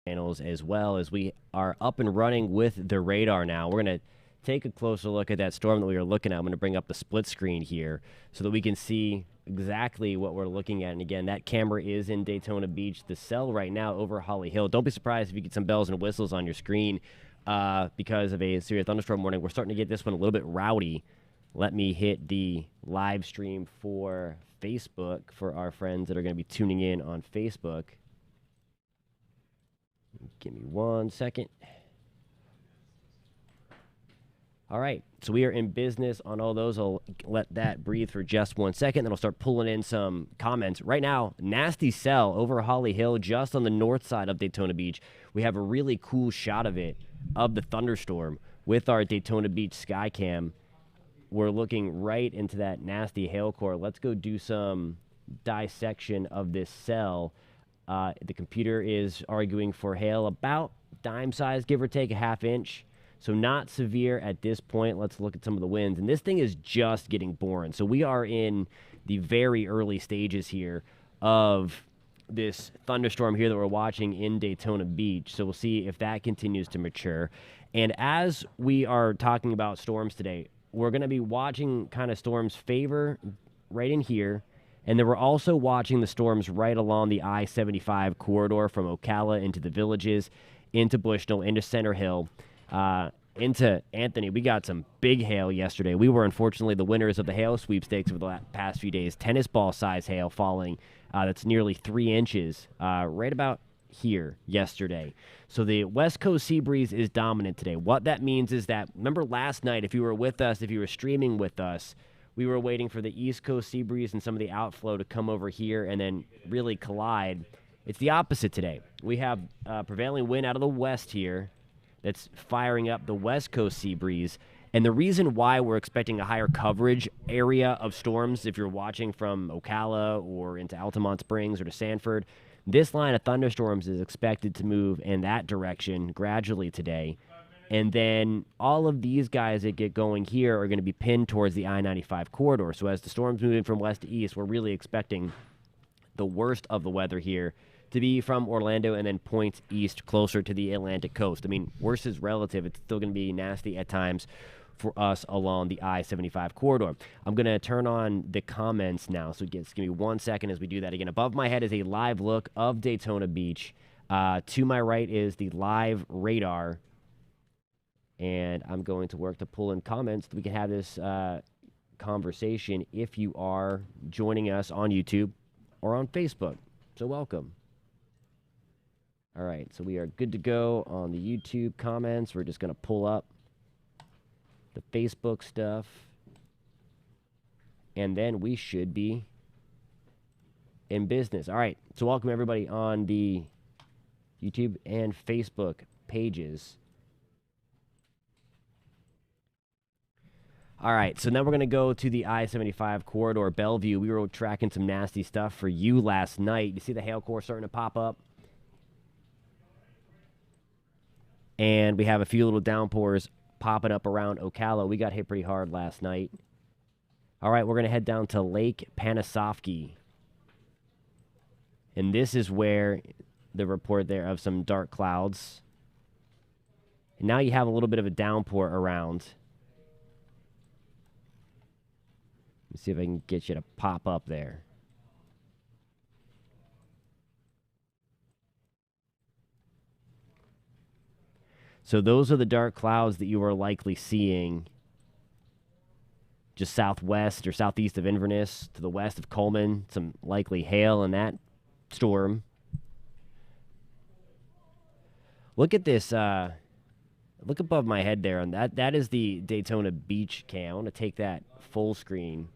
channels as well, as we are up and running with the radar now. We're going to take a closer look at that storm that we were looking at. I'm going to bring up the split screen here so that we can see exactly what we're looking at. And again, that camera is in Daytona Beach. The cell right now over Holly Hill. Don't be surprised if you get some bells and whistles on your screen because of a severe thunderstorm warning. We're starting to get this one a little bit rowdy. Let me hit the live stream for Facebook for our friends that are going to be tuning in on Facebook. Give me 1 second. All right, so we are in business on all those. I'll let that breathe for just 1 second, then I'll start pulling in some comments. Right now, nasty cell over Holly Hill, just on the north side of Daytona Beach. We have a really cool shot of it, of the thunderstorm, with our Daytona Beach Skycam. We're looking right into that nasty hail core. Let's go do some dissection of this cell. The computer is arguing for hail about dime size, give or take a half inch. So not severe at this point. Let's look at some of the winds. And this thing is just getting born. So we are in the very early stages here of this thunderstorm here that we're watching in Daytona Beach. So we'll see if that continues to mature. And as we are talking about storms today, we're going to be watching kind of storms favor right in here. And then we're also watching the storms right along the I-75 corridor from Ocala into the Villages, into Bushnell, into Center Hill, into Anthony. We got some big hail yesterday. We were unfortunately the winners of the hail sweepstakes over the past few days. Tennis ball size hail falling. That's nearly 3 inches right about here yesterday. So the West Coast sea breeze is dominant today. What that means is that, remember last night, if you were with us, if you were streaming with us, we were waiting for the East Coast sea breeze and some of the outflow to come over here and then really collide. It's the opposite today. We have prevailing wind out of the west here that's firing up the West Coast sea breeze. And the reason why we're expecting a higher coverage area of storms, if you're watching from Ocala or into Altamont Springs or to Sanford, this line of thunderstorms is expected to move in that direction gradually today. And then all of these guys that get going here are going to be pinned towards the I-95 corridor. So as the storm's moving from west to east, we're really expecting the worst of the weather here to be from Orlando and then points east closer to the Atlantic coast. I mean, worse is relative. It's still going to be nasty at times for us along the I-75 corridor. I'm going to turn on the comments now, so just give me 1 second as we do that again. Above my head is a live look of Daytona Beach. To my right is the live radar, and I'm going to work to pull in comments so we can have this conversation if you are joining us on YouTube or on Facebook. So welcome. All right, so we are good to go on the YouTube comments. We're just going to pull up the Facebook stuff, and then we should be in business. All right, so welcome everybody on the YouTube and Facebook pages. All right, so now we're going to go to the I-75 corridor, Bellevue. We were tracking some nasty stuff for you last night. You see the hail core starting to pop up? And we have a few little downpours popping up around Ocala. We got hit pretty hard last night. All right, we're going to head down to Lake Panisofsky. And this is where the report there of some dark clouds. And now you have a little bit of a downpour around. Let's see if I can get you to pop up there. So those are the dark clouds that you are likely seeing just southwest or southeast of Inverness, to the west of Coleman. Some likely hail in that storm. Look at this. Look above my head there. And that is the Daytona Beach cam. I want to take that full screen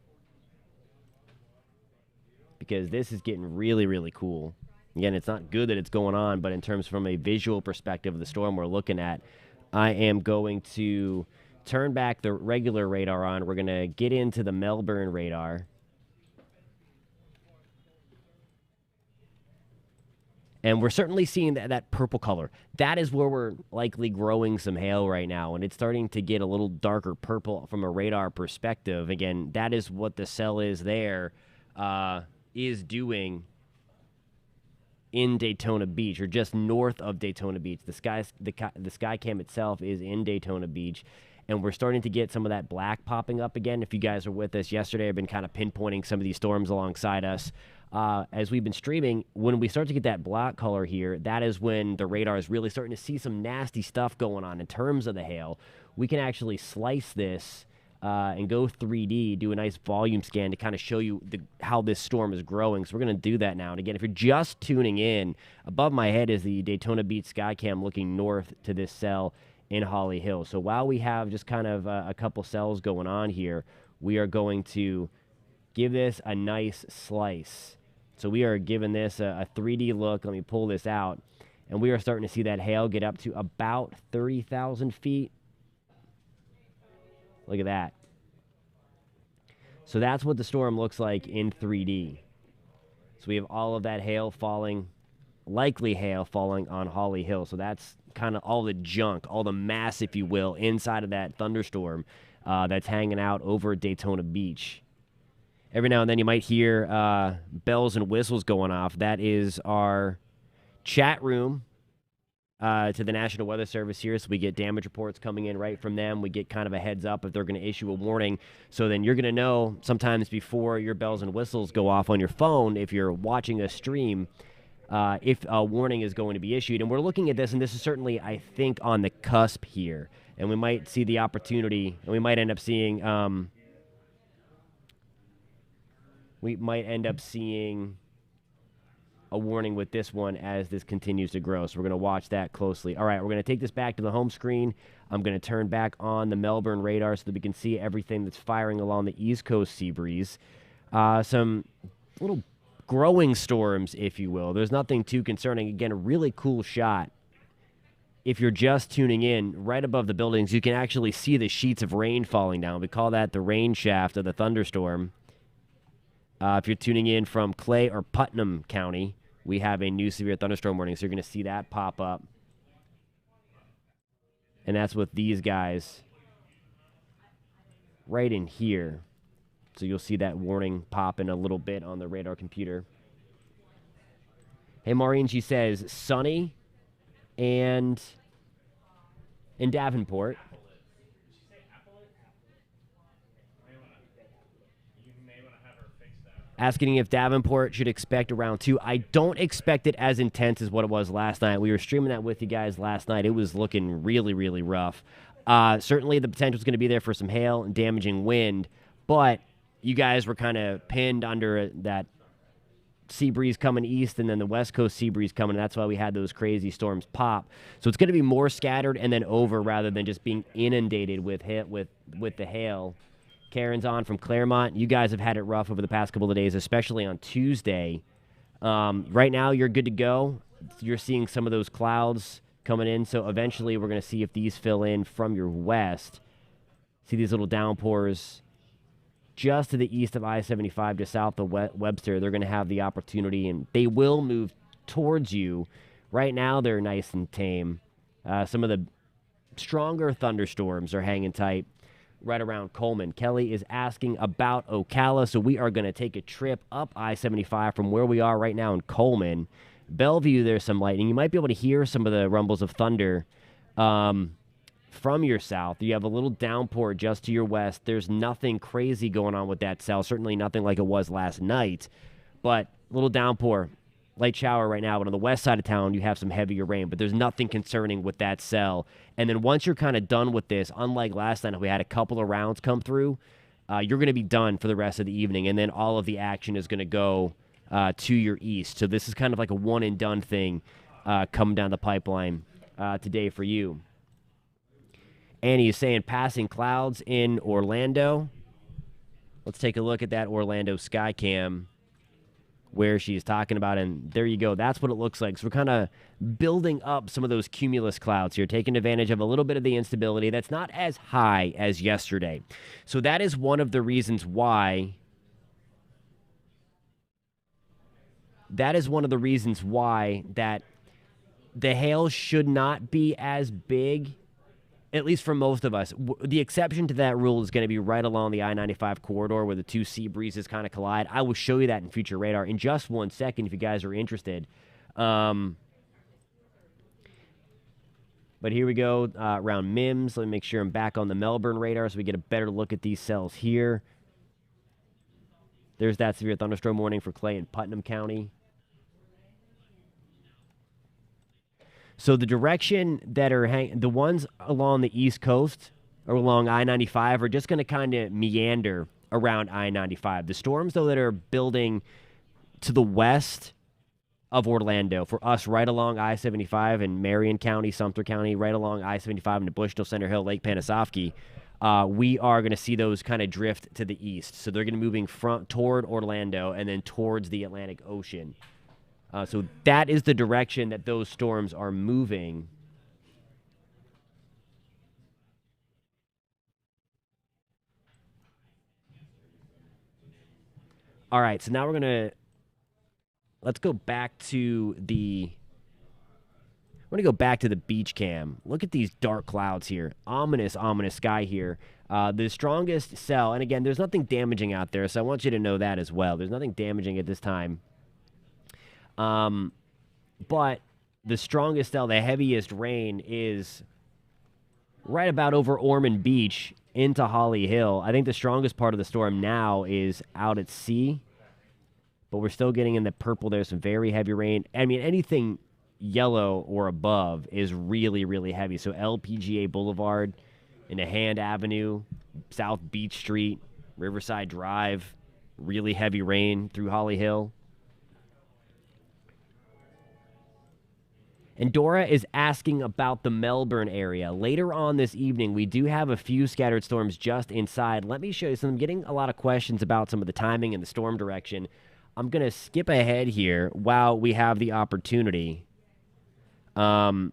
because this is getting really, really cool. Again, it's not good that it's going on, but in terms from a visual perspective of the storm we're looking at, I am going to turn back the regular radar on. We're going to get into the Melbourne radar. And we're certainly seeing that purple color. That is where we're likely growing some hail right now, and it's starting to get a little darker purple from a radar perspective. Again, that is what the cell is there, is doing in Daytona Beach, or just north of Daytona Beach. The sky cam itself is in Daytona Beach, and we're starting to get some of that black popping up again. If you guys are with us yesterday, I've been kind of pinpointing some of these storms alongside us. As we've been streaming, when we start to get that black color here, that is when the radar is really starting to see some nasty stuff going on in terms of the hail. We can actually slice this and go 3D, do a nice volume scan to kind of show you how this storm is growing. So we're going to do that now. And again, if you're just tuning in, above my head is the Daytona Beach Skycam looking north to this cell in Holly Hill. So while we have just kind of a couple cells going on here, we are going to give this a nice slice. So we are giving this a 3D look. Let me pull this out. And we are starting to see that hail get up to about 30,000 feet. Look at that. So that's what the storm looks like in 3D. So we have all of that hail falling, likely hail falling on Holly Hill. So that's kind of all the junk, all the mass, if you will, inside of that thunderstorm that's hanging out over Daytona Beach. Every now and then you might hear bells and whistles going off. That is our chat room to the National Weather Service here, so we get damage reports coming in right from them. We get kind of a heads up if they're going to issue a warning. So then you're going to know sometimes before your bells and whistles go off on your phone, if you're watching a stream, if a warning is going to be issued. And we're looking at this, and this is certainly, I think, on the cusp here. And we might see the opportunity, and we might end up seeing a warning with this one as this continues to grow. So we're going to watch that closely. All right, we're going to take this back to the home screen. I'm going to turn back on the Melbourne radar so that we can see everything that's firing along the East Coast sea breeze. Some little growing storms, if you will. There's nothing too concerning. Again, a really cool shot. If you're just tuning in, right above the buildings, you can actually see the sheets of rain falling down. We call that the rain shaft of the thunderstorm. If you're tuning in from Clay or Putnam County, we have a new severe thunderstorm warning, so you're going to see that pop up. And that's with these guys right in here. So you'll see that warning pop in a little bit on the radar computer. Hey, Maureen, she says sunny and in Davenport. Asking if Davenport should expect around 2. I don't expect it as intense as what it was last night. We were streaming that with you guys last night. It was looking really, really rough. Certainly the potential is going to be there for some hail and damaging wind, but you guys were kind of pinned under that sea breeze coming east and then the west coast sea breeze coming. And that's why we had those crazy storms pop. So it's going to be more scattered and then over rather than just being inundated with the hail. Karen's on from Claremont. You guys have had it rough over the past couple of days, especially on Tuesday. Right now, you're good to go. You're seeing some of those clouds coming in, so eventually we're going to see if these fill in from your west. See these little downpours just to the east of I-75, just south of Webster. They're going to have the opportunity, and they will move towards you. Right now, they're nice and tame. Some of the stronger thunderstorms are hanging tight right around Coleman. Kelly is asking about Ocala, so we are going to take a trip up I-75 from where we are right now in Coleman. Bellevue, there's some lightning. You might be able to hear some of the rumbles of thunder from your south. You have a little downpour just to your west. There's nothing crazy going on with that cell, certainly nothing like it was last night, but a little downpour. Light shower right now, but on the west side of town, you have some heavier rain, but there's nothing concerning with that cell. And then once you're kind of done with this, unlike last night, we had a couple of rounds come through, you're going to be done for the rest of the evening, and then all of the action is going to go to your east. So this is kind of like a one-and-done thing coming down the pipeline today for you. Annie is saying passing clouds in Orlando. Let's take a look at that Orlando Skycam where she's talking about, and there you go. That's what it looks like. So we're kind of building up some of those cumulus clouds here, taking advantage of a little bit of the instability that's not as high as yesterday. So that is one of the reasons why that the hail should not be as big, at least for most of us. The exception to that rule is going to be right along the I-95 corridor where the two sea breezes kind of collide. I will show you that in future radar in just 1 second if you guys are interested. Um, but here we go around MIMS. Let me make sure I'm back on the Melbourne radar so we get a better look at these cells here. There's that severe thunderstorm warning for Clay and Putnam County. So the direction that are the ones along the East Coast or along I-95 are just going to kind of meander around I-95. The storms, though, that are building to the west of Orlando, for us right along I-75 in Marion County, Sumter County, right along I-75 into Bushnell, Center Hill, Lake Panasoffkee, we are going to see those kind of drift to the east. So they're going to be moving toward Orlando and then towards the Atlantic Ocean. So that is the direction that those storms are moving. All right, so now let's go back to the beach cam. Look at these dark clouds here. Ominous, ominous sky here. The strongest cell, and again, there's nothing damaging out there, so I want you to know that as well. There's nothing damaging at this time. But the strongest cell, the heaviest rain is right about over Ormond Beach into Holly Hill. I think the strongest part of the storm now is out at sea, but we're still getting in the purple. There's some very heavy rain. I mean, anything yellow or above is really, really heavy. So LPGA Boulevard, into Hand Avenue, South Beach Street, Riverside Drive, really heavy rain through Holly Hill. And Dora is asking about the Melbourne area. Later on this evening, we do have a few scattered storms just inside. Let me show you some. I'm getting a lot of questions about some of the timing and the storm direction. I'm going to skip ahead here while we have the opportunity. Just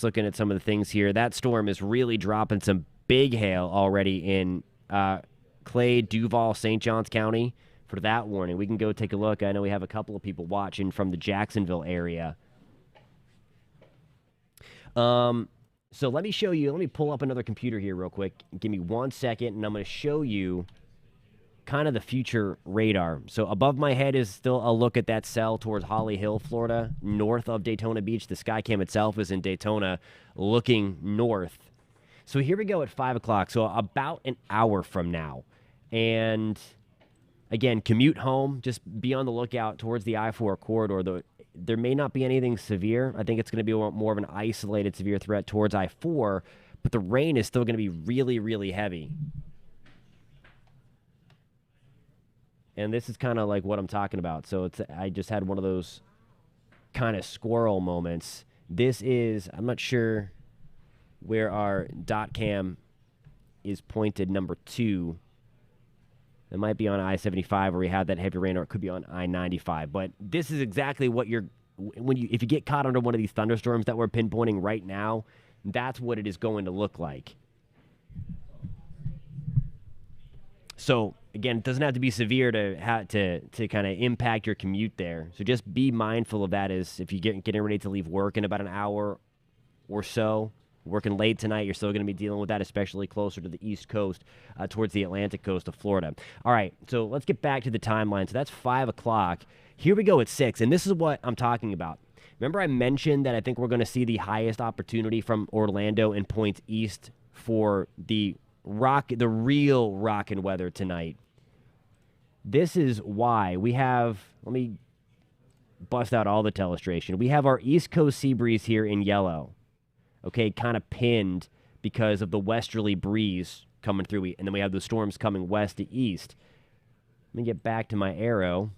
looking at some of the things here. That storm is really dropping some big hail already in Clay, Duval, St. Johns County. For that warning, we can go take a look. I know we have a couple of people watching from the Jacksonville area. So let me show you. Let me pull up another computer here real quick. Give me 1 second, and I'm going to show you kind of the future radar. So above my head is still a look at that cell towards Holly Hill, Florida, north of Daytona Beach. The Skycam itself is in Daytona looking north. So here we go at 5 o'clock, so about an hour from now. And again, commute home. Just be on the lookout towards the I-4 corridor. There may not be anything severe. I think it's going to be more of an isolated severe threat towards I-4, but the rain is still going to be really, really heavy. And this is kind of like what I'm talking about. So I just had one of those kind of squirrel moments. This is, I'm not sure where our dot cam is pointed, number 2. It might be on I-75 where we have that heavy rain, or it could be on I-95. But this is exactly what if you get caught under one of these thunderstorms that we're pinpointing right now, that's what it is going to look like. So again, it doesn't have to be severe to kind of impact your commute there. So just be mindful of that as if you're getting ready to leave work in about an hour or so. Working late tonight, you're still going to be dealing with that, especially closer to the East Coast, towards the Atlantic coast of Florida. All right, so let's get back to the timeline. So that's 5 o'clock. Here we go at 6, and this is what I'm talking about. Remember I mentioned that I think we're going to see the highest opportunity from Orlando and points east for the real rockin' weather tonight. This is why we have, let me bust out all the telestration. We have our East Coast sea breeze here in yellow. Okay, kind of pinned because of the westerly breeze coming through. And then we have the storms coming west to east. Let me get back to my arrow.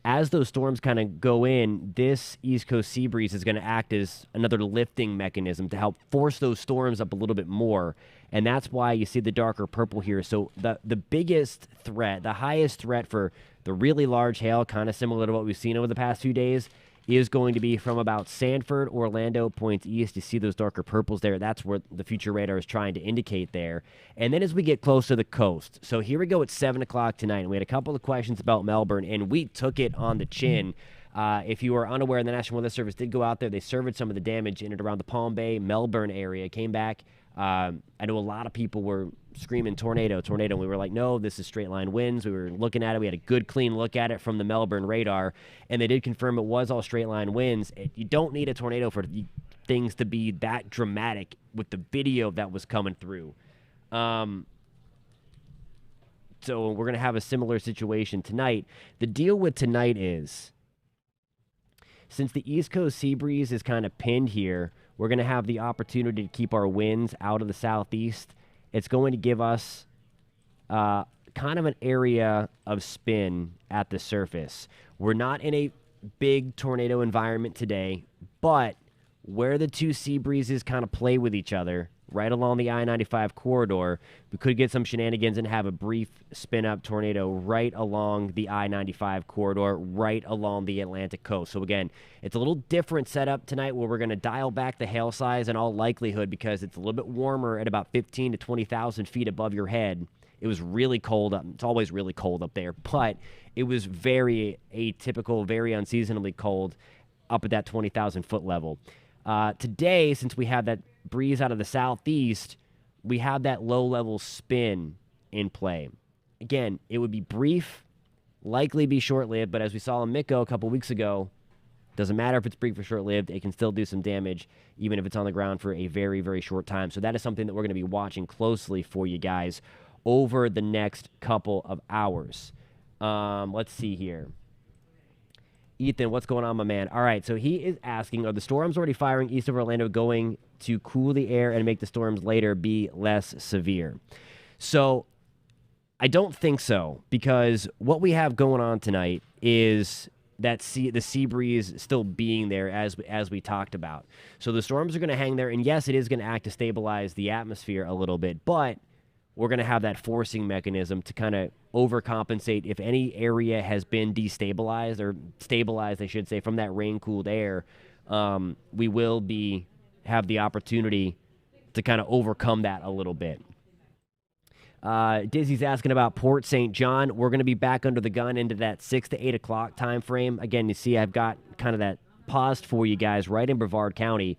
As those storms kind of go in, this East Coast sea breeze is going to act as another lifting mechanism to help force those storms up a little bit more. And that's why you see the darker purple here. So the biggest threat, the highest threat for the really large hail, kind of similar to what we've seen over the past few days, is going to be from about Sanford, Orlando, points east. You see those darker purples there. That's where the future radar is trying to indicate there. And then as we get close to the coast, so here we go at 7 o'clock tonight. And we had a couple of questions about Melbourne, and we took it on the chin. If you are unaware, the National Weather Service did go out there. They surveyed some of the damage in and around the Palm Bay, Melbourne area. Came back. I know a lot of people were screaming tornado, tornado. And we were like, no, this is straight line winds. We were looking at it. We had a good, clean look at it from the Melbourne radar, and they did confirm it was all straight line winds. You don't need a tornado for things to be that dramatic with the video that was coming through. So we're going to have a similar situation tonight. The deal with tonight is, since the East Coast sea breeze is kind of pinned here, we're going to have the opportunity to keep our winds out of the southeast. It's going to give us kind of an area of spin at the surface. We're not in a big tornado environment today, but where the two sea breezes kind of play with each other, right along the I-95 corridor, we could get some shenanigans and have a brief spin-up tornado right along the I-95 corridor, right along the Atlantic coast. So again, it's a little different setup tonight where we're going to dial back the hail size in all likelihood because it's a little bit warmer at about 15 to 20,000 feet above your head. It was really cold up. It's always really cold up there, but it was very atypical, very unseasonably cold up at that 20,000 foot level. Today, since we have that breeze out of the southeast, we have that low-level spin in play. Again, it would be brief, likely be short-lived, but as we saw in Miko a couple weeks ago, doesn't matter if it's brief or short-lived, it can still do some damage, even if it's on the ground for a very, very short time. So that is something that we're going to be watching closely for you guys over the next couple of hours. Let's see here. Ethan, what's going on, my man? All right, so he is asking, are the storms already firing east of Orlando going to cool the air and make the storms later be less severe? So I don't think so, because what we have going on tonight is that the sea breeze still being there as we talked about. So the storms are going to hang there, and yes, it is going to act to stabilize the atmosphere a little bit, but we're going to have that forcing mechanism to kind of overcompensate if any area has been destabilized or stabilized, I should say, from that rain-cooled air. We will have the opportunity to kind of overcome that a little bit. Dizzy's asking about Port St. John. We're going to be back under the gun into that 6 to 8 o'clock time frame. Again, you see I've got kind of that paused for you guys right in Brevard County.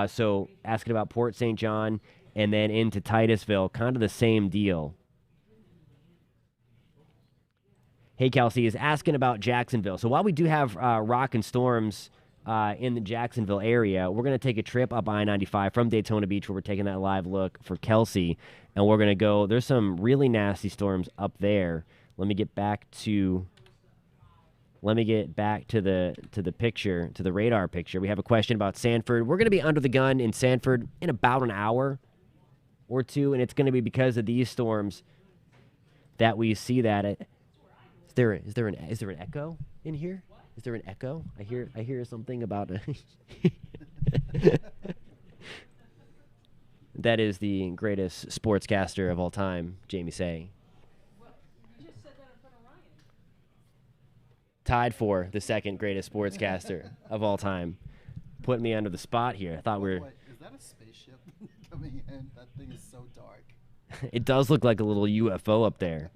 So asking about Port St. John and then into Titusville, kind of the same deal. Hey, Kelsey is asking about Jacksonville. So while we do have rock and storms in the Jacksonville area, we're going to take a trip up I-95 from Daytona Beach where we're taking that live look for Kelsey. And we're going to go, there's some really nasty storms up there. Let me get back to the picture, to the radar picture. We have a question about Sanford. We're going to be under the gun in Sanford in about an hour or two, and it's going to be because of these storms that we see that. Is there an echo in here? Is there an echo? I hear something about That is the greatest sportscaster of all time, Jamie Say. You just said that in front of Ryan. Tied for the second greatest sportscaster of all time. Putting me under the spot here. I thought we were. Wait, is that a spaceship coming in? That thing is so dark. It does look like a little UFO up there.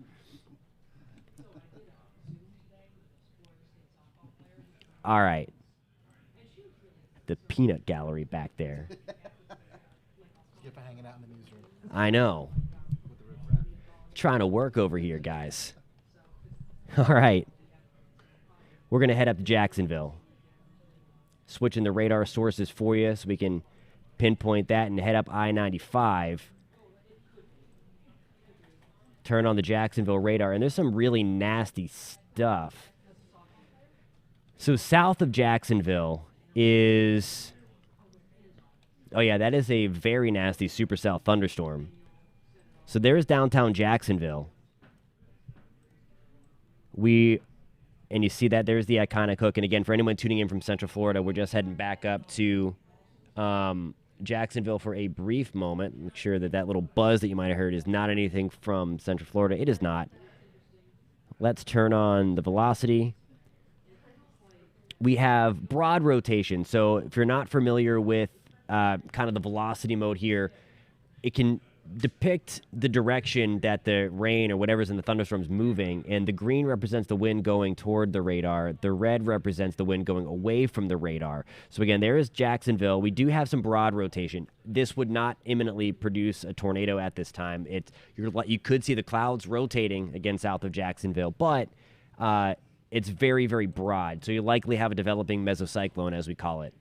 All right. The peanut gallery back there. Skip hanging out in the newsroom. I know. With the riprap. Trying to work over here, guys. All right. We're going to head up to Jacksonville. Switching the radar sources for you so we can pinpoint that and head up I-95. Turn on the Jacksonville radar, and there's some really nasty stuff. So south of Jacksonville is, oh yeah, that is a very nasty supercell thunderstorm. So there's downtown Jacksonville. And you see that there's the iconic hook. And again, for anyone tuning in from Central Florida, we're just heading back up to Jacksonville for a brief moment. Make sure that little buzz that you might have heard is not anything from Central Florida. It is not. Let's turn on the velocity. We have broad rotation. So if you're not familiar with kind of the velocity mode here, it can depict the direction that the rain or whatever's in the thunderstorm is moving, and the green represents the wind going toward the radar. The red represents the wind going away from the radar. So again, there is Jacksonville. We do have some broad rotation. This would not imminently produce a tornado at this time. You could see the clouds rotating again south of Jacksonville, but it's very, very broad. So you likely have a developing mesocyclone, as we call it,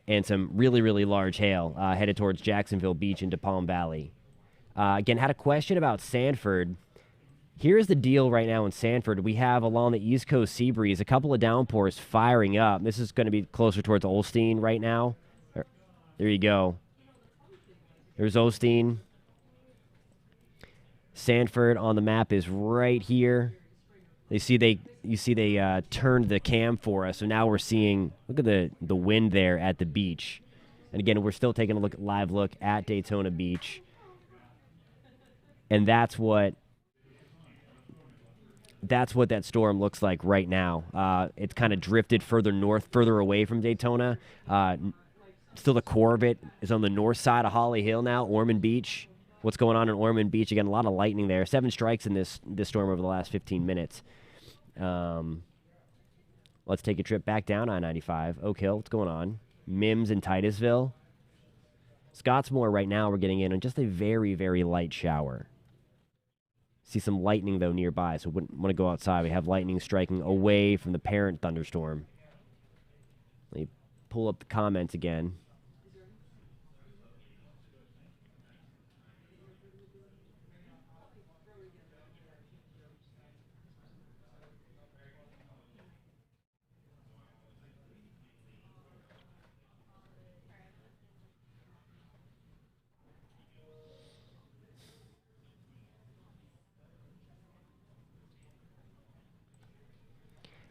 and some really, really large hail headed towards Jacksonville Beach into Palm Valley. Again, had a question about Sanford. Here's the deal right now in Sanford. We have along the East Coast sea breeze a couple of downpours firing up. This is going to be closer towards Olstein right now. There you go. There's Olstein. Sanford on the map is right here. You see they turned the cam for us, so now we're seeing, look at the wind there at the beach. And again, we're still taking a live look at Daytona Beach. And that's what that storm looks like right now. It's kind of drifted further north, further away from Daytona. Still the core of it is on the north side of Holly Hill now, Ormond Beach. What's going on in Ormond Beach? Again, a lot of lightning there. 7 strikes in this storm over the last 15 minutes. Let's take a trip back down I-95. Oak Hill, what's going on? Mims and Titusville. Scottsmore right now we're getting in on just a very, very light shower. See some lightning, though, nearby, so wouldn't want to go outside. We have lightning striking away from the parent thunderstorm. Let me pull up the comments again.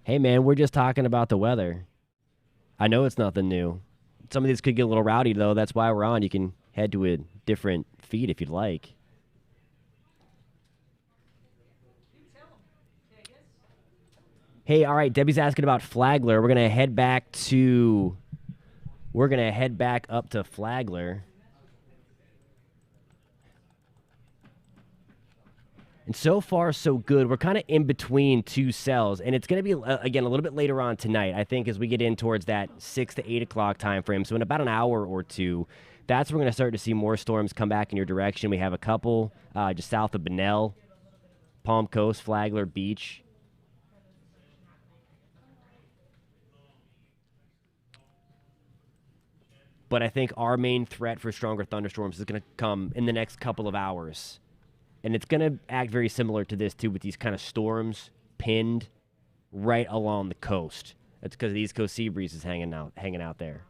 Hey, man, we're just talking about the weather. I know it's nothing new. Some of these could get a little rowdy, though. That's why we're on. You can head to a different feed if you'd like. Hey, all right, Debbie's asking about Flagler. We're going to head back up to Flagler. And so far, so good. We're kind of in between two cells, and it's going to be, again, a little bit later on tonight, I think, as we get in towards that 6 to 8 o'clock time frame. So in about an hour or two, that's when we're going to start to see more storms come back in your direction. We have a couple just south of Bunnell, Palm Coast, Flagler Beach. But I think our main threat for stronger thunderstorms is going to come in the next couple of hours. And it's going to act very similar to this, too, with these kind of storms pinned right along the coast. That's because the East Coast sea breeze is hanging out there.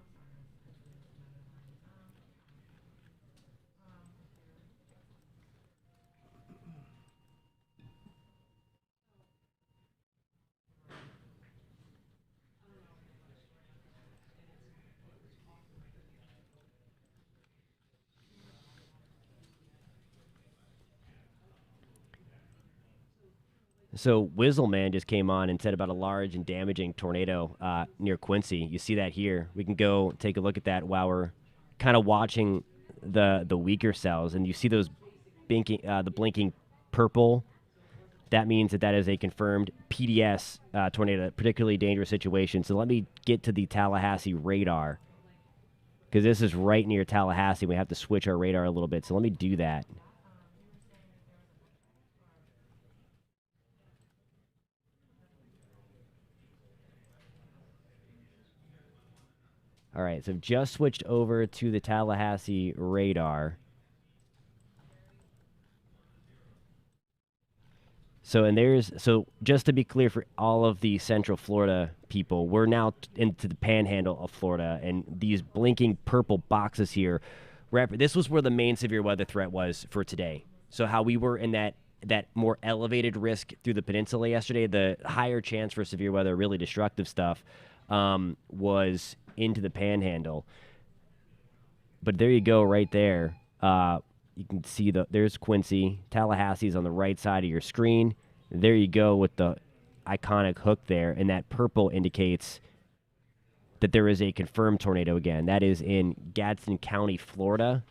So Whizzleman just came on and said about a large and damaging tornado near Quincy. You see that here. We can go take a look at that while we're kind of watching the weaker cells. And you see those the blinking purple. That means that is a confirmed PDS tornado, particularly dangerous situation. So let me get to the Tallahassee radar, because this is right near Tallahassee. We have to switch our radar a little bit. So let me do that. All right, so I've just switched over to the Tallahassee radar. So just to be clear for all of the Central Florida people, we're now into the panhandle of Florida, and these blinking purple boxes here, this was where the main severe weather threat was for today. So how we were in that more elevated risk through the peninsula yesterday, the higher chance for severe weather, really destructive stuff, was into the panhandle. But there you go right there. You can see there's Quincy. Tallahassee's on the right side of your screen. There you go with the iconic hook there, and that purple indicates that there is a confirmed tornado again. That is in Gadsden County, Florida.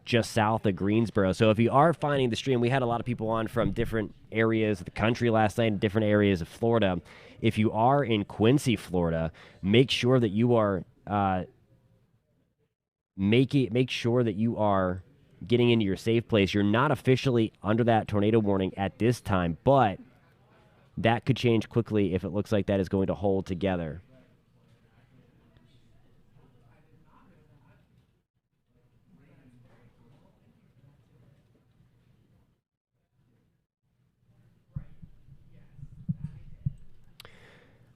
just south of Greensboro. So if you are finding the stream, we had a lot of people on from different areas of the country last night, different areas of Florida. If you are in Quincy, Florida, make sure that you are make sure that you are getting into your safe place. You're not officially under that tornado warning at this time, but that could change quickly if it looks like that is going to hold together.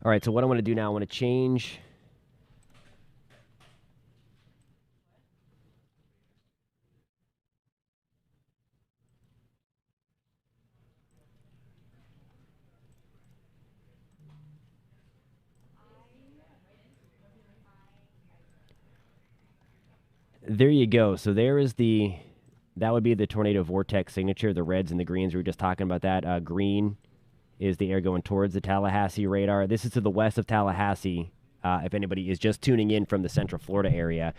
All right, so what I want to do now, I want to change. There you go. So there is that would be the tornado vortex signature, the reds and the greens. We were just talking about that. Green is the air going towards the Tallahassee radar. This is to the west of Tallahassee. If anybody is just tuning in from the Central Florida area,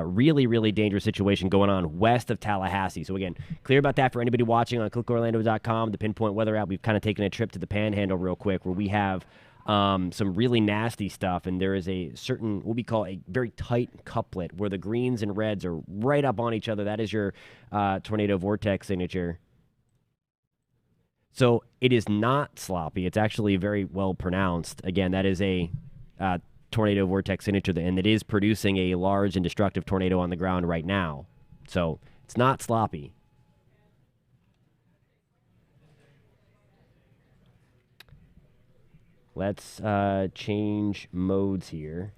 really, really dangerous situation going on west of Tallahassee. So again, clear about that for anybody watching on clickorlando.com, the Pinpoint Weather app. We've kind of taken a trip to the Panhandle real quick where we have some really nasty stuff, and there is a certain, what we call a very tight couplet where the greens and reds are right up on each other. That is your tornado vortex signature. So it is not sloppy. It's actually very well pronounced. Again, that is a tornado vortex signature, and it is producing a large and destructive tornado on the ground right now. So it's not sloppy. Let's change modes here.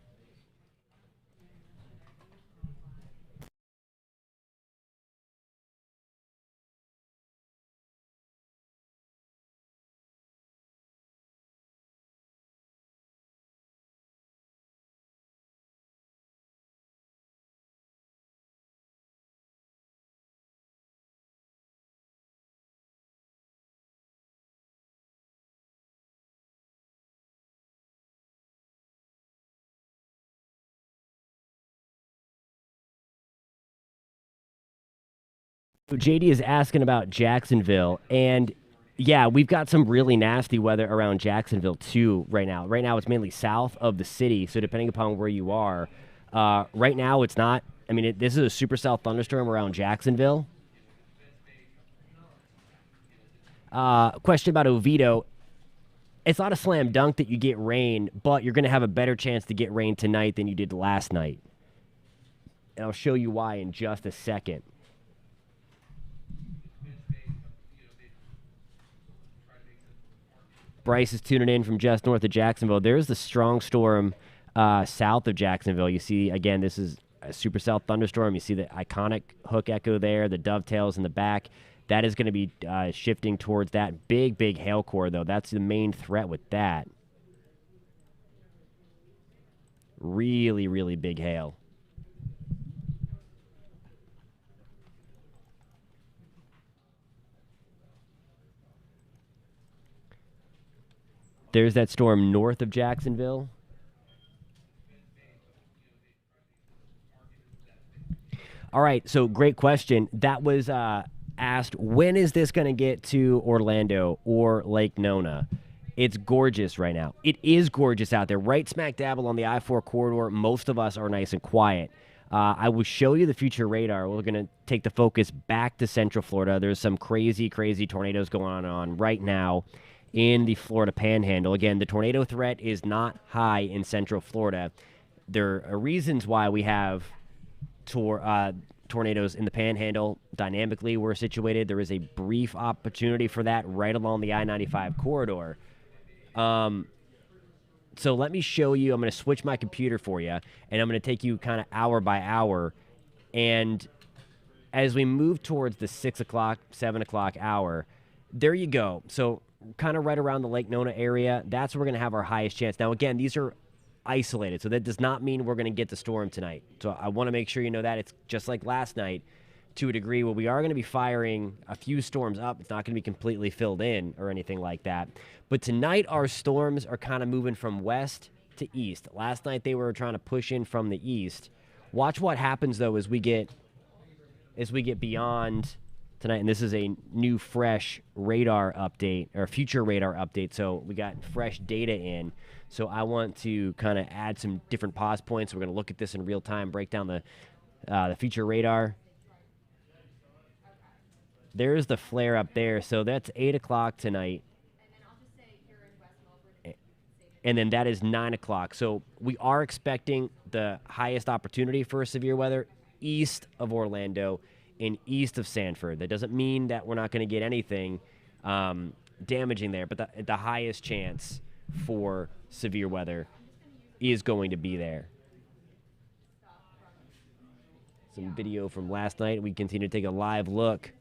JD is asking about Jacksonville, and yeah, we've got some really nasty weather around Jacksonville too right now. Right now, it's mainly south of the city, so depending upon where you are, right now it's not. I mean, this is a supercell thunderstorm around Jacksonville. Question about Oviedo. It's not a slam dunk that you get rain, but you're going to have a better chance to get rain tonight than you did last night. And I'll show you why in just a second. Bryce is tuning in from just north of Jacksonville. There's the strong storm south of Jacksonville. You see, again, this is a supercell thunderstorm. You see the iconic hook echo there, the dovetails in the back. That is going to be shifting towards that big, big hail core, though. That's the main threat with that. Really, really big hail. There's that storm north of Jacksonville. All right, so great question. That was asked, when is this going to get to Orlando or Lake Nona? It's gorgeous right now. It is gorgeous out there. Right smack dab along the I-4 corridor, most of us are nice and quiet. I will show you the future radar. We're going to take the focus back to Central Florida. There's some crazy, crazy tornadoes going on right now in the Florida Panhandle. Again, the tornado threat is not high in Central Florida. There are reasons why we have tornadoes in the Panhandle. Dynamically, we're situated. There is a brief opportunity for that right along the I-95 corridor. So let me show you. I'm going to switch my computer for you, and I'm going to take you kind of hour by hour. And as we move towards the 6 o'clock, 7 o'clock hour, there you go. So kind of right around the Lake Nona area, that's where we're going to have our highest chance. Now, again, these are isolated, so that does not mean we're going to get the storm tonight. So I want to make sure you know that. It's just like last night to a degree where we are going to be firing a few storms up. It's not going to be completely filled in or anything like that. But tonight, our storms are kind of moving from west to east. Last night, they were trying to push in from the east. Watch what happens, though, as as we get beyond tonight, and this is a new, fresh radar update, or future radar update, so we got fresh data in. So I want to kind of add some different pause points. We're going to look at this in real time, break down the future radar. There's the flare up there, so that's 8 o'clock tonight. And then that is 9 o'clock. So we are expecting the highest opportunity for severe weather east of Orlando and east of Sanford. That doesn't mean that we're not going to get anything damaging there, but the highest chance for severe weather is going to be there. Some video from last night. We continue to take a live look.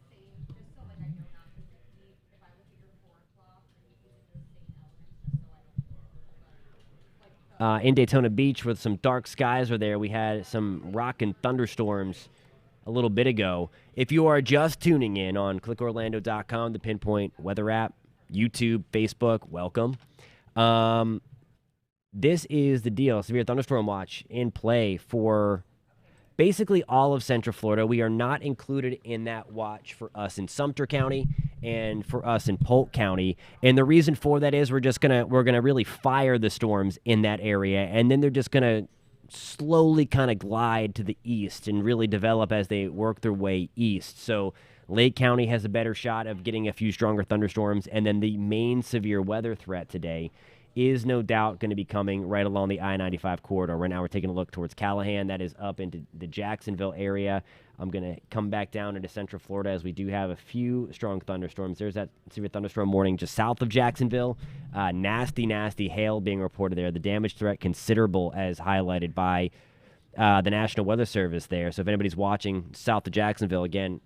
In Daytona Beach with some dark skies are there. We had some rock and thunderstorms a little bit ago. If you are just tuning in on clickorlando.com, the Pinpoint weather app, YouTube, Facebook, welcome. This is the deal. Severe thunderstorm watch in play for basically all of Central Florida. We are not included in that watch for us in Sumter County and for us in Polk County. And the reason for that is we're gonna really fire the storms in that area, and then they're just gonna slowly kind of glide to the east and really develop as they work their way east. So Lake County has a better shot of getting a few stronger thunderstorms, and then the main severe weather threat today is no doubt going to be coming right along the I-95 corridor. Right now we're taking a look towards Callahan. That is up into the Jacksonville area. I'm going to come back down into Central Florida as we do have a few strong thunderstorms. There's that severe thunderstorm warning just south of Jacksonville. Nasty hail being reported there. The damage threat considerable as highlighted by the National Weather Service there. So if anybody's watching south of Jacksonville, again,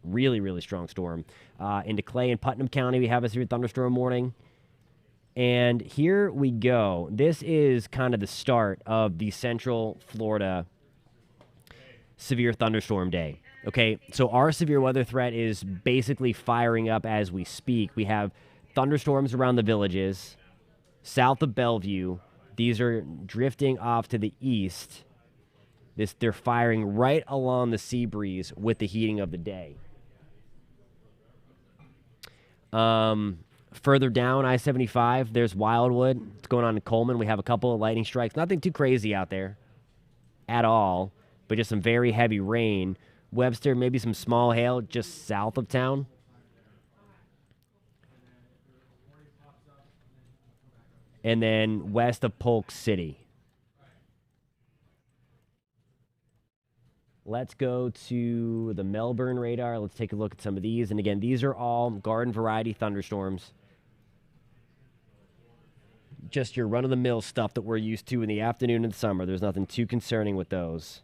really strong storm. Into Clay and Putnam County, we have a severe thunderstorm warning. And here we go. This is kind of the start of the Central Florida severe thunderstorm day. Okay, so our severe weather threat is basically firing up as we speak. We have thunderstorms around the villages, south of Bellevue. These are drifting off to the east. They're firing right along the sea breeze with the heating of the day. Further down I-75, there's Wildwood. It's going on in Coleman. We have a couple of lightning strikes. Nothing too crazy out there at all, but just some very heavy rain. Webster, maybe some small hail just south of town. And then west of Polk City. Let's go to the Melbourne radar. Let's take a look at some of these. And again, these are all garden variety thunderstorms. Just your run-of-the-mill stuff that we're used to in the afternoon in the summer. There's nothing too concerning with those.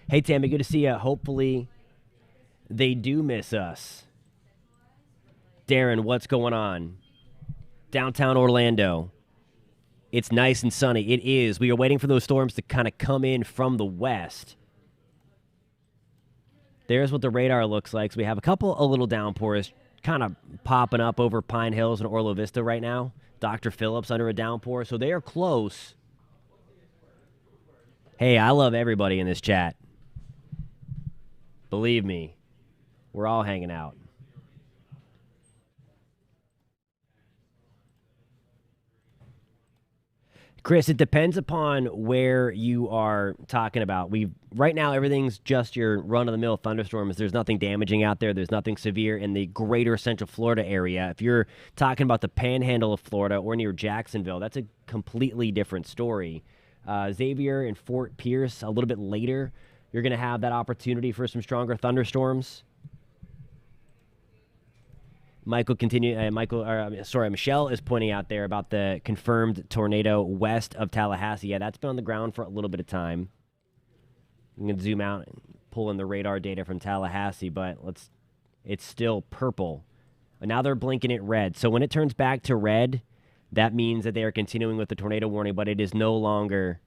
Hey, Tammy, good to see you. Hopefully they do miss us. Darren, what's going on? Downtown Orlando. It's nice and sunny. It is. We are waiting for those storms to kind of come in from the west. There's what the radar looks like. So we have a little downpours kind of popping up over Pine Hills and Orlo Vista right now. Dr. Phillips under a downpour. So they are close. Hey, I love everybody in this chat. Believe me, we're all hanging out. Chris, it depends upon where you are talking about. Right now, everything's just your run-of-the-mill thunderstorms. There's nothing damaging out there. There's nothing severe in the greater Central Florida area. If you're talking about the panhandle of Florida or near Jacksonville, that's a completely different story. Xavier and Fort Pierce, a little bit later, you're going to have that opportunity for some stronger thunderstorms. Michelle is pointing out there about the confirmed tornado west of Tallahassee. Yeah, that's been on the ground for a little bit of time. I'm going to zoom out and pull in the radar data from Tallahassee, but it's still purple And now they're blinking it red. So when it turns back to red, that means that they are continuing with the tornado warning, but it is no longer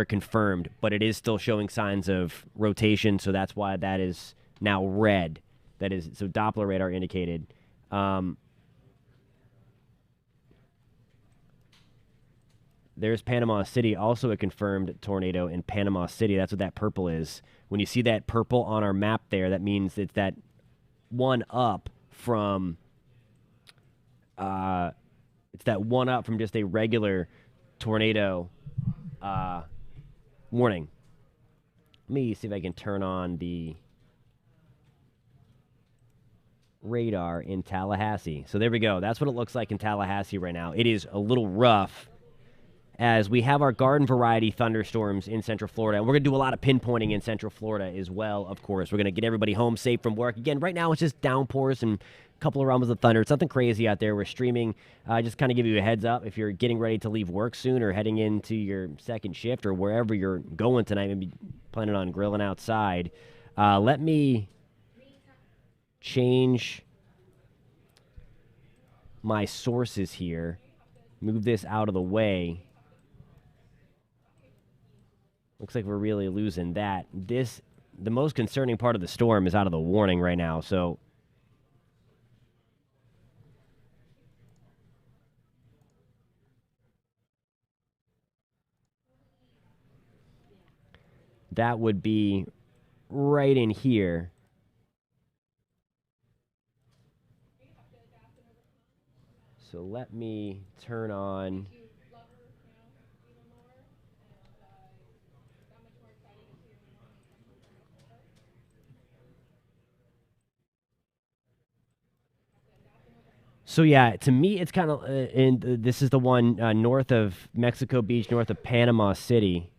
confirmed, but it is still showing signs of rotation, so that's why that is now red. That is, so Doppler radar indicated. There's Panama City, also a confirmed tornado in Panama City. That's what that purple is. When you see that purple on our map there, that means it's that one up from just a regular tornado warning. Let me see if I can turn on the radar in Tallahassee. So there we go. That's what it looks like in Tallahassee right now. It is a little rough as we have our garden variety thunderstorms in Central Florida. And we're going to do a lot of pinpointing in Central Florida as well, of course. We're going to get everybody home safe from work. Again, right now it's just downpours and a couple of rumbles of thunder. It's nothing crazy out there. We're streaming. Just kind of give you a heads up if you're getting ready to leave work soon or heading into your second shift or wherever you're going tonight, maybe planning on grilling outside. Let me change my sources here. Move this out of the way. Looks like we're really losing that. The most concerning part of the storm is out of the warning right now, so that would be right in here. So let me turn on. So yeah, to me, it's kind of this is the one north of Mexico Beach, north of Panama City.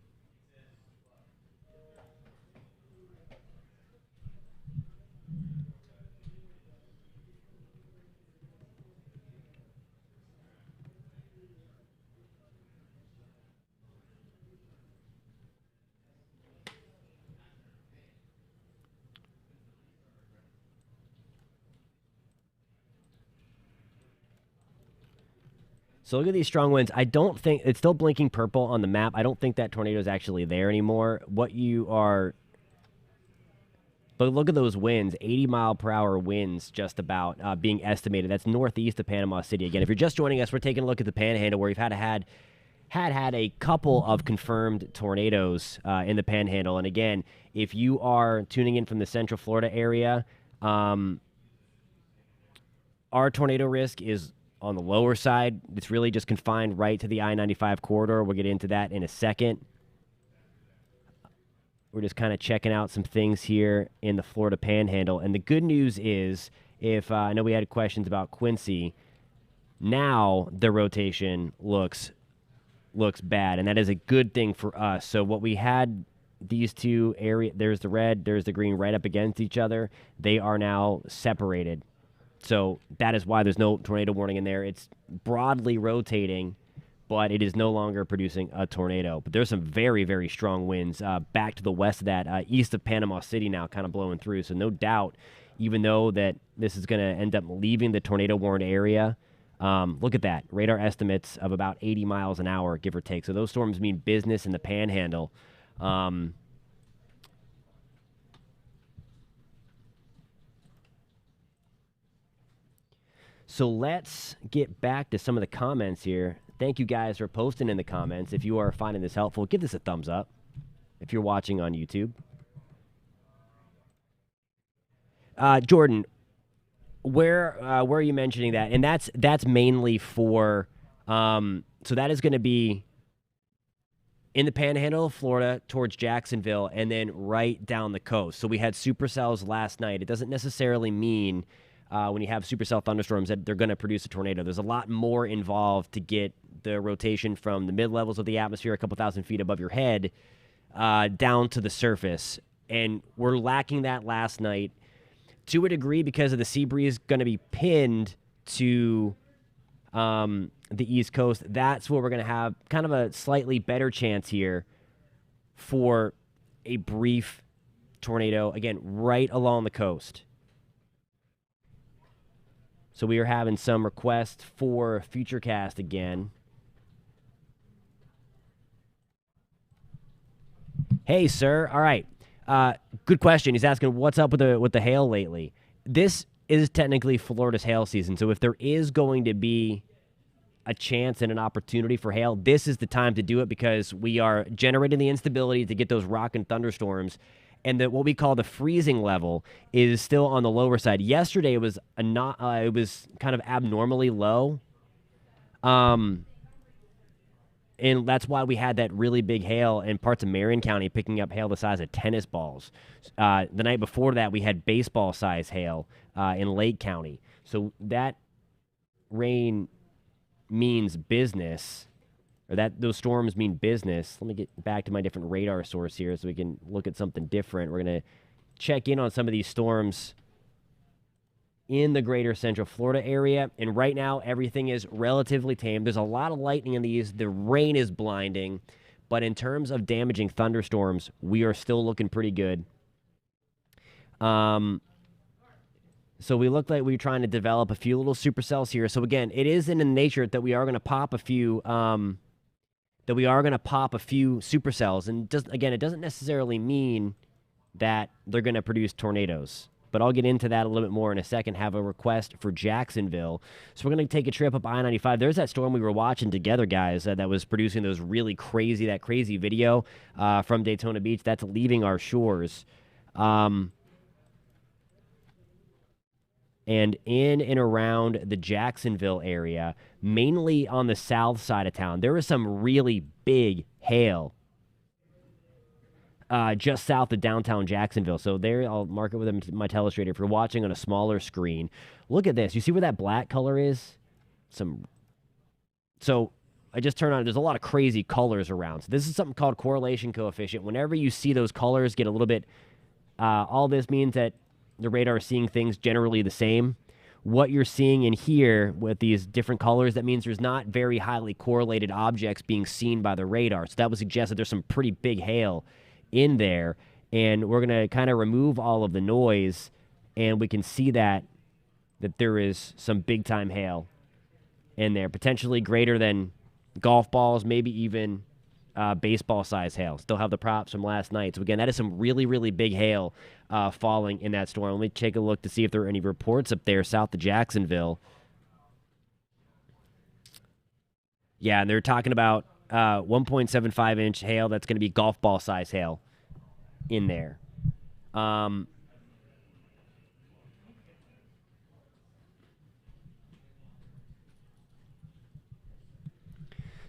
So look at these strong winds. I don't think it's still blinking purple on the map. I don't think that tornado is actually there anymore. But look at those winds, 80-mile-per-hour winds just about being estimated. That's northeast of Panama City. Again, if you're just joining us, we're taking a look at the Panhandle where we've had a couple of confirmed tornadoes in the Panhandle. And again, if you are tuning in from the Central Florida area, our tornado risk is on the lower side. It's really just confined right to the I-95 corridor. We'll get into that in a second. We're just kind of checking out some things here in the Florida Panhandle. And the good news is, I know we had questions about Quincy, now the rotation looks bad, and that is a good thing for us. So what we had, these two areas, there's the red, there's the green right up against each other. They are now separated. So that is why there's no tornado warning in there. It's broadly rotating, but it is no longer producing a tornado. But there's some very, very strong winds back to the west of that, east of Panama City now, kind of blowing through. So no doubt, even though that this is going to end up leaving the tornado warned area, look at that. Radar estimates of about 80 miles an hour, give or take. So those storms mean business in the Panhandle. So let's get back to some of the comments here. Thank you guys for posting in the comments. If you are finding this helpful, give this a thumbs up if you're watching on YouTube. Jordan, where are you mentioning that? And that's mainly for so that is going to be in the Panhandle of Florida towards Jacksonville and then right down the coast. So we had supercells last night. It doesn't necessarily mean when you have supercell thunderstorms that they're going to produce a tornado. There's a lot more involved to get the rotation from the mid-levels of the atmosphere, a couple thousand feet above your head, down to the surface. And we're lacking that last night to a degree because of the sea breeze going to be pinned to the East Coast. That's where we're going to have kind of a slightly better chance here for a brief tornado, again, right along the coast. So we are having some requests for Futurecast again. Hey, sir. All right. Good question. He's asking what's up with the hail lately. This is technically Florida's hail season, so if there is going to be a chance and an opportunity for hail, this is the time to do it because we are generating the instability to get those rock and thunderstorms, and what we call the freezing level is still on the lower side. Yesterday it was it was kind of abnormally low. And that's why we had that really big hail in parts of Marion County, picking up hail the size of tennis balls. The night before that, we had baseball-size hail in Lake County. So that rain means business, or those storms mean business. Let me get back to my different radar source here so we can look at something different. We're going to check in on some of these storms in the greater Central Florida area. And right now, everything is relatively tame. There's a lot of lightning in these. The rain is blinding. But in terms of damaging thunderstorms, we are still looking pretty good. So we look like we're trying to develop a few little supercells here. So again, it is in the nature that we are going to pop a few supercells. And it doesn't necessarily mean that they're going to produce tornadoes. But I'll get into that a little bit more in a second. Have a request for Jacksonville. So we're going to take a trip up I-95. There's that storm we were watching together, guys, that was producing those really crazy video from Daytona Beach. That's leaving our shores. And in and around the Jacksonville area, mainly on the south side of town, there was some really big hail just south of downtown Jacksonville. So there, I'll mark it with my telestrator. If you're watching on a smaller screen, look at this. You see where that black color is? So I just turned on. There's a lot of crazy colors around. So this is something called correlation coefficient. Whenever you see those colors get a little bit, all this means that the radar is seeing things generally the same. What you're seeing in here with these different colors, that means there's not very highly correlated objects being seen by the radar. So that would suggest that there's some pretty big hail in there, and we're going to kind of remove all of the noise, and we can see that there is some big-time hail in there, potentially greater than golf balls, maybe even baseball-sized hail. Still have the props from last night. So, again, that is some really big hail falling in that storm. Let me take a look to see if there are any reports up there south of Jacksonville. Yeah, and they're talking about 1.75-inch hail. That's going to be golf ball size hail in there.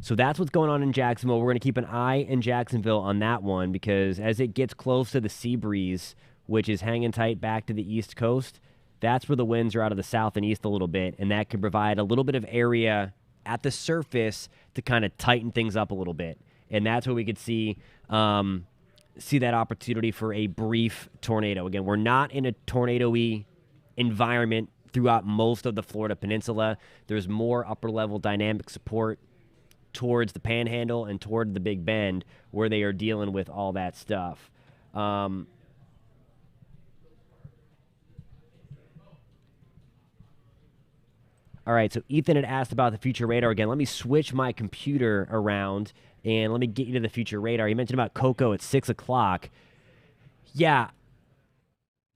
So that's what's going on in Jacksonville. We're going to keep an eye in Jacksonville on that one because as it gets close to the sea breeze, which is hanging tight back to the east coast, that's where the winds are out of the south and east a little bit, and that can provide a little bit of area at the surface to kind of tighten things up a little bit. And that's where we could see that opportunity for a brief tornado. Again, we're not in a tornado-y environment throughout most of the Florida Peninsula. There's more upper-level dynamic support towards the Panhandle and toward the Big Bend where they are dealing with all that stuff. All right, so Ethan had asked about the future radar again. Let me switch my computer around, and let me get you to the future radar. You mentioned about Coco at 6 o'clock. Yeah,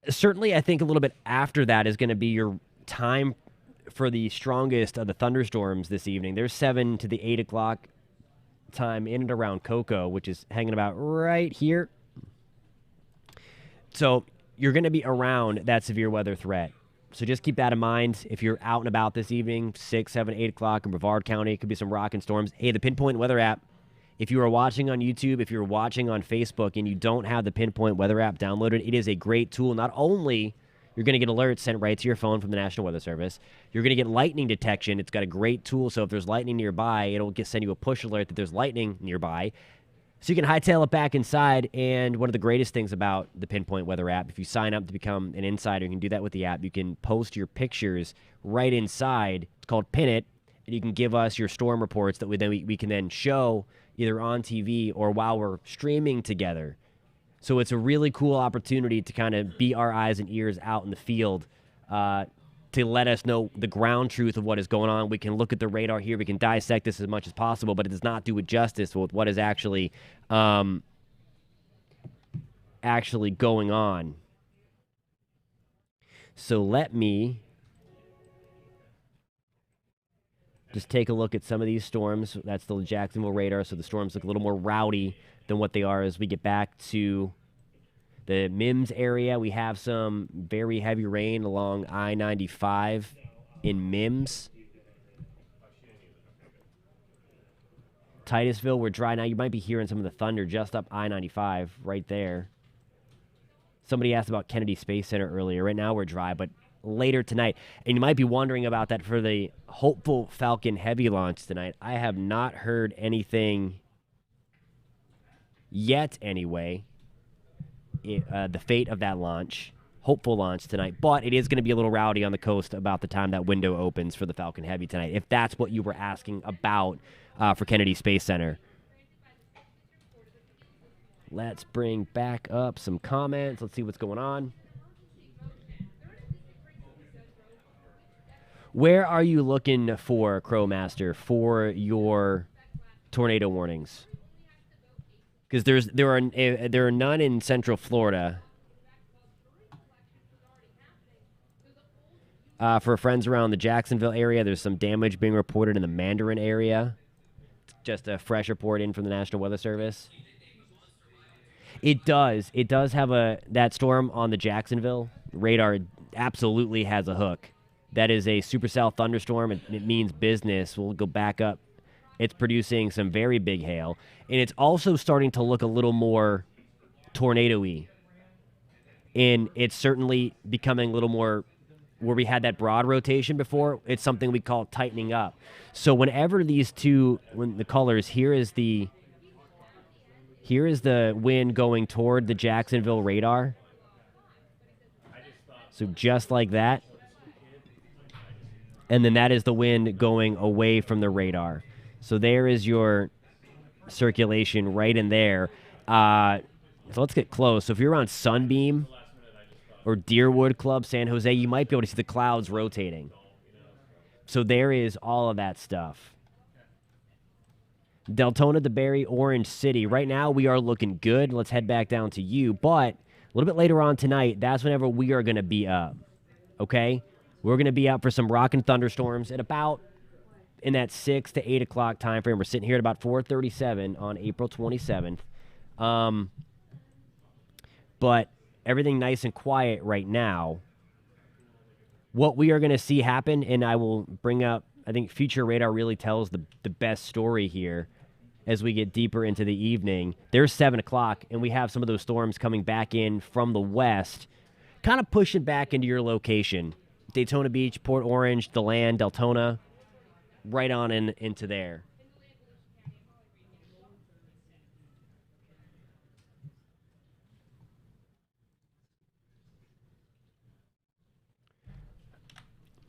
certainly I think a little bit after that is going to be your time for the strongest of the thunderstorms this evening. There's 7 to the 8 o'clock time in and around Coco, which is hanging about right here. So you're going to be around that severe weather threat. So just keep that in mind. If you're out and about this evening, 6, 7, 8 o'clock in Brevard County, it could be some rocking storms. Hey, the Pinpoint Weather app, if you are watching on YouTube, if you're watching on Facebook, and you don't have the Pinpoint Weather app downloaded, it is a great tool. Not only you're going to get alerts sent right to your phone from the National Weather Service, you're going to get lightning detection. It's got a great tool, so if there's lightning nearby, it'll send you a push alert that there's lightning nearby. So you can hightail it back inside, and one of the greatest things about the Pinpoint Weather app, if you sign up to become an insider, you can do that with the app. You can post your pictures right inside. It's called Pin It, and you can give us your storm reports that we can then show either on TV or while we're streaming together. So it's a really cool opportunity to kind of be our eyes and ears out in the field, to let us know the ground truth of what is going on. We can look at the radar here. We can dissect this as much as possible, but it does not do it justice with what is actually going on. So let me just take a look at some of these storms. That's the Jacksonville radar, so the storms look a little more rowdy than what they are as we get back to the Mims area. We have some very heavy rain along I-95 in Mims. Titusville, we're dry now. You might be hearing some of the thunder just up I-95 right there. Somebody asked about Kennedy Space Center earlier. Right now we're dry, but later tonight, and you might be wondering about that for the hopeful Falcon Heavy launch tonight. I have not heard anything yet anyway. The fate of that launch, hopeful launch tonight, but it is going to be a little rowdy on the coast about the time that window opens for the Falcon Heavy tonight, if that's what you were asking about for Kennedy Space Center. Let's bring back up some comments. Let's see what's going on. Where are you looking for, Crowmaster, for your tornado warnings? Because there are none in Central Florida. For friends around the Jacksonville area, there's some damage being reported in the Mandarin area. Just a fresh report in from the National Weather Service. It does have that storm on the Jacksonville radar absolutely has a hook. That is a supercell thunderstorm. It means business. We'll go back up. It's producing some very big hail, and it's also starting to look a little more tornado-y. And it's certainly becoming a little more where we had that broad rotation before. It's something we call tightening up. So whenever these two, when the colors, here is the wind going toward the Jacksonville radar. So just like that. And then that is the wind going away from the radar. So there is your circulation right in there. So let's get close. So if you're around Sunbeam or Deerwood Club, San Jose, you might be able to see the clouds rotating. So there is all of that stuff. Deltona, DeBerry, Orange City. Right now we are looking good. Let's head back down to you. But a little bit later on tonight, that's whenever we are going to be up. Okay? We're going to be up for some rockin' thunderstorms at about in that 6 to 8 o'clock time frame. We're sitting here at about 4:37 on April 27th. But everything nice and quiet right now. What we are going to see happen, and I will bring up, I think Future Radar really tells the best story here as we get deeper into the evening. There's 7 o'clock, and we have some of those storms coming back in from the west, kind of pushing back into your location. Daytona Beach, Port Orange, DeLand, Deltona, right on into there.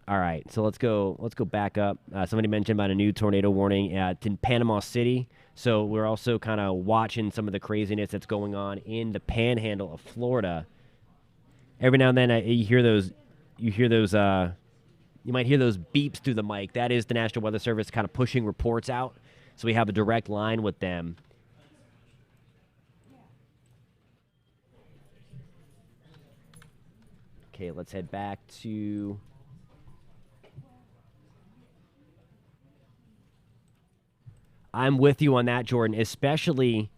All right, so let's go back up. Somebody mentioned about a new tornado warning in Panama City. So we're also kind of watching some of the craziness that's going on in the panhandle of Florida. Every now and then you hear those. You might hear those beeps through the mic. That is the National Weather Service kind of pushing reports out. So we have a direct line with them. Okay, let's head back to... I'm with you on that, Jordan, especially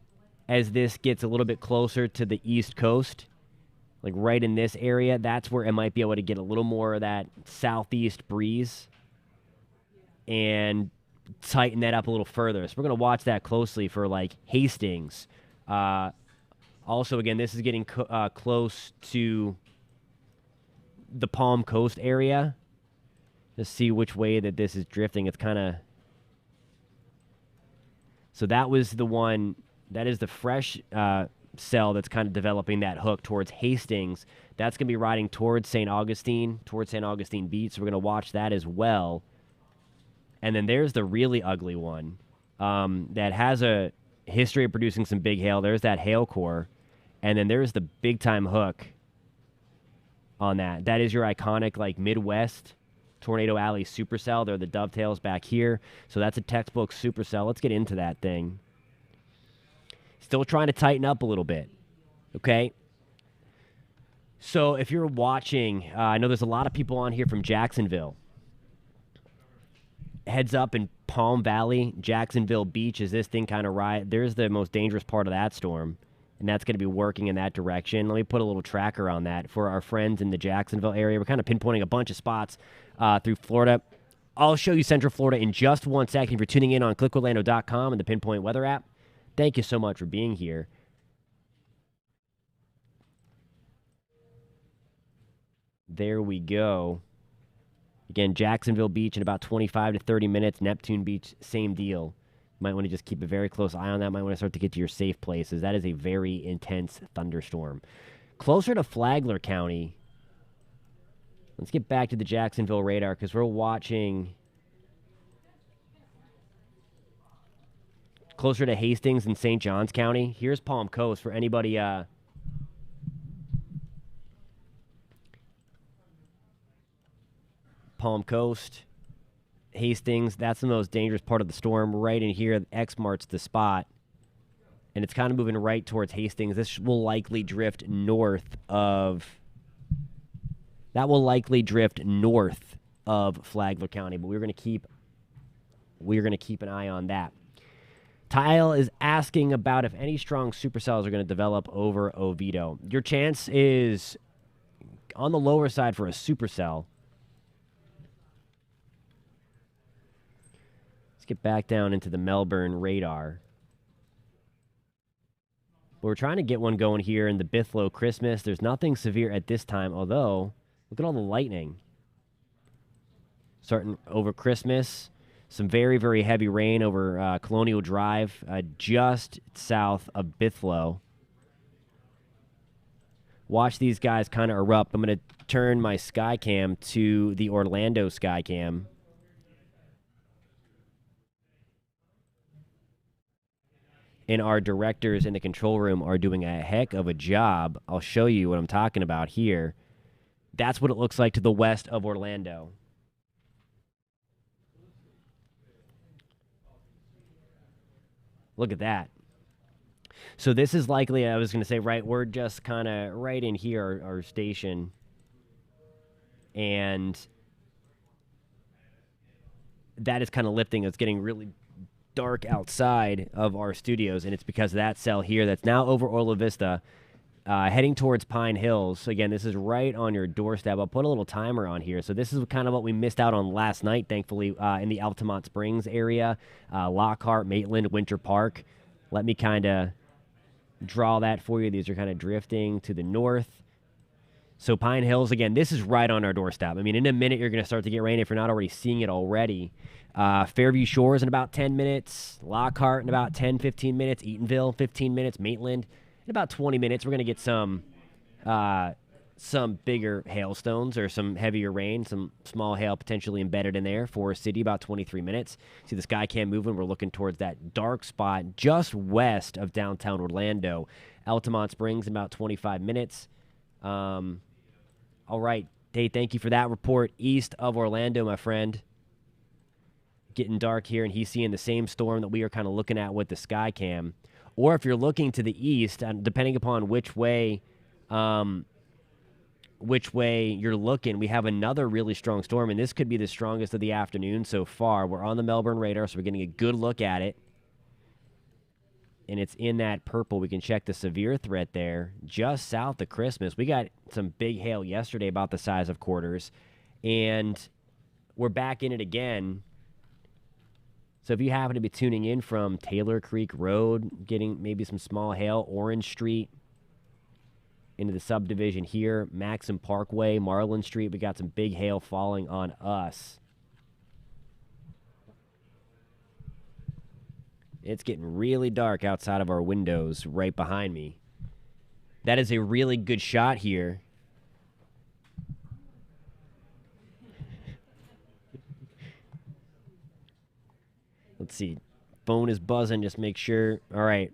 as this gets a little bit closer to the East Coast. Like right in this area, that's where it might be able to get a little more of that southeast breeze and tighten that up a little further. So we're going to watch that closely for like Hastings. Also, again, this is getting close to the Palm Coast area. Let's see which way that this is drifting. It's kind of... So that was the one, that is the fresh cell that's kind of developing that hook towards Hastings. That's going to be riding towards St. Augustine Beach. So we're going to watch that as well. And then there's the really ugly one that has a history of producing some big hail. There's that hail core. And then there's the big-time hook on that. That is your iconic, like, Midwest Tornado Alley supercell. They're the dovetails back here. So that's a textbook supercell. Let's get into that thing. Still trying to tighten up a little bit, okay? So if you're watching, I know there's a lot of people on here from Jacksonville. Heads up in Palm Valley, Jacksonville Beach, as this thing kind of there's the most dangerous part of that storm, and that's going to be working in that direction. Let me put a little tracker on that for our friends in the Jacksonville area. We're kind of pinpointing a bunch of spots through Florida. I'll show you Central Florida in just 1 second. If you're tuning in on clickorlando.com and the Pinpoint Weather app, thank you so much for being here. There we go. Again, Jacksonville Beach in about 25 to 30 minutes. Neptune Beach, same deal. Might want to just keep a very close eye on that. Might want to start to get to your safe places. That is a very intense thunderstorm. Closer to Flagler County. Let's get back to the Jacksonville radar because we're watching closer to Hastings and St. Johns County. Here's Palm Coast for anybody Palm Coast, Hastings, that's the most dangerous part of the storm. Right in here, X marks the spot. And it's kind of moving right towards Hastings. This will likely drift north of... That will likely drift north of Flagler County, but we're going to keep an eye on that. Tile is asking about if any strong supercells are going to develop over Oviedo. Your chance is on the lower side for a supercell. Get back down into the Melbourne radar. We're trying to get one going here in the Bithlo Christmas. There's nothing severe at this time, although look at all the lightning. Starting over Christmas, some very, very heavy rain over Colonial Drive, just south of Bithlo. Watch these guys kind of erupt. I'm going to turn my Skycam to the Orlando Skycam. And our directors in the control room are doing a heck of a job. I'll show you what I'm talking about here. That's what it looks like to the west of Orlando. Look at that. So this is likely, I was going to say, right, we're just kind of right in here, our station. And that is kind of lifting. It's getting really dark outside of our studios, and it's because of that cell here that's now over Orla Vista, heading towards Pine Hills. So again, this is right on your doorstep. I'll put a little timer on here. So this is kind of what we missed out on last night, thankfully, in the Altamont Springs area, Lockhart, Maitland, Winter Park. Let me kind of draw that for you. These are kind of drifting to the north. So Pine Hills, again, this is right on our doorstep. I mean, in a minute, you're going to start to get rain if you're not already seeing it already. Fairview Shores in about 10 minutes. Lockhart in about 10, 15 minutes. Eatonville, 15 minutes. Maitland in about 20 minutes. We're going to get some bigger hailstones or some heavier rain, some small hail potentially embedded in there. Forest City, about 23 minutes. See the Skycam moving. We're looking towards that dark spot just west of downtown Orlando. Altamont Springs in about 25 minutes. All right, Dave, thank you for that report. East of Orlando, my friend. Getting dark here, and he's seeing the same storm that we are kind of looking at with the Skycam. Or if you're looking to the east, depending upon which way you're looking, we have another really strong storm, and this could be the strongest of the afternoon so far. We're on the Melbourne radar, so we're getting a good look at it. And it's in that purple. We can check the severe threat there just south of Christmas. We got some big hail yesterday about the size of quarters, and we're back in it again. So if you happen to be tuning in from Taylor Creek Road, getting maybe some small hail, Orange Street into the subdivision here, Maxim Parkway, Marlin Street, we got some big hail falling on us. It's getting really dark outside of our windows right behind me. That is a really good shot here. Let's see. Phone is buzzing. Just make sure. All right.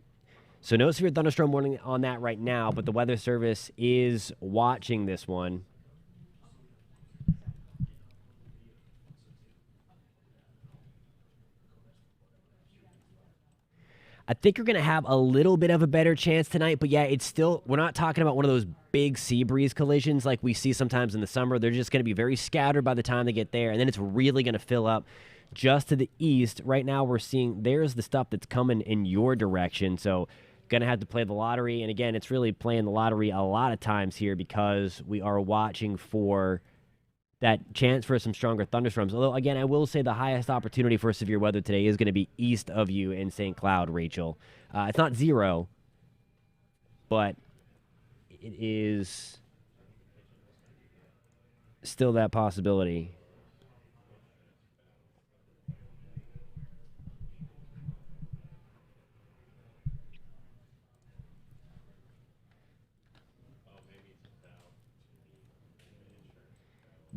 So no severe thunderstorm warning on that right now, but the Weather Service is watching this one. I think you're going to have a little bit of a better chance tonight, but yeah, it's still, we're not talking about one of those big sea breeze collisions like we see sometimes in the summer. They're just going to be very scattered by the time they get there, and then it's really going to fill up just to the east. Right now, we're seeing there's the stuff that's coming in your direction, so going to have to play the lottery. And again, it's really playing the lottery a lot of times here because we are watching for that chance for some stronger thunderstorms. Although, again, I will say the highest opportunity for severe weather today is going to be east of you in St. Cloud, Rachel. It's not zero, but it is still that possibility.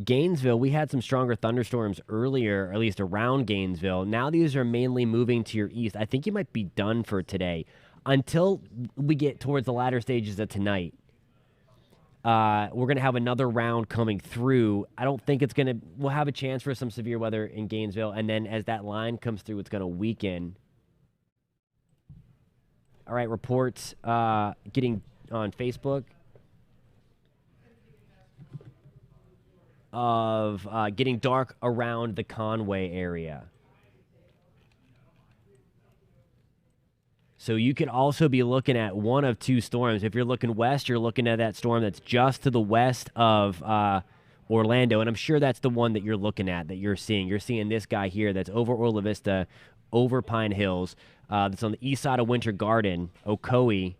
Gainesville, we had some stronger thunderstorms earlier, or at least around Gainesville. Now these are mainly moving to your east. I think you might be done for today until we get towards the latter stages of tonight. We're going to have another round coming through. I don't think it's going to, we'll have a chance for some severe weather in Gainesville. And then as that line comes through, it's going to weaken. All right, reports getting on Facebook of getting dark around the Conway area. So you could also be looking at one of two storms. If you're looking west, you're looking at that storm that's just to the west of Orlando. And I'm sure that's the one that you're looking at, that you're seeing. You're seeing this guy here that's over Orla Vista, over Pine Hills. That's on the east side of Winter Garden, Ocoee.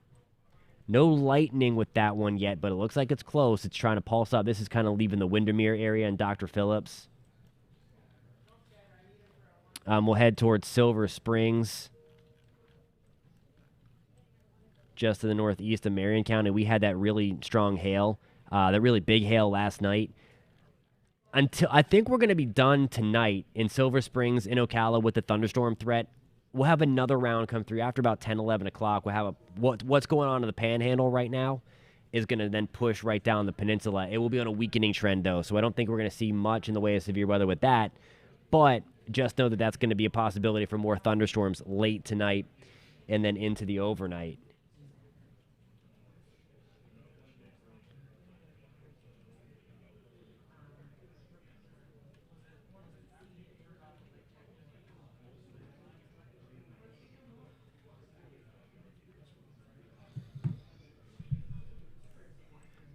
No lightning with that one yet, but it looks like it's close. It's trying to pulse up. This is kind of leaving the Windermere area and Dr. Phillips. We'll head towards Silver Springs, just to the northeast of Marion County. We had that really strong hail, that really big hail last night. Until I think we're going to be done tonight in Silver Springs, in Ocala, with the thunderstorm threat. We'll have another round come through after about 10, 11 o'clock. We'll have what's going on in the Panhandle right now is going to then push right down the peninsula. It will be on a weakening trend, though, so I don't think we're going to see much in the way of severe weather with that. But just know that that's going to be a possibility for more thunderstorms late tonight and then into the overnight.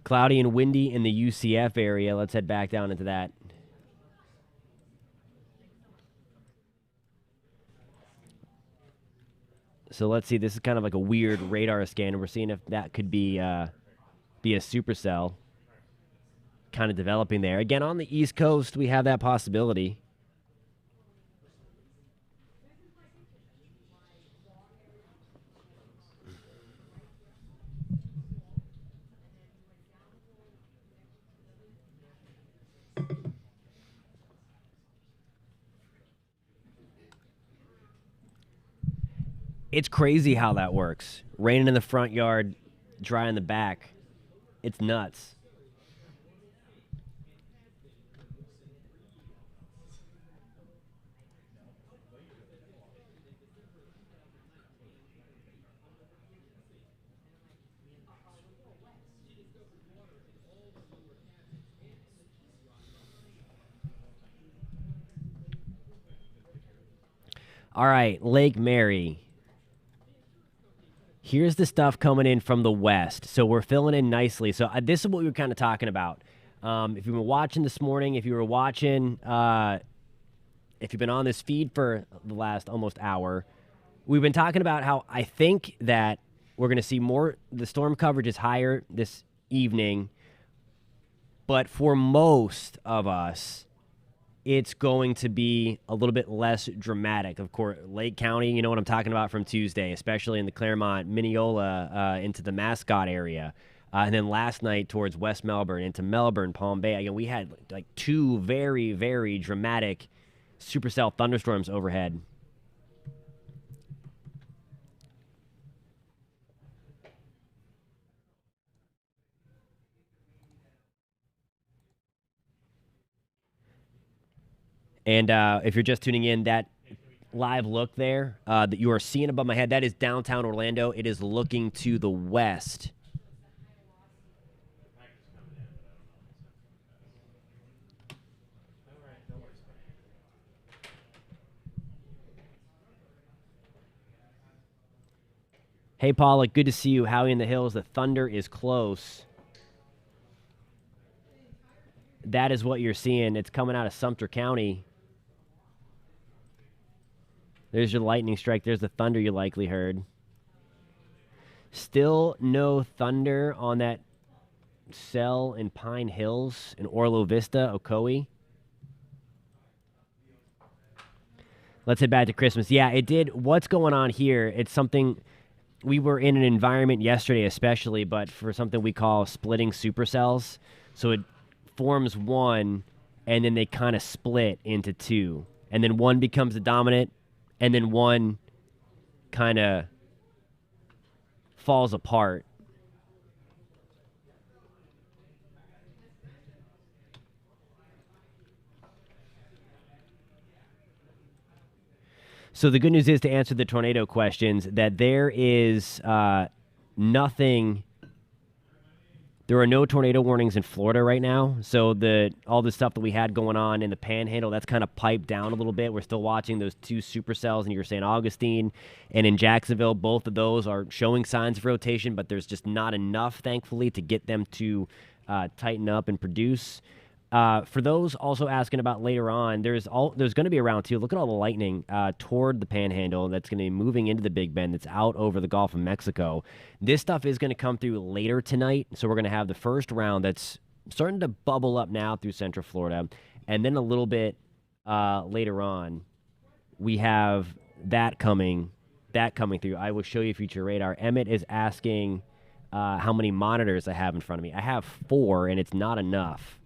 Cloudy and windy in the UCF area. Let's head back down into that. So let's see. This is kind of like a weird radar scan, and we're seeing if that could be a supercell kind of developing there. Again, on the East Coast, we have that possibility. It's crazy how that works. Raining in the front yard, dry in the back. It's nuts. All right, Lake Mary. Here's the stuff coming in from the west. So we're filling in nicely. So this is what we were kind of talking about. If you've been watching this morning, if you were watching, if you've been on this feed for the last almost hour, we've been talking about how I think that we're going to see more, the storm coverage is higher this evening. But for most of us, it's going to be a little bit less dramatic. Of course, Lake County, you know what I'm talking about from Tuesday, especially in the Claremont, Mineola, into the Mascot area. And then last night towards West Melbourne, into Melbourne, Palm Bay. Again, we had like two very, very dramatic supercell thunderstorms overhead. And if you're just tuning in, that live look there that you are seeing above my head, that is downtown Orlando. It is looking to the west. Hey, Paula, good to see you. Howie in the Hills. The thunder is close. That is what you're seeing. It's coming out of Sumter County. There's your lightning strike. There's the thunder you likely heard. Still no thunder on that cell in Pine Hills in Orlo Vista, Ocoee. Let's head back to Christmas. Yeah, it did. What's going on here? It's something we were in an environment yesterday especially, but for something we call splitting supercells. So it forms one, and then they kind of split into two. And then one becomes the dominant, and then one kind of falls apart. So the good news is, to answer the tornado questions, that there is nothing. There are no tornado warnings in Florida right now. So all the stuff that we had going on in the Panhandle, that's kind of piped down a little bit. We're still watching those two supercells near St. Augustine and in Jacksonville. Both of those are showing signs of rotation, but there's just not enough, thankfully, to get them to tighten up and produce. For those also asking about later on, there's going to be a round two. Look at all the lightning toward the Panhandle that's going to be moving into the Big Bend that's out over the Gulf of Mexico. This stuff is going to come through later tonight, so we're going to have the first round that's starting to bubble up now through Central Florida, and then a little bit later on, we have that coming through. I will show you future radar. Emmett is asking how many monitors I have in front of me. I have 4, and it's not enough.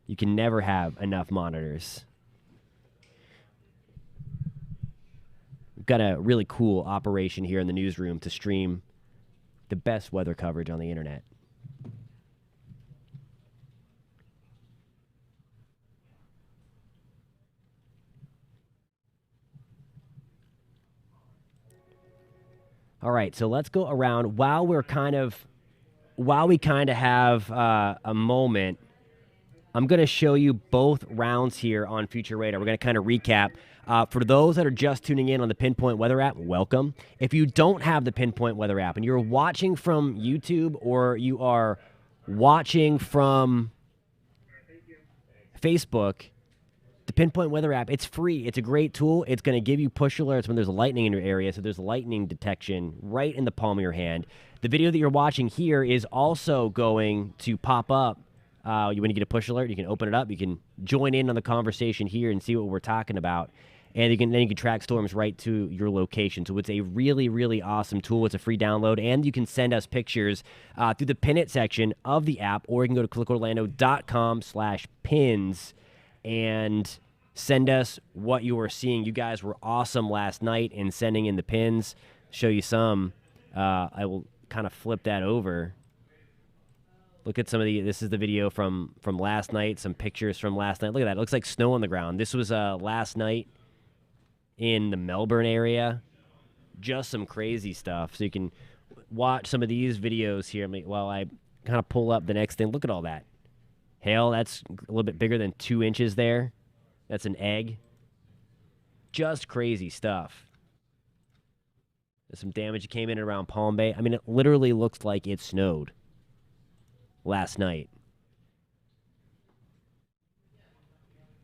You can never have enough monitors. We've got a really cool operation here in the newsroom to stream the best weather coverage on the internet. All right, so let's go around while we kind of have a moment. I'm going to show you both rounds here on Future Radar. We're going to kind of recap. For those that are just tuning in on the Pinpoint Weather app, welcome. If you don't have the Pinpoint Weather app and you're watching from YouTube or you are watching from Facebook, the Pinpoint Weather app, it's free. It's a great tool. It's going to give you push alerts when there's lightning in your area, so there's lightning detection right in the palm of your hand. The video that you're watching here is also going to pop up. When you get a push alert, you can open it up. You can join in on the conversation here and see what we're talking about. And then you can track storms right to your location. So it's a really, really awesome tool. It's a free download. And you can send us pictures through the Pin It section of the app, or you can go to clickorlando.com/pins and send us what you are seeing. You guys were awesome last night in sending in the pins. Show you some. I will kind of flip that over. Look at this is the video from last night, some pictures from last night. Look at that. It looks like snow on the ground. This was last night in the Melbourne area. Just some crazy stuff. So you can watch some of these videos here while I kind of pull up the next thing. Look at all that. Hail, that's a little bit bigger than 2 inches there. That's an egg. Just crazy stuff. There's some damage that came in around Palm Bay. I mean, it literally looks like it snowed last night.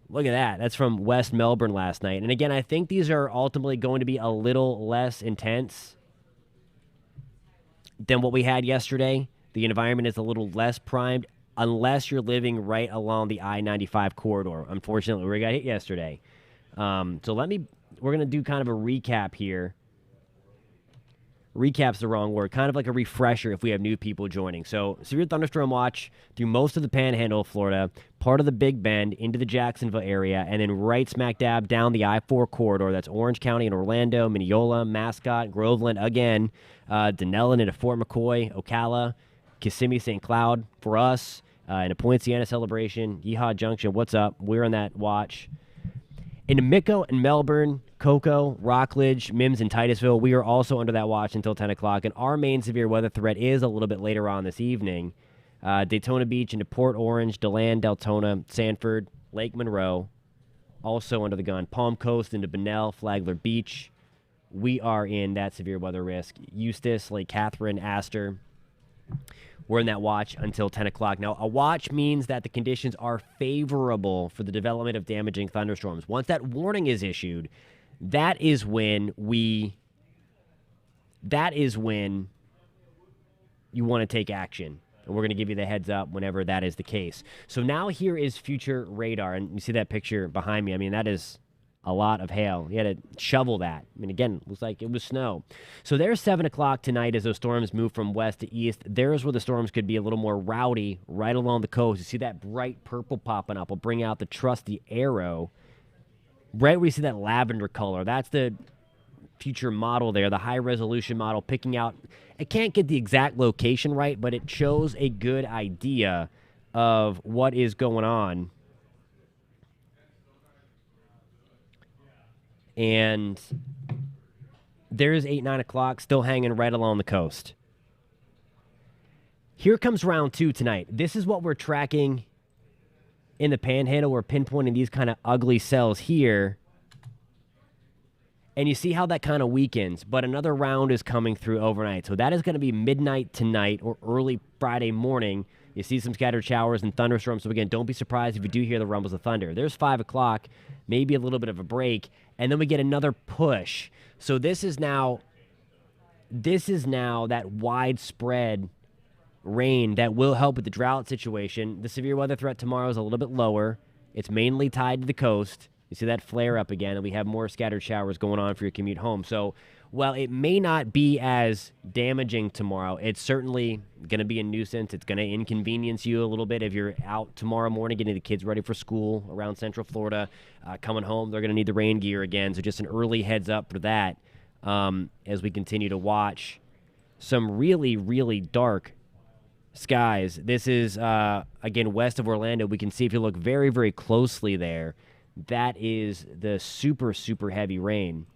Look at that. That's from West Melbourne last night. And again, I think these are ultimately going to be a little less intense than what we had yesterday. The environment is a little less primed unless you're living right along the I-95 corridor. Unfortunately, we got hit yesterday. So we're going to do kind of a recap here. Recap's the wrong word. Kind of like a refresher if we have new people joining. So severe thunderstorm watch through most of the Panhandle of Florida, part of the Big Bend into the Jacksonville area, and then right smack dab down the I-4 corridor. That's Orange County and Orlando, Mineola, Mascot, Groveland, again, Denellen into Fort McCoy, Ocala, Kissimmee, St. Cloud for us, in a Poinciana celebration, Yeehaw Junction, what's up? We're on that watch. In Mico and Melbourne, Cocoa, Rockledge, Mims, and Titusville, we are also under that watch until 10 o'clock. And our main severe weather threat is a little bit later on this evening. Daytona Beach into Port Orange, DeLand, Deltona, Sanford, Lake Monroe, also under the gun. Palm Coast into Bunnell, Flagler Beach. We are in that severe weather risk. Eustis, Lake Catherine, Astor. We're in that watch until 10 o'clock. Now, a watch means that the conditions are favorable for the development of damaging thunderstorms. Once that warning is issued, that is when you want to take action. And we're going to give you the heads up whenever that is the case. So now here is future radar. And you see that picture behind me. I mean, that is a lot of hail. You had to shovel that. I mean, again, it looks like it was snow. So there's 7 o'clock tonight as those storms move from west to east. There's where the storms could be a little more rowdy right along the coast. You see that bright purple popping up. We'll bring out the trusty arrow. Right where you see that lavender color, that's the future model there, the high-resolution model, picking out. It can't get the exact location right, but it shows a good idea of what is going on. And there's 8, 9 o'clock still hanging right along the coast. Here comes round 2 tonight. This is what we're tracking in the Panhandle. We're pinpointing these kind of ugly cells here. And you see how that kind of weakens, but another round is coming through overnight. So that is going to be midnight tonight or early Friday morning. You see some scattered showers and thunderstorms. So again, don't be surprised if you do hear the rumbles of thunder. There's 5 o'clock, maybe a little bit of a break, and then we get another push. So this is now that widespread rain that will help with the drought situation. The severe weather threat tomorrow is a little bit lower. It's mainly tied to the coast. You see that flare up again, and we have more scattered showers going on for your commute home. So while it may not be as damaging tomorrow, it's certainly going to be a nuisance. It's going to inconvenience you a little bit if you're out tomorrow morning getting the kids ready for school around Central Florida. Coming home, they're going to need the rain gear again. So just an early heads up for that as we continue to watch some really, really dark skies. This is, again, west of Orlando. We can see if you look very, very closely there, that is the super, super heavy rain.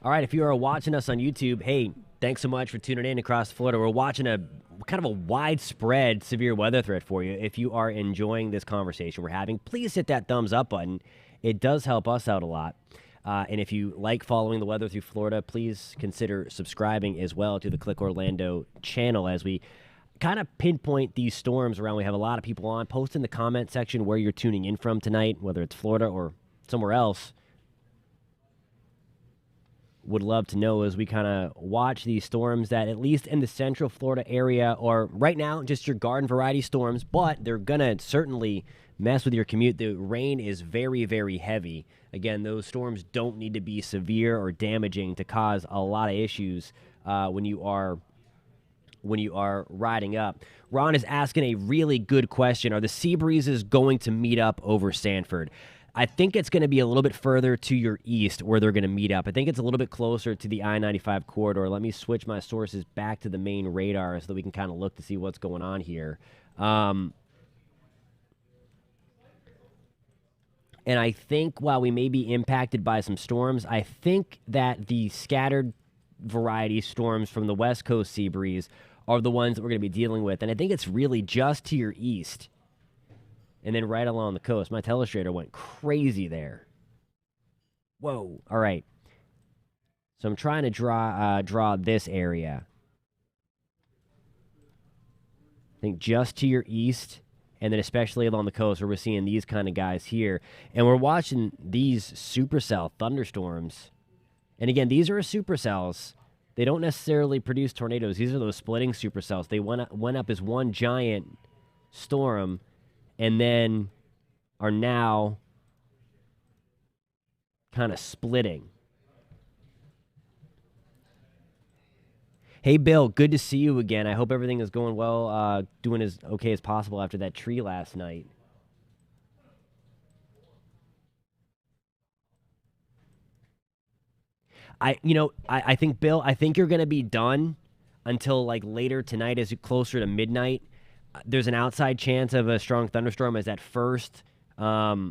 All right, if you are watching us on YouTube, hey, thanks so much for tuning in across Florida. We're watching a kind of a widespread severe weather threat for you. If you are enjoying this conversation we're having, please hit that thumbs up button. It does help us out a lot. And if you like following the weather through Florida, please consider subscribing as well to the Click Orlando channel as we kind of pinpoint these storms around. We have a lot of people on. Post in the comment section where you're tuning in from tonight, whether it's Florida or somewhere else. Would love to know as we kind of watch these storms that at least in the Central Florida area, or right now just your garden variety storms, but they're going to certainly mess with your commute. The rain is very, very heavy. Again, those storms don't need to be severe or damaging to cause a lot of issues when you are riding up. Ron is asking a really good question. Are the sea breezes going to meet up over Sanford? I think it's going to be a little bit further to your east where they're going to meet up. I think it's a little bit closer to the I-95 corridor. Let me switch my sources back to the main radar so that we can kind of look to see what's going on here. And I think while we may be impacted by some storms, I think that the scattered variety storms from the West Coast sea breeze are the ones that we're going to be dealing with. And I think it's really just to your east. And then right along the coast. My telestrator went crazy there. Whoa. All right. So I'm trying to draw this area. I think just to your east, and then especially along the coast where we're seeing these kind of guys here. And we're watching these supercell thunderstorms. And again, these are supercells. They don't necessarily produce tornadoes. These are those splitting supercells. They went up as one giant storm and then are now kind of splitting. Hey, Bill, good to see you again. I hope everything is going well, doing as okay as possible after that tree last night. I think, Bill, I think you're going to be done until like later tonight as you closer to midnight. There's an outside chance of a strong thunderstorm as that first as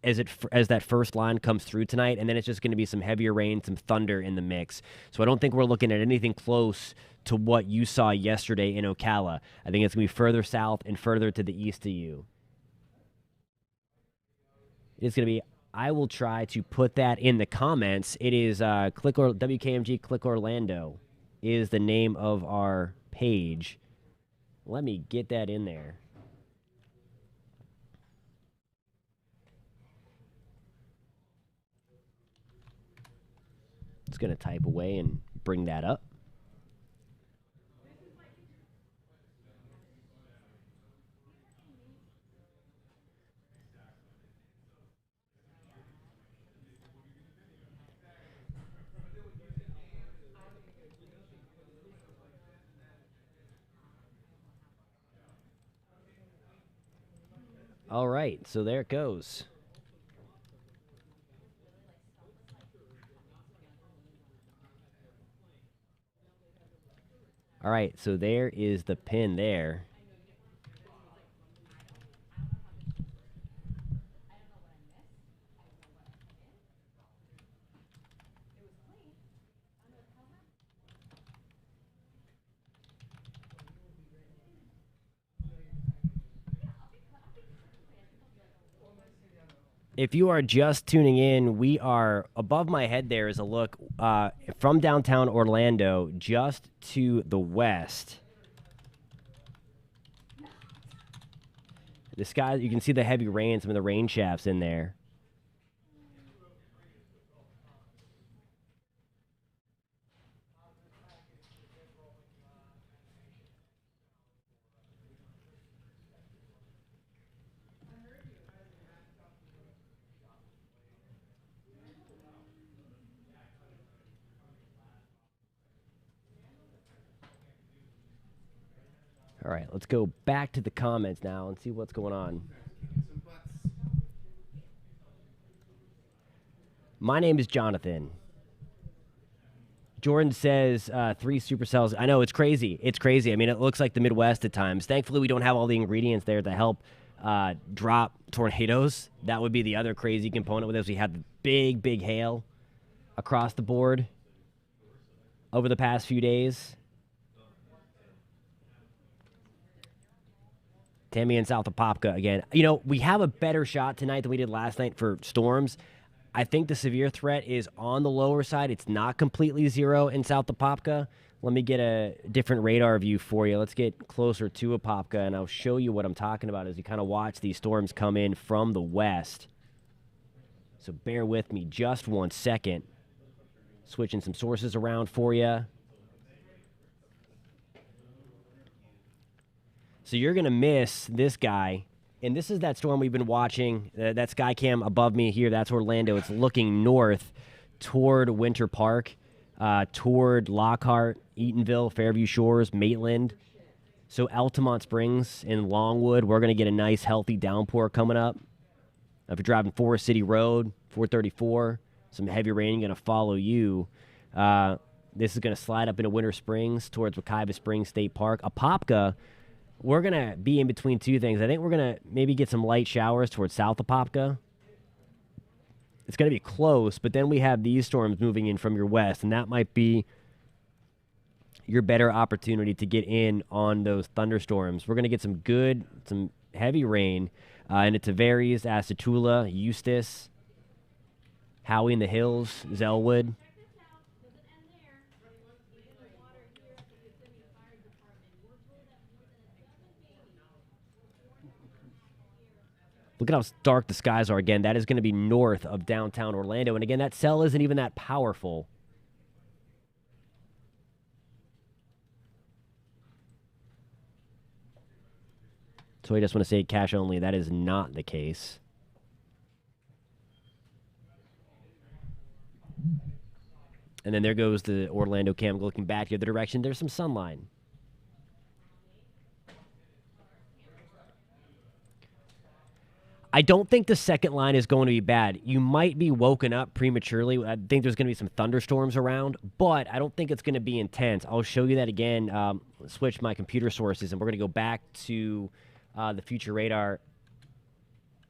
that first line comes through tonight, and then it's just going to be some heavier rain, some thunder in the mix. So I don't think we're looking at anything close to what you saw yesterday in Ocala. I think it's going to be further south and further to the east of you. It's going to be. I will try to put that in the comments. It is WKMG Click Orlando is the name of our page. Let me get that in there. It's going to type away and bring that up. All right, so there it goes. All right, so there is the pin there. If you are just tuning in, we are above my head. There is a look from downtown Orlando just to the west. The sky, you can see the heavy rain, some of the rain shafts in there. All right, let's go back to the comments now and see what's going on. My name is Jonathan. Jordan says 3 supercells. I know, it's crazy. It's crazy. I mean, it looks like the Midwest at times. Thankfully, we don't have all the ingredients there to help drop tornadoes. That would be the other crazy component with this. We had the big hail across the board over the past few days. Tammy in South Apopka again. You know, we have a better shot tonight than we did last night for storms. I think the severe threat is on the lower side. It's not completely zero in South Apopka. Let me get a different radar view for you. Let's get closer to Apopka, and I'll show you what I'm talking about as you kind of watch these storms come in from the west. So bear with me just 1 second. Switching some sources around for you. So you're going to miss this guy. And this is that storm we've been watching. That sky cam above me here, that's Orlando. It's looking north toward Winter Park, toward Lockhart, Eatonville, Fairview Shores, Maitland. So Altamont Springs and Longwood, we're going to get a nice, healthy downpour coming up. If you're driving Forest City Road, 434, some heavy rain going to follow you. This is going to slide up into Winter Springs towards Wekiva Springs State Park. Apopka, we're going to be in between two things. I think we're going to maybe get some light showers towards South Apopka. It's going to be close, but then we have these storms moving in from your west, and that might be your better opportunity to get in on those thunderstorms. We're going to get some heavy rain, and it varies as to Tula, Eustis, Howey in the Hills, Zellwood. Look at how dark the skies are. Again, that is going to be north of downtown Orlando. And again, that cell isn't even that powerful. So I just want to say cash only. That is not the case. And then there goes the Orlando cam looking back the other direction. There's some sunlight. I don't think the second line is going to be bad. You might be woken up prematurely. I think there's going to be some thunderstorms around, but I don't think it's going to be intense. I'll show you that again. Switch my computer sources, and we're going to go back to the future radar.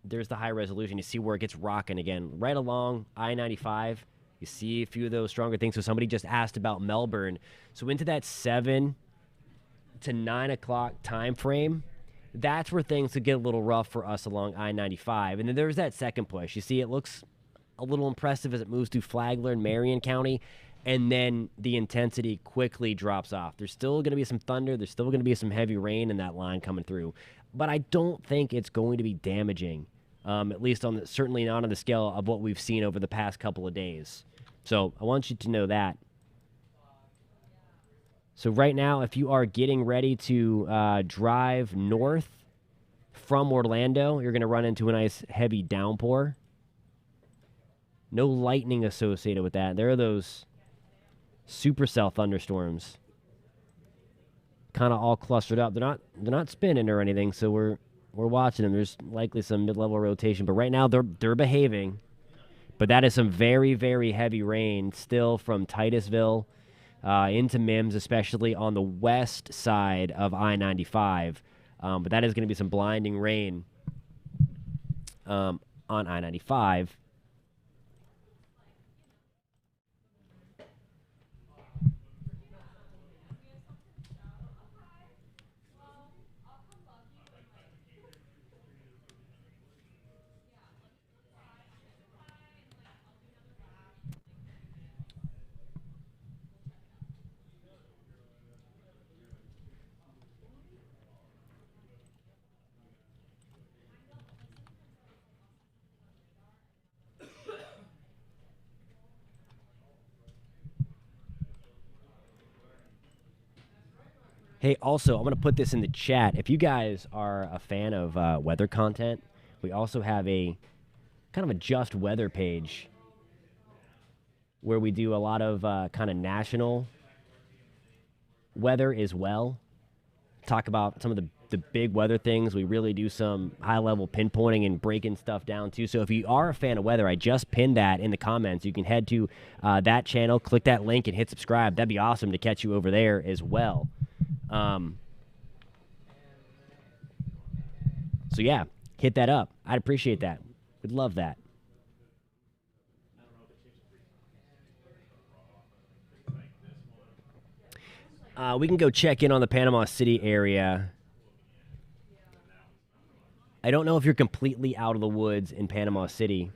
There's the high resolution. You see where it gets rocking again. Right along I-95, you see a few of those stronger things. So somebody just asked about Melbourne. So into that 7 to 9 o'clock time frame, that's where things could get a little rough for us along I-95. And then there's that second push. You see it looks a little impressive as it moves through Flagler and Marion County, and then the intensity quickly drops off. There's still going to be some thunder. There's still going to be some heavy rain in that line coming through. But I don't think it's going to be damaging, at least certainly not on the scale of what we've seen over the past couple of days. So I want you to know that. So right now, if you are getting ready to drive north from Orlando, you're going to run into a nice heavy downpour. No lightning associated with that. There are those supercell thunderstorms, kind of all clustered up. They're not spinning or anything, so we're watching them. There's likely some mid-level rotation, but right now they're behaving. But that is some very, very heavy rain still from Titusville into Mims, especially on the west side of I-95. But that is going to be some blinding rain on I-95. Hey, also, I'm going to put this in the chat. If you guys are a fan of weather content, we also have a kind of a just weather page where we do a lot of kind of national weather as well. Talk about some of the big weather things. We really do some high-level pinpointing and breaking stuff down, too. So if you are a fan of weather, I just pinned that in the comments. You can head to that channel, click that link, and hit subscribe. That'd be awesome to catch you over there as well. So yeah, hit that up. I'd appreciate that. We'd love that. We can go check in on the Panama City area. I don't know if you're completely out of the woods in Panama City.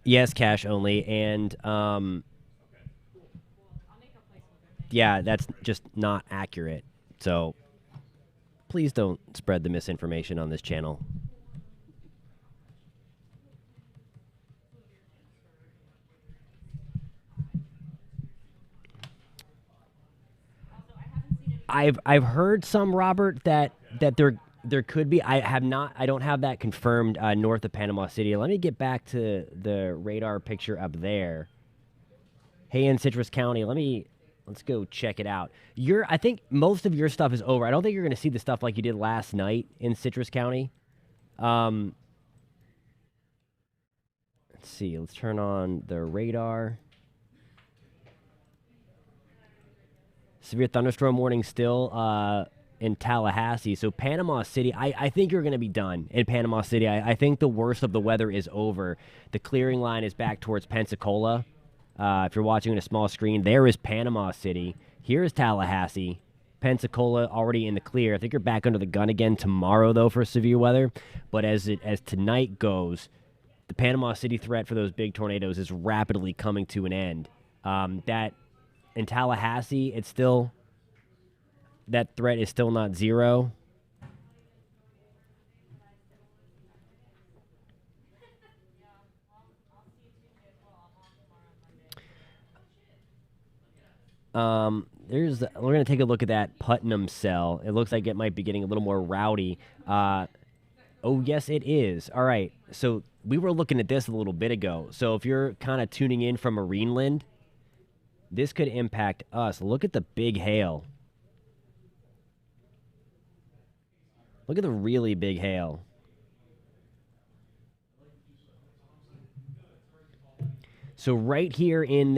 Yes, cash only, and yeah, that's just not accurate. So please don't spread the misinformation on this channel. I've heard some, Robert, that there could be. I don't have that confirmed north of Panama City. Let me get back to the radar picture up there. Hey, in Citrus County, let's go check it out. I think most of your stuff is over. I don't think you're going to see the stuff like you did last night in Citrus County. Let's see. Let's turn on the radar. Severe thunderstorm warning still in Tallahassee. So Panama City, I think you're going to be done in Panama City. I think the worst of the weather is over. The clearing line is back towards Pensacola. If you're watching on a small screen, there is Panama City. Here is Tallahassee. Pensacola already in the clear. I think you're back under the gun again tomorrow, though, for severe weather. But as tonight goes, the Panama City threat for those big tornadoes is rapidly coming to an end. That in Tallahassee, that threat is still not zero. We're gonna take a look at that Putnam cell. It looks like it might be getting a little more rowdy. Oh yes, it is. All right. So we were looking at this a little bit ago. So if you're kind of tuning in from Marineland, this could impact us. Look at the big hail. Look at the really big hail. So right here in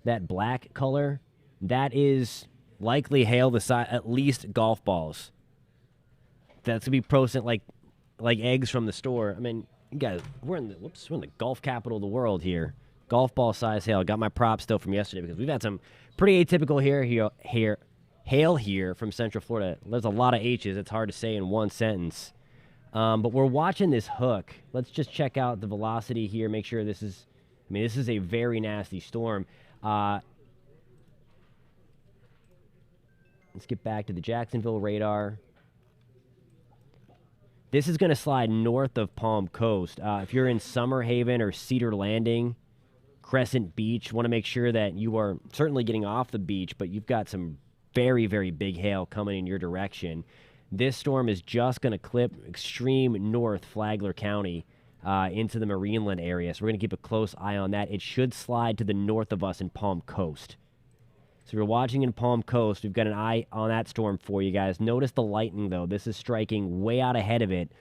that black color, that is likely hail the size, at least golf balls. That's gonna be processed like eggs from the store. I mean, you guys, we're in the golf capital of the world here. Golf ball size hail. Got my props still from yesterday because we've had some pretty atypical hail here from Central Florida. There's a lot of H's. It's hard to say in one sentence. But we're watching this hook. Let's just check out the velocity here. Make sure this is. I mean, this is a very nasty storm. Let's get back to the Jacksonville radar. This is going to slide north of Palm Coast. If you're in Summer Haven or Cedar Landing, Crescent Beach, want to make sure that you are certainly getting off the beach, but you've got some very, very big hail coming in your direction. This storm is just going to clip extreme north Flagler County into the Marineland area, so we're going to keep a close eye on that. It should slide to the north of us in Palm Coast. So if you're watching in Palm Coast, we've got an eye on that storm for you guys. Notice the lightning, though. This is striking way out ahead of it.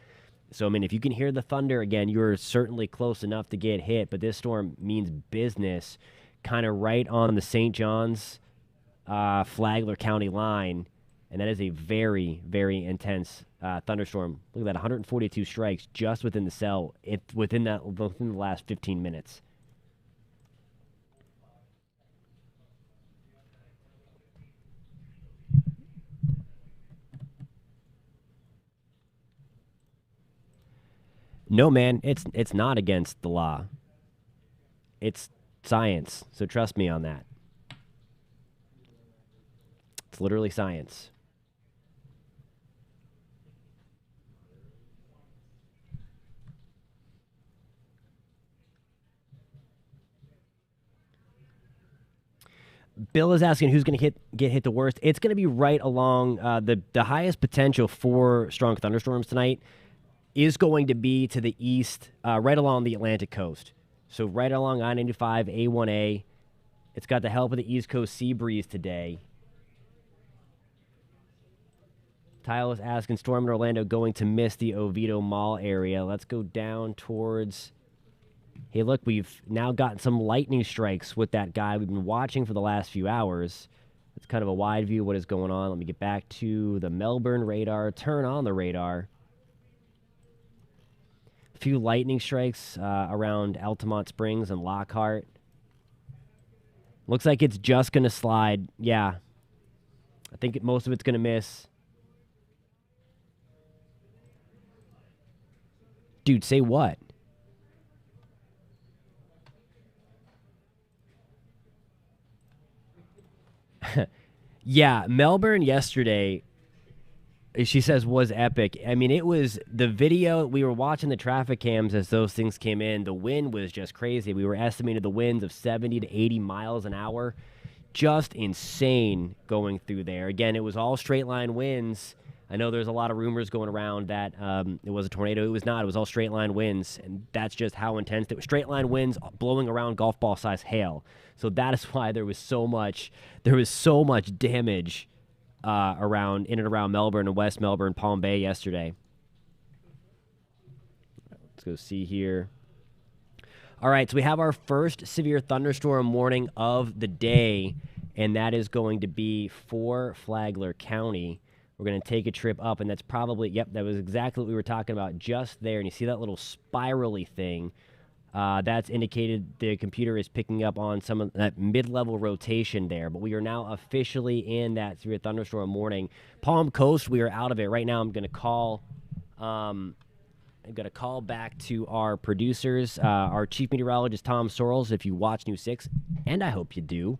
So, I mean, if you can hear the thunder again, you're certainly close enough to get hit. But this storm means business kind of right on the St. John's, Flagler County line. And that is a very, very intense thunderstorm. Look at that, 142 strikes just within the cell within the last 15 minutes. No, man, it's not against the law. It's science, so trust me on that. It's literally science. Bill is asking who's going to get hit the worst. It's going to be right along the highest potential for strong thunderstorms tonight is going to be to the east, right along the Atlantic coast. So right along I-95, A1A. It's got the help of the East Coast sea breeze today. Tile is asking, storm in Orlando going to miss the Oviedo Mall area. Let's go down towards... Hey, look, we've now gotten some lightning strikes with that guy we've been watching for the last few hours. It's kind of a wide view of what is going on. Let me get back to the Melbourne radar. Turn on the radar. A few lightning strikes around Altamont Springs and Lockhart. Looks like it's just going to slide. Yeah. I think most of it's going to miss. Dude, say what? Yeah, Melbourne yesterday, she says, was epic. I mean, it was the video. We were watching the traffic cams as those things came in. The wind was just crazy. We were estimating the winds of 70 to 80 miles an hour. Just insane going through there. Again, it was all straight line winds. I know there's a lot of rumors going around that it was a tornado. It was not. It was all straight line winds, and that's just how intense it was. Straight line winds blowing around golf ball size hail. So that is why there was so much damage in and around Melbourne and West Melbourne, Palm Bay yesterday. Let's go see here. All right, so we have our first severe thunderstorm warning of the day, and that is going to be for Flagler County. We're going to take a trip up, and that's probably, yep, that was exactly what we were talking about just there. And you see that little spirally thing? That's indicated the computer is picking up on some of that mid-level rotation there. But we are now officially in that severe thunderstorm warning. Palm Coast, we are out of it. Right now I'm going to call back to our producers, our chief meteorologist, Tom Sorrells, if you watch News 6, and I hope you do.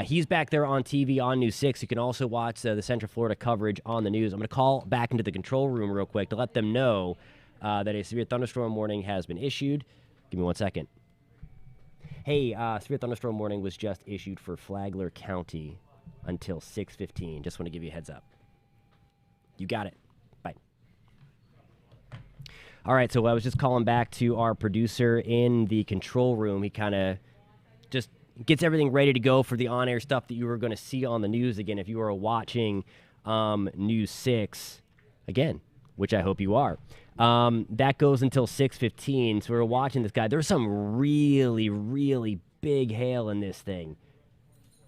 He's back there on TV on News 6. You can also watch the Central Florida coverage on the news. I'm going to call back into the control room real quick to let them know that a severe thunderstorm warning has been issued. Give me 1 second. Hey, severe thunderstorm warning was just issued for Flagler County until 6:15. Just want to give you a heads up. You got it. Bye. All right, so I was just calling back to our producer in the control room. He kind of just gets everything ready to go for the on-air stuff that you were going to see on the news again. If you are watching News 6 again, which I hope you are, that goes until 6:15. So we're watching this guy. There's some really, really big hail in this thing.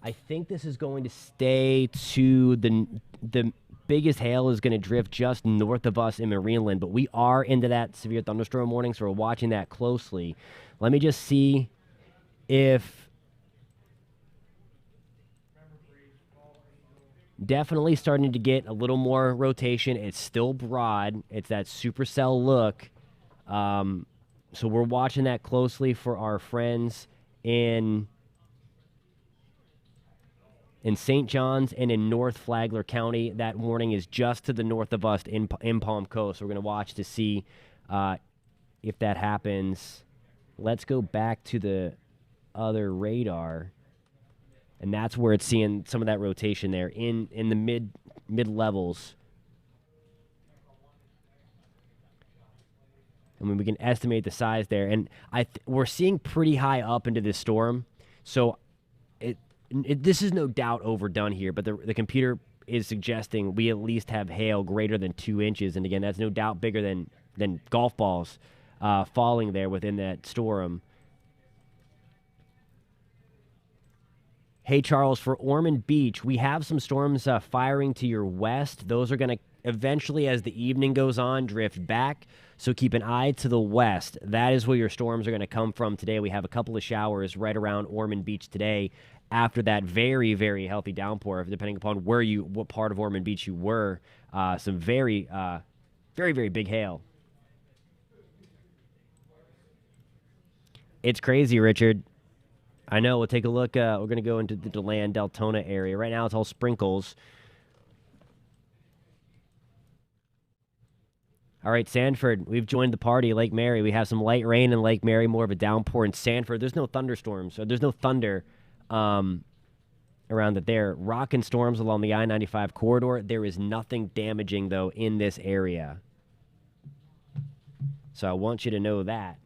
I think this is going to stay to the biggest hail is going to drift just north of us in Marineland, but we are into that severe thunderstorm warning, so we're watching that closely. Let me just see if definitely starting to get a little more rotation. It's still broad. It's that supercell look. So we're watching that closely for our friends in St. John's and in North Flagler County. That warning is just to the north of us in Palm Coast. So we're going to watch to see if that happens. Let's go back to the other radar. And that's where it's seeing some of that rotation there in the mid levels. I mean, we can estimate the size there. And we're seeing pretty high up into this storm. So this is no doubt overdone here, but the computer is suggesting we at least have hail greater than 2 inches. And again, that's no doubt bigger than golf balls falling there within that storm. Hey, Charles, for Ormond Beach, we have some storms firing to your west. Those are going to eventually, as the evening goes on, drift back. So keep an eye to the west. That is where your storms are going to come from today. We have a couple of showers right around Ormond Beach today after that very, very healthy downpour, depending upon what part of Ormond Beach you were. Some very, very, very big hail. It's crazy, Richard. I know. We'll take a look. We're going to go into the DeLand, Deltona area. Right now, it's all sprinkles. All right, Sanford, we've joined the party. Lake Mary, we have some light rain in Lake Mary, more of a downpour in Sanford. There's no thunderstorms, so there's no thunder around it there. Rock and storms along the I-95 corridor. There is nothing damaging, though, in this area. So I want you to know that.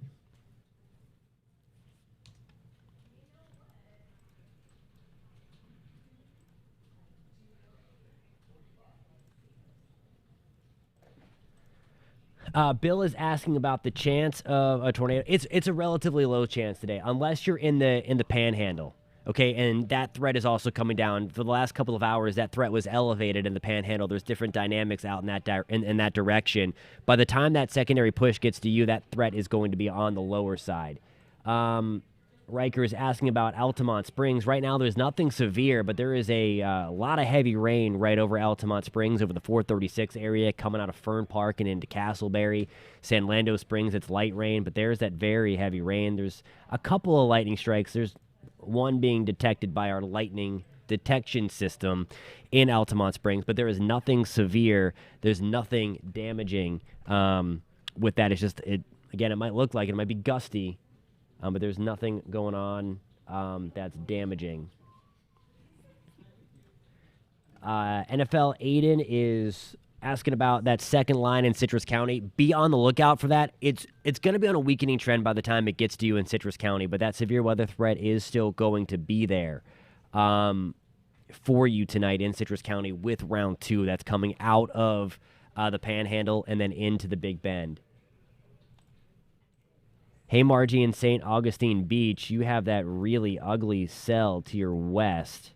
Bill is asking about the chance of a tornado. It's a relatively low chance today, unless you're in the Panhandle. Okay, and that threat is also coming down. For the last couple of hours, that threat was elevated in the Panhandle. There's different dynamics out in that direction. By the time that secondary push gets to you, that threat is going to be on the lower side. Riker is asking about Altamont Springs. Right now, there's nothing severe, but there is a lot of heavy rain right over Altamont Springs, over the 436 area, coming out of Fern Park and into Castleberry. San Lando Springs, it's light rain, but there's that very heavy rain. There's a couple of lightning strikes. There's one being detected by our lightning detection system in Altamont Springs, but there is nothing severe. There's nothing damaging with that. It's just, again, it might look like it might be gusty, but there's nothing going on that's damaging. NFL Aiden is asking about that second line in Citrus County. Be on the lookout for that. It's going to be on a weakening trend by the time it gets to you in Citrus County, but that severe weather threat is still going to be there for you tonight in Citrus County with round 2 that's coming out of the Panhandle and then into the Big Bend. Hey, Margie in St. Augustine Beach, you have that really ugly cell to your west.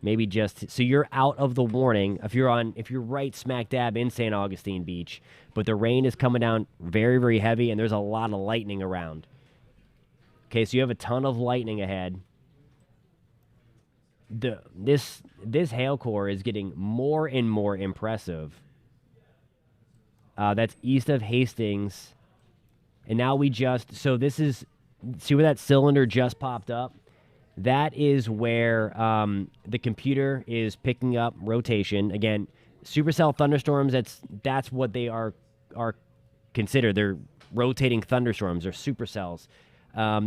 Maybe just so you're out of the warning if you're right smack dab in St. Augustine Beach, but the rain is coming down very, very heavy and there's a lot of lightning around. Okay, so you have a ton of lightning ahead. This hail core is getting more and more impressive. That's east of Hastings. And now this is, see where that cylinder just popped up? That is where the computer is picking up rotation. Again, supercell thunderstorms, that's what they are considered. They're rotating thunderstorms or supercells.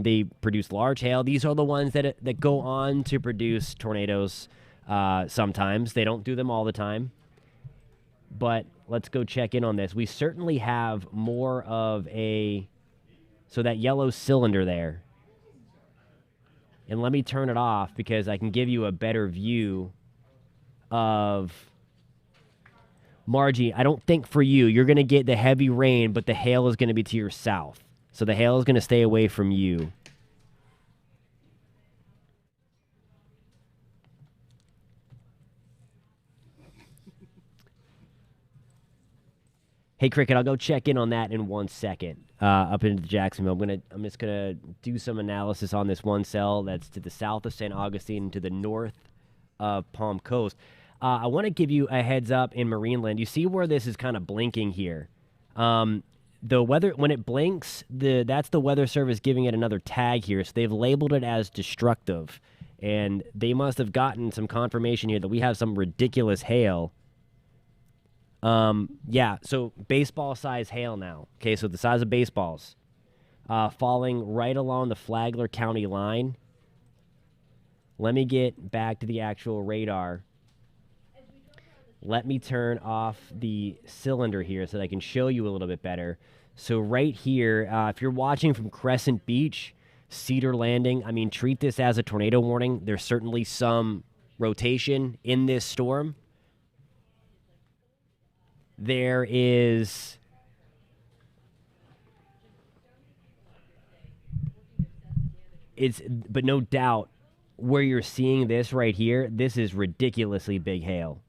They produce large hail. These are the ones that go on to produce tornadoes sometimes. They don't do them all the time. But let's go check in on this. We certainly have more of a... So that yellow cylinder there. And let me turn it off because I can give you a better view of... Margie, I don't think for you, you're going to get the heavy rain, but the hail is going to be to your south. So the hail is going to stay away from you. Hey, Cricket, I'll go check in on that in 1 second. Up into Jacksonville, I'm just gonna do some analysis on this one cell that's to the south of St. Augustine, to the north of Palm Coast. I want to give you a heads up in Marineland. You see where this is kind of blinking here. The weather, when it blinks, that's the Weather Service giving it another tag here. So they've labeled it as destructive, and they must have gotten some confirmation here that we have some ridiculous hail. Yeah, so baseball size hail now. Okay, so the size of baseballs. Falling right along the Flagler County line. Let me get back to the actual radar. Let me turn off the cylinder here so that I can show you a little bit better. So right here, if you're watching from Crescent Beach, Cedar Landing, I mean, treat this as a tornado warning. There's certainly some rotation in this storm. There is but no doubt where you're seeing this right here, this is ridiculously big hail.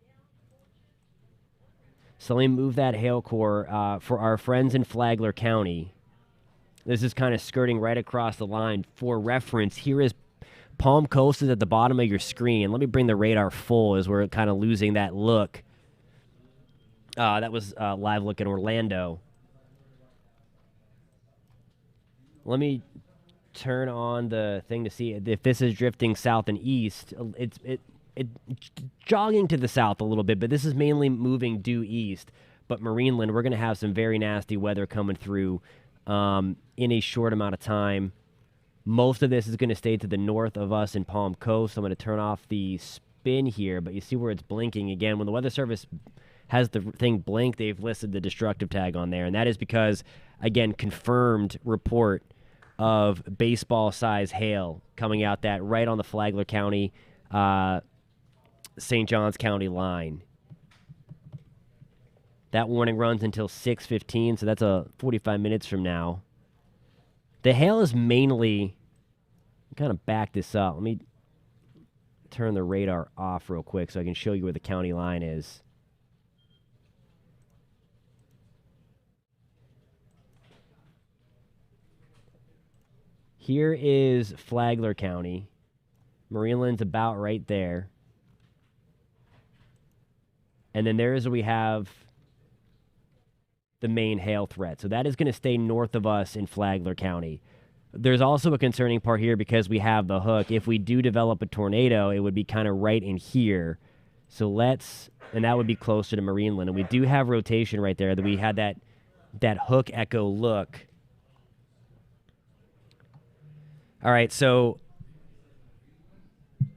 So let me move that hail core for our friends in Flagler County. This is kind of skirting right across the line. For reference, here is Palm Coast is at the bottom of your screen. Let me bring the radar full as we're kind of losing that look. That was live look in Orlando. Let me turn on the thing to see if this is drifting south and east. It's jogging to the south a little bit, but this is mainly moving due east. But Marineland, we're going to have some very nasty weather coming through in a short amount of time. Most of this is going to stay to the north of us in Palm Coast. I'm going to turn off the spin here, but you see where it's blinking again. When the Weather Service has the thing blink, they've listed the destructive tag on there, and that is because, again, confirmed report of baseball-size hail coming out that right on the Flagler County, St. Johns County line. That warning runs until 6:15, so that's 45 minutes from now. The hail is mainly, kind of back this up. Let me turn the radar off real quick so I can show you where the county line is. Here is Flagler County. Marineland's about right there. And then there is where we have the main hail threat. So that is going to stay north of us in Flagler County. There's also a concerning part here because we have the hook. If we do develop a tornado, it would be kind of right in here. So and that would be closer to Marineland. And we do have rotation right there. That we had that hook echo look. All right, so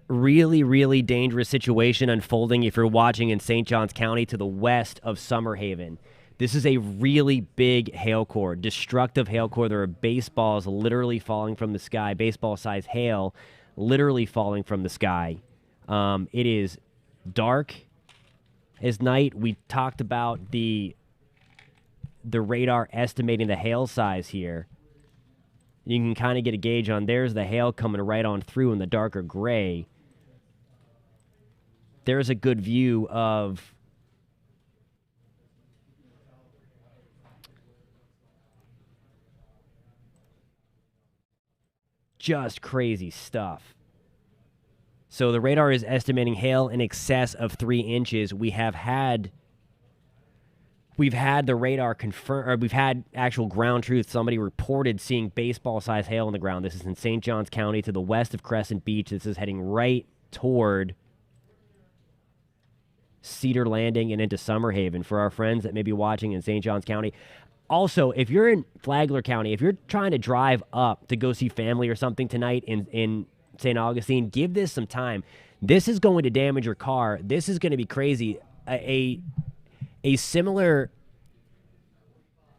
really, really dangerous situation unfolding if you're watching in St. Johns County to the west of Summerhaven. This is a really big hail core, destructive hail core. There are baseballs literally falling from the sky, baseball-sized hail literally falling from the sky. It is dark as night. We talked about the radar estimating the hail size here. You can kind of get a gauge on there's the hail coming right on through in the darker gray. There's a good view of just crazy stuff. So the radar is estimating hail in excess of 3 inches. We've had the radar confirm, or we've had actual ground truth. Somebody reported seeing baseball-sized hail on the ground. This is in St. Johns County to the west of Crescent Beach. This is heading right toward Cedar Landing and into Summerhaven. For our friends that may be watching in St. Johns County, Also, if you're in Flagler County, if you're trying to drive up to go see family or something tonight in St. Augustine, give this some time. This is going to damage your car. This is going to be crazy. A similar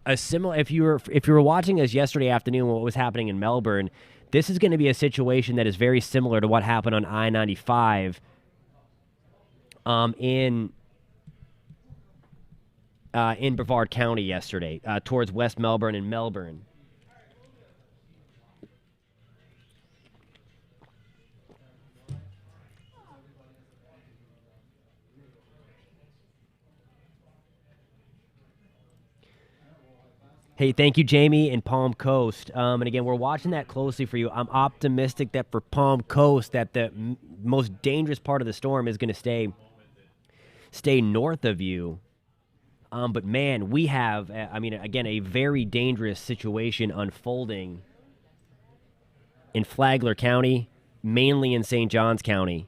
if you were watching us yesterday afternoon what was happening in Melbourne, this is going to be a situation that is very similar to what happened on I-95 in Brevard County yesterday, towards West Melbourne and Melbourne. Hey, thank you, Jamie, in Palm Coast. And again, we're watching that closely for you. I'm optimistic that for Palm Coast, that the most dangerous part of the storm is going to stay north of you. But man, we have, again, a very dangerous situation unfolding in Flagler County, mainly in St. Johns County,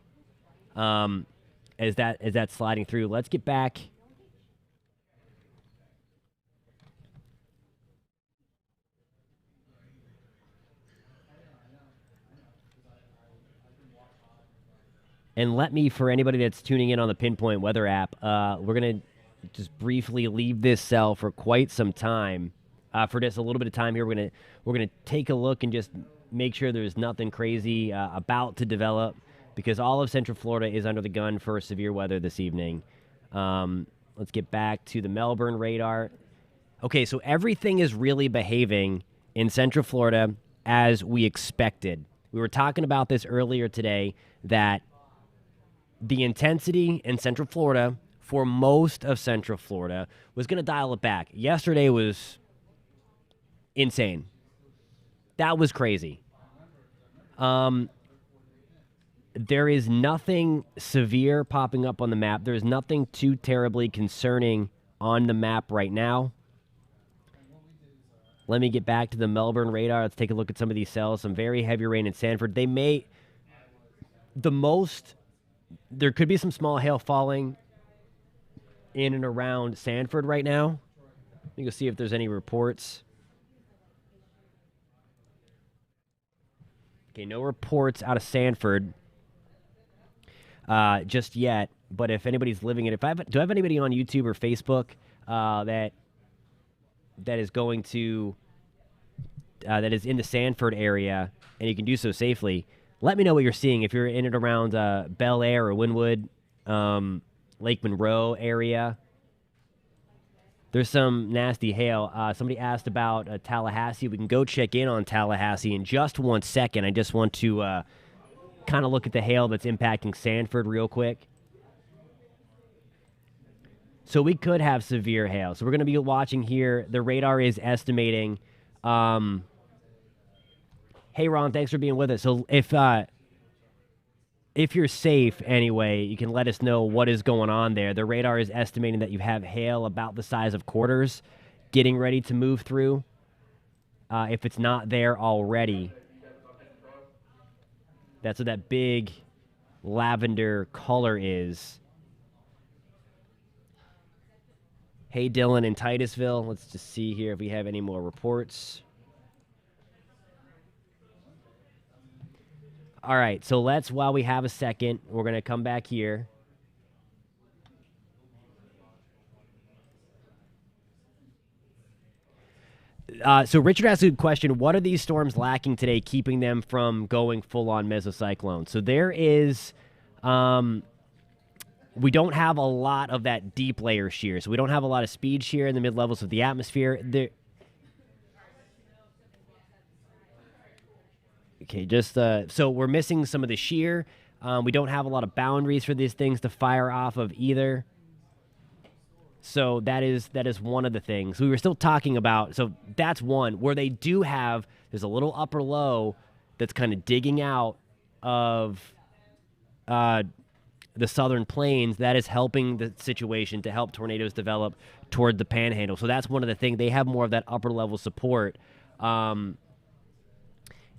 as that's sliding through. Let's get back. And let me, for anybody that's tuning in on the Pinpoint Weather app, we're going to just briefly leave this cell for quite some time. For just a little bit of time here, we're gonna take a look and just make sure there's nothing crazy about to develop, because all of Central Florida is under the gun for severe weather this evening. Let's get back to the Melbourne radar. Okay, so everything is really behaving in Central Florida as we expected. We were talking about this earlier today, that the intensity in Central Florida for most of Central Florida was going to dial it back. Yesterday was insane. That was crazy. There is nothing severe popping up on the map. There's nothing too terribly concerning on the map right now. Let me get back to the Melbourne radar. Let's take a look at some of these cells. Some very heavy rain in Sanford. There could be some small hail falling in and around Sanford right now. Let me go see if there's any reports. Okay, no reports out of Sanford just yet. But if anybody's living it, do I have anybody on YouTube or Facebook that is going to that is in the Sanford area, and you can do so safely? Let me know what you're seeing. If you're in and around Bel Air or Wynwood, Lake Monroe area, there's some nasty hail. Somebody asked about Tallahassee. We can go check in on Tallahassee in just 1 second. I just want to kind of look at the hail that's impacting Sanford real quick. So we could have severe hail. So we're going to be watching here. The radar is estimating. Hey, Ron, thanks for being with us. So if you're safe anyway, you can let us know what is going on there. The radar is estimating that you have hail about the size of quarters getting ready to move through. If it's not there already. That's what that big lavender color is. Hey, Dylan in Titusville. Let's just see here if we have any more reports. All right, so while we have a second, we're going to come back here. So Richard asked a good question. What are these storms lacking today, keeping them from going full-on mesocyclone? So there is, we don't have a lot of that deep layer shear. So we don't have a lot of speed shear in the mid-levels of the atmosphere. Okay, so we're missing some of the shear. We don't have a lot of boundaries for these things to fire off of either. So that is one of the things. We were still talking about, so that's one. Where they do have, there's a little upper low that's kind of digging out of the southern plains. That is helping the situation to help tornadoes develop toward the panhandle. So that's one of the things. They have more of that upper level support.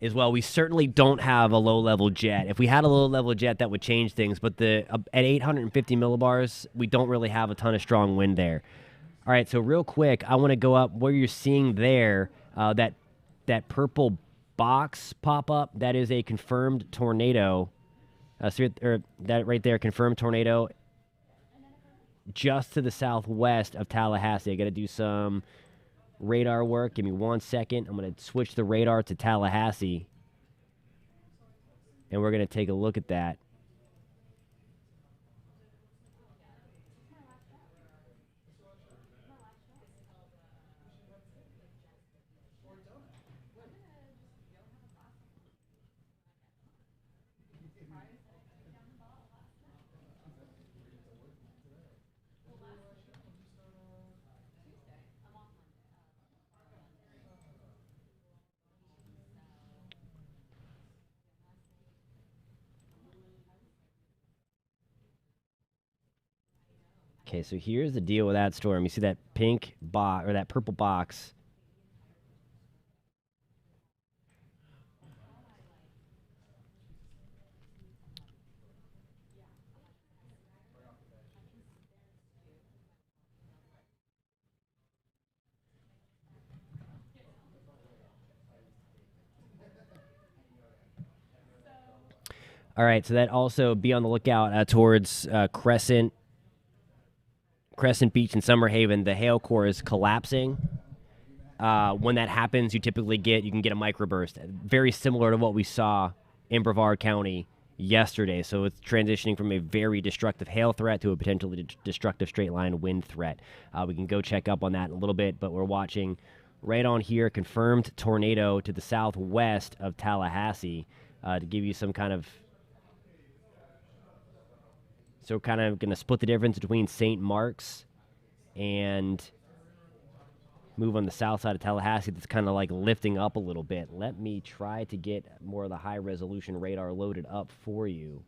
As well, we certainly don't have a low-level jet. If we had a low-level jet, that would change things. But at 850 millibars, we don't really have a ton of strong wind there. All right, so real quick, I want to go up where you're seeing there that purple box pop up. That is a confirmed tornado. That right there, confirmed tornado, just to the southwest of Tallahassee. I got to do some radar work. Give me 1 second. I'm going to switch the radar to Tallahassee, and we're going to take a look at that. Okay, so here's the deal with that storm. You see that pink box or that purple box? All right, so that also be on the lookout towards Crescent Beach and Summer Haven. The hail core is collapsing. When that happens, you can get a microburst, very similar to what we saw in Brevard County yesterday. So it's transitioning from a very destructive hail threat to a potentially destructive straight line wind threat. We can go check up on that in a little bit, but we're watching right on here, confirmed tornado to the southwest of Tallahassee to give you some kind of. So kind of going to split the difference between St. Mark's and move on the south side of Tallahassee. That's kind of like lifting up a little bit. Let me try to get more of the high-resolution radar loaded up for you.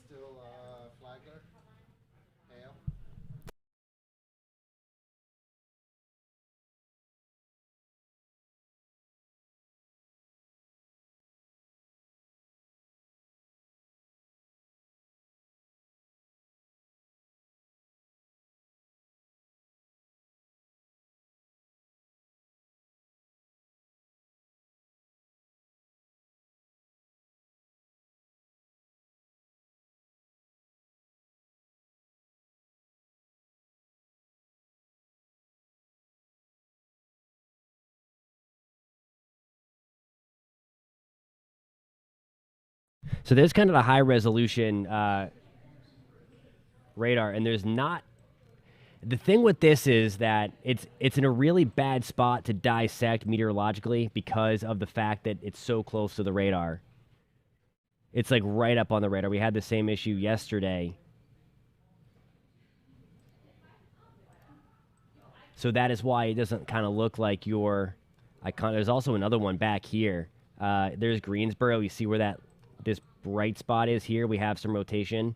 Still Flagler? Hail? So there's kind of the high-resolution radar, and there's not. The thing with this is that it's in a really bad spot to dissect meteorologically because of the fact that it's so close to the radar. It's like right up on the radar. We had the same issue yesterday. So that is why it doesn't kind of look like your icon. There's also another one back here. There's Greensboro. You see where this bright spot is here? We have some rotation.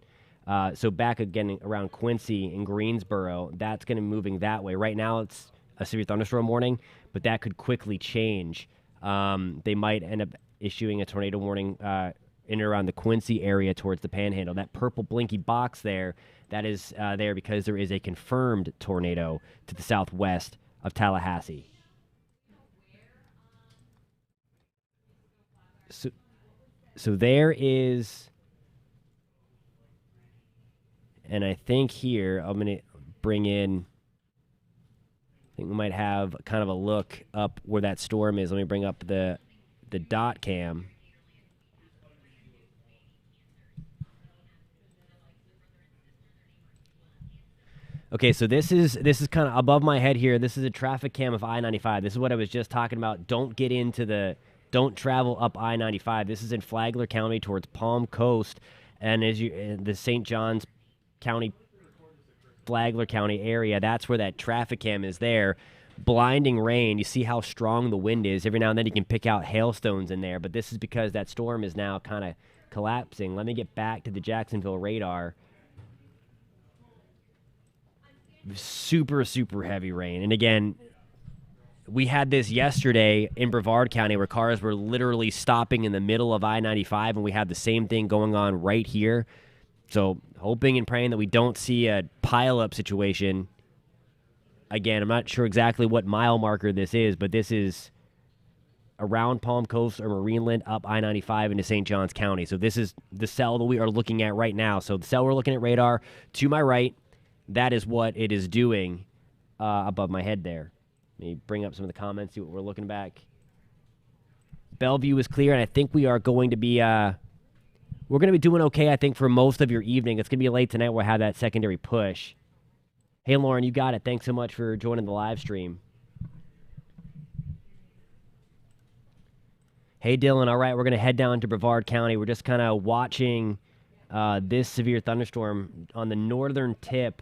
So back again around Quincy and Greensboro, that's going to be moving that way. Right now it's a severe thunderstorm warning, but that could quickly change. They might end up issuing a tornado warning in and around the Quincy area towards the Panhandle. That purple blinky box there, that is there because there is a confirmed tornado to the southwest of Tallahassee. So there is, and I think here I'm going to bring in, I think we might have kind of a look up where that storm is. Let me bring up the dot cam. Okay, so this is kind of above my head here. This is a traffic cam of I-95. This is what I was just talking about. Don't travel up I-95. This is in Flagler County towards Palm Coast, and the St. Johns County, Flagler County area. That's where that traffic cam is there. Blinding rain. You see how strong the wind is. Every now and then you can pick out hailstones in there, but this is because that storm is now kind of collapsing. Let me get back to the Jacksonville radar. Super, super heavy rain. And again, we had this yesterday in Brevard County where cars were literally stopping in the middle of I-95, and we had the same thing going on right here. So hoping and praying that we don't see a pile-up situation. Again, I'm not sure exactly what mile marker this is, but this is around Palm Coast or Marineland up I-95 into St. Johns County. So this is the cell that we are looking at right now. So the cell we're looking at radar to my right, that is what it is doing above my head there. Let me bring up some of the comments, see what we're looking back. Bellevue is clear, and I think we are going to be we're going to be doing okay, I think, for most of your evening. It's going to be late tonight. We'll have that secondary push. Hey, Lauren, you got it. Thanks so much for joining the live stream. Hey, Dylan. All right, we're going to head down to Brevard County. We're just kind of watching this severe thunderstorm on the northern tip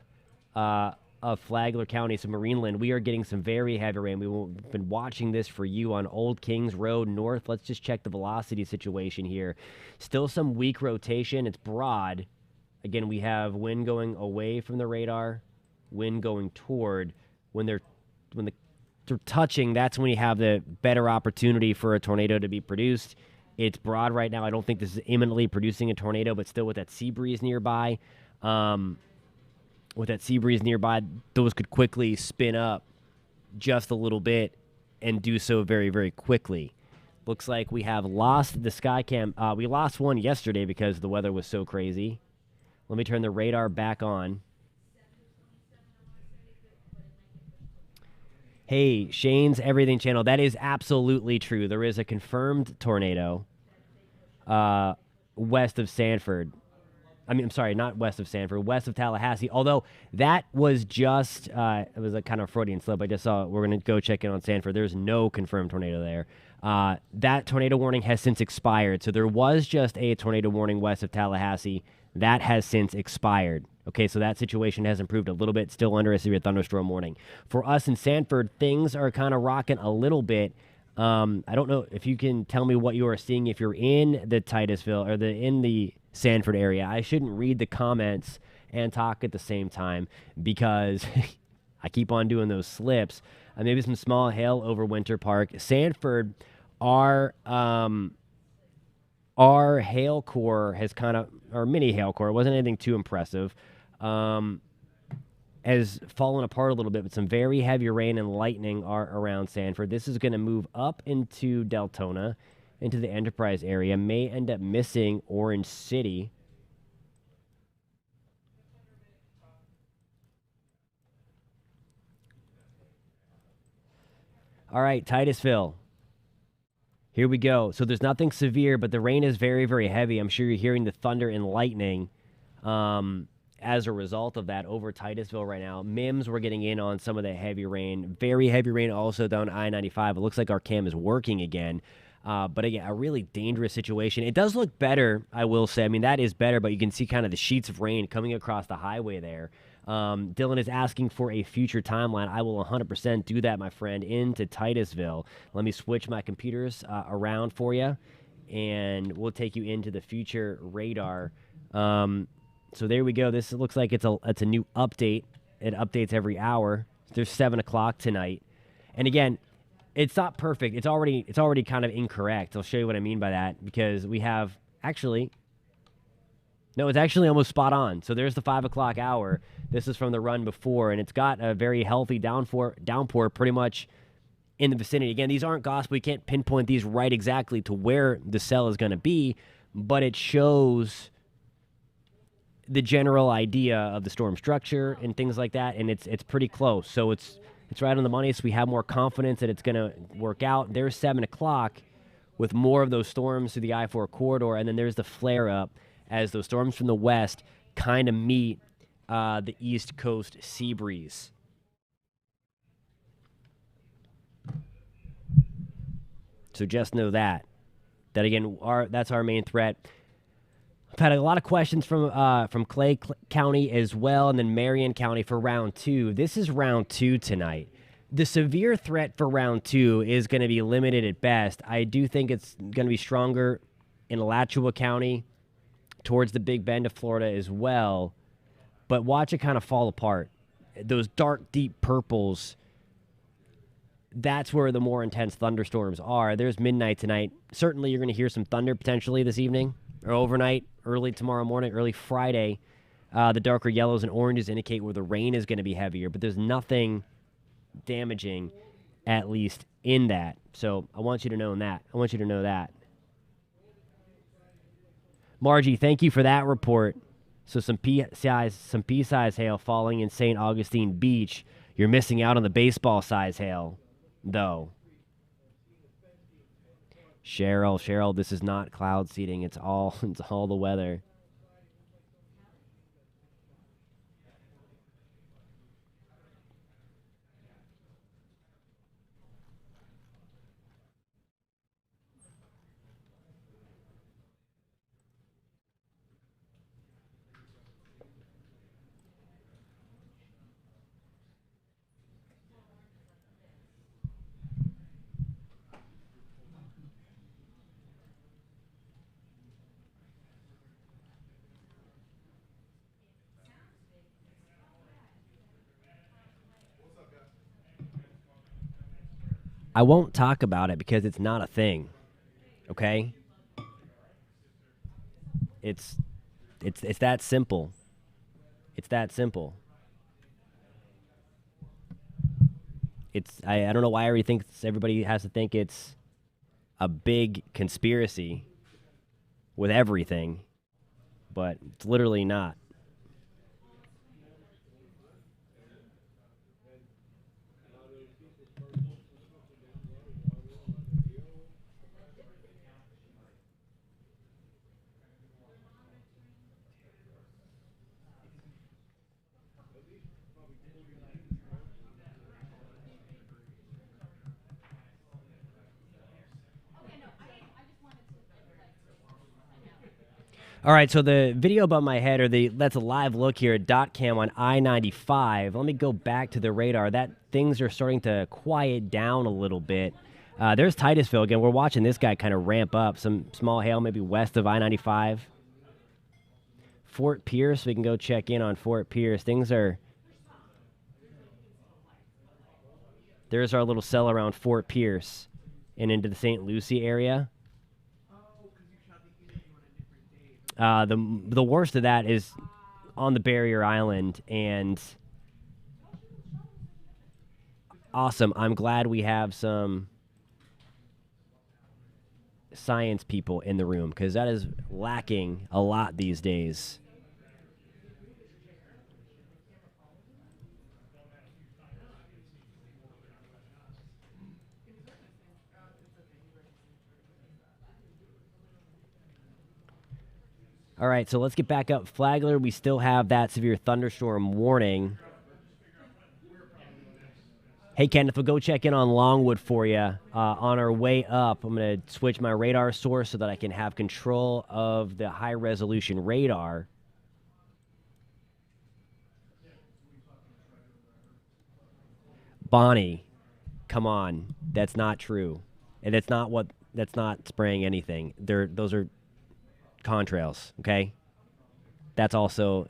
of Flagler County, so Marineland. We are getting some very heavy rain. We've been watching this for you on Old Kings Road North. Let's just check the velocity situation here. Still some weak rotation. It's broad. Again, we have wind going away from the radar, wind going toward. When they're touching, that's when you have the better opportunity for a tornado to be produced. It's broad right now. I don't think this is imminently producing a tornado, but still with that sea breeze nearby, those could quickly spin up just a little bit and do so very, very quickly. Looks like we have lost the Skycam. We lost one yesterday because the weather was so crazy. Let me turn the radar back on. Hey, Shane's Everything Channel. That is absolutely true. There is a confirmed tornado west of Sanford. I'm sorry, not west of Sanford, west of Tallahassee. Although that was just, it was a kind of Freudian slip. I just saw it. We're going to go check in on Sanford. There's no confirmed tornado there. That tornado warning has since expired. So there was just a tornado warning west of Tallahassee. That has since expired. Okay, so that situation has improved a little b't, still under a severe thunderstorm warning. For us in Sanford, things are kind of rocking a little bit. I don't know if you can tell me what you are seeing if you're in the Titusville or in the Sanford area. I shouldn't read the comments and talk at the same time because I keep on doing those slips. Maybe some small hail over Winter Park. Sanford, our hail core has kind of, or mini hail core, it wasn't anything too impressive, has fallen apart a little bit, but some very heavy rain and lightning are around Sanford. This is going to move up into Deltona, into the Enterprise area, may end up missing Orange City. All right, Titusville. Here we go. So there's nothing severe, but the rain is very, very heavy. I'm sure you're hearing the thunder and lightning as a result of that over Titusville right now. Mims, we're getting in on some of the heavy rain. Very heavy rain also down I-95. It looks like our cam is working again. But again, a really dangerous situation. It does look better, I will say. I mean, that is better, but you can see kind of the sheets of rain coming across the highway there. Dylan is asking for a future timeline. I will 100% do that, my friend, into Titusville. Let me switch my computers around for you, and we'll take you into the future radar. So there we go. This looks like it's a new update. It updates every hour. There's 7 o'clock tonight. And again, it's not perfect. It's already kind of incorrect. I'll show you what I mean by that, because we have actually... No, it's actually almost spot on. So there's the 5 o'clock hour. This is from the run before, and it's got a very healthy downpour pretty much in the vicinity. Again, these aren't gospel. We can't pinpoint these right exactly to where the cell is going to be, but it shows the general idea of the storm structure and things like that, and it's pretty close. So it's right on the money, so we have more confidence that it's going to work out. There's 7 o'clock with more of those storms through the I-4 corridor, and then there's the flare-up as those storms from the west kind of meet the East Coast sea breeze. So just know that again, that's our main threat. I've had a lot of questions from Clay County as well, and then Marion County for round 2. This is round 2 tonight. The severe threat for round 2 is going to be limited at best. I do think it's going to be stronger in Alachua County towards the Big Bend of Florida as well. But watch it kind of fall apart. Those dark, deep purples, that's where the more intense thunderstorms are. There's midnight tonight. Certainly you're going to hear some thunder potentially this evening or overnight, early tomorrow morning, early Friday. The darker yellows and oranges indicate where the rain is going to be heavier, but there's nothing damaging, at least in that. So I want you to know that. I want you to know that. Margie, thank you for that report. So some pea-size hail falling in St. Augustine Beach. You're missing out on the baseball-size hail, though. Cheryl, this is not cloud seeding. It's all the weather. I won't talk about it because it's not a thing. Okay? It's that simple. It's that simple. I don't know why everybody has to think it's a big conspiracy with everything, but it's literally not. All right, so the video above my head, that's a live look here at dot cam on I-95. Let me go back to the radar. Things are starting to quiet down a little bit. There's Titusville again. We're watching this guy kind of ramp up. Some small hail maybe west of I-95. Fort Pierce, we can go check in on Fort Pierce. There's our little cell around Fort Pierce and into the St. Lucie area. The worst of that is on the barrier island, and awesome. I'm glad we have some science people in the room because that is lacking a lot these days. All right, so let's get back up. Flagler, we still have that severe thunderstorm warning. Hey, Kenneth, we'll go check in on Longwood for you. On our way up, I'm going to switch my radar source so that I can have control of the high-resolution radar. Bonnie, come on. That's not true. And that's not spraying anything. Those are contrails, okay? That's also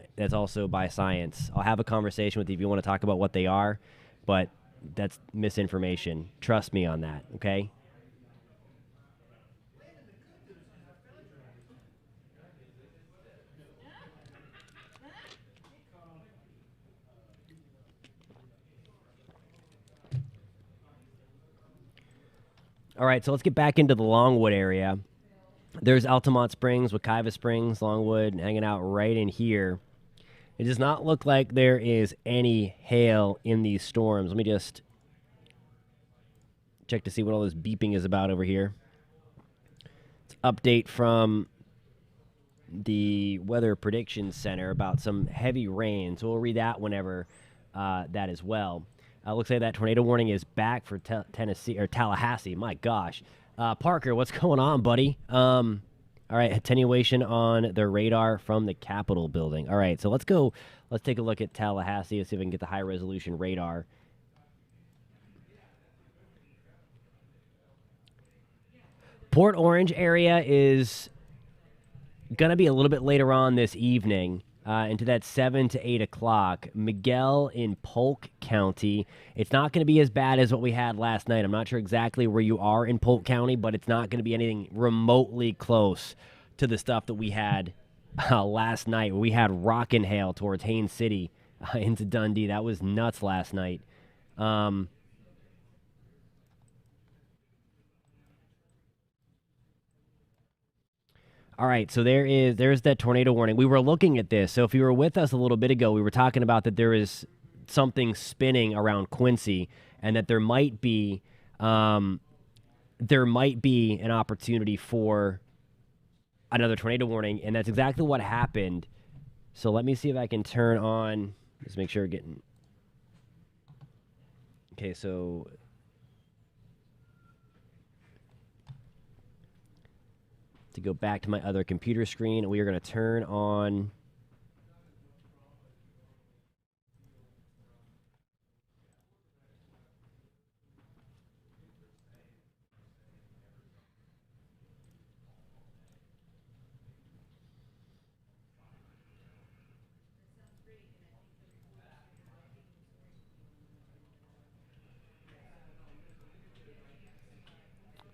by science. I'll have a conversation with you if you want to talk about what they are, but that's misinformation. Trust me on that, okay? All right, so let's get back into the Longwood area. There's Altamont Springs, Wekiva Springs, Longwood, hanging out right in here. It does not look like there is any hail in these storms. Let me just check to see what all this beeping is about over here. It's an update from the Weather Prediction Center about some heavy rain. So we'll read that whenever that as well. Looks like that tornado warning is back for Tennessee or Tallahassee. My gosh. Parker, what's going on, buddy? All right, attenuation on the radar from the Capitol building. All right, so let's take a look at Tallahassee and see if we can get the high-resolution radar. Port Orange area is going to be a little bit later on this evening, into that 7 to 8 o'clock. Miguel in Polk County. It's not going to be as bad as what we had last night. I'm not sure exactly where you are in Polk County, but it's not going to be anything remotely close to the stuff that we had last night. We had rock and hail towards Haines City into Dundee. That was nuts last night. All right, so there's that tornado warning. We were looking at this. So if you were with us a little bit ago, we were talking about that there is something spinning around Quincy, and that there might be an opportunity for another tornado warning, and that's exactly what happened. So let me see if I can turn on. Let's make sure we're getting. Okay, so. To go back to my other computer screen, we are going to turn on.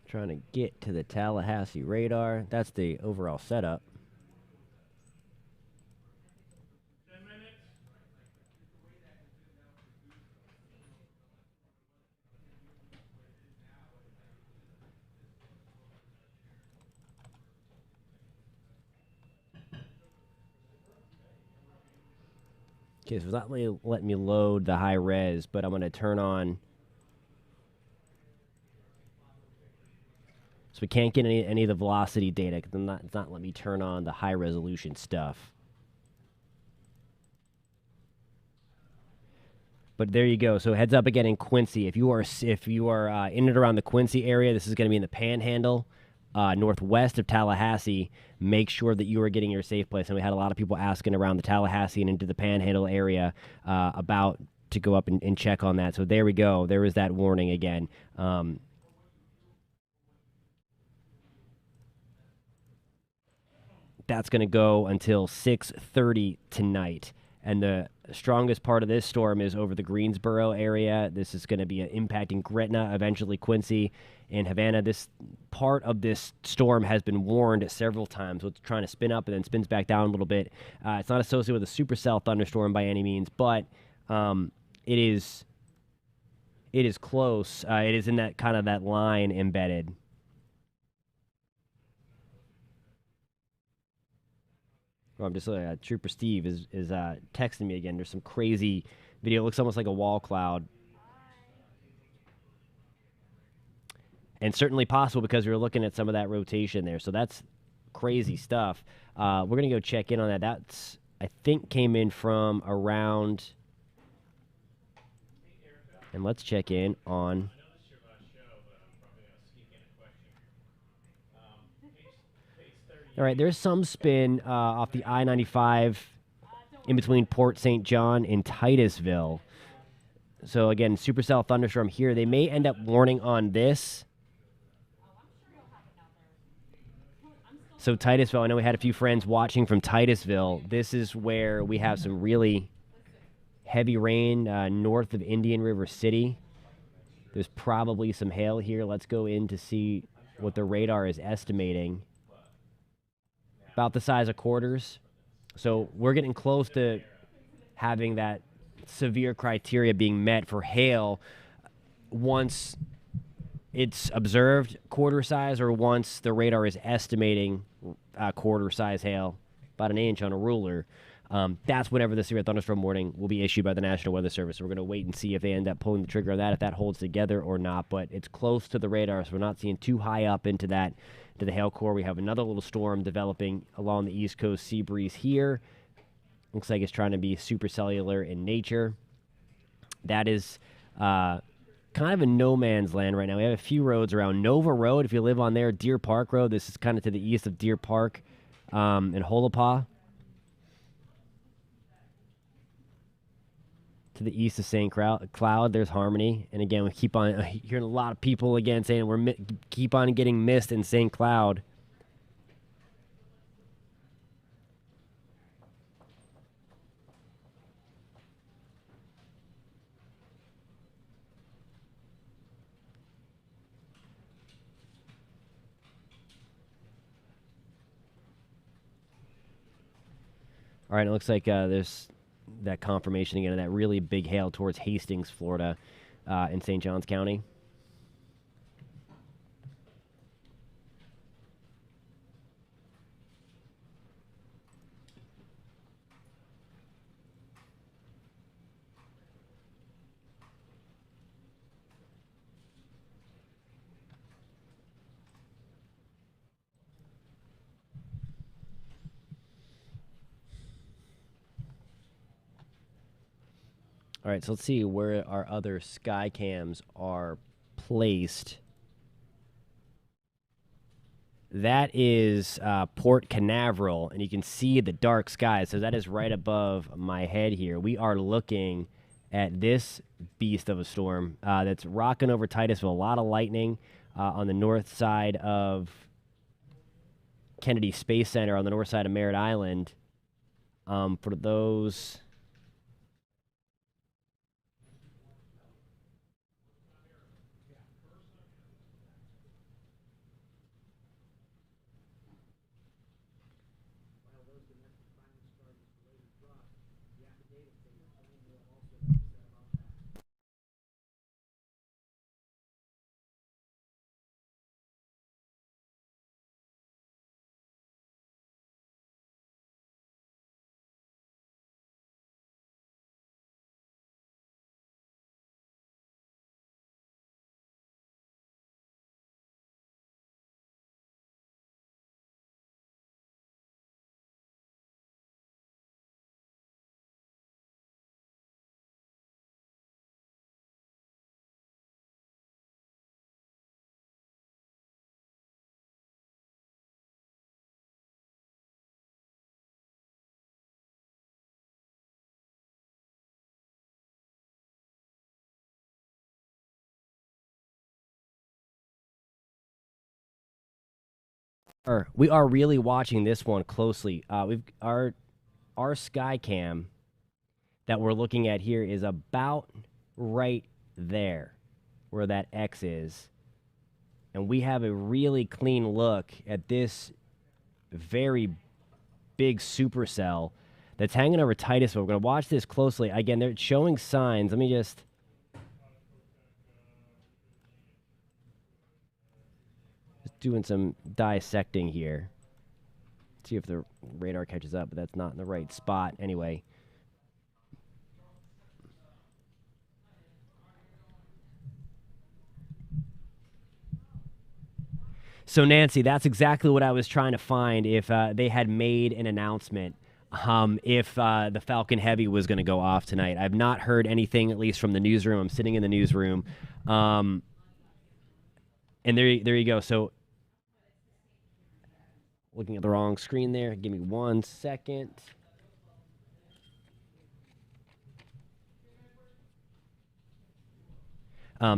Trying to get to the Tallahassee radar. That's the overall setup. Okay, so it's not letting me load the high res, but I'm going to turn on. So we can't get any of the velocity data because it's not letting me turn on the high resolution stuff. But there you go. So heads up again in Quincy. If you are in and around the Quincy area, this is going to be in the Panhandle, northwest of Tallahassee. Make sure that you are getting your safe place. And we had a lot of people asking around the Tallahassee and into the Panhandle area about to go up and check on that. So there we go. There is that warning again. That's going to go until 6:30 tonight. And the strongest part of this storm is over the Greensboro area. This is going to be impacting Gretna, eventually Quincy and Havana. This part of this storm has been warned several times. So it's trying to spin up and then spins back down a little bit. It's not associated with a supercell thunderstorm by any means, but it is close. It is in that kind of that line embedded. Well, I'm just Trooper Steve is texting me again. There's some crazy video. It looks almost like a wall cloud. And certainly possible because we were looking at some of that rotation there. So that's crazy stuff. We're going to go check in on that. That's, I think, came in from around. And let's check in on. All right, there's some spin off the I-95 in between Port St. John and Titusville. So, again, supercell thunderstorm here. They may end up warning on this. So, Titusville, I know we had a few friends watching from Titusville. This is where we have some really heavy rain north of Indian River City. There's probably some hail here. Let's go in to see what the radar is estimating. About the size of quarters. So we're getting close to having that severe criteria being met for hail once it's observed quarter size or once the radar is estimating quarter size hail, about an inch on a ruler. That's whenever the severe thunderstorm warning will be issued by the National Weather Service. So we're going to wait and see if they end up pulling the trigger on that, if that holds together or not. But it's close to the radar, so we're not seeing too high up into that, to the hail core. We have another little storm developing along the East Coast, sea breeze here. Looks like it's trying to be supercellular in nature. That is kind of a no man's land right now. We have a few roads around Nova Road. If you live on there, Deer Park Road. This is kind of to the east of Deer Park and Holopah. To the east of St. Cloud, there's Harmony. And again, we keep on hearing a lot of people again saying we're keep on getting missed in St. Cloud. All right, it looks like there's that confirmation again of that really big hail towards Hastings, Florida, in St. Johns County. All right, so let's see where our other sky cams are placed. That is Port Canaveral, and you can see the dark sky. So that is right above my head here. We are looking at this beast of a storm that's rocking over Titusville. A lot of lightning on the north side of Kennedy Space Center, on the north side of Merritt Island. For those... We are really watching this one closely. We've our sky cam that we're looking at here is about right there where that X is. And we have a really clean look at this very big supercell that's hanging over Titusville. We're going to watch this closely. Again, they're showing signs. Let me just doing some dissecting here. See if the radar catches up, but that's not in the right spot anyway. So, Nancy, that's exactly what I was trying to find if they had made an announcement if the Falcon Heavy was going to go off tonight. I've not heard anything, at least from the newsroom. I'm sitting in the newsroom. And there you go. So, looking at the wrong screen there. Give me 1 second.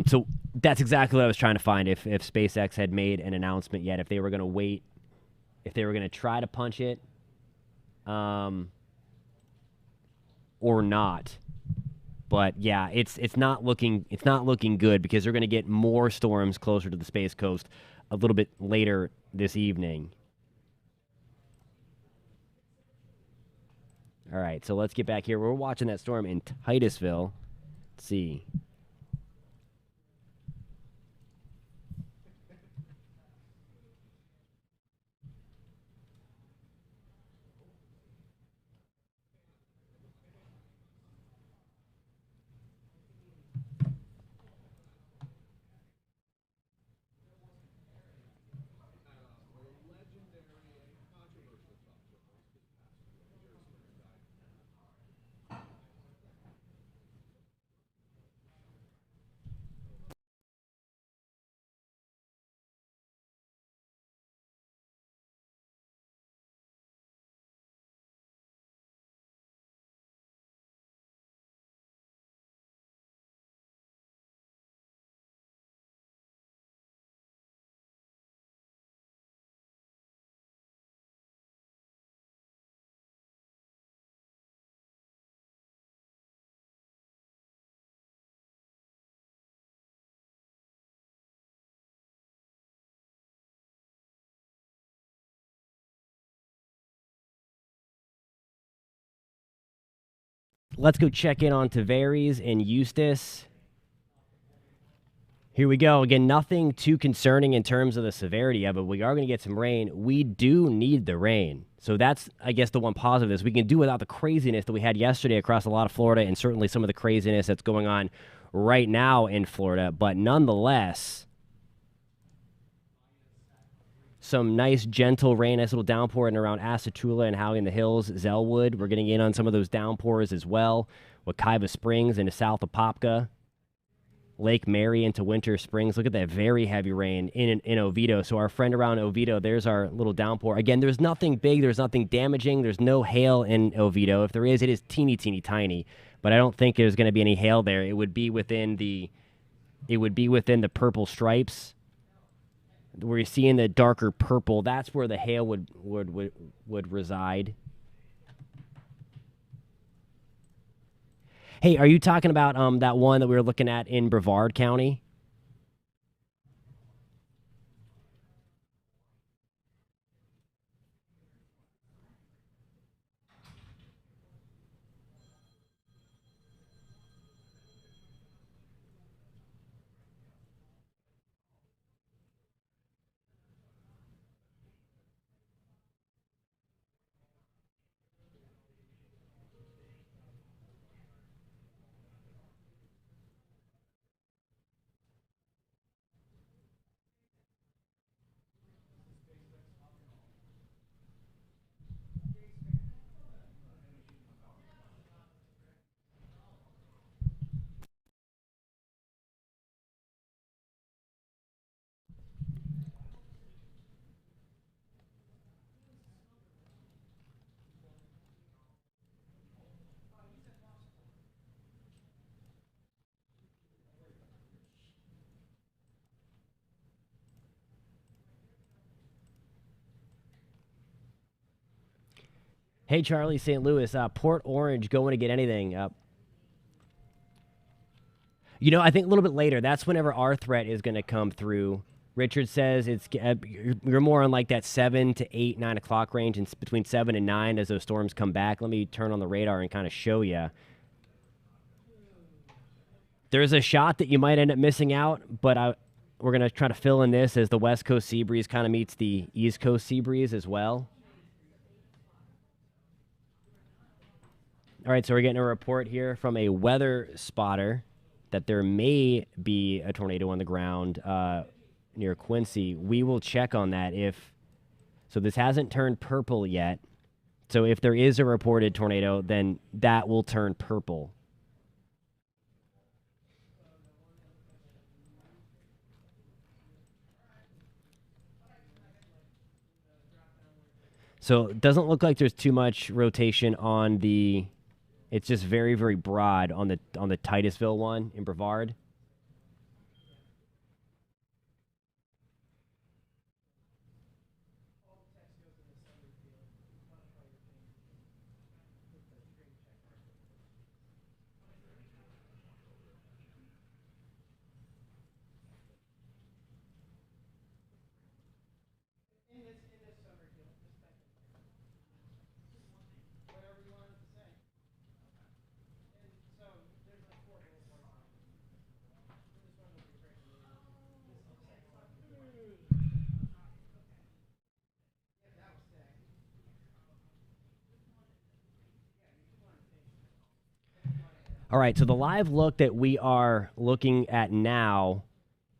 So that's exactly what I was trying to find. If SpaceX had made an announcement yet, if they were going to wait, if they were going to try to punch it, or not. But yeah, it's not looking good because they're going to get more storms closer to the Space Coast a little bit later this evening. All right, so let's get back here. We're watching that storm in Titusville. Let's see. Let's go check in on Tavares and Eustace. Here we go. Again, nothing too concerning in terms of the severity of it. We are going to get some rain. We do need the rain. So that's, I guess, the one positive is we can do without the craziness that we had yesterday across a lot of Florida and certainly some of the craziness that's going on right now in Florida. But nonetheless, some nice, gentle rain, nice little downpour in around Asatula and Howey in the Hills, Zellwood. We're getting in on some of those downpours as well. Wekiva Springs into South Apopka. Lake Mary into Winter Springs. Look at that very heavy rain in Oviedo. So our friend around Oviedo, there's our little downpour. Again, there's nothing big. There's nothing damaging. There's no hail in Oviedo. If there is, it is teeny, teeny, tiny. But I don't think there's going to be any hail there. It would be within the purple stripes. Where you're seeing the darker purple, that's where the hail would reside. Hey, are you talking about that one that we were looking at in Brevard County? Hey, Charlie, St. Louis, Port Orange going to get anything. I think a little bit later. That's whenever our threat is going to come through. Richard says you're more on like that 7 to 8, 9 o'clock range, and between 7 and 9 as those storms come back. Let me turn on the radar and kind of show you. There's a shot that you might end up missing out, but we're going to try to fill in this as the West Coast sea breeze kind of meets the East Coast sea breeze as well. All right, so we're getting a report here from a weather spotter that there may be a tornado on the ground near Quincy. We will check on that so this hasn't turned purple yet. So if there is a reported tornado, then that will turn purple. So it doesn't look like there's too much rotation on the... It's just very, very broad on the Titusville one in Brevard. All right, so the live look that we are looking at now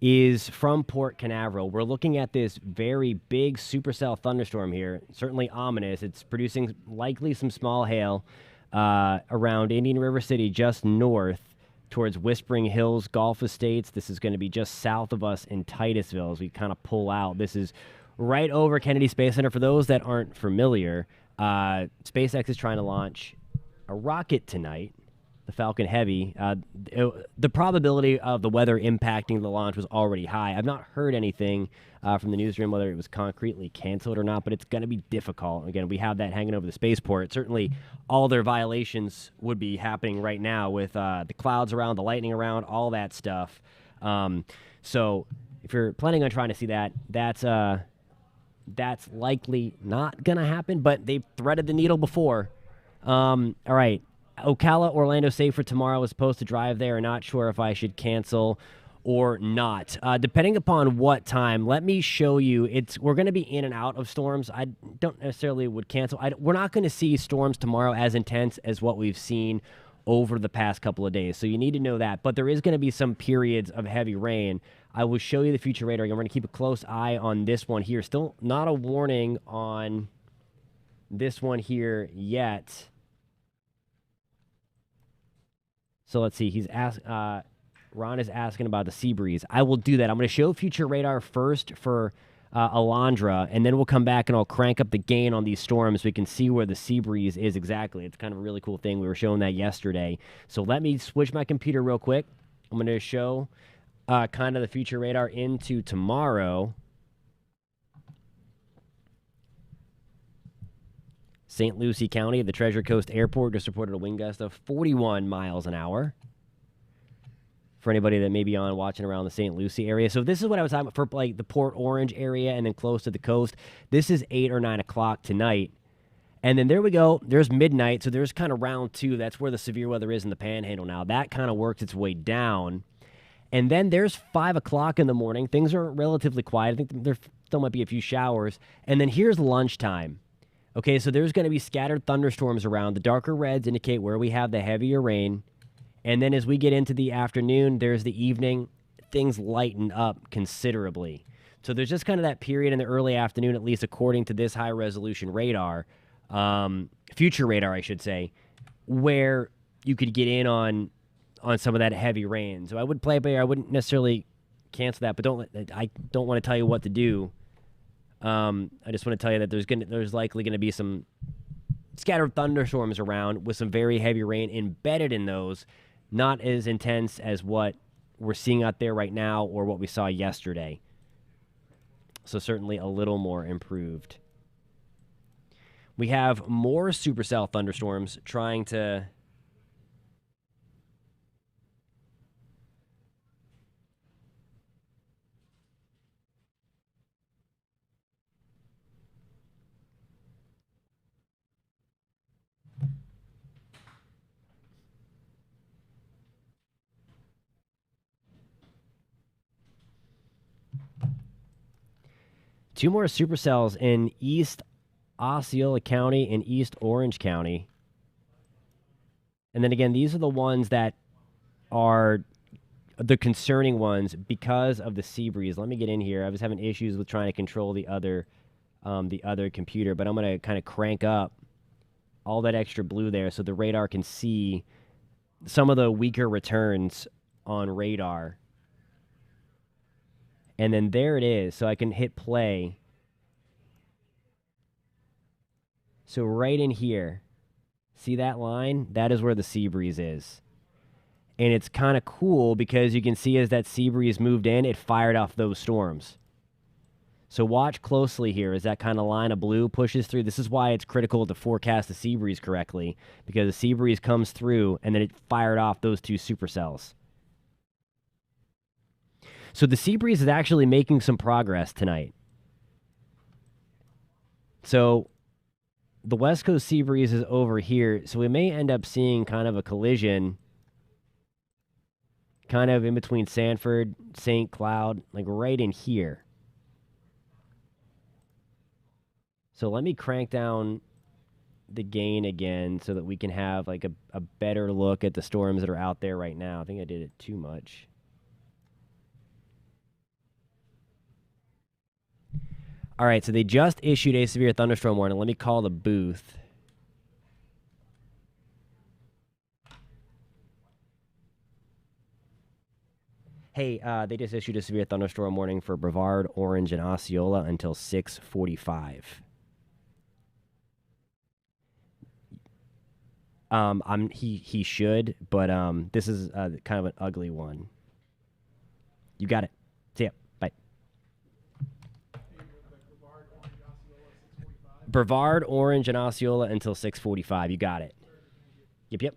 is from Port Canaveral. We're looking at this very big supercell thunderstorm here, certainly ominous. It's producing likely some small hail around Indian River City, just north towards Whispering Hills Golf Estates. This is going to be just south of us in Titusville as we kind of pull out. This is right over Kennedy Space Center. For those that aren't familiar, SpaceX is trying to launch a rocket tonight, the Falcon Heavy. The probability of the weather impacting the launch was already high. I've not heard anything from the newsroom whether it was concretely canceled or not, but it's going to be difficult. Again, we have that hanging over the spaceport. Certainly, all their violations would be happening right now with the clouds around, the lightning around, all that stuff. So if you're planning on trying to see that, that's likely not going to happen, but they've threaded the needle before. All right. Ocala, Orlando safe for tomorrow. I was supposed to drive there. Not sure if I should cancel or not. Depending upon what time, let me show you. We're going to be in and out of storms. I don't necessarily would cancel. We're not going to see storms tomorrow as intense as what we've seen over the past couple of days. So you need to know that. But there is going to be some periods of heavy rain. I will show you the future radar. We're going to keep a close eye on this one here. Still not a warning on this one here yet. So let's see. Ron is asking about the sea breeze. I will do that. I'm going to show future radar first for Alondra, and then we'll come back and I'll crank up the gain on these storms so we can see where the sea breeze is exactly. It's kind of a really cool thing. We were showing that yesterday. So let me switch my computer real quick. I'm going to show kind of the future radar into tomorrow. St. Lucie County, the Treasure Coast Airport just reported a wind gust of 41 miles an hour. For anybody that may be watching around the St. Lucie area. So this is what I was talking about for like the Port Orange area and then close to the coast. This is 8 or 9 o'clock tonight. And then there we go. There's midnight. So there's kind of round 2. That's where the severe weather is in the Panhandle now. That kind of works its way down. And then there's 5 o'clock in the morning. Things are relatively quiet. I think there still might be a few showers. And then here's lunchtime. Okay, so there's going to be scattered thunderstorms around. The darker reds indicate where we have the heavier rain. And then as we get into the afternoon, there's the evening, things lighten up considerably. So there's just kind of that period in the early afternoon, at least according to this high-resolution radar, future radar, I should say, where you could get in on some of that heavy rain. So I would play it by ear. I wouldn't necessarily cancel that, but I don't want to tell you what to do. I just want to tell you that there's likely going to be some scattered thunderstorms around with some very heavy rain embedded in those. Not as intense as what we're seeing out there right now or what we saw yesterday. So certainly a little more improved. We have more supercell thunderstorms trying to... Two more supercells in East Osceola County and East Orange County. And then again, these are the ones that are the concerning ones because of the sea breeze. Let me get in here. I was having issues with trying to control the other computer, but I'm going to kind of crank up all that extra blue there so the radar can see some of the weaker returns on radar. And then there it is. So I can hit play. So right in here, see that line? That is where the sea breeze is. And it's kind of cool because you can see as that sea breeze moved in, it fired off those storms. So watch closely here as that kind of line of blue pushes through. This is why it's critical to forecast the sea breeze correctly, because the sea breeze comes through and then it fired off those two supercells. So the sea breeze is actually making some progress tonight. So the West Coast sea breeze is over here. So we may end up seeing kind of a collision kind of in between Sanford, St. Cloud, like right in here. So let me crank down the gain again so that we can have like a better look at the storms that are out there right now. I think I did it too much. All right, so they just issued a severe thunderstorm warning. Let me call the booth. Hey, they just issued a severe thunderstorm warning for Brevard, Orange, and Osceola until 6:45. He should, but this is kind of an ugly one. You got it. See ya. Bye. Brevard, Orange, and Osceola until 6:45. You got it. Yep.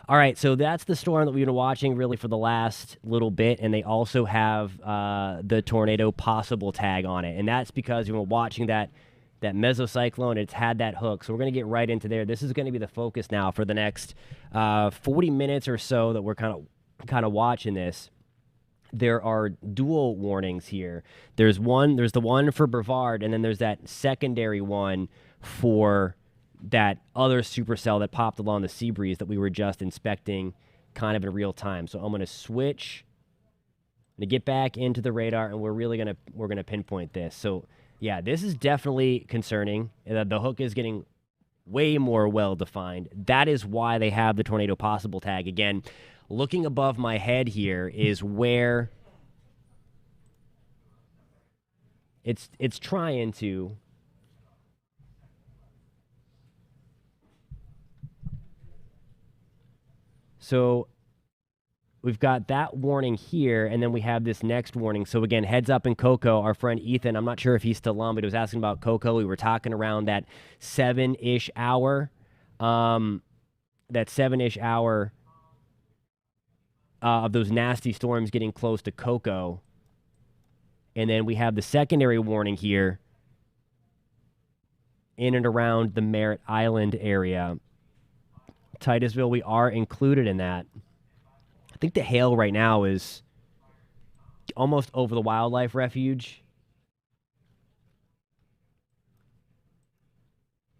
All right, so that's the storm that we've been watching really for the last little bit, and they also have the tornado possible tag on it, and that's because we were watching that that mesocyclone. It's had that hook. So we're going to get right into there. This is going to be the focus now for the next 40 minutes or so that we're kind of watching this. There are dual warnings here. There's the one for Brevard, and then there's that secondary one for that other supercell that popped along the sea breeze that we were just inspecting kind of in real time. So I'm going to switch to get back into the radar, and we're going to pinpoint this. So yeah, this is definitely concerning. The hook is getting way more well-defined. That is why they have the tornado possible tag. Again, looking above my head here is where it's trying to so we've got that warning here, and then we have this next warning. So again, heads up in Coco. Our friend Ethan, I'm not sure if he's still on, but he was asking about Coco. We were talking around that 7-ish hour. Of those nasty storms getting close to Coco. And then we have the secondary warning here in and around the Merritt Island area. Titusville, we are included in that. I think the hail right now is almost over the wildlife refuge.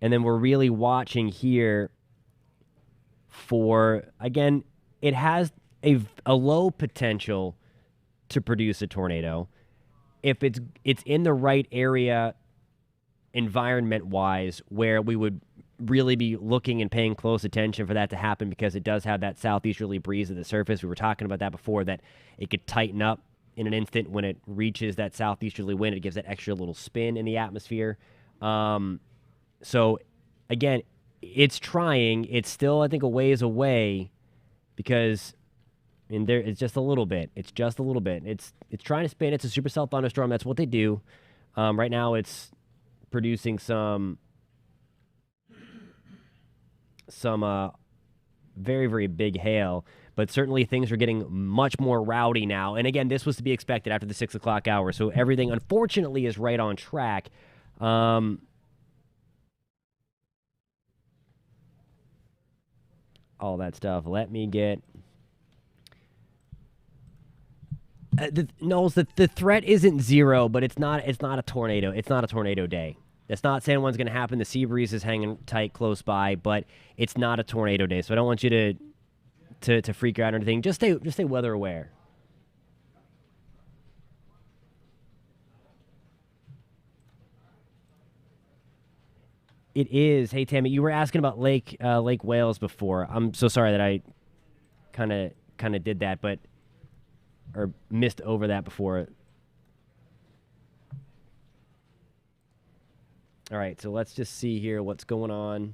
And then we're really watching here for, again, it has a low potential to produce a tornado if it's in the right area environment-wise, where we would really be looking and paying close attention for that to happen, because it does have that southeasterly breeze at the surface. We were talking about that before, that it could tighten up in an instant when it reaches that southeasterly wind. It gives that extra little spin in the atmosphere. So, again, it's trying. It's still, I think, a ways away, because there it's just a little bit. It's just a little bit. It's trying to spin. It's a supercell thunderstorm. That's what they do. Right now, it's producing some very, very big hail. But certainly things are getting much more rowdy now. And again, this was to be expected after the 6 o'clock hour. So everything, unfortunately, is right on track. All that stuff. Let me get... Knowles, the threat isn't zero, but it's not a tornado. It's not a tornado day. That's not saying one's going to happen. The sea breeze is hanging tight close by, but it's not a tornado day. So I don't want you to freak out or anything. Just stay weather aware. It is. Hey, Tammy, you were asking about Lake Wales before. I'm so sorry that I kind of did that, or missed over that before. All right, so let's just see here what's going on.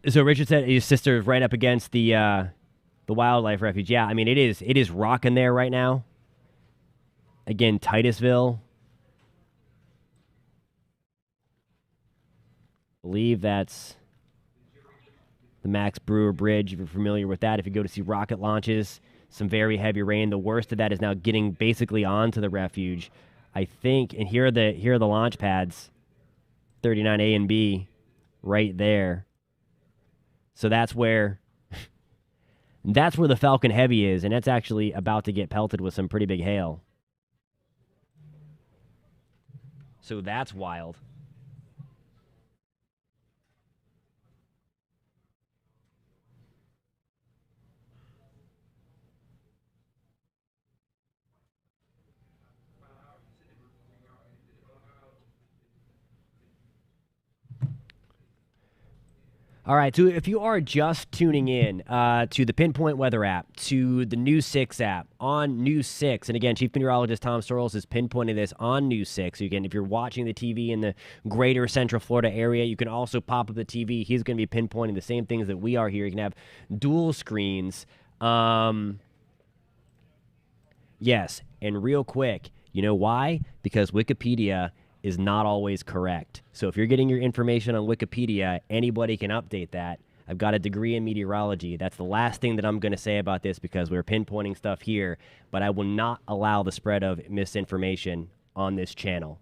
So Richard said his sister is right up against the wildlife refuge. Yeah, I mean, it is rocking there right now. Again, Titusville. I believe that's the Max Brewer Bridge, if you're familiar with that. If you go to see rocket launches, some very heavy rain. The worst of that is now getting basically onto the refuge, I think. And here are the launch pads, 39A and B, right there. So that's where the Falcon Heavy is, and that's actually about to get pelted with some pretty big hail. So that's wild. All right, so if you are just tuning in to the Pinpoint Weather app, to the News 6 app, on News 6, and again, Chief Meteorologist Tom Sorrells is pinpointing this on News 6. So again, if you're watching the TV in the greater Central Florida area, you can also pop up the TV. He's going to be pinpointing the same things that we are here. You can have dual screens. Yes, and real quick, you know why? Because Wikipedia is not always correct. So if you're getting your information on Wikipedia, anybody can update that. I've got a degree in meteorology. That's the last thing that I'm going to say about this because we're pinpointing stuff here, but I will not allow the spread of misinformation on this channel.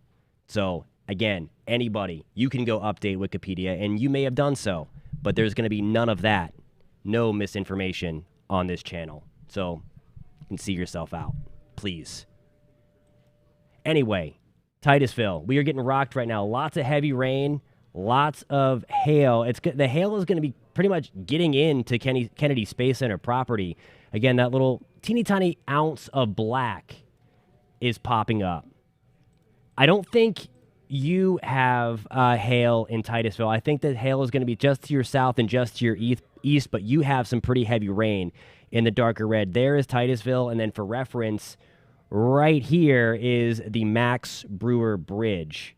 So, again, anybody, you can go update Wikipedia, and you may have done so, but there's going to be none of that. No misinformation on this channel. So, you can see yourself out, please. Anyway, Titusville, we are getting rocked right now. Lots of heavy rain, lots of hail. The hail is going to be pretty much getting into Kennedy Space Center property. Again, that little teeny tiny ounce of black is popping up. I don't think you have hail in Titusville. I think that hail is going to be just to your south and just to your east, but you have some pretty heavy rain in the darker red. There is Titusville, and then for reference, right here is the Max Brewer Bridge.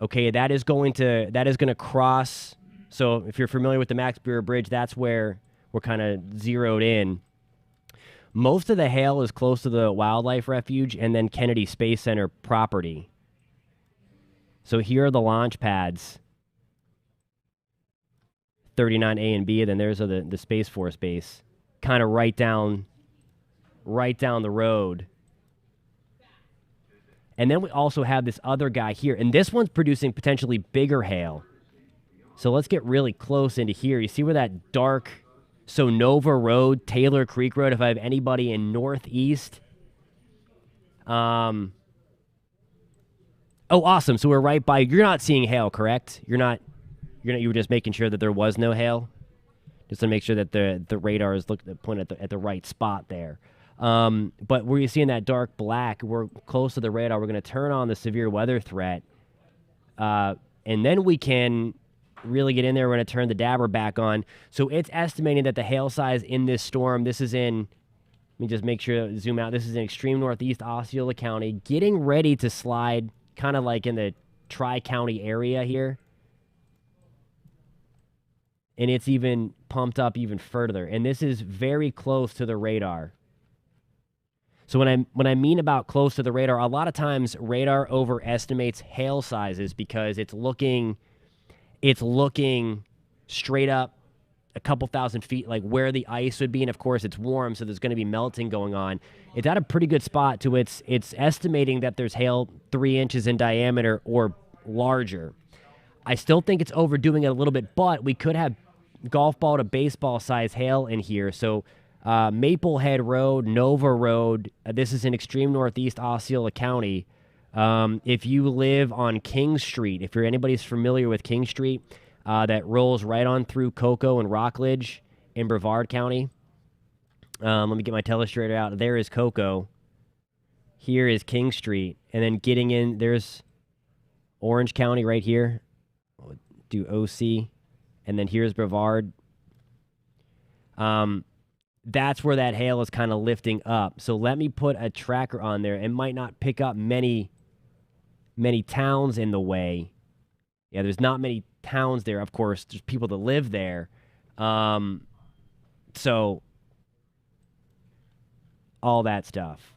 Okay, that is going to cross. So if you're familiar with the Max Brewer Bridge, that's where we're kind of zeroed in. Most of the hail is close to the wildlife refuge and then Kennedy Space Center property. So here are the launch pads, 39A and B, and then there's the Space Force base, kind of right down the road. And then we also have this other guy here, and this one's producing potentially bigger hail. So let's get really close into here. You see where that dark, so Nova Road, Taylor Creek Road, if I have anybody in Northeast. Oh, awesome. So we're right by, you're not seeing hail, correct? You were just making sure that there was no hail? Just to make sure that the radar is pointed at the right spot there. But where you're seeing that dark black, we're close to the radar. We're going to turn on the severe weather threat. And then we can really get in there. We're going to turn the dabber back on. So it's estimating that the hail size in this storm, this is in, let me just make sure, zoom out. This is in extreme northeast Osceola County, getting ready to slide kind of like in the Tri-County area here. And it's even pumped up even further. And this is very close to the radar. So when I mean about close to the radar, a lot of times radar overestimates hail sizes because it's looking straight up a couple thousand feet, like where the ice would be, and of course it's warm, so there's going to be melting going on. It's at a pretty good spot to it's estimating that there's hail 3 inches in diameter or larger. I still think it's overdoing it a little bit, but we could have golf ball to baseball size hail in here. So Maplehead Road, Nova Road, this is in extreme northeast Osceola County. If you live on King Street, if anybody's familiar with King Street, that rolls right on through Cocoa and Rockledge in Brevard County. Let me get my telestrator out. There is Cocoa. Here is King Street. And then getting in, there's Orange County right here. We'll do OC. And then here's Brevard. That's where that hail is kind of lifting up. So let me put a tracker on there. It might not pick up many towns in the way. Yeah, there's not many towns there. Of course, there's people that live there. So all that stuff.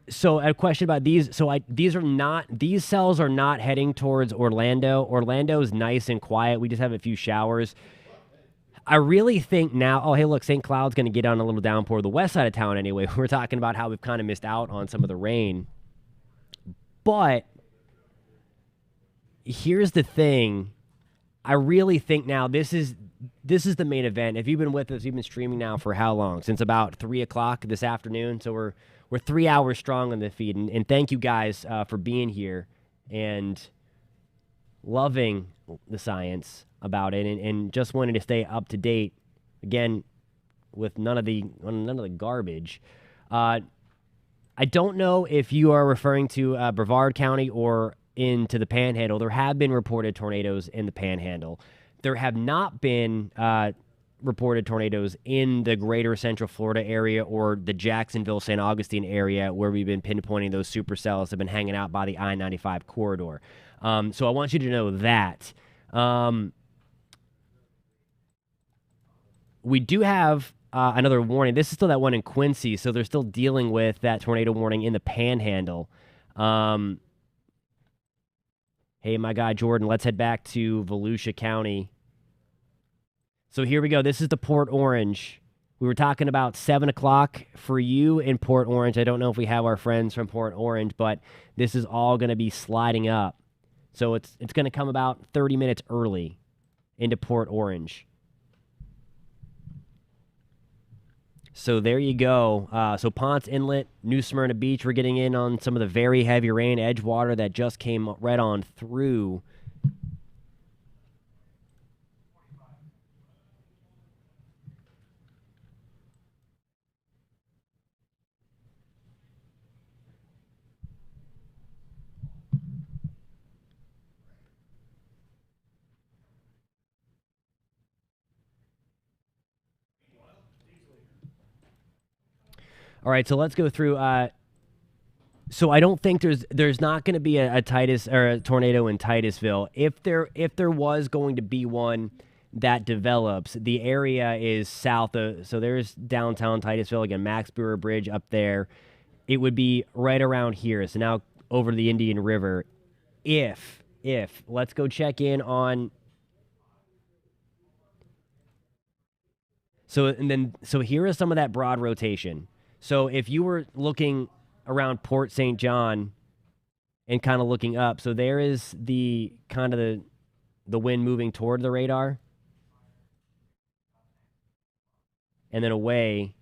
So a question about these. So these cells are not heading towards Orlando. Orlando is nice and quiet. We just have a few showers. I really think now, oh, hey, look, St. Cloud's going to get on a little downpour. The west side of town, anyway. We're talking about how we've kind of missed out on some of the rain. But here's the thing. I really think now this is the main event. If you've been with us, you've been streaming now for how long? Since about 3 o'clock this afternoon. So we're 3 hours strong on the feed. And thank you guys for being here and loving the science about it and just wanting to stay up to date, again, with none of the garbage. I don't know if you are referring to Brevard County or into the Panhandle. There have been reported tornadoes in the Panhandle. There have not been reported tornadoes in the greater Central Florida area or the Jacksonville, St. Augustine area where we've been pinpointing those supercells that have been hanging out by the I-95 corridor. So I want you to know that. We do have another warning. This is still that one in Quincy, so they're still dealing with that tornado warning in the Panhandle. Hey, my guy Jordan, let's head back to Volusia County. So here we go. This is the Port Orange. We were talking about 7 o'clock for you in Port Orange. I don't know if we have our friends from Port Orange, but this is all going to be sliding up. So it's going to come about 30 minutes early into Port Orange. So there you go. So Ponce Inlet, New Smyrna Beach, we're getting in on some of the very heavy rain, Edgewater that just came right on through. All right, so let's go through. So I don't think there's not going to be a Titus or a tornado in Titusville. If there was going to be one that develops, the area is south of. So there's downtown Titusville again, Max Brewer Bridge up there. It would be right around here. So now over the Indian River. If let's go check in on. So here is some of that broad rotation. So if you were looking around Port St. John and kind of looking up, so there is the kind of the wind moving toward the radar and then away.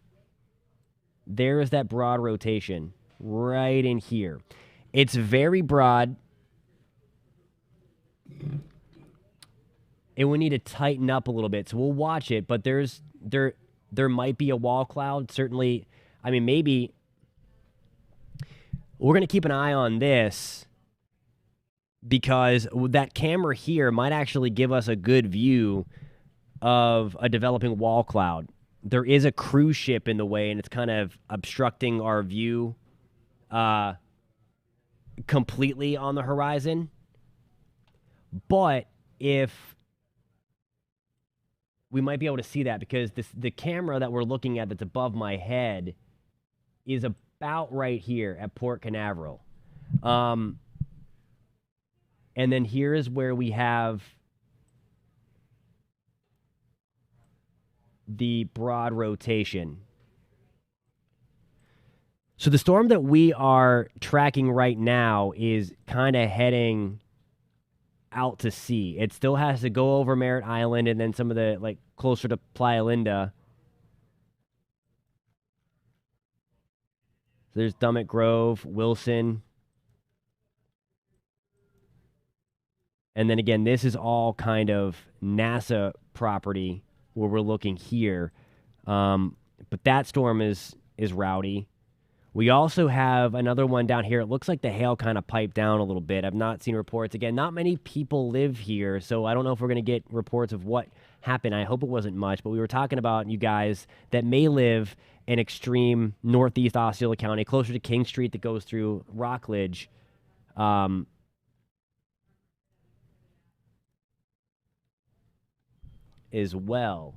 There is that broad rotation right in here. It's very broad. It would need to tighten up a little bit. So we'll watch it, but there might be a wall cloud. Certainly, I mean, maybe we're going to keep an eye on this because that camera here might actually give us a good view of a developing wall cloud. There is a cruise ship in the way, and it's kind of obstructing our view completely on the horizon. But if we might be able to see that because the camera that we're looking at that's above my head is about right here at Port Canaveral. And then here is where we have the broad rotation. So the storm that we are tracking right now is kind of heading out to sea. It still has to go over Merritt Island and then some of the, like, closer to Playa Linda. So there's Dummit Grove, Wilson. And then again, this is all kind of NASA property where we're looking here. But that storm is rowdy. We also have another one down here. It looks like the hail kind of piped down a little bit. I've not seen reports. Again, not many people live here, so I don't know if we're going to get reports of what happened. I hope it wasn't much, but we were talking about you guys that may live in extreme northeast Osceola County, closer to King Street that goes through Rockledge. As well.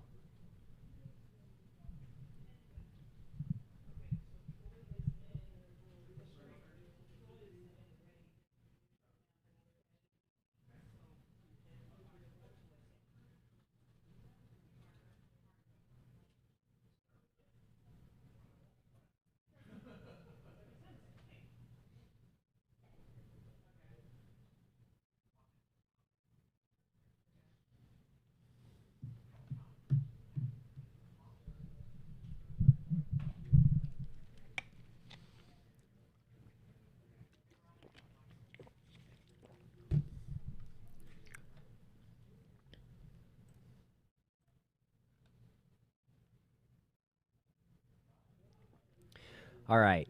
All right.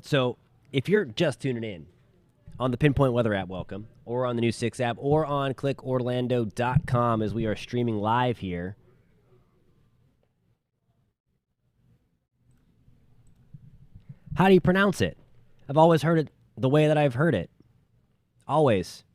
So if you're just tuning in on the Pinpoint Weather app, welcome, or on the new 6 app, or on clickorlando.com as we are streaming live here. How do you pronounce it? I've always heard it the way that I've heard it. Always.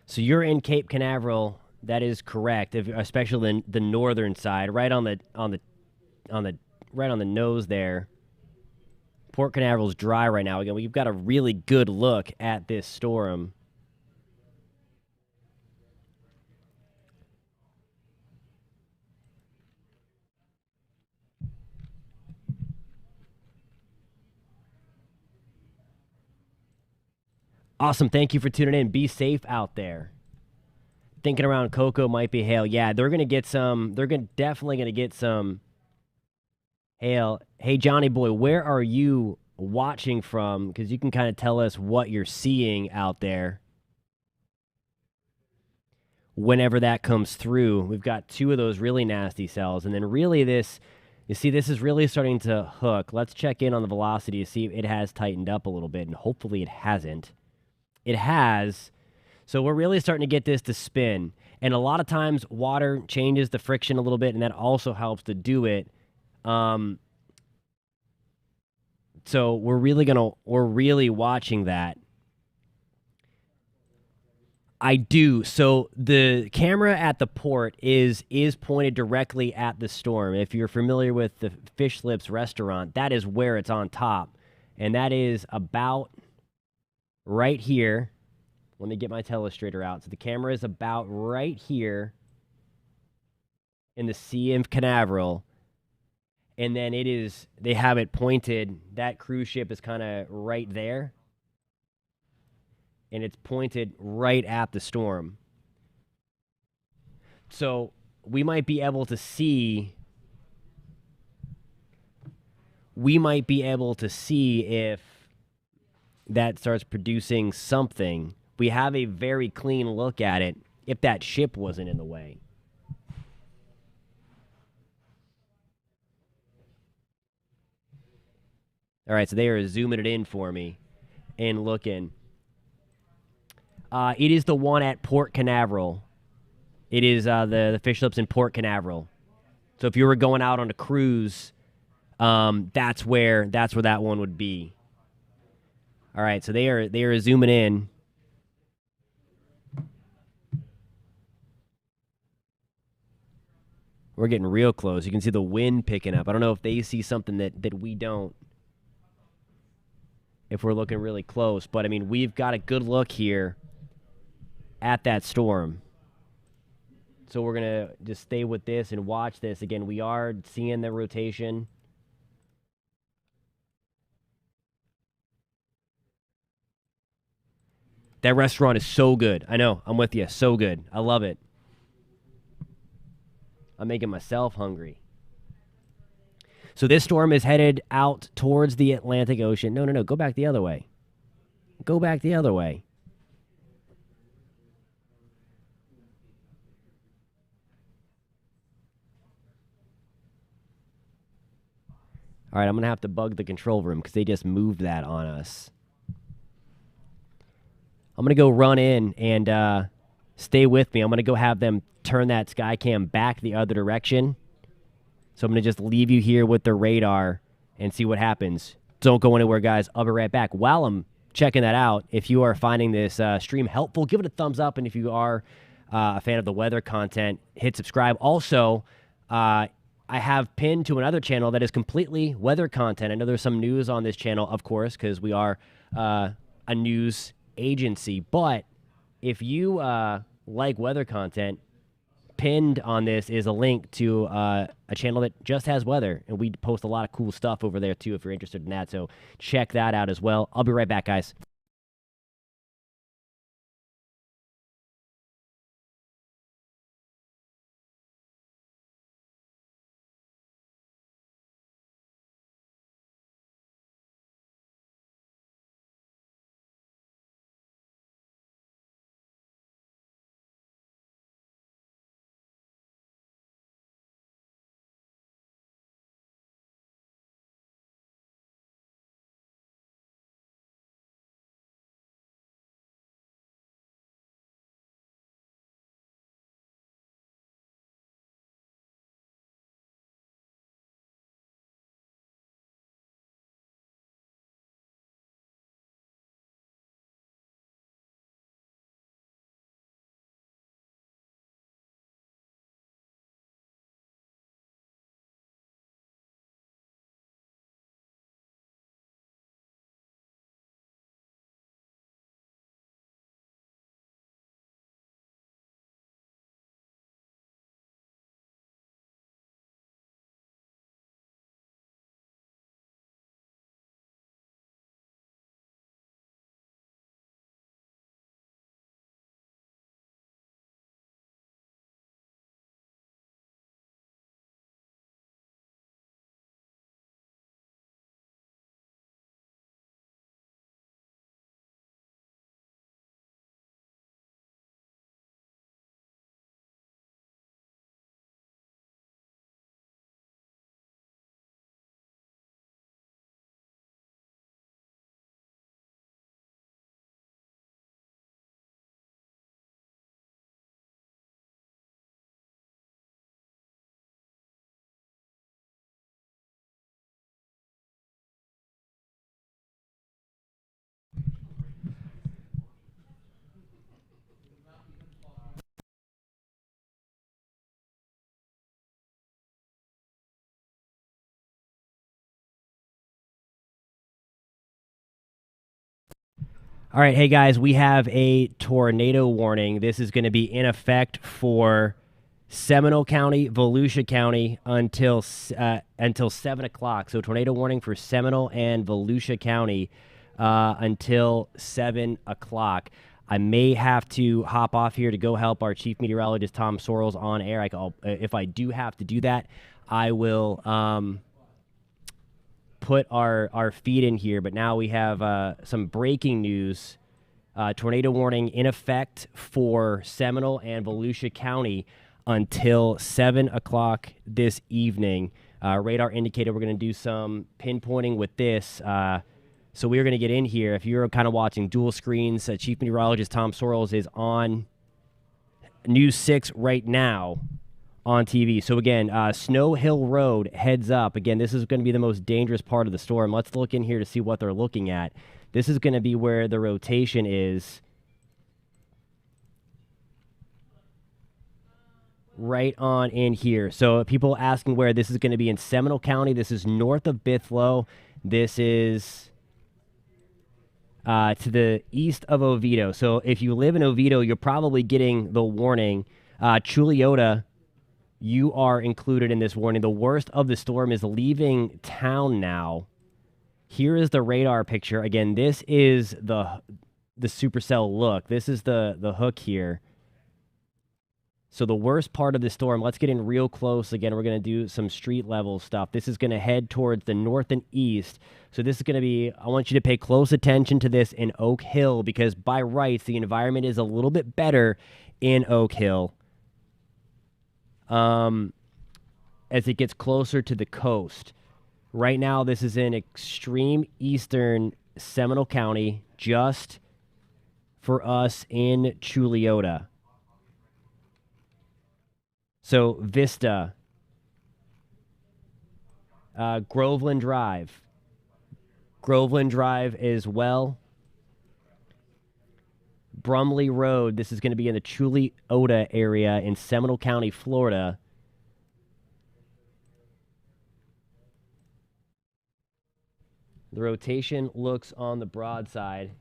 So you're in Cape Canaveral. That is correct, especially the northern side, right on the right on the nose there. Port Canaveral's dry right now. Again, we've got a really good look at this storm. Awesome. Thank you for tuning in. Be safe out there. Thinking around Cocoa might be hail. Yeah, they're gonna get some. Definitely gonna get some hail. Hey, Johnny boy, where are you watching from? Because you can kind of tell us what you're seeing out there. Whenever that comes through, we've got two of those really nasty cells, and then really this. You see, this is really starting to hook. Let's check in on the velocity to see if it has tightened up a little bit, and hopefully it hasn't. It has. So we're really starting to get this to spin. And a lot of times water changes the friction a little bit, and that also helps to do it. So we're really watching that. I do. So the camera at the port is pointed directly at the storm. If you're familiar with the Fish Lips restaurant, that is where it's on top. And that is about right here. Let me get my telestrator out. So the camera is about right here in the Sea of Canaveral. And then they have it pointed. That cruise ship is kind of right there. And it's pointed right at the storm. So we might be able to see if that starts producing something. We have a very clean look at it if that ship wasn't in the way. All right, so they are zooming it in for me and looking. It is the one at Port Canaveral. It is the Fish Lips in Port Canaveral. So if you were going out on a cruise, that's where that one would be. All right, so they are zooming in. We're getting real close. You can see the wind picking up. I don't know if they see something that we don't, if we're looking really close. But, I mean, we've got a good look here at that storm. So we're going to just stay with this and watch this. Again, we are seeing the rotation. That restaurant is so good. I know. I'm with you. So good. I love it. I'm making myself hungry. So this storm is headed out towards the Atlantic Ocean. No. Go back the other way. Go back the other way. All right, I'm going to have to bug the control room because they just moved that on us. I'm going to go run in and stay with me. I'm going to go have them turn that Skycam back the other direction. So I'm going to just leave you here with the radar and see what happens. Don't go anywhere, guys. I'll be right back. While I'm checking that out, if you are finding this stream helpful, give it a thumbs up. And if you are a fan of the weather content, hit subscribe. Also, I have pinned to another channel that is completely weather content. I know there's some news on this channel, of course, because we are a news agency. But if you like weather content, pinned on this is a link to a channel that just has weather, and we post a lot of cool stuff over there too if you're interested in that. So check that out as well. I'll be right back, guys. All right, hey guys, we have a tornado warning. This is going to be in effect for Seminole County, Volusia County until 7 o'clock. So tornado warning for Seminole and Volusia County until 7 o'clock. I may have to hop off here to go help our chief meteorologist Tom Sorrells on air. If I do have to do that, I will put our feed in here. But now we have some breaking news. Tornado warning in effect for Seminole and Volusia County until 7 o'clock this evening. Radar indicator, we're going to do some pinpointing with this. So we're going to get in here. If you're kind of watching dual screens, Chief Meteorologist Tom Sorrells is on News 6 right now on TV. So again, Snow Hill Road, heads up. Again, this is going to be the most dangerous part of the storm. Let's look in here to see what they're looking at. This is going to be where the rotation is. Right on in here. So people asking where this is going to be in Seminole County. This is north of Bithlo. This is to the east of Oviedo. So if you live in Oviedo, you're probably getting the warning. Chuliota, you are included in this warning. The worst of the storm is leaving town now. Here is the radar picture. Again, this is the supercell look. This is the hook here. So the worst part of the storm, let's get in real close. Again, we're going to do some street level stuff. This is going to head towards the north and east. So this is going to be, I want you to pay close attention to this in Oak Hill, because by rights, the environment is a little bit better in Oak Hill as it gets closer to the coast. Right now, this is in extreme eastern Seminole County, just for us in Chuliota. So Vista, Groveland Drive as well. Brumley Road, this is going to be in the Chuliota area in Seminole County, Florida. The rotation looks on the broadside.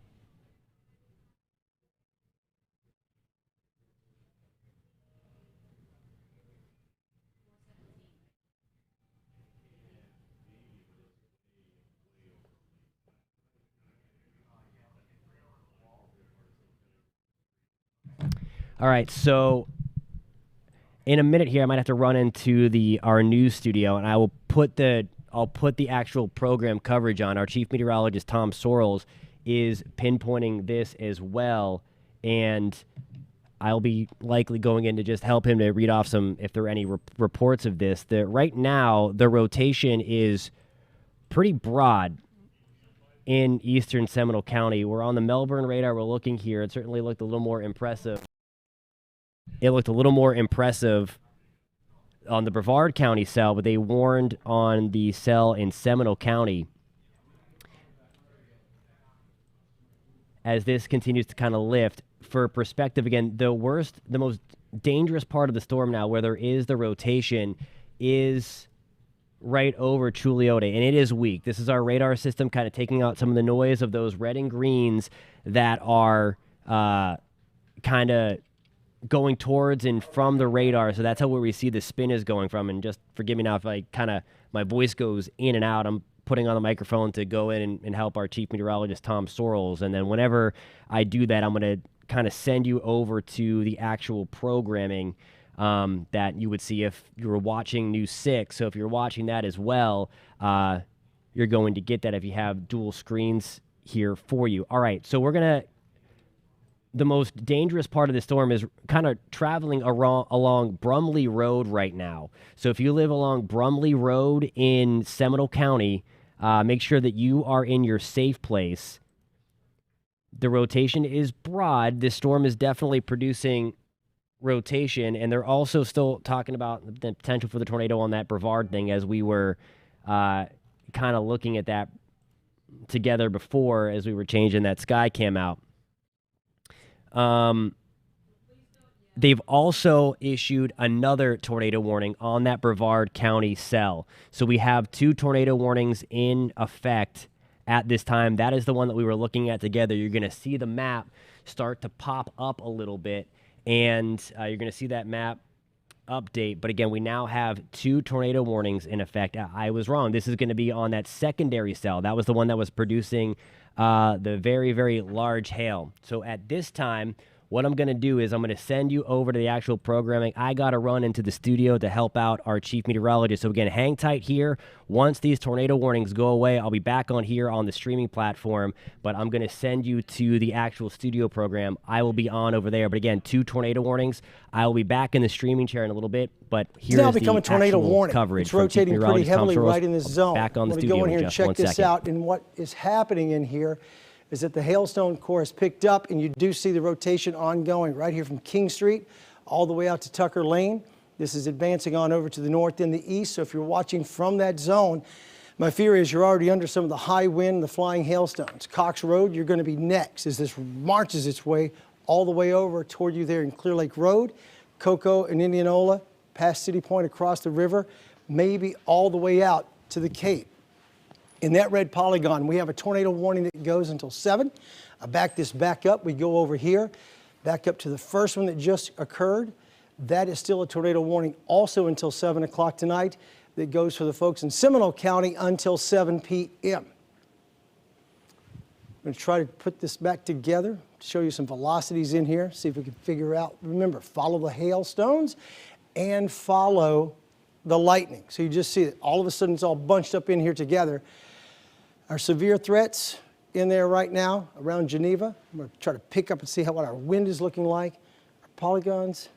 All right, so in a minute here, I might have to run into our news studio, and I'll put the actual program coverage on. Our chief meteorologist Tom Sorrells is pinpointing this as well, and I'll be likely going in to just help him to read off some, if there are any reports of this. Right now, the rotation is pretty broad in eastern Seminole County. We're on the Melbourne radar. We're looking here. It certainly looked a little more impressive. It looked a little more impressive on the Brevard County cell, but they warned on the cell in Seminole County. As this continues to kind of lift, for perspective, again, the most dangerous part of the storm now, where there is the rotation, is right over Chuliota, and it is weak. This is our radar system kind of taking out some of the noise of those red and greens that are kind of going towards and from the radar. So that's how where we see the spin is going from. And just forgive me now if my voice goes in and out. I'm putting on the microphone to go in and help our chief meteorologist Tom Sorrells. And then whenever I do that, I'm going to kind of send you over to the actual programming that you would see if you were watching News 6. So if you're watching that as well, you're going to get that if you have dual screens here for you. All right, so the most dangerous part of the storm is kind of traveling along Brumley Road right now. So if you live along Brumley Road in Seminole County, make sure that you are in your safe place. The rotation is broad. This storm is definitely producing rotation, and they're also still talking about the potential for the tornado on that Brevard thing, as we were kind of looking at that together before as we were changing that sky cam out. They've also issued another tornado warning on that Brevard County cell. So we have two tornado warnings in effect at this time. That is the one that we were looking at together. You're going to see the map start to pop up a little bit, and you're going to see that map update. But again, we now have 2 tornado warnings in effect. I was wrong. This is going to be on that secondary cell. That was the one that was producing the very, very large hail. So at this time, what I'm going to do is I'm going to send you over to the actual programming. I got to run into the studio to help out our chief meteorologist. So again, hang tight here. Once these tornado warnings go away, I'll be back on here on the streaming platform, but I'm going to send you to the actual studio program. I will be on over there. But again, 2 tornado warnings. I will be back in the streaming chair in a little bit, but here's now become a tornado warning. Coverage. It's rotating pretty heavily right in this zone. Back on the studio. Go in here and check this out. And what is happening in here is that the hailstone core has picked up, and you do see the rotation ongoing right here from King Street all the way out to Tucker Lane. This is advancing on over to the north and the east. So if you're watching from that zone, my fear is you're already under some of the high wind, the flying hailstones. Cox Road, you're going to be next as this marches its way all the way over toward you there in Clear Lake Road, Cocoa and Indianola, past City Point across the river, maybe all the way out to the Cape. In that red polygon, we have a tornado warning that goes until 7. I back this back up. We go over here, back up to the first one that just occurred. That is still a tornado warning also until 7 o'clock tonight that goes for the folks in Seminole County until 7 p.m. I'm going to try to put this back together, show you some velocities in here, see if we can figure out. Remember, follow the hailstones and follow the lightning. So you just see that all of a sudden it's all bunched up in here together. Our severe threats in there right now around Geneva. I'm going to try to pick up and see what our wind is looking like. Our polygons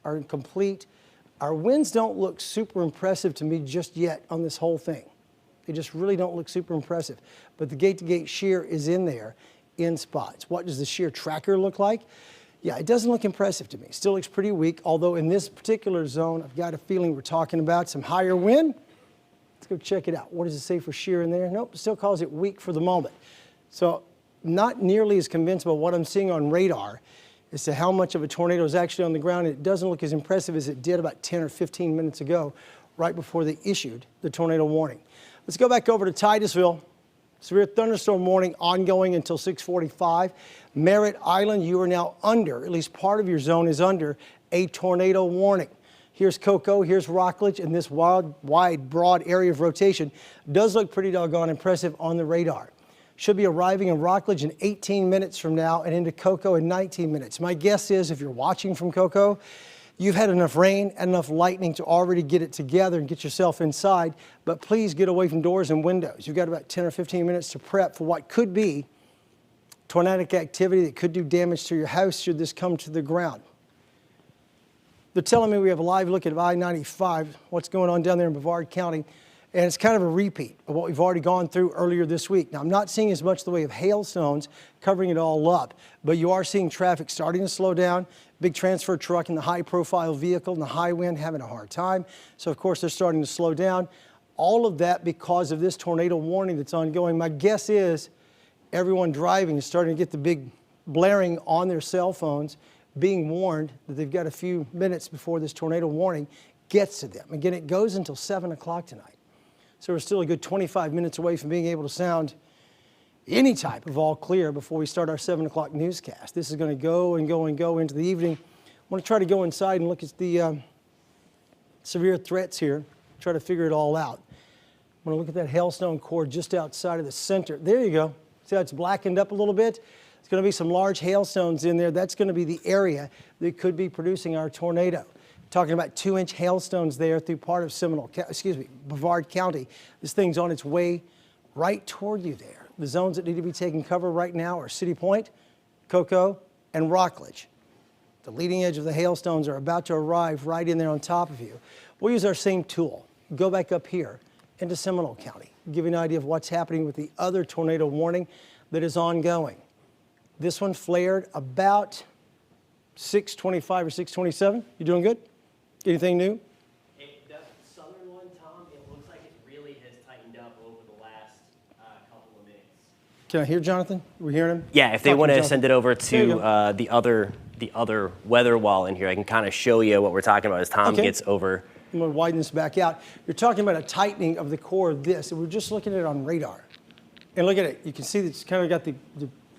are incomplete. Our winds don't look super impressive to me just yet on this whole thing. They just really don't look super impressive. But the gate-to-gate shear is in there in spots. What does the shear tracker look like? Yeah, it doesn't look impressive to me. Still looks pretty weak, although in this particular zone, I've got a feeling we're talking about some higher wind. Let's go check it out. What does it say for shear in there? Nope, it still calls it weak for the moment. So not nearly as convinced by what I'm seeing on radar as to how much of a tornado is actually on the ground. It doesn't look as impressive as it did about 10 or 15 minutes ago, right before they issued the tornado warning. Let's go back over to Titusville. Severe thunderstorm warning ongoing until 6:45. Merritt Island, you are now under, at least part of your zone is under, a tornado warning. Here's Cocoa, here's Rockledge, and this wide, broad area of rotation does look pretty doggone impressive on the radar. Should be arriving in Rockledge in 18 minutes from now and into Cocoa in 19 minutes. My guess is if you're watching from Cocoa, you've had enough rain and enough lightning to already get it together and get yourself inside, but please get away from doors and windows. You've got about 10 or 15 minutes to prep for what could be tornadic activity that could do damage to your house should this come to the ground. They're telling me we have a live look at I-95, what's going on down there in Brevard County, and it's kind of a repeat of what we've already gone through earlier this week. Now, I'm not seeing as much the way of hailstones covering it all up, but you are seeing traffic starting to slow down. Big transfer truck and the high-profile vehicle and the high wind having a hard time. So, of course, they're starting to slow down. All of that because of this tornado warning that's ongoing. My guess is everyone driving is starting to get the big blaring on their cell phones, being warned that they've got a few minutes before this tornado warning gets to them. Again, it goes until 7 o'clock tonight. So we're still a good 25 minutes away from being able to sound any type of all clear before we start our 7 o'clock newscast. This is going to go and go and go into the evening. I want to try to go inside and look at the severe threats here, try to figure it all out. I'm going to look at that hailstone core just outside of the center. There you go. See how it's blackened up a little bit? There's going to be some large hailstones in there. That's going to be the area that could be producing our tornado. Talking about 2-inch hailstones there through part of Brevard County. This thing's on its way right toward you there. The zones that need to be taking cover right now are City Point, Cocoa, and Rockledge. The leading edge of the hailstones are about to arrive right in there on top of you. We'll use our same tool. Go back up here into Seminole County. Give you an idea of what's happening with the other tornado warning that is ongoing. This one flared about 6:25 or 6:27. You doing good? Anything new? That southern one, Tom, it looks like it really has tightened up over the last couple of minutes. Can I hear Jonathan? We're hearing him? Yeah, if they want to send it over to the other weather wall in here, I can kind of show you what we're talking about as Tom gets over. I'm going to widen this back out. You're talking about a tightening of the core of this, and we're just looking at it on radar. And look at it. You can see that it's kind of got the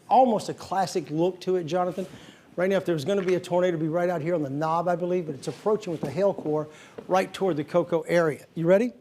almost a classic look to it, Jonathan. Right now, if there was going to be a tornado, it'd be right out here on the knob, I believe, but it's approaching with the hail core right toward the Cocoa area. You ready?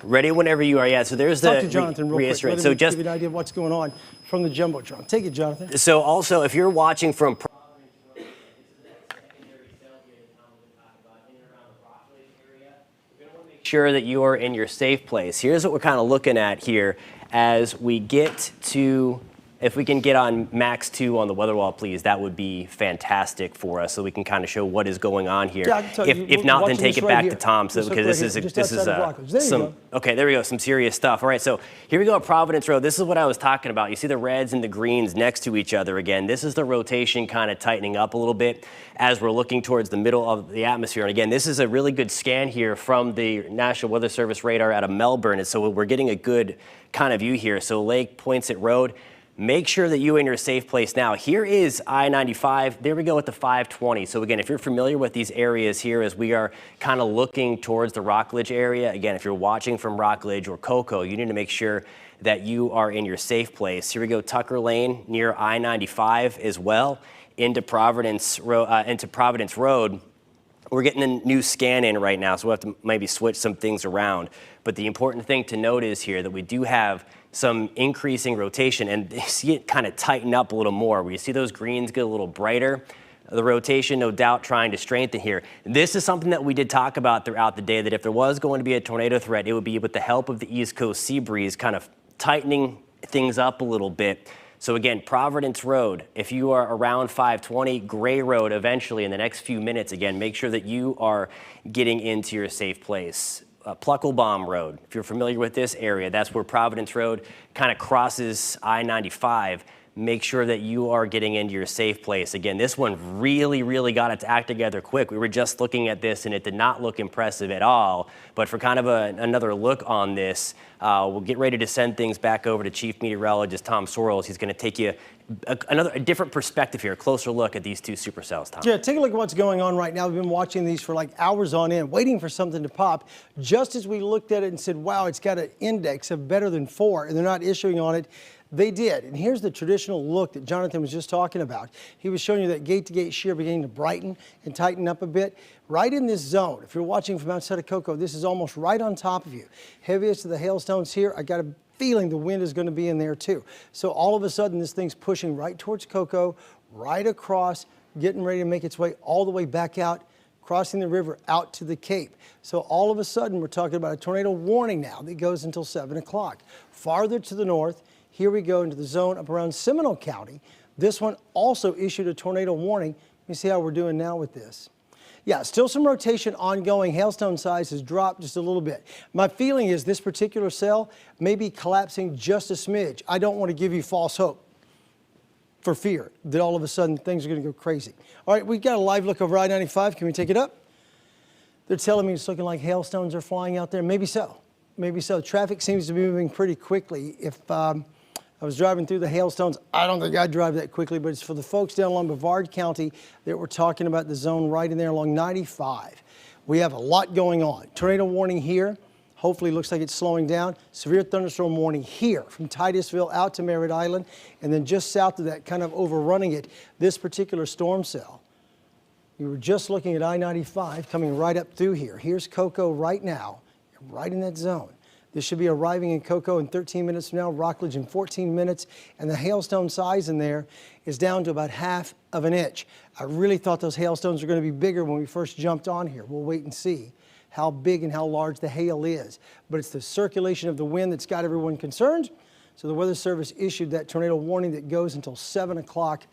Ready whenever you are. Yeah, so there's Talk the to Jonathan real quick. Let so him just give you an idea of what's going on from the Jumbotron. Take it, Jonathan. So also, if you're watching from Providence Road, this is that secondary cell here that Tom was talking about in and around the Rockledge area, you're going to want to make sure that you are in your safe place. Here's what we're kind of looking at here as we get to, if we can get on max 2 on the weather wall, please, that would be fantastic for us so we can kind of show what is going on here. Yeah, I can tell you, if not, then take it right back here. to Tom, so, Just because look this right is here, just outside of Rockledge. There you go. Okay, there we go, some serious stuff. All right, so here we go at Providence Road. This is what I was talking about. You see the reds and the greens next to each other again. This is the rotation kind of tightening up a little bit as we're looking towards the middle of the atmosphere. And again, this is a really good scan here from the National Weather Service radar out of Melbourne. And so we're getting a good kind of view here. So Lake, Poinsett Road. Make sure that you're in your safe place now. Here is I-95. There we go with the 520. So again, if you're familiar with these areas here as we are kind of looking towards the Rockledge area, again, if you're watching from Rockledge or Cocoa, you need to make sure that you are in your safe place. Here we go, Tucker Lane near I-95 as well into Providence Road. We're getting a new scan in right now, so we'll have to maybe switch some things around. But the important thing to note is here that we do have some increasing rotation, and you see it kind of tighten up a little more, where you see those greens get a little brighter. The rotation, no doubt, trying to strengthen here. This is something that we did talk about throughout the day, that if there was going to be a tornado threat, it would be with the help of the East Coast sea breeze kind of tightening things up a little bit. So again, Providence Road, if you are around 520, Gray Road eventually in the next few minutes, again, make sure that you are getting into your safe place. Pluckelbaum Road, if you're familiar with this area, that's where Providence Road kind of crosses I-95. Make sure that you are getting into your safe place. Again, this one really got its act together quick. We were just looking at this and it did not look impressive at all. But for kind of another look on this, we'll get ready to send things back over to Chief Meteorologist Tom Sorrells. He's going to take you a different perspective here, a closer look at these two supercells, Tom. Yeah, take a look at what's going on right now. We've been watching these for like hours on end, waiting for something to pop. Just as we looked at it and said, wow, it's got an index of better than 4, and they're not issuing on it, they did. And here's the traditional look that Jonathan was just talking about. He was showing you that gate-to-gate shear beginning to brighten and tighten up a bit. Right in this zone, if you're watching from outside of Cocoa, this is almost right on top of you. Heaviest of the hailstones here, I got a feeling the wind is going to be in there too. So all of a sudden, this thing's pushing right towards Cocoa, right across, getting ready to make its way all the way back out, crossing the river out to the Cape. So all of a sudden, we're talking about a tornado warning now that goes until 7 o'clock. Farther to the north, here we go into the zone up around Seminole County. This one also issued a tornado warning. Let me see how we're doing now with this. Yeah, still some rotation ongoing. Hailstone size has dropped just a little bit. My feeling is this particular cell may be collapsing just a smidge. I don't want to give you false hope for fear that all of a sudden things are going to go crazy. All right, we've got a live look over I-95. Can we take it up? They're telling me it's looking like hailstones are flying out there. Maybe so. Maybe so. Traffic seems to be moving pretty quickly. If I was driving through the hailstones, I don't think I'd drive that quickly, but it's for the folks down along Brevard County that we're talking about, the zone right in there along 95. We have a lot going on. Tornado warning here. Hopefully looks like it's slowing down. Severe thunderstorm warning here from Titusville out to Merritt Island, and then just south of that, kind of overrunning it, this particular storm cell. We were just looking at I-95 coming right up through here. Here's Cocoa right now, right in that zone. This should be arriving in Cocoa in 13 minutes from now, Rockledge in 14 minutes, and the hailstone size in there is down to about 1/2 of an inch. I really thought those hailstones were going to be bigger when we first jumped on here. We'll wait and see how big and how large the hail is. But it's the circulation of the wind that's got everyone concerned. So the Weather Service issued that tornado warning that goes until 7 o'clock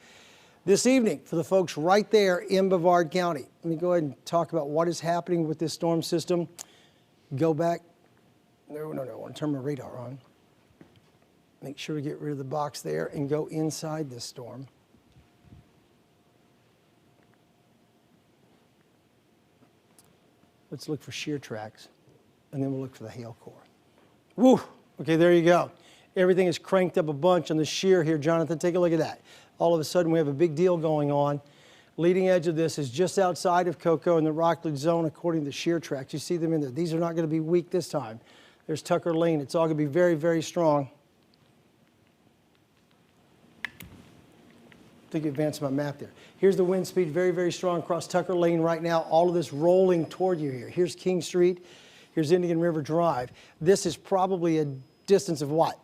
this evening for the folks right there in Brevard County. Let me go ahead and talk about what is happening with this storm system. Go back. No, I want to turn my radar on. Make sure we get rid of the box there and go inside this storm. Let's look for shear tracks, and then we'll look for the hail core. Woo! Okay, there you go. Everything is cranked up a bunch on the shear here, Jonathan. Take a look at that. All of a sudden, we have a big deal going on. Leading edge of this is just outside of Cocoa in the Rockledge zone, according to the shear tracks. You see them in there. These are not going to be weak this time. There's Tucker Lane. It's all going to be very, very strong. think you advanced my map there. Here's the wind speed, very, very strong across Tucker Lane right now. All of this rolling toward you here. Here's King Street. Here's Indian River Drive. This is probably a distance of what?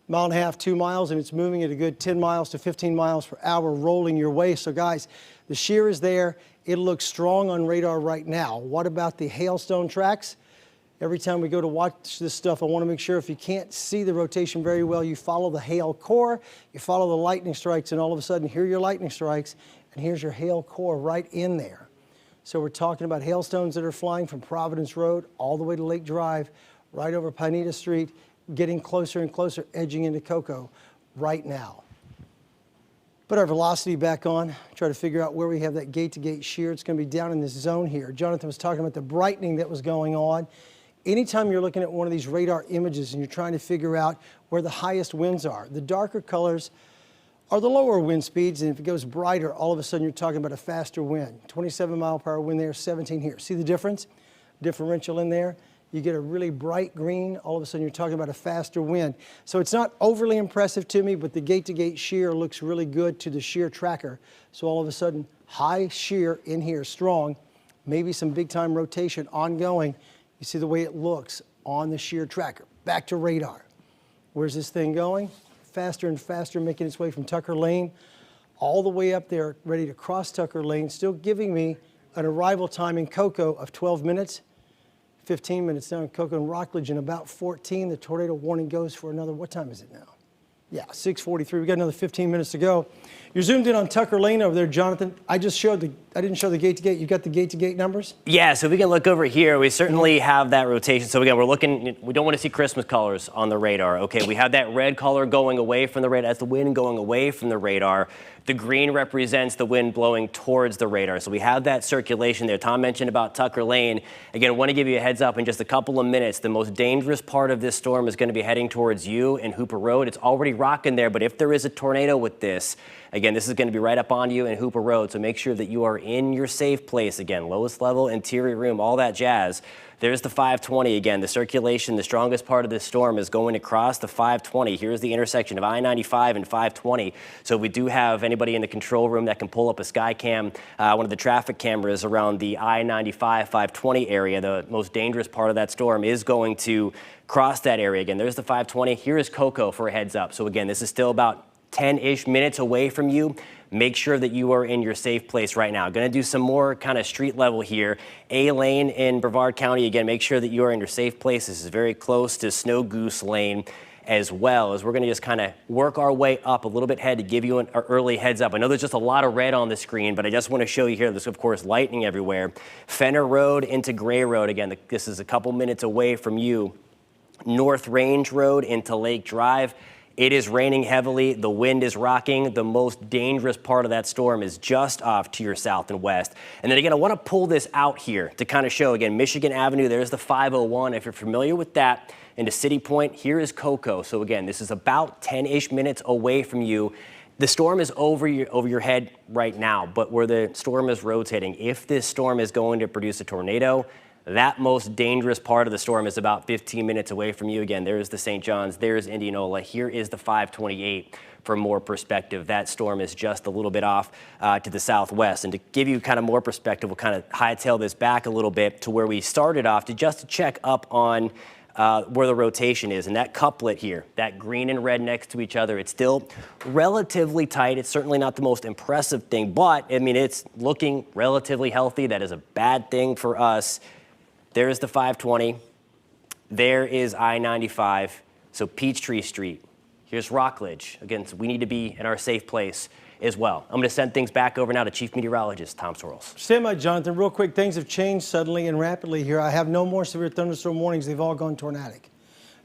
Mile and a half, 2 miles, and it's moving at a good 10 miles to 15 miles per hour rolling your way. So guys, the shear is there. It looks strong on radar right now. What about the hailstone tracks? Every time we go to watch this stuff, I want to make sure if you can't see the rotation very well, you follow the hail core, you follow the lightning strikes, and all of a sudden, here are your lightning strikes, and here's your hail core right in there. So we're talking about hailstones that are flying from Providence Road all the way to Lake Drive, right over Pineda Street, getting closer and closer, edging into Cocoa right now. Put our velocity back on, try to figure out where we have that gate-to-gate shear. It's going to be down in this zone here. Jonathan was talking about the brightening that was going on. Anytime you're looking at one of these radar images and you're trying to figure out where the highest winds are, the darker colors are the lower wind speeds, and if it goes brighter, all of a sudden you're talking about a faster wind. 27 mile per hour wind there, 17 here. See the difference? Differential in there. You get a really bright green, all of a sudden you're talking about a faster wind. So it's not overly impressive to me, but the gate-to-gate shear looks really good to the shear tracker. So all of a sudden, high shear in here, strong, maybe some big-time rotation ongoing. You see the way it looks on the shear tracker. Back to radar. Where's this thing going? Faster and faster, making its way from Tucker Lane all the way up there, ready to cross Tucker Lane, still giving me an arrival time in Cocoa of 12 minutes, 15 minutes down in Cocoa and Rockledge in about 14. The tornado warning goes for another, what time is it now? Yeah, 6:43. We got another 15 minutes to go. You're zoomed in on Tucker Lane over there, Jonathan. I didn't show the gate-to-gate. You got the gate-to-gate numbers? Yeah, so we can look over here. We certainly have that rotation. So again, we're looking, we don't want to see Christmas colors on the radar. Okay, we have that red color going away from the radar. That's the wind going away from the radar. The green represents the wind blowing towards the radar. So we have that circulation there. Tom mentioned about Tucker Lane. Again, I want to give you a heads up in just a couple of minutes. The most dangerous part of this storm is going to be heading towards you and Hooper Road. It's already rocking there, but if there is a tornado with this, again, this is going to be right up on you in Hooper Road. So make sure that you are in your safe place. Again, lowest level, interior room, all that jazz. There's the 520 again. The circulation, the strongest part of this storm is going across the 520. Here's the intersection of I-95 and 520. So we do have anybody in the control room that can pull up a sky cam, one of the traffic cameras around the I-95, 520 area. The most dangerous part of that storm is going to cross that area. Again, there's the 520. Here is Cocoa for a heads up. So again, this is still about 10-ish minutes away from you. Make sure that you are in your safe place right now. Going to do some more kind of street level here. A lane in Brevard County. Again, make sure that you are in your safe place. This is very close to Snow Goose Lane as well, as we're going to just kind of work our way up a little bit ahead to give you an early heads up. I know there's just a lot of red on the screen, but I just want to show you here. There's, of course, lightning everywhere. Fenner Road into Gray Road. Again, this is a couple minutes away from you. North Range Road into Lake Drive. It is raining heavily. The wind is rocking. The most dangerous part of that storm is just off to your south and west. And then again, I want to pull this out here to kind of show, again, Michigan Avenue, there's the 501. If you're familiar with that, into City Point, here is Cocoa. So again, this is about 10-ish minutes away from you. The storm is over your head right now, but where the storm is rotating, if this storm is going to produce a tornado, that most dangerous part of the storm is about 15 minutes away from you. Again, there's the St. John's, there's Indianola. Here is the 528 for more perspective. That storm is just a little bit off to the southwest. And to give you kind of more perspective, we'll kind of hightail this back a little bit to where we started off to check up on where the rotation is. And that couplet here, that green and red next to each other, it's still relatively tight. It's certainly not the most impressive thing, but I mean, it's looking relatively healthy. That is a bad thing for us. There's the 520. There is I-95. So Peachtree Street. Here's Rockledge. Again, so we need to be in our safe place as well. I'm going to send things back over now to Chief Meteorologist Tom Sorrells. Stand by, Jonathan. Real quick, things have changed suddenly and rapidly here. I have no more severe thunderstorm warnings. They've all gone tornadic.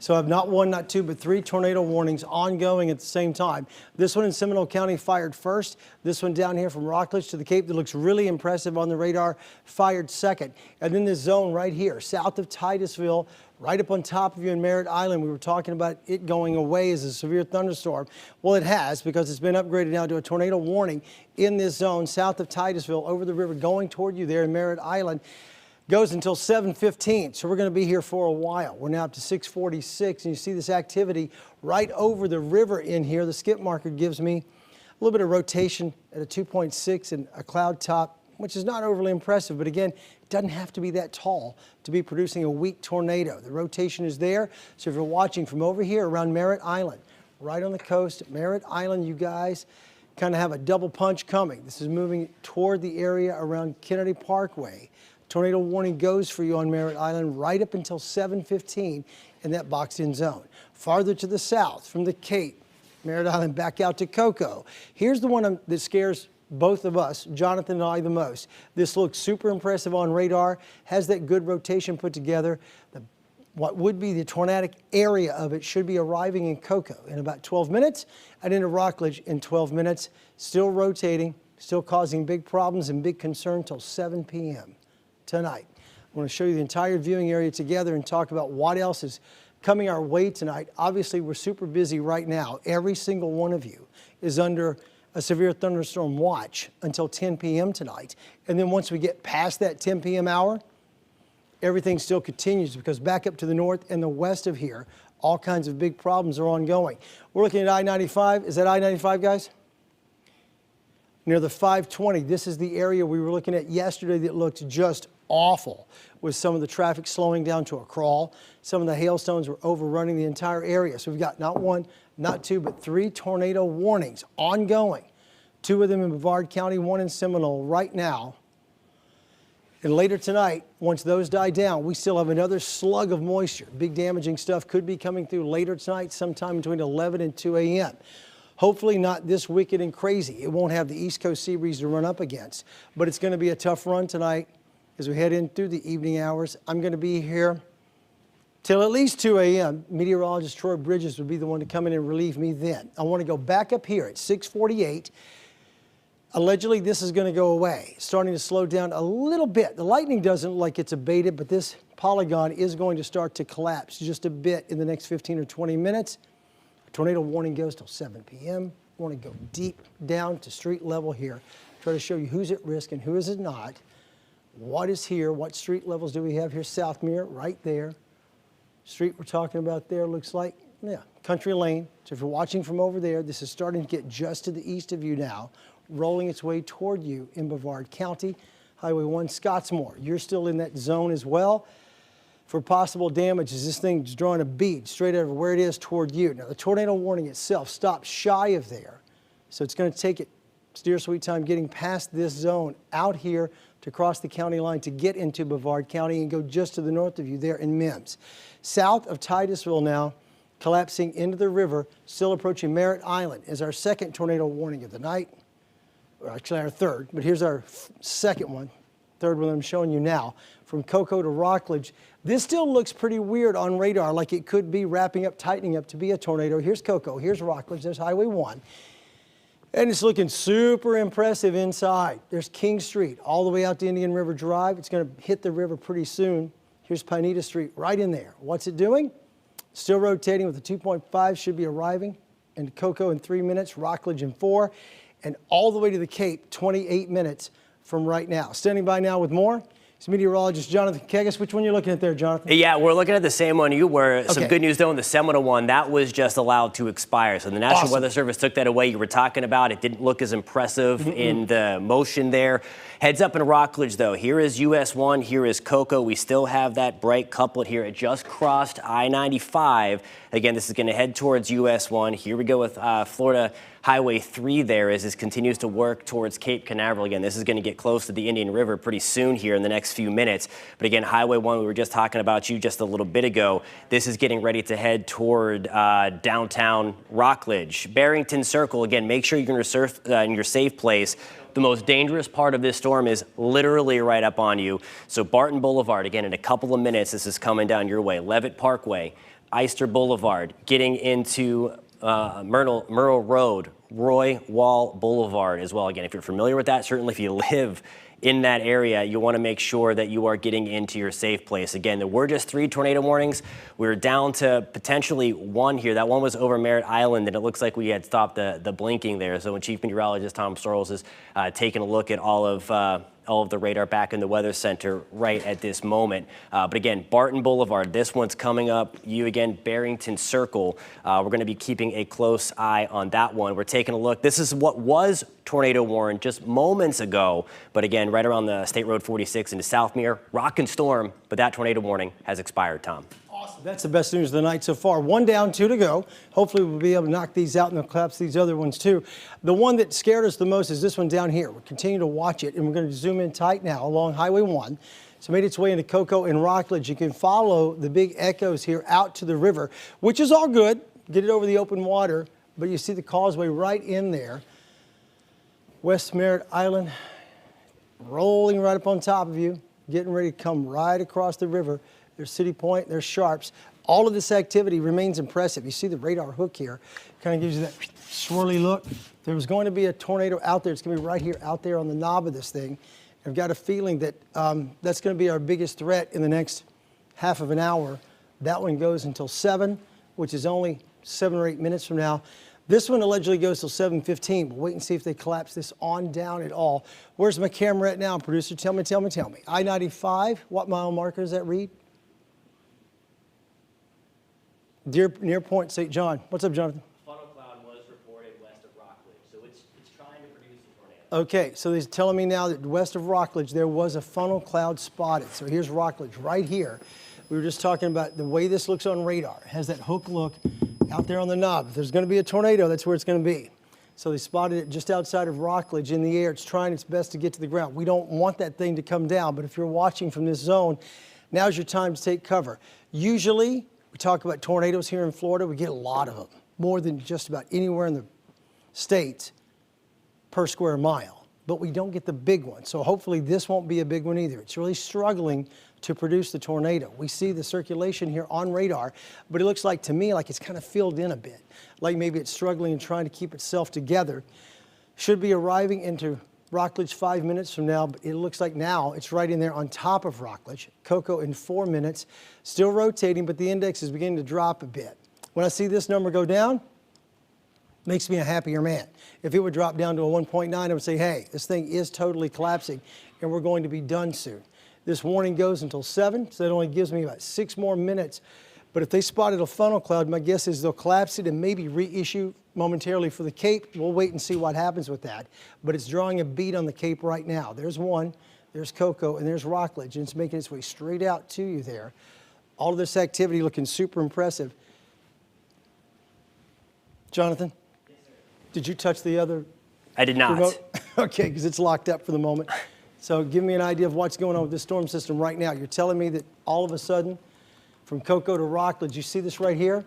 So I have not one, not two, but 3 tornado warnings ongoing at the same time. This one in Seminole County fired first. This one down here from Rockledge to the Cape that looks really impressive on the radar fired second. And then this zone right here, south of Titusville, right up on top of you in Merritt Island. We were talking about it going away as a severe thunderstorm. Well, it has, because it's been upgraded now to a tornado warning in this zone south of Titusville over the river going toward you there in Merritt Island. Goes until 7:15, so we're going to be here for a while. We're now up to 6:46, and you see this activity right over the river in here. The skip marker gives me little bit of rotation at a 2.6 and a cloud top, which is not overly impressive, but again, it doesn't have to be that tall to be producing a weak tornado. The rotation is there, so if you're watching from over here around Merritt Island, right on the coast at Merritt Island, you guys kind of have a double punch coming. This is moving toward the area around Kennedy Parkway. Tornado warning goes for you on Merritt Island right up until 7:15 in that boxed-in zone. Farther to the south from the Cape, Merritt Island back out to Cocoa. Here's the one that scares both of us, Jonathan and I, the most. This looks super impressive on radar, has that good rotation put together. What would be the tornadic area of it should be arriving in Cocoa in about 12 minutes and into Rockledge in 12 minutes. Still rotating, still causing big problems and big concern till 7 p.m. tonight. I want to show you the entire viewing area together and talk about what else is coming our way tonight. Obviously, we're super busy right now. Every single one of you is under a severe thunderstorm watch until 10 p.m. tonight. And then once we get past that 10 p.m. hour, everything still continues because back up to the north and the west of here, all kinds of big problems are ongoing. We're looking at I-95. Is that I-95, guys? Near the 520. This is the area we were looking at yesterday that looked just awful, with some of the traffic slowing down to a crawl. Some of the hailstones were overrunning the entire area. So we've got not one, not two, but 3 tornado warnings ongoing. 2 of them in Brevard County, 1 in Seminole right now. And later tonight, once those die down, we still have another slug of moisture. Big damaging stuff could be coming through later tonight, sometime between 11 and 2 a.m. Hopefully not this wicked and crazy. It won't have the East Coast sea breeze to run up against, but it's going to be a tough run tonight as we head in through the evening hours. I'm going to be here till at least 2 a.m. Meteorologist Troy Bridges would be the one to come in and relieve me then. I want to go back up here at 6:48. Allegedly, this is going to go away, starting to slow down a little bit. The lightning doesn't look like it's abated, but this polygon is going to start to collapse just a bit in the next 15 or 20 minutes. Tornado warning goes till 7 p.m. I want to go deep down to street level here, try to show you who's at risk and who is not. What is here? What street levels do we have here? Southmere, right there. Street we're talking about there looks like, yeah, Country Lane. So if you're watching from over there, this is starting to get just to the east of you now, rolling its way toward you in Brevard County. Highway 1 Scottsmore, you're still in that zone as well for possible damage as this thing's drawing a bead straight over where it is toward you. Now, the tornado warning itself stops shy of there, so it's going to take it dear sweet time getting past this zone out here to cross the county line to get into Brevard County and go just to the north of you there in Mims. South of Titusville now, collapsing into the river, still approaching Merritt Island is our second tornado warning of the night. Or actually our third, but here's our second one, third one I'm showing you now. From Cocoa to Rockledge, this still looks pretty weird on radar, like it could be wrapping up, tightening up to be a tornado. Here's Cocoa, here's Rockledge, there's Highway 1. And it's looking super impressive inside. There's King Street all the way out to Indian River Drive. It's going to hit the river pretty soon. Here's Pineda Street right in there. What's it doing? Still rotating with a 2.5, should be arriving into Cocoa in 3 minutes, Rockledge in 4, and all the way to the Cape, 28 minutes from right now. Standing by now with more. It's meteorologist Jonathan Kegges. Which one are you looking at there, Jonathan? Yeah, we're looking at the same one you were. Some Okay. good news, though, in the Seminole one, that was just allowed to expire. So the National Awesome. Weather Service took that away. You were talking about it didn't look as impressive in the motion there. Heads up in Rockledge, though. Here is US 1. Here is Cocoa. We still have that bright couplet here. It just crossed I-95. Again, this is going to head towards US 1. Here we go with Florida Highway 3 there as this continues to work towards Cape Canaveral. Again, this is going to get close to the Indian River pretty soon here in the next few minutes. But again, Highway 1, we were just talking about you just a little bit ago. This is getting ready to head toward downtown Rockledge. Barrington Circle, again, make sure you're in your safe place. The most dangerous part of this storm is literally right up on you. So Barton Boulevard, again, in a couple of minutes, this is coming down your way. Levitt Parkway, Eyster Boulevard, getting into Myrtle Road, Roy Wall Boulevard as well. Again, if you're familiar with that, certainly if you live in that area, you want to make sure that you are getting into your safe place. Again, there were just 3 tornado warnings. We're down to potentially 1 here. That one was over Merritt Island, and it looks like we had stopped the blinking there. So when Chief Meteorologist Tom Sorrells is taking a look at all all of the radar back in the weather center right at this moment. But again, Barton Boulevard, this one's coming up. You again, Barrington Circle. We're going to be keeping a close eye on that one. We're taking a look. This is what was tornado warned just moments ago. But again, right around the State Road 46 into Southmere, rock and storm. But that tornado warning has expired, Tom. Awesome. That's the best news of the night so far. 1 down, 2 to go. Hopefully we'll be able to knock these out and they'll collapse these other ones too. The one that scared us the most is this one down here. We'll continue to watch it and we're going to zoom in tight now along Highway 1. It's made its way into Cocoa and Rockledge. You can follow the big echoes here out to the river, which is all good. Get it over the open water, but you see the causeway right in there. West Merritt Island rolling right up on top of you, getting ready to come right across the river. There's City Point, there's Sharps. All of this activity remains impressive. You see the radar hook here, kind of gives you that swirly look. There was going to be a tornado out there. It's going to be right here out there on the knob of this thing. I've got a feeling that that's going to be our biggest threat in the next half of an hour. That one goes until 7, which is only 7 or 8 minutes from now. This one allegedly goes till 7:15. We'll wait and see if they collapse this on down at all. Where's my camera at now, producer? Tell me. I-95, what mile marker does that read? Near Point St. John. What's up, Jonathan? Funnel cloud was reported west of Rockledge, so it's trying to produce a tornado. Okay, so he's telling me now that west of Rockledge there was a funnel cloud spotted. So here's Rockledge right here. We were just talking about the way this looks on radar. It has that hook look out there on the knob. If there's going to be a tornado, that's where it's going to be. So they spotted it just outside of Rockledge in the air. It's trying its best to get to the ground. We don't want that thing to come down, but if you're watching from this zone, now's your time to take cover. Usually, we talk about tornadoes here in Florida. We get a lot of them, more than just about anywhere in the states per square mile. But we don't get the big one. So hopefully this won't be a big one either. It's really struggling to produce the tornado. We see the circulation here on radar, but it looks like to me like it's kind of filled in a bit. Like maybe it's struggling and trying to keep itself together. Should be arriving into Rockledge 5 minutes from now, but it looks like now it's right in there on top of Rockledge. Cocoa in 4 minutes, still rotating, but the index is beginning to drop a bit. When I see this number go down, makes me a happier man. If it would drop down to a 1.9, I would say, hey, this thing is totally collapsing and we're going to be done soon. This warning goes until 7, so that only gives me about 6 more minutes. But if they spotted a funnel cloud, my guess is they'll collapse it and maybe reissue momentarily for the Cape. We'll wait and see what happens with that. But it's drawing a bead on the Cape right now. There's one, there's Cocoa, and there's Rockledge, and it's making its way straight out to you there. All of this activity looking super impressive. Jonathan? Yes, sir. Did you touch the other? I did not. Remote? Okay, because it's locked up for the moment. So give me an idea of what's going on with this storm system right now. You're telling me that all of a sudden, from Cocoa to Rockledge, you see this right here?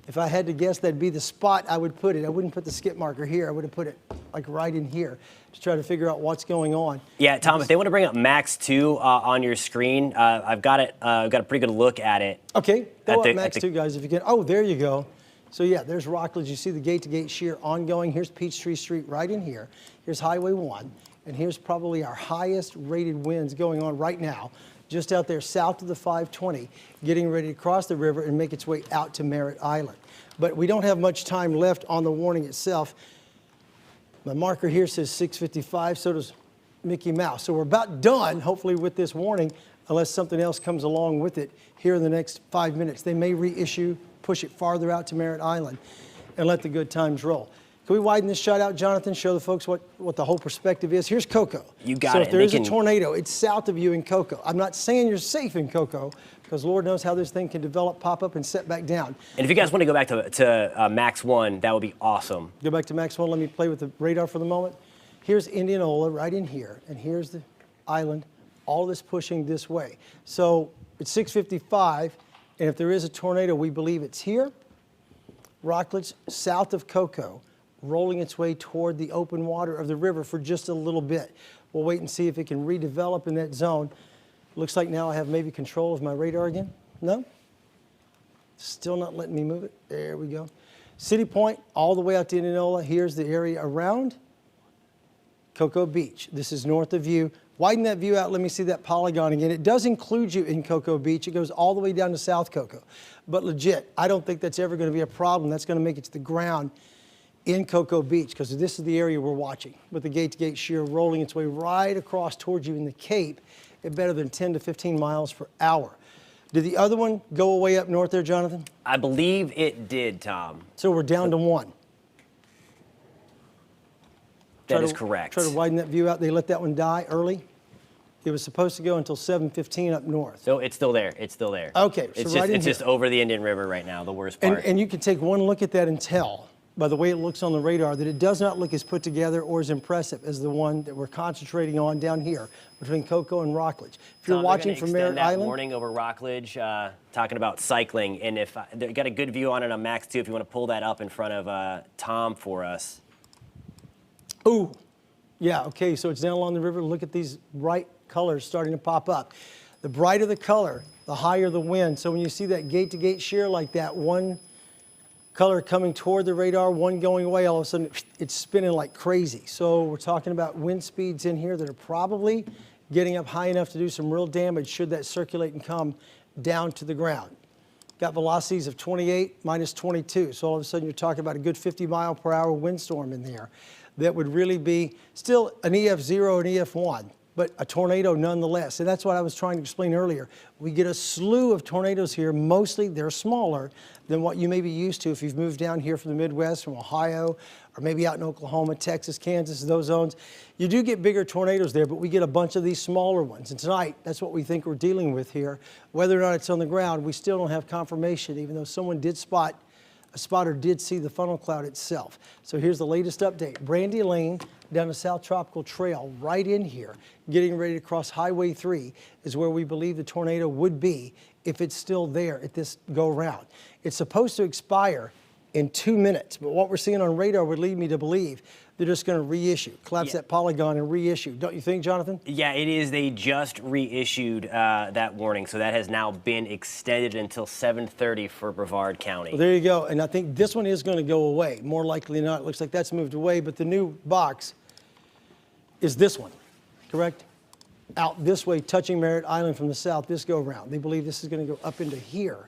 If I had to guess, that'd be the spot I would put it. I wouldn't put the skip marker here. I would have put it like right in here to try to figure out what's going on. Yeah, Tom, if they want to bring up Max 2 on your screen, I've got it. I've got a pretty good look at it. Okay, throw up Max 2, guys, if you can. Oh, there you go. So yeah, there's Rockledge. You see the gate-to-gate shear ongoing. Here's Peachtree Street right in here. Here's Highway 1. And here's probably our highest rated winds going on right now, just out there south of the 520, getting ready to cross the river and make its way out to Merritt Island. But we don't have much time left on the warning itself. My marker here says 6:55, so does Mickey Mouse. So we're about done, hopefully, with this warning, unless something else comes along with it here in the next 5 minutes. They may reissue, push it farther out to Merritt Island, and let the good times roll. Can we widen this shot out, Jonathan? Show the folks what the whole perspective is. Here's Cocoa. You got it. So it. if there is a tornado, it's south of you in Cocoa. I'm not saying you're safe in Cocoa, because Lord knows how this thing can develop, pop up, and set back down. And if you guys want to go back to Max 1, that would be awesome. Go back to Max 1. Let me play with the radar for the moment. Here's Indianola right in here, and here's the island. All of this pushing this way. So it's 6:55, and if there is a tornado, we believe it's here. Rockledge, south of Cocoa, rolling its way toward the open water of the river for just a little bit. We'll wait and see if it can redevelop in that zone. Looks like now I have maybe control of my radar again. No? Still not letting me move it. There we go. City Point, all the way out to Indianola. Here's the area around Cocoa Beach. This is north of you. Widen that view out. Let me see that polygon again. It does include you in Cocoa Beach. It goes all the way down to South Cocoa. But legit, I don't think that's ever going to be a problem. That's going to make it to the ground in Cocoa Beach, because this is the area we're watching, with the gate-to-gate shear rolling its way right across towards you in the Cape at better than 10 to 15 miles per hour. Did the other one go away up north there, Jonathan? I believe it did, Tom. So we're down to one. That is correct. Try to widen that view out. They let that one die early. It was supposed to go until 7:15 up north. So it's still there. It's still there. Okay, so It's just over the Indian River right now, the worst part. And you can take one look at that and tell by the way it looks on the radar that it does not look as put together or as impressive as the one that we're concentrating on down here between Cocoa and Rockledge. If you're Tom, watching from Merritt that Island, warning over Rockledge, talking about cycling, and if they got a good view on it on Max 2, if you want to pull that up in front of Tom for us. ooh, yeah, okay, so it's down along the river. Look at these bright colors starting to pop up. The brighter the color, the higher the wind. So when you see that gate-to-gate shear like that, one color coming toward the radar, one going away, all of a sudden it's spinning like crazy. So we're talking about wind speeds in here that are probably getting up high enough to do some real damage should that circulate and come down to the ground. Got velocities of 28 minus 22. So all of a sudden you're talking about a good 50-mile-per-hour windstorm in there. That would really be still an EF0 and EF1, but a tornado nonetheless. And that's what I was trying to explain earlier. We get a slew of tornadoes here. Mostly they're smaller than what you may be used to if you've moved down here from the Midwest, from Ohio, or maybe out in Oklahoma, Texas, Kansas, those zones. You do get bigger tornadoes there, but we get a bunch of these smaller ones. And tonight, that's what we think we're dealing with here. Whether or not it's on the ground, we still don't have confirmation, even though someone did spot, a spotter did see the funnel cloud itself. So here's the latest update. Brandy Lane down the South Tropical Trail right in here, getting ready to cross Highway 3 is where we believe the tornado would be if it's still there at this go-round. It's supposed to expire in 2 minutes, but what we're seeing on radar would lead me to believe they're just going to reissue, collapse that polygon and reissue. Don't you think, Jonathan? Yeah, it is. They just reissued that warning, so that has now been extended until 7:30 for Brevard County. Well, there you go. And I think this one is going to go away. More likely than not, it looks like that's moved away, but the new box is this one, correct? Out this way, touching Merritt Island from the south, this go-round. They believe this is going to go up into here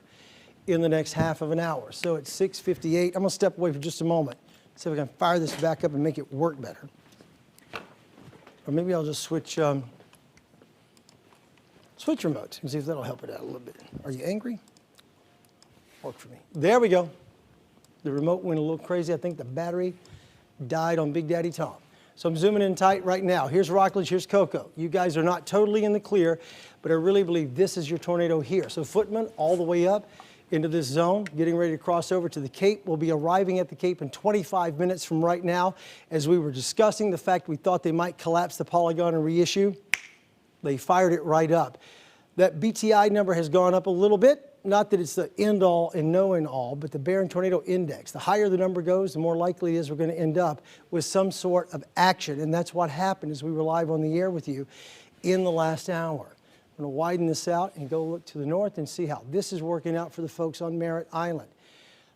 in the next half of an hour. So it's 6:58. I'm going to step away for just a moment, see if I can fire this back up and make it work better. Or maybe I'll just switch remotes and see if that'll help it out a little bit. Are you angry? Work for me. There we go. The remote went a little crazy. I think the battery died on Big Daddy Tom. So I'm zooming in tight right now. Here's Rockledge, here's Cocoa. You guys are not totally in the clear, but I really believe this is your tornado here. So Footman all the way up into this zone, getting ready to cross over to the Cape. We'll be arriving at the Cape in 25 minutes from right now. As we were discussing the fact we thought they might collapse the polygon and reissue, they fired it right up. That BTI number has gone up a little bit. Not that it's the end-all and know-in-all, but the Barron Tornado Index. The higher the number goes, the more likely it is we're going to end up with some sort of action. And that's what happened as we were live on the air with you in the last hour. I'm going to widen this out and go look to the north and see how this is working out for the folks on Merritt Island.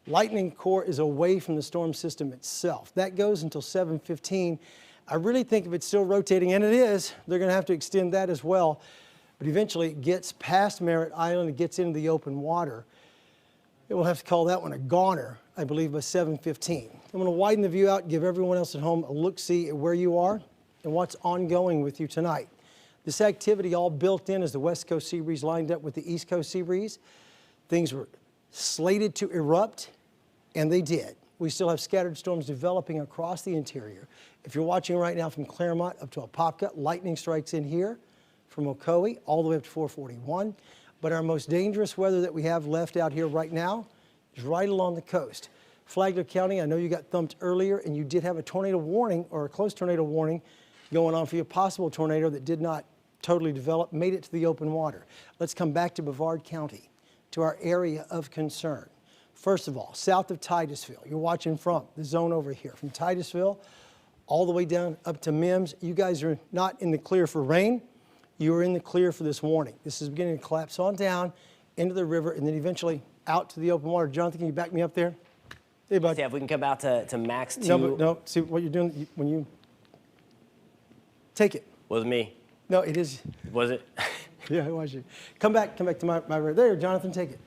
Lightning core is away from the storm system itself. That goes until 7:15. I really think if it's still rotating, and it is, they're going to have to extend that as well. But eventually it gets past Merritt Island, it gets into the open water. It will have to call that one a goner, I believe, by 7:15. I'm going to widen the view out, give everyone else at home a look-see at where you are and what's ongoing with you tonight. This activity all built in as the West Coast sea breeze lined up with the East Coast sea breeze. Things were slated to erupt, and they did. We still have scattered storms developing across the interior. If you're watching right now from Claremont up to Apopka, lightning strikes in here from Ocoee all the way up to 441. But our most dangerous weather that we have left out here right now is right along the coast. Flagler County, I know you got thumped earlier, and you did have a tornado warning or a close tornado warning going on for you, a possible tornado that did not totally develop, made it to the open water. Let's come back to Brevard County, to our area of concern. First of all, south of Titusville, you're watching from the zone over here, from Titusville all the way down up to Mims. You guys are not in the clear for rain. You are in the clear for this warning. This is beginning to collapse on down into the river and then eventually out to the open water. Jonathan, can you back me up there? Hey, bud. Yeah, if we can come out to Max 2. No, see what you're doing when you take it. Was me. No, it is. Was it? Yeah, it was you. Come back to my right there, Jonathan, take it.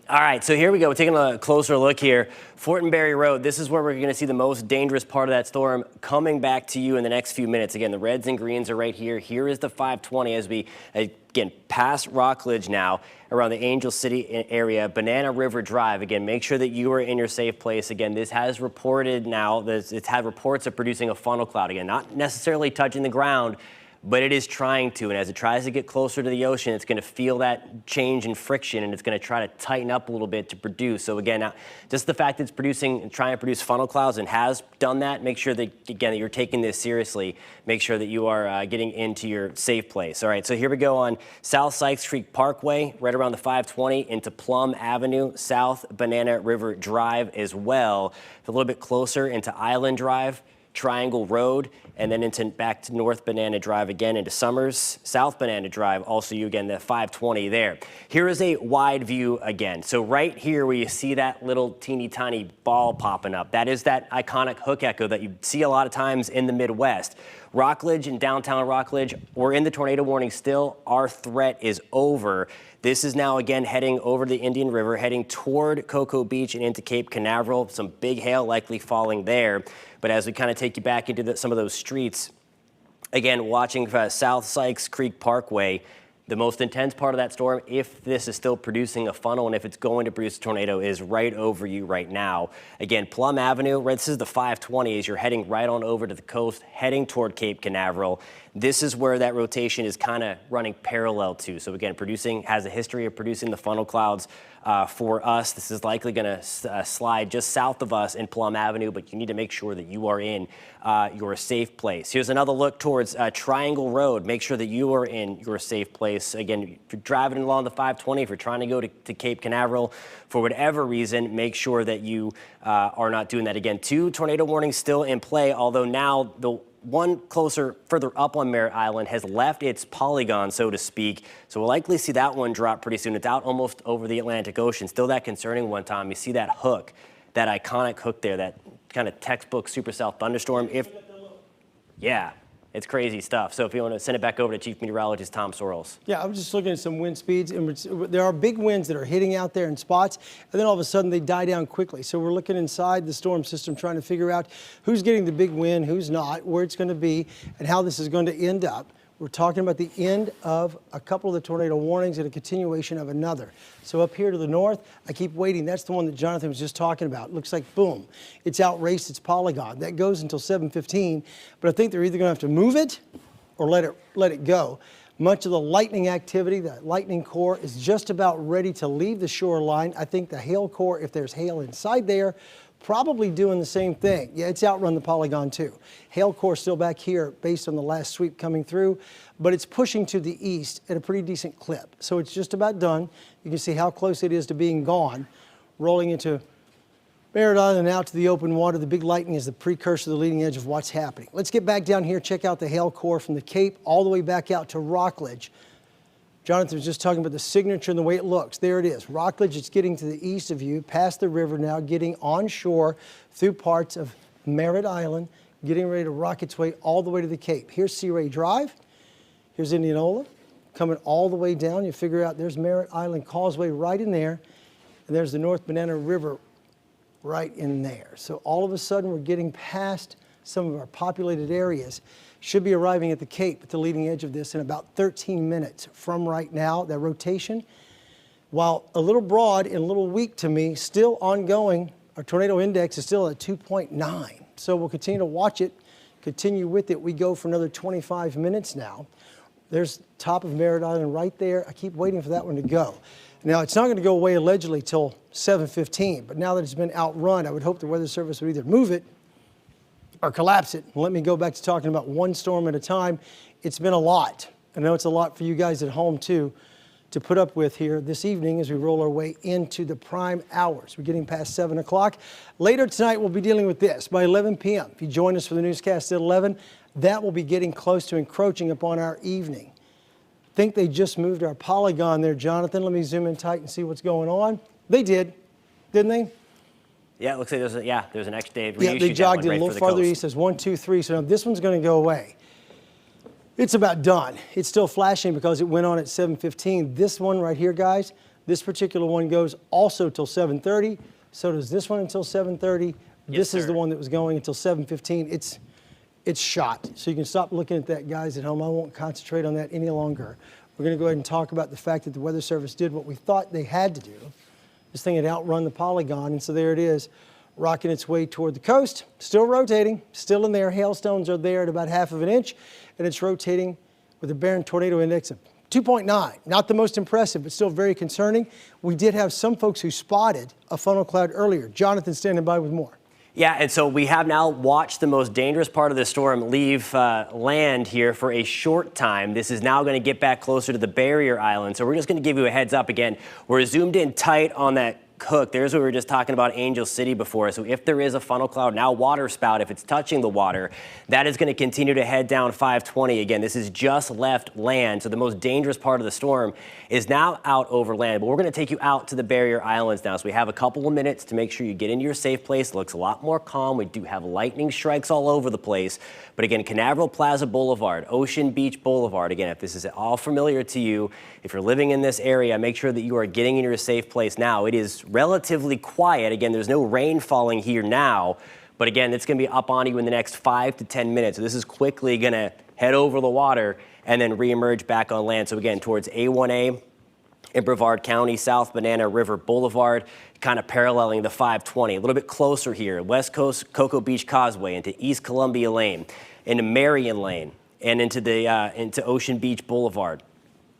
All right, so here we go. We're taking a closer look here. Fortenberry Road, this is where we're going to see the most dangerous part of that storm coming back to you in the next few minutes. Again, the reds and greens are right here. Here is the 520 as we, again, pass Rockledge now around the Angel City area, Banana River Drive. Again, make sure that you are in your safe place. Again, this has reported now, it's had reports of producing a funnel cloud. Again, not necessarily touching the ground, but it is trying to, and as it tries to get closer to the ocean, it's going to feel that change in friction, and it's going to try to tighten up a little bit to produce. So again, now, just the fact that it's producing, trying to produce funnel clouds and has done that, make sure that, again, that you're taking this seriously. Make sure that you are getting into your safe place. All right, so here we go on South Sykes Creek Parkway, right around the 520 into Plum Avenue, South Banana River Drive as well. A little bit closer into Island Drive, Triangle Road, and then into back to North Banana Drive again into Summers, South Banana Drive, also you again, the 520 there. Here is a wide view again. So right here where you see that little teeny tiny ball popping up, that is that iconic hook echo that you see a lot of times in the Midwest. Rockledge and downtown Rockledge, we're in the tornado warning still. Our threat is over. This is now again heading over the Indian River, heading toward Cocoa Beach and into Cape Canaveral. Some big hail likely falling there. But as we kind of take you back into some of those streets, again, watching South Sykes Creek Parkway, the most intense part of that storm, if this is still producing a funnel and if it's going to produce a tornado, is right over you right now. Again, Plum Avenue, right, this is the 520 as you're heading right on over to the coast, heading toward Cape Canaveral. This is where that rotation is kind of running parallel to. So again, has a history of producing the funnel clouds for us. This is likely going to slide just south of us in Plum Avenue, but you need to make sure that you are in your safe place. Here's another look towards Triangle Road. Make sure that you are in your safe place. Again, if you're driving along the 520, if you're trying to go to Cape Canaveral for whatever reason, make sure that you are not doing that. Again, 2 tornado warnings still in play, although now the one further up on Merritt Island has left its polygon, so to speak. So we'll likely see that one drop pretty soon. It's out almost over the Atlantic Ocean. Still that concerning one time. You see that hook, that iconic hook there, that kind of textbook supercell thunderstorm. Yeah, it's crazy stuff. So if you want to send it back over to Chief Meteorologist Tom Sorrells. Yeah, I was just looking at some wind speeds, and there are big winds that are hitting out there in spots, and then all of a sudden they die down quickly. So we're looking inside the storm system, trying to figure out who's getting the big wind, who's not, where it's going to be, and how this is going to end up. We're talking about the end of a couple of the tornado warnings and a continuation of another. So up here to the north, I keep waiting. That's the one that Jonathan was just talking about. Looks like, boom, it's outraced its polygon. That goes until 7:15, but I think they're either going to have to move it or let it go. Much of the lightning activity, the lightning core, is just about ready to leave the shoreline. I think the hail core, if there's hail inside there, probably doing the same thing. Yeah, it's outrun the polygon too. Hail core still back here based on the last sweep coming through, but it's pushing to the east at a pretty decent clip. So it's just about done. You can see how close it is to being gone. Rolling into Merritt Island out to the open water. The big lightning is the precursor to the leading edge of what's happening. Let's get back down here, check out the hail core from the Cape all the way back out to Rockledge. Jonathan was just talking about the signature and the way it looks. There it is. Rockledge, it's getting to the east of you, past the river now, getting onshore through parts of Merritt Island, getting ready to rock its way all the way to the Cape. Here's Sea Ray Drive. Here's Indianola, coming all the way down. You figure out there's Merritt Island Causeway right in there, and there's the North Banana River right in there. So all of a sudden, we're getting past some of our populated areas. Should be arriving at the Cape at the leading edge of this in about 13 minutes from right now. That rotation, while a little broad and a little weak to me, still ongoing. Our tornado index is still at 2.9. So we'll continue to watch it, continue with it. We go for another 25 minutes now. There's top of Merritt Island right there. I keep waiting for that one to go. Now, it's not going to go away allegedly till 7:15, but now that it's been outrun, I would hope the Weather Service would either move it or collapse it. Let me go back to talking about one storm at a time. It's been a lot. I know it's a lot for you guys at home too to put up with here this evening as we roll our way into the prime hours. We're getting past 7 o'clock. Later tonight, we'll be dealing with this by 11 p.m. If you join us for the newscast at 11, that will be getting close to encroaching upon our evening. I think they just moved our polygon there, Jonathan. Let me zoom in tight and see what's going on. They did, didn't they? Yeah, it looks like there's an extra day. Yeah, they jogged it a little farther east. There's 1, 2, 3. So now this one's going to go away. It's about done. It's still flashing because it went on at 7:15. This one right here, guys, This particular one goes also till 7:30. So does this one until 7:30. This is the one that was going until 7:15. It's shot. So you can stop looking at that, guys at home. I won't concentrate on that any longer. We're going to go ahead and talk about the fact that the Weather Service did what we thought they had to do. This thing had outrun the polygon, and so there it is, rocking its way toward the coast. Still rotating, still in there. Hailstones are there at about 1/2 inch, and it's rotating with a Barron Tornado Index of 2.9. Not the most impressive, but still very concerning. We did have some folks who spotted a funnel cloud earlier. Jonathan standing by with more. Yeah, and so we have now watched the most dangerous part of the storm leave land here for a short time. This is now going to get back closer to the barrier island. So we're just going to give you a heads up again. We're zoomed in tight on that hook. There's what we were just talking about, Angel City before. So if there is a funnel cloud, now water spout, if it's touching the water, that is going to continue to head down 520. Again, this is just left land. So the most dangerous part of the storm is now out over land. But we're going to take you out to the barrier islands now. So we have a couple of minutes to make sure you get into your safe place. It looks a lot more calm. We do have lightning strikes all over the place. But again, Canaveral Plaza Boulevard, Ocean Beach Boulevard. Again, if this is all familiar to you, if you're living in this area, make sure that you are getting in your safe place now. It is relatively quiet. Again, there's no rain falling here now, but again, it's going to be up on you in the next 5 to 10 minutes. So this is quickly going to head over the water and then reemerge back on land. So again, towards A1A in Brevard County, South Banana River Boulevard, kind of paralleling the 520. A little bit closer here, West Coast Cocoa Beach Causeway into East Columbia Lane, into Marion Lane, and into Ocean Beach Boulevard.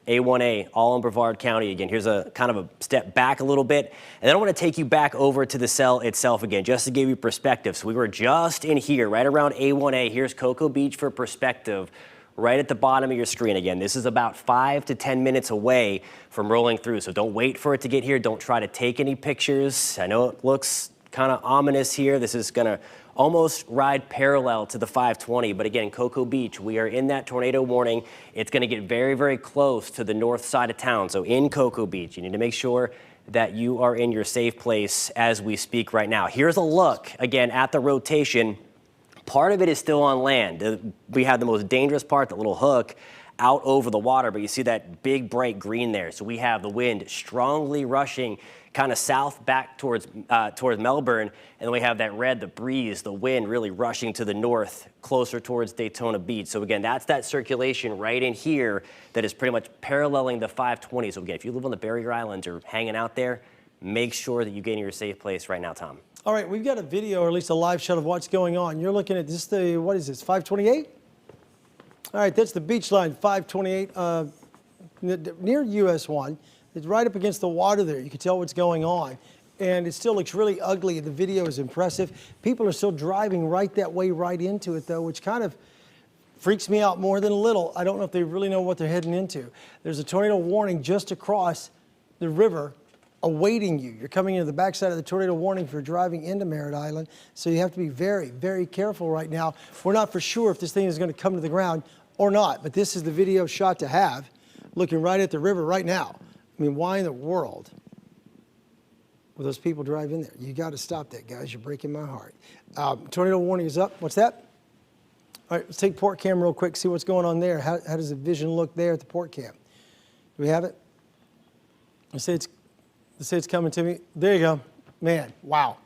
A1A, all in Brevard County. Again, here's a kind of a step back a little bit. And then I want to take you back over to the cell itself again, just to give you perspective. So we were just in here, right around A1A. Here's Cocoa Beach for perspective, right at the bottom of your screen. Again, this is about 5 to 10 minutes away from rolling through. So don't wait for it to get here. Don't try to take any pictures. I know it looks kind of ominous here. This is going to almost ride parallel to the 520. But again, Cocoa Beach, we are in that tornado warning. It's going to get very, very close to the north side of town. So in Cocoa Beach, you need to make sure that you are in your safe place as we speak right now. Here's a look again at the rotation. Part of it is still on land. We have the most dangerous part, the little hook, out over the water, but you see that big bright green there. So we have the wind strongly rushing kind of south back towards Melbourne, and then we have that red, the breeze, the wind really rushing to the north, closer towards Daytona Beach. So again, that's that circulation right in here that is pretty much paralleling the 520. So again, if you live on the barrier islands or hanging out there, make sure that you get in your safe place right now, Tom. All right, we've got a video, or at least a live shot of what's going on. You're looking at this, what is this, 528? All right, that's the beach line, 528, near US 1. It's right up against the water there. You can tell what's going on. And it still looks really ugly. The video is impressive. People are still driving right that way, right into it, though, which kind of freaks me out more than a little. I don't know if they really know what they're heading into. There's a tornado warning just across the river awaiting you. You're coming into the backside of the tornado warning if you're driving into Merritt Island. So you have to be very, very careful right now. We're not for sure if this thing is going to come to the ground or not, but this is the video shot to have, looking right at the river right now. I mean, why in the world will those people drive in there? You got to stop that, guys. You're breaking my heart. Tornado warning is up. What's that? All right, let's take port cam real quick, see what's going on there. How does the vision look there at the port cam? Do we have it? Let's say it's coming to me. There you go. Man, wow.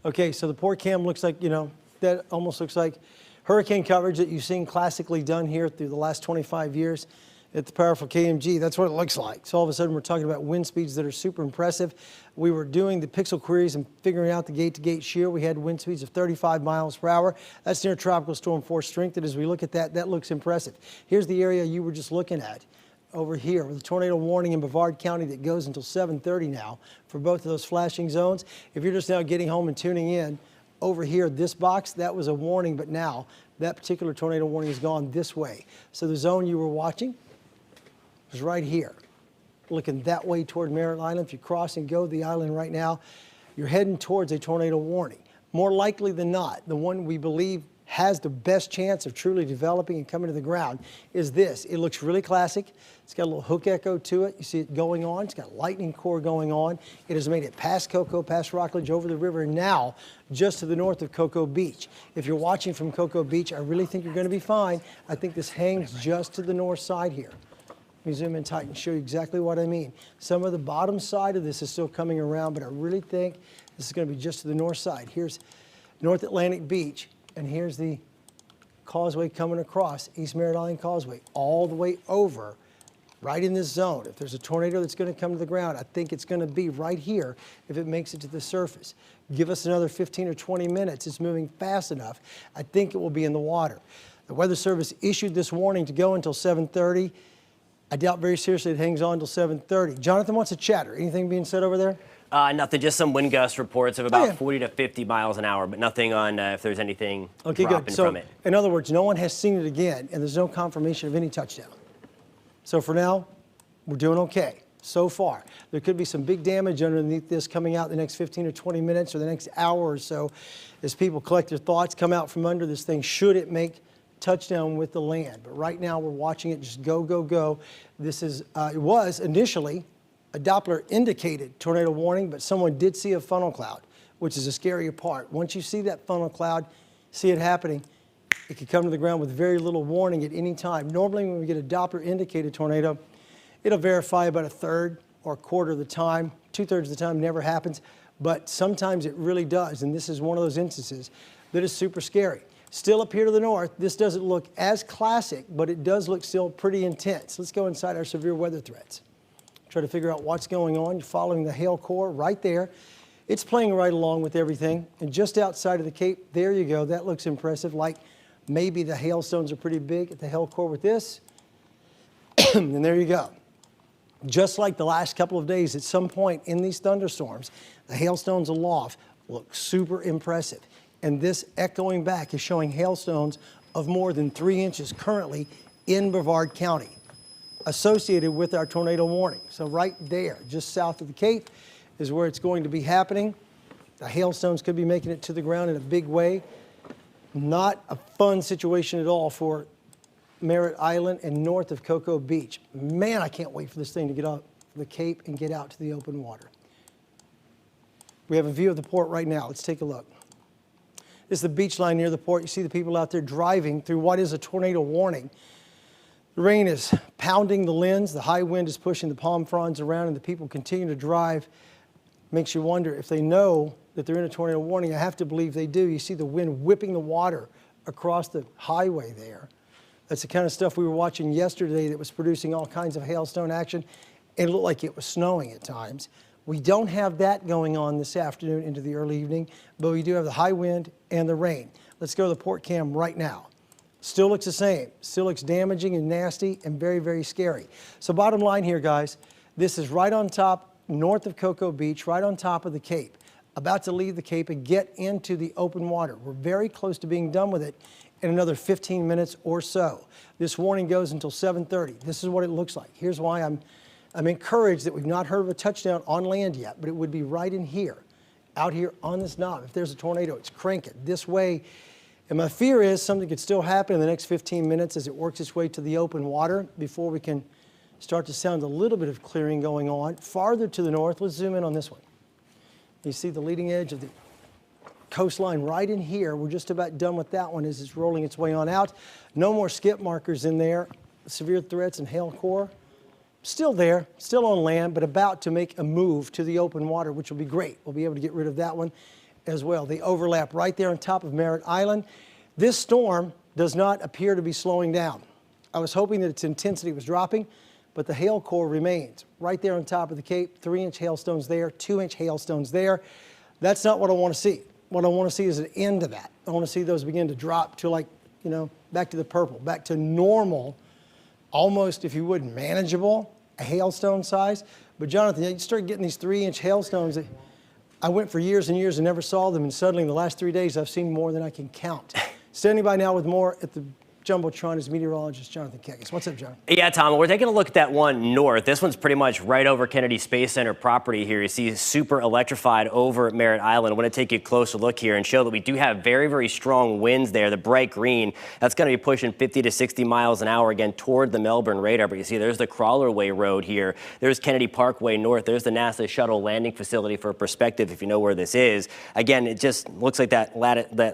Okay, so the port cam looks like, that almost looks like hurricane coverage that you've seen classically done here through the last 25 years. At the powerful KMG, that's what it looks like. So all of a sudden we're talking about wind speeds that are super impressive. We were doing the pixel queries and figuring out the gate-to-gate shear. We had wind speeds of 35 miles per hour. That's near tropical storm force strength. And as we look at that, that looks impressive. Here's the area you were just looking at over here with a tornado warning in Brevard County that goes until 7:30 now for both of those flashing zones. If you're just now getting home and tuning in, over here, this box, that was a warning, but now that particular tornado warning has gone this way. So the zone you were watching is right here, looking that way toward Merritt Island. If you cross and go the island right now, you're heading towards a tornado warning. More likely than not, the one we believe has the best chance of truly developing and coming to the ground is this. It looks really classic. It's got a little hook echo to it. You see it going on. It's got lightning core going on. It has made it past Cocoa, past Rockledge, over the river, and now just to the north of Cocoa Beach. If you're watching from Cocoa Beach, I really think you're going to be fine. I think this hangs just to the north side here. I me zoom in tight and show you exactly what I mean. Some of the bottom side of this is still coming around, but I really think this is going to be just to the north side. Here's North Atlantic Beach, and here's the causeway coming across, East Merritt Island Causeway, all the way over, right in this zone. If there's a tornado that's going to come to the ground, I think it's going to be right here if it makes it to the surface. Give us another 15 or 20 minutes. It's moving fast enough. I think it will be in the water. The Weather Service issued this warning to go until 7:30. I doubt very seriously it hangs on until 7:30. Jonathan wants to chatter. Anything being said over there? Nothing, just some wind gust reports of about 40 to 50 miles an hour, but nothing on if there's anything dropping from it. In other words, no one has seen it again, and there's no confirmation of any touchdown. So for now, we're doing okay so far. There could be some big damage underneath this coming out in the next 15 or 20 minutes or the next hour or so as people collect their thoughts, come out from under this thing, should it make touchdown with the land. But right now, we're watching it just go, go, go. This is, it was initially a Doppler indicated tornado warning, but someone did see a funnel cloud, which is a scarier part. Once you see that funnel cloud, see it happening, it could come to the ground with very little warning at any time. Normally when we get a Doppler indicated tornado, it'll verify about a third or a quarter of the time. 2/3 of the time never happens, but sometimes it really does. And this is one of those instances that is super scary. Still up here to the north, this doesn't look as classic, but it does look still pretty intense. Let's go inside our severe weather threats. Try to figure out what's going on. You're following the hail core right there. It's playing right along with everything. And just outside of the Cape, there you go. That looks impressive. Like maybe the hailstones are pretty big at the hail core with this. And there you go. Just like the last couple of days, at some point in these thunderstorms, the hailstones aloft look super impressive. And this echoing back is showing hailstones of more than 3 inches currently in Brevard County, associated with our tornado warning. So right there, just south of the Cape, is where it's going to be happening. The hailstones could be making it to the ground in a big way. Not a fun situation at all for Merritt Island and north of Cocoa Beach. Man, I can't wait for this thing to get off the Cape and get out to the open water. We have a view of the port right now. Let's take a look. This is the beach line near the port. You see the people out there driving through what is a tornado warning. The rain is pounding the lens. The high wind is pushing the palm fronds around, and the people continue to drive. Makes you wonder if they know that they're in a tornado warning. I have to believe they do. You see the wind whipping the water across the highway there. That's the kind of stuff we were watching yesterday that was producing all kinds of hailstone action. It looked like it was snowing at times. We don't have that going on this afternoon into the early evening, but we do have the high wind and the rain. Let's go to the port cam right now. Still looks the same. Still looks damaging and nasty and very, very scary. So bottom line here, guys, this is right on top, north of Cocoa Beach, right on top of the Cape. About to leave the Cape and get into the open water. We're very close to being done with it in another 15 minutes or so. This warning goes until 7:30. This is what it looks like. Here's why I'm encouraged that we've not heard of a touchdown on land yet, but it would be right in here, out here on this knob. If there's a tornado, it's cranking this way. And my fear is something could still happen in the next 15 minutes as it works its way to the open water before we can start to sound a little bit of clearing going on. Farther to the north, let's zoom in on this one. You see the leading edge of the coastline right in here. We're just about done with that one as it's rolling its way on out. No more skip markers in there. Severe threats and hail core. Still there, still on land, but about to make a move to the open water, which will be great. We'll be able to get rid of that one as well. They overlap right there on top of Merritt Island. This storm does not appear to be slowing down. I was hoping that its intensity was dropping, but the hail core remains right there on top of the Cape. 3-inch hailstones there, 2-inch hailstones there. That's not what I want to see. What I want to see is an end to that. I want to see those begin to drop to, like, you know, back to the purple, back to normal, almost, if you would, manageable, a hailstone size. But Jonathan, you start getting these 3-inch hailstones. I went for years and years and never saw them, and suddenly in the last 3 days, I've seen more than I can count. Standing by now with more at the Jumbotron is meteorologist Jonathan Kegges. What's up, John? Yeah, Tom, we're taking a look at that one north. This one's pretty much right over Kennedy Space Center property here. You see super electrified over at Merritt Island. I want to take a closer look here and show that we do have very, very strong winds there. The bright green, that's going to be pushing 50 to 60 miles an hour again toward the Melbourne radar. But you see there's the Crawlerway Road here. There's Kennedy Parkway North. There's the NASA shuttle landing facility for perspective if you know where this is. Again, it just looks like that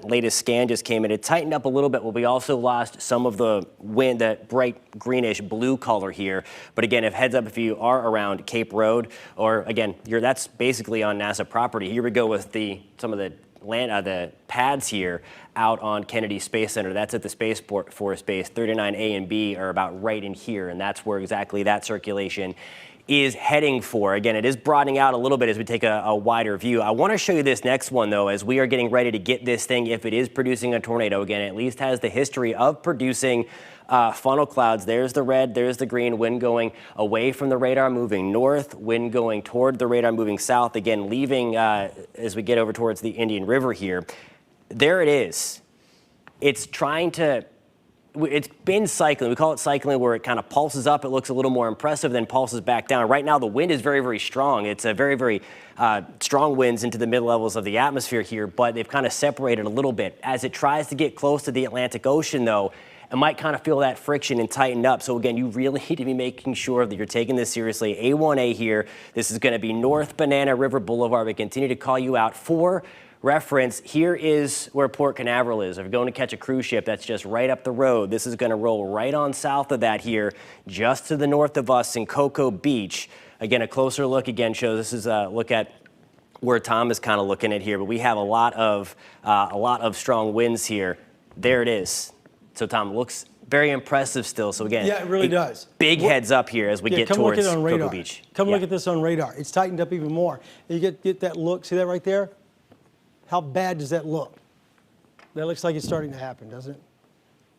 latest scan just came in. It tightened up a little bit, but we also lost some of the wind, that bright greenish blue color here. But again, heads up if you are around Cape Road, or again, that's basically on NASA property. Here we go with some of the the pads here out on Kennedy Space Center. That's at the Space Force Base. 39A and B are about right in here, and that's where exactly that circulation is heading for. Again, it is broadening out a little bit as we take a wider view. I want to show you this next one, though, as we are getting ready to get this thing, if it is producing a tornado. Again, it at least has the history of producing funnel clouds. There's the red, there's the green, wind going away from the radar, moving north, wind going toward the radar, moving south, again, leaving as we get over towards the Indian River here. There it is. It's been cycling. We call it cycling, where it kind of pulses up. It looks a little more impressive, then pulses back down. Right now, the wind is very, very strong. It's a very, very strong winds into the mid levels of the atmosphere here, but they've kind of separated a little bit. As it tries to get close to the Atlantic Ocean, though, it might kind of feel that friction and tighten up. So again, you really need to be making sure that you're taking this seriously. A1A here. This is going to be North Banana River Boulevard. We continue to call you out for reference. Here is where Port Canaveral is. If you're going to catch a cruise ship, that's just right up the road. This is going to roll right on south of that here, just to the north of us in Cocoa Beach. Again, a closer look again shows this is a look at where Tom is kind of looking at here, but we have a lot of strong winds here. There it is. So Tom, looks very impressive still. So again, yeah, it really does. Big heads up here as we get towards Cocoa Beach. Come look at this on radar. It's tightened up even more. You get that look. See that right there? How bad does that look? That looks like it's starting to happen, doesn't it?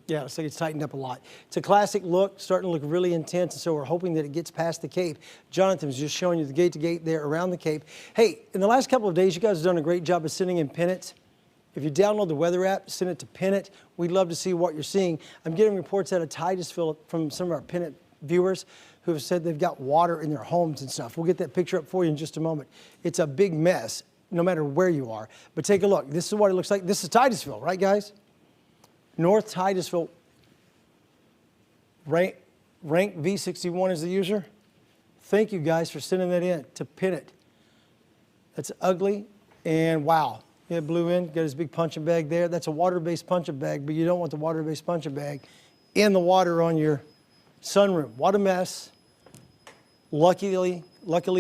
Yeah, it looks like it's tightened up a lot. It's a classic look, starting to look really intense, and so we're hoping that it gets past the Cape. Jonathan's just showing you the gate-to-gate there around the Cape. Hey, in the last couple of days, you guys have done a great job of sending in pennants. If you download the weather app, send it to Pennant. We'd love to see what you're seeing. I'm getting reports out of Titusville from some of our Pennant viewers who have said they've got water in their homes and stuff. We'll get that picture up for you in just a moment. It's a big mess, no matter where you are. But take a look. This is what it looks like. This is Titusville, right, guys? North Titusville. Rank V61 is the user. Thank you, guys, for sending that in to Pennant. That's ugly, and wow. Yeah, blew in, got his big punching bag there. That's a water-based punching bag, but you don't want the water-based punching bag in the water on your sunroom. What a mess. Luckily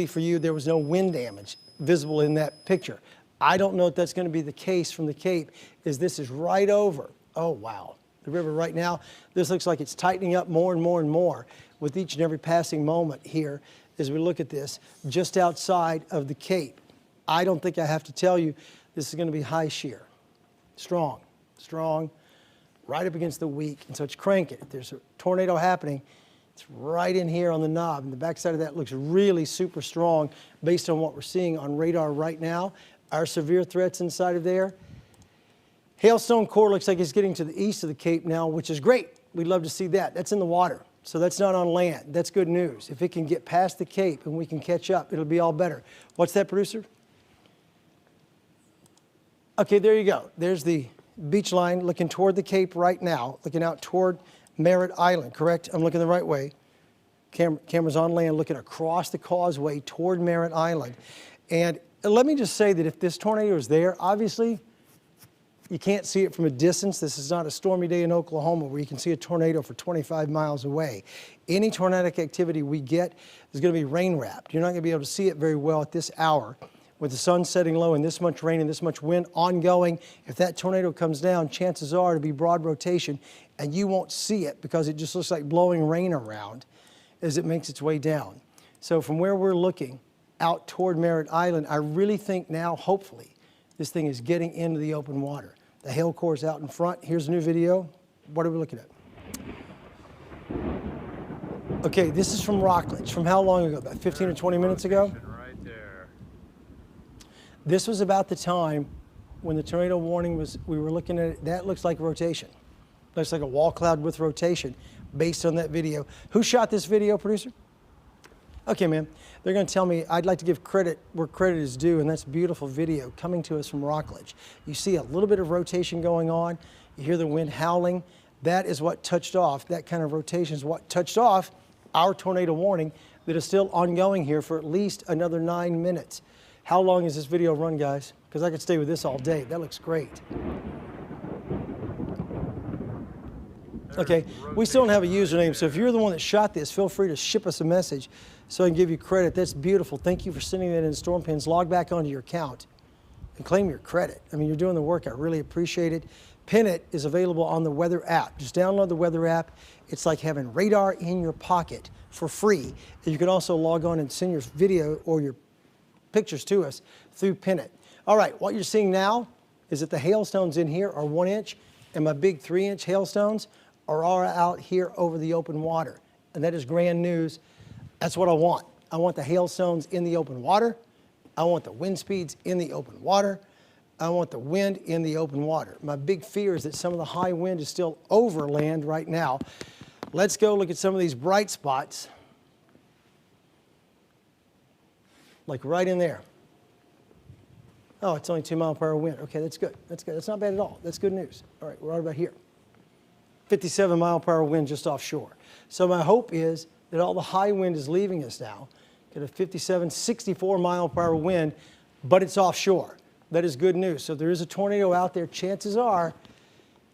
for you, there was no wind damage visible in that picture. I don't know if that's going to be the case from the Cape, as this is right over. Oh, wow. The river right now, this looks like it's tightening up more and more and more with each and every passing moment here as we look at this just outside of the Cape. I don't think I have to tell you this is going to be high shear, strong, right up against the weak. And so it's cranking. If there's a tornado happening, it's right in here on the knob. And the backside of that looks really super strong based on what we're seeing on radar right now. Our severe threats inside of there. Hailstone core looks like it's getting to the east of the Cape now, which is great. We'd love to see that. That's in the water. So that's not on land. That's good news. If it can get past the Cape and we can catch up, it'll be all better. What's that, producer? Okay, there you go. There's the beach line looking toward the Cape right now, looking out toward Merritt Island, correct? I'm looking the right way. Camera's on land, looking across the causeway toward Merritt Island. And let me just say that if this tornado is there, obviously, you can't see it from a distance. This is not a stormy day in Oklahoma where you can see a tornado for 25 miles away. Any tornadic activity we get is going to be rain wrapped. You're not going to be able to see it very well at this hour. With the sun setting low and this much rain and this much wind ongoing, if that tornado comes down, chances are to be broad rotation, and you won't see it because it just looks like blowing rain around as it makes its way down. So from where we're looking out toward Merritt Island, I really think now, hopefully, this thing is getting into the open water. The hail core is out in front. Here's a new video. What are we looking at? Okay, this is from Rockledge. From how long ago? About 15 or 20 minutes ago? This was about the time when the tornado warning was, we were looking at it. That looks like rotation. Looks like a wall cloud with rotation based on that video. Who shot this video, producer? Okay, man. They're going to tell me, I'd like to give credit where credit is due, and that's beautiful video coming to us from Rockledge. You see a little bit of rotation going on. You hear the wind howling. That is what touched off. That kind of rotation is what touched off our tornado warning that is still ongoing here for at least another 9 minutes. How long is this video run, guys? Because I could stay with this all day. That looks great. Okay, we still don't have a username, so if you're the one that shot this, feel free to ship us a message so I can give you credit. That's beautiful. Thank you for sending that in Storm Pins. Log back onto your account and claim your credit. I mean, you're doing the work. I really appreciate it. Pin It is available on the weather app. Just download the weather app. It's like having radar in your pocket for free. And you can also log on and send your video or your pictures to us through Pin It. All right, what you're seeing now is that the hailstones in here are 1 inch, and my big 3-inch hailstones are all out here over the open water. And that is grand news. That's what I want. I want the hailstones in the open water. I want the wind speeds in the open water. I want the wind in the open water. My big fear is that some of the high wind is still over land right now. Let's go look at some of these bright spots. Like right in there. Oh, it's only 2-mile-per-hour wind. Okay, that's good. That's good. That's not bad at all. That's good news. All right, we're right about here. 57-mile-per-hour wind just offshore. So my hope is that all the high wind is leaving us now. Get a 57, 64-mile-per-hour wind, but it's offshore. That is good news. So if there is a tornado out there, chances are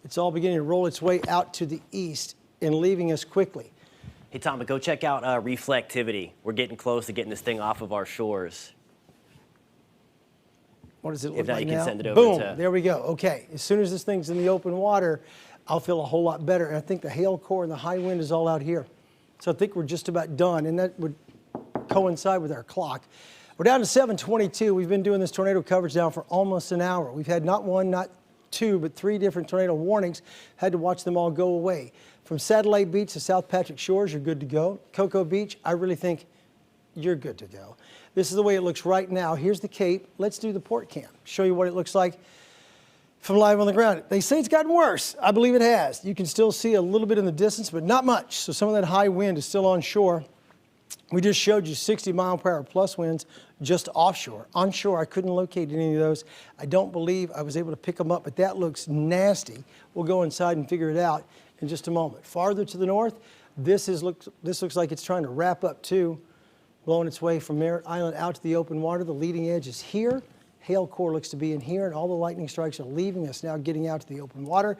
it's all beginning to roll its way out to the east and leaving us quickly. Hey, Tom, but go check out reflectivity. We're getting close to getting this thing off of our shores. What does it look If not, like you can now? send it over Boom, to- there we go. Okay, as soon as this thing's in the open water, I'll feel a whole lot better. And I think the hail core and the high wind is all out here. So I think we're just about done, and that would coincide with our clock. We're down to 7:22. We've been doing this tornado coverage now for almost an hour. We've had not one, not two, but 3 different tornado warnings. Had to watch them all go away. From Satellite Beach to South Patrick Shores, you're good to go. Cocoa Beach, I really think you're good to go. This is the way it looks right now. Here's the Cape. Let's do the port cam. Show you what it looks like from live on the ground. They say it's gotten worse. I believe it has. You can still see a little bit in the distance, but not much. So some of that high wind is still on shore. We just showed you 60-mile-per-hour plus winds just offshore. Onshore, I couldn't locate any of those. I don't believe I was able to pick them up, but that looks nasty. We'll go inside and figure it out in just a moment. Farther to the north, this looks like it's trying to wrap up too, blowing its way from Merritt Island out to the open water. The leading edge is here. Hail core looks to be in here, and all the lightning strikes are leaving us now, getting out to the open water.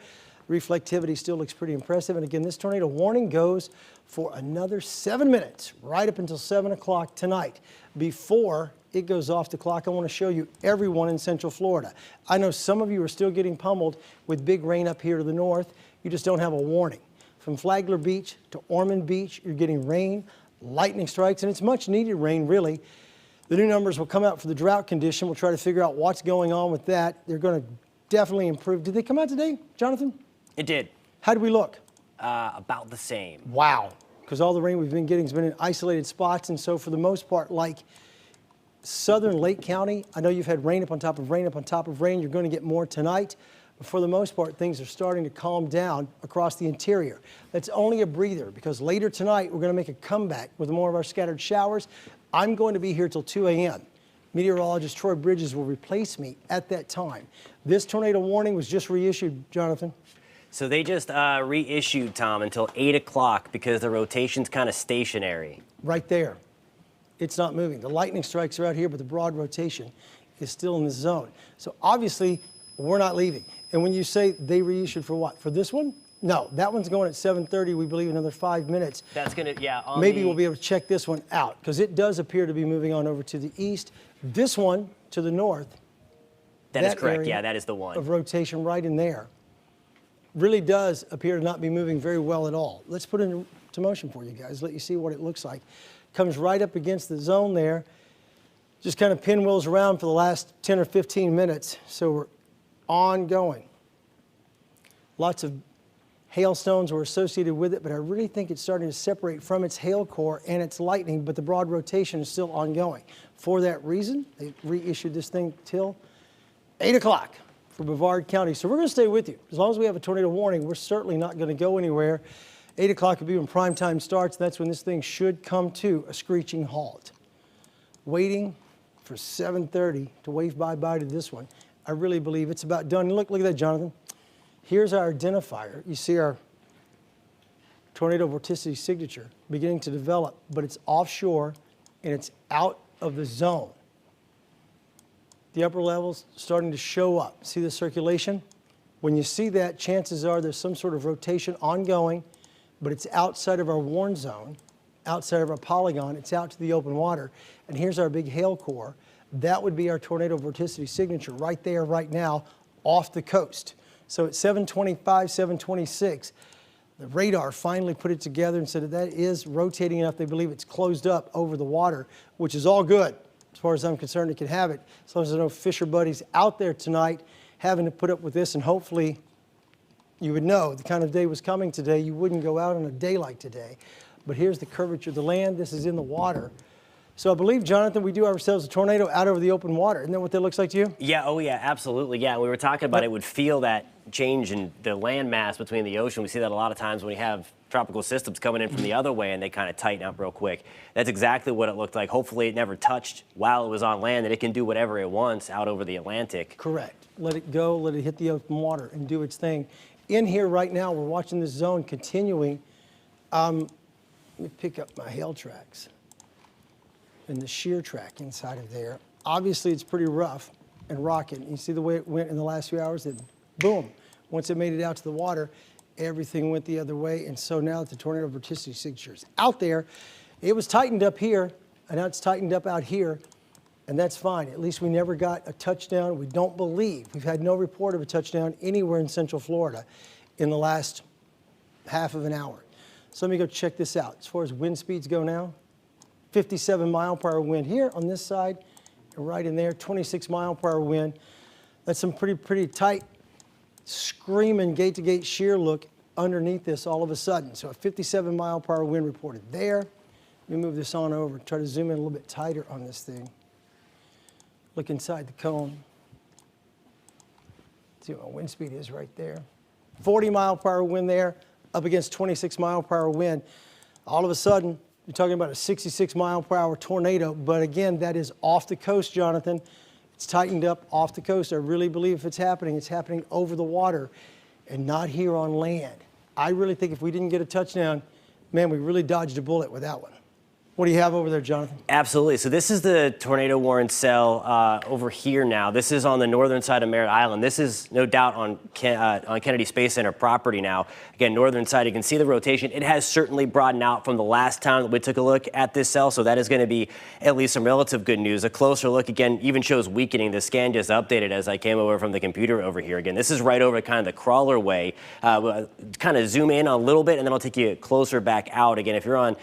Reflectivity still looks pretty impressive. And again, this tornado warning goes for another 7 minutes, right up until 7 o'clock tonight. Before it goes off the clock, I want to show you everyone in Central Florida. I know some of you are still getting pummeled with big rain up here to the north. You just don't have a warning. From Flagler Beach to Ormond Beach, you're getting rain, lightning strikes, and it's much needed rain, really. The new numbers will come out for the drought condition. We'll try to figure out what's going on with that. They're going to definitely improve. Did they come out today, Jonathan? It did. How did we look? About the same. Wow. Because all the rain we've been getting has been in isolated spots, and so for the most part, like southern Lake County, I know you've had rain up on top of rain up on top of rain. You're going to get more tonight. But for the most part, things are starting to calm down across the interior. That's only a breather, because later tonight, we're going to make a comeback with more of our scattered showers. I'm going to be here till 2 a.m. Meteorologist Troy Bridges will replace me at that time. This tornado warning was just reissued, Jonathan. So they just reissued, Tom, until 8 o'clock because the rotation's kind of stationary. Right there. It's not moving. The lightning strikes are out here, but the broad rotation is still in the zone. So obviously, we're not leaving. And when you say they reissued for what? For this one? No, that one's going at 7:30. We believe another 5 minutes. That's going to, yeah. Maybe we'll be able to check this one out, because it does appear to be moving on over to the east. This one to the north. That is correct. Yeah, that is the one. Of rotation right in there. Really does appear to not be moving very well at all. Let's put it into motion for you guys. Let you see what it looks like. Comes right up against the zone there. Just kind of pinwheels around for the last 10 or 15 minutes. So we're ongoing. Lots of hailstones were associated with it, but I really think it's starting to separate from its hail core and its lightning, but the broad rotation is still ongoing. For that reason, they reissued this thing till 8 o'clock for Brevard County. So we're going to stay with you. As long as we have a tornado warning, we're certainly not going to go anywhere. 8 o'clock will be when prime time starts. That's when this thing should come to a screeching halt. Waiting for 7:30 to wave bye-bye to this one. I really believe it's about done. Look at that, Jonathan. Here's our identifier. You see our tornado vorticity signature beginning to develop, but it's offshore and it's out of the zone. The upper levels starting to show up. See the circulation? When you see that, chances are there's some sort of rotation ongoing, but it's outside of our warn zone, outside of our polygon. It's out to the open water. And here's our big hail core. That would be our tornado vorticity signature right there, right now, off the coast. So at 7:25, 7:26, the radar finally put it together and said that is rotating enough. They believe it's closed up over the water, which is all good. As far as I'm concerned, it can have it. As long as there's no fisher buddies out there tonight having to put up with this, and hopefully you would know the kind of day was coming today. You wouldn't go out on a day like today. But here's the curvature of the land. This is in the water. So I believe, Jonathan, we do ourselves a tornado out over the open water. Isn't that what that looks like to you? Yeah, oh yeah, absolutely. Yeah, we were talking about it would feel that change in the land mass between the ocean. We see that a lot of times when we have tropical systems coming in from the other way and they kind of tighten up real quick. That's exactly what it looked like. Hopefully it never touched while it was on land, and it can do whatever it wants out over the Atlantic. Correct. Let it go, let it hit the open water and do its thing. In here right now, we're watching this zone continuing. Let me pick up my hail tracks and the shear track inside of there. Obviously, it's pretty rough and rocking. You see the way it went in the last few hours? Then, boom. Once it made it out to the water, everything went the other way. And so now that the tornado vorticity signature is out there, it was tightened up here, and now it's tightened up out here, and that's fine. At least we never got a touchdown. We don't believe. We've had no report of a touchdown anywhere in Central Florida in the last half of an hour. So let me go check this out. As far as wind speeds go now, 57 mile per hour wind here on this side, and right in there, 26 mile per hour wind. That's some pretty tight, screaming gate-to-gate shear look underneath this all of a sudden. So a 57 mile per hour wind reported there. Let me move this on over, try to zoom in a little bit tighter on this thing. Look inside the cone. See what my wind speed is right there. 40 mile per hour wind there, up against 26 mile per hour wind. All of a sudden, you're talking about a 66 mile per hour tornado, but again, that is off the coast, Jonathan. It's tightened up off the coast. I really believe if it's happening over the water and not here on land. I really think if we didn't get a touchdown, man, we really dodged a bullet with that one. What do you have over there, Jonathan? Absolutely. So this is the tornado warning cell over here now. This is on the northern side of Merritt Island. This is no doubt on Kennedy Space Center property now. Again, northern side, you can see the rotation. It has certainly broadened out from the last time that we took a look at this cell, so that is going to be at least some relative good news. A closer look, again, even shows weakening. The scan just updated as I came over from the computer over here. Again, this is right over kind of the crawler way. Kind of zoom in a little bit, and then I'll take you closer back out. Again, if you're on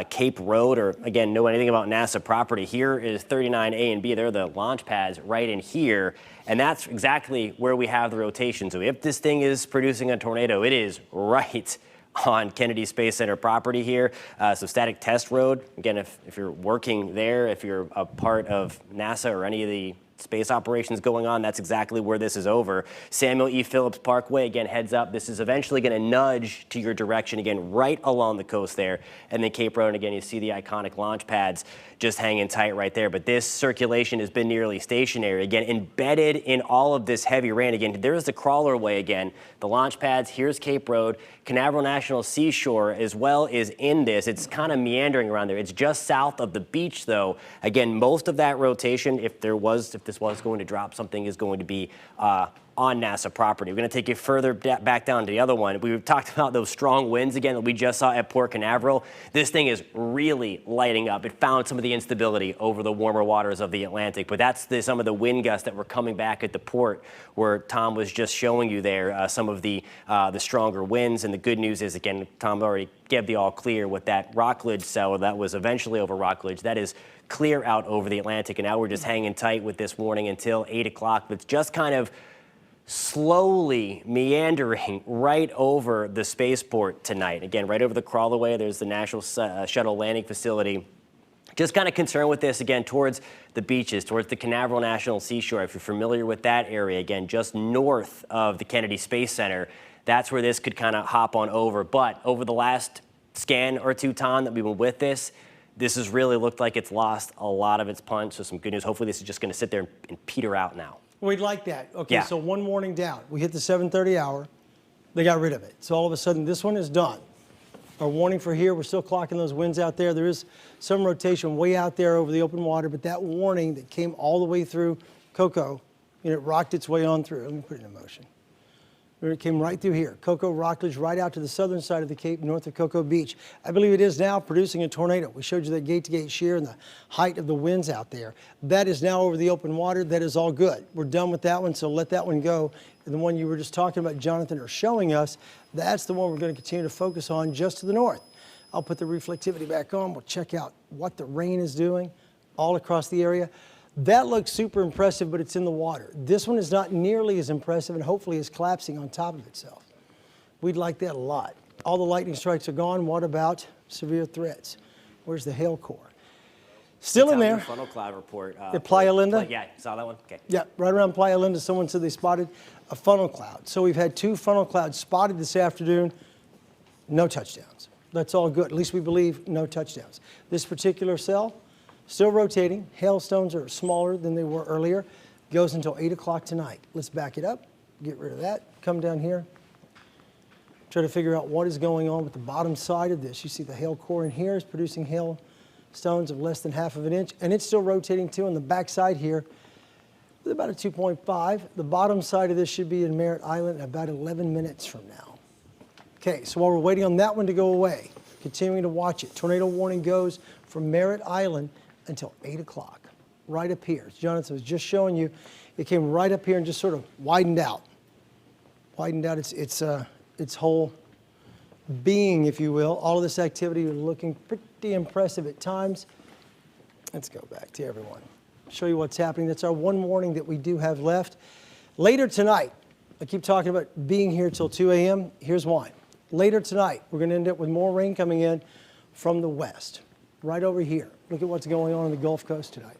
Cape Road or again, know anything about NASA property, here is 39A and B. They're the launch pads right in here. And that's exactly where we have the rotation. So if this thing is producing a tornado, it is right on Kennedy Space Center property here. So static test road. Again, if you're working there, if you're a part of NASA or any of the space operations going on, that's exactly where this is over. Samuel E. Phillips Parkway, again, heads up. This is eventually going to nudge to your direction, again, right along the coast there. And then Cape Road, and again, you see the iconic launch pads just hanging tight right there. But this circulation has been nearly stationary. Again, embedded in all of this heavy rain. Again, there's the crawler way again. The launch pads, here's Cape Road. Canaveral National Seashore as well is in this. It's kind of meandering around there. It's just south of the beach, though. Again, most of that rotation, if this was going to drop, something is going to be on NASA property. We're going to take you further back down to the other one. We've talked about those strong winds again that we just saw at Port Canaveral. This thing is really lighting up. It found some of the instability over the warmer waters of the Atlantic, but that's some of the wind gusts that were coming back at the port where Tom was just showing you there, some of the stronger winds. And the good news is, again, Tom already gave the all clear with that Rockledge cell that was eventually over Rockledge. That is clear out over the Atlantic, and now we're just hanging tight with this warning until 8 o'clock. But it's just kind of slowly meandering right over the spaceport tonight. Again, right over the crawlerway, there's the National Shuttle Landing Facility. Just kind of concerned with this, again, towards the beaches, towards the Canaveral National Seashore. If you're familiar with that area, again, just north of the Kennedy Space Center, that's where this could kind of hop on over. But over the last scan or two, Tom, that we've been with this has really looked like it's lost a lot of its punch. So some good news. Hopefully this is just going to sit there and peter out now. We'd like that. Okay, Yeah. So one warning down. We hit the 7:30 hour. They got rid of it. So all of a sudden, this one is done. Our warning for here, we're still clocking those winds out there. There is some rotation way out there over the open water, but that warning that came all the way through Cocoa, it rocked its way on through. Let me put it in motion. It came right through here. Cocoa Rockledge, right out to the southern side of the Cape, north of Cocoa Beach. I believe it is now producing a tornado. We showed you that gate-to-gate shear and the height of the winds out there. That is now over the open water. That is all good. We're done with that one, so let that one go. And the one you were just talking about, Jonathan, or showing us, that's the one we're going to continue to focus on just to the north. I'll put the reflectivity back on. We'll check out what the rain is doing all across the area. That looks super impressive, but it's in the water. This one is not nearly as impressive and hopefully is collapsing on top of itself. We'd like that a lot. All the lightning strikes are gone. What about severe threats? Where's the hail core? Still in there. Funnel cloud report. The Playa Linda? Yeah, saw that one? Okay. Yeah, right around Playa Linda, someone said they spotted a funnel cloud. So we've had 2 funnel clouds spotted this afternoon. No touchdowns. That's all good. At least we believe no touchdowns. This particular cell, still rotating. Hailstones are smaller than they were earlier. Goes until 8 o'clock tonight. Let's back it up. Get rid of that. Come down here. Try to figure out what is going on with the bottom side of this. You see the hail core in here is producing hailstones of less than ½ of an inch. And it's still rotating too on the back side here with about a 2.5. The bottom side of this should be in Merritt Island in about 11 minutes from now. Okay, so while we're waiting on that one to go away, continuing to watch it, tornado warning goes from Merritt Island until 8 o'clock, right up here. As Jonathan was just showing you, it came right up here and just sort of widened out. Widened out its whole being, if you will. All of this activity was looking pretty impressive at times. Let's go back to everyone. Show you what's happening. That's our one warning that we do have left. Later tonight, I keep talking about being here till 2 a.m. Here's why. Later tonight, we're going to end up with more rain coming in from the west, right over here. Look at what's going on the Gulf Coast tonight.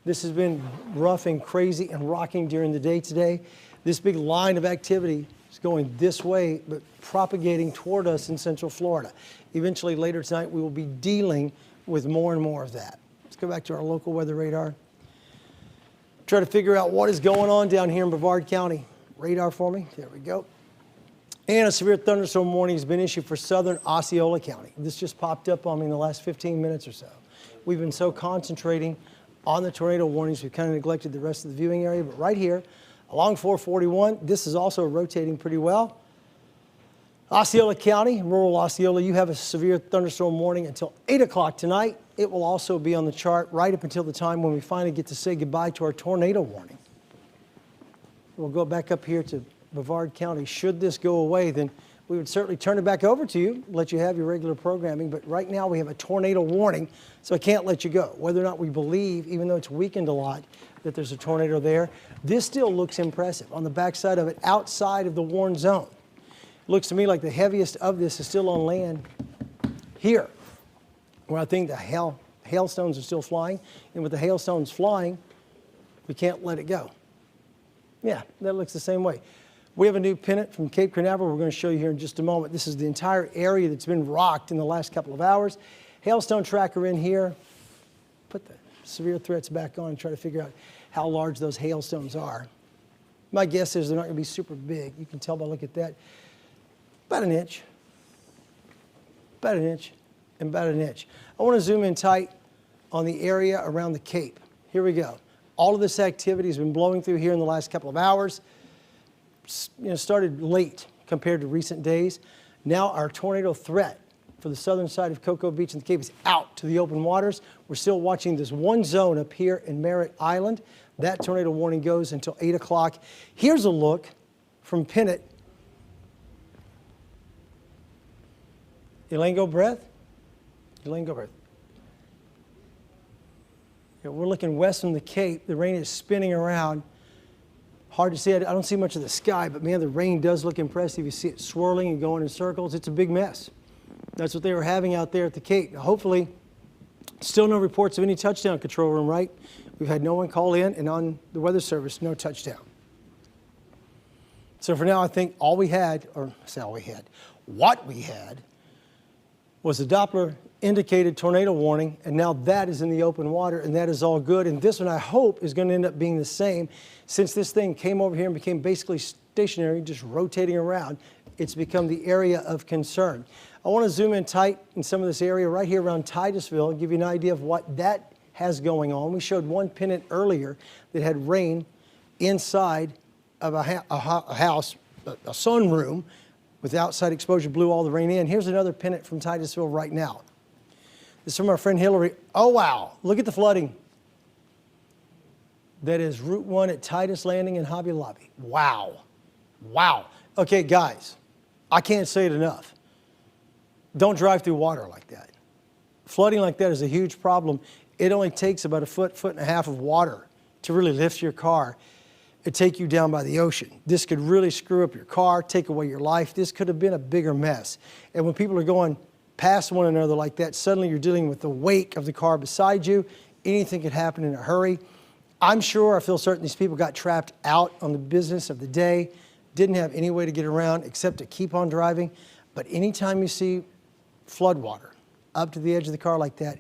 This has been rough and crazy and rocking during the day today. This big line of activity is going this way, but propagating toward us in Central Florida. Eventually, later tonight, we will be dealing with more and more of that. Let's go back to our local weather radar. Try to figure out what is going on down here in Brevard County. Radar for me. There we go. And a severe thunderstorm warning has been issued for southern Osceola County. This just popped up on me in the last 15 minutes or so. We've been so concentrating on the tornado warnings, we've kind of neglected the rest of the viewing area. But right here, along 441, this is also rotating pretty well. Osceola County, rural Osceola, you have a severe thunderstorm warning until 8 o'clock tonight. It will also be on the chart right up until the time when we finally get to say goodbye to our tornado warning. We'll go back up here to Brevard County. Should this go away, then we would certainly turn it back over to you, let you have your regular programming. But right now we have a tornado warning, so I can't let you go. Whether or not we believe, even though it's weakened a lot, that there's a tornado there, this still looks impressive. On the backside of it, outside of the warned zone. It looks to me like the heaviest of this is still on land here, where I think the hailstones are still flying. And with the hailstones flying, we can't let it go. Yeah, that looks the same way. We have a new pennant from Cape Canaveral we're going to show you here in just a moment. This is the entire area that's been rocked in the last couple of hours. Hailstone tracker in here. Put the severe threats back on and try to figure out how large those hailstones are. My guess is they're not going to be super big. You can tell by looking at that. About an inch. About an inch. And about an inch. I want to zoom in tight on the area around the Cape. Here we go. All of this activity has been blowing through here in the last couple of hours. Started late compared to recent days. Now our tornado threat for the southern side of Cocoa Beach and the Cape is out to the open waters. We're still watching this one zone up here in Merritt Island. That tornado warning goes until 8 o'clock. Here's a look from Pennant. Elaine, go breath. Elaine, go breath. Yeah, we're looking west from the Cape. The rain is spinning around. Hard to see. I don't see much of the sky, but man, the rain does look impressive. You see it swirling and going in circles. It's a big mess. That's what they were having out there at the Cape. Now, hopefully, still no reports of any touchdown, control room, right? We've had no one call in, and on the weather service, no touchdown. So for now, I think all we had, or say all we had, what we had was a Doppler indicated tornado warning, and now that is in the open water, and that is all good. And this one, I hope, is going to end up being the same. Since this thing came over here and became basically stationary, just rotating around, it's become the area of concern. I want to zoom in tight in some of this area right here around Titusville and give you an idea of what that has going on. We showed one pennant earlier that had rain inside of a house a sunroom with outside exposure blew all the rain in. Here's another pennant from Titusville right now. This is from our friend Hillary. Oh, wow. Look at the flooding. That is Route 1 at Titus Landing and Hobby Lobby. Wow. Wow. Okay, guys, I can't say it enough. Don't drive through water like that. Flooding like that is a huge problem. It only takes about a foot and a half of water to really lift your car and take you down by the ocean. This could really screw up your car, take away your life. This could have been a bigger mess. And when people are going past one another like that, suddenly you're dealing with the wake of the car beside you. Anything could happen in a hurry. I feel certain these people got trapped out on the business of the day, didn't have any way to get around except to keep on driving. But anytime you see flood water up to the edge of the car like that,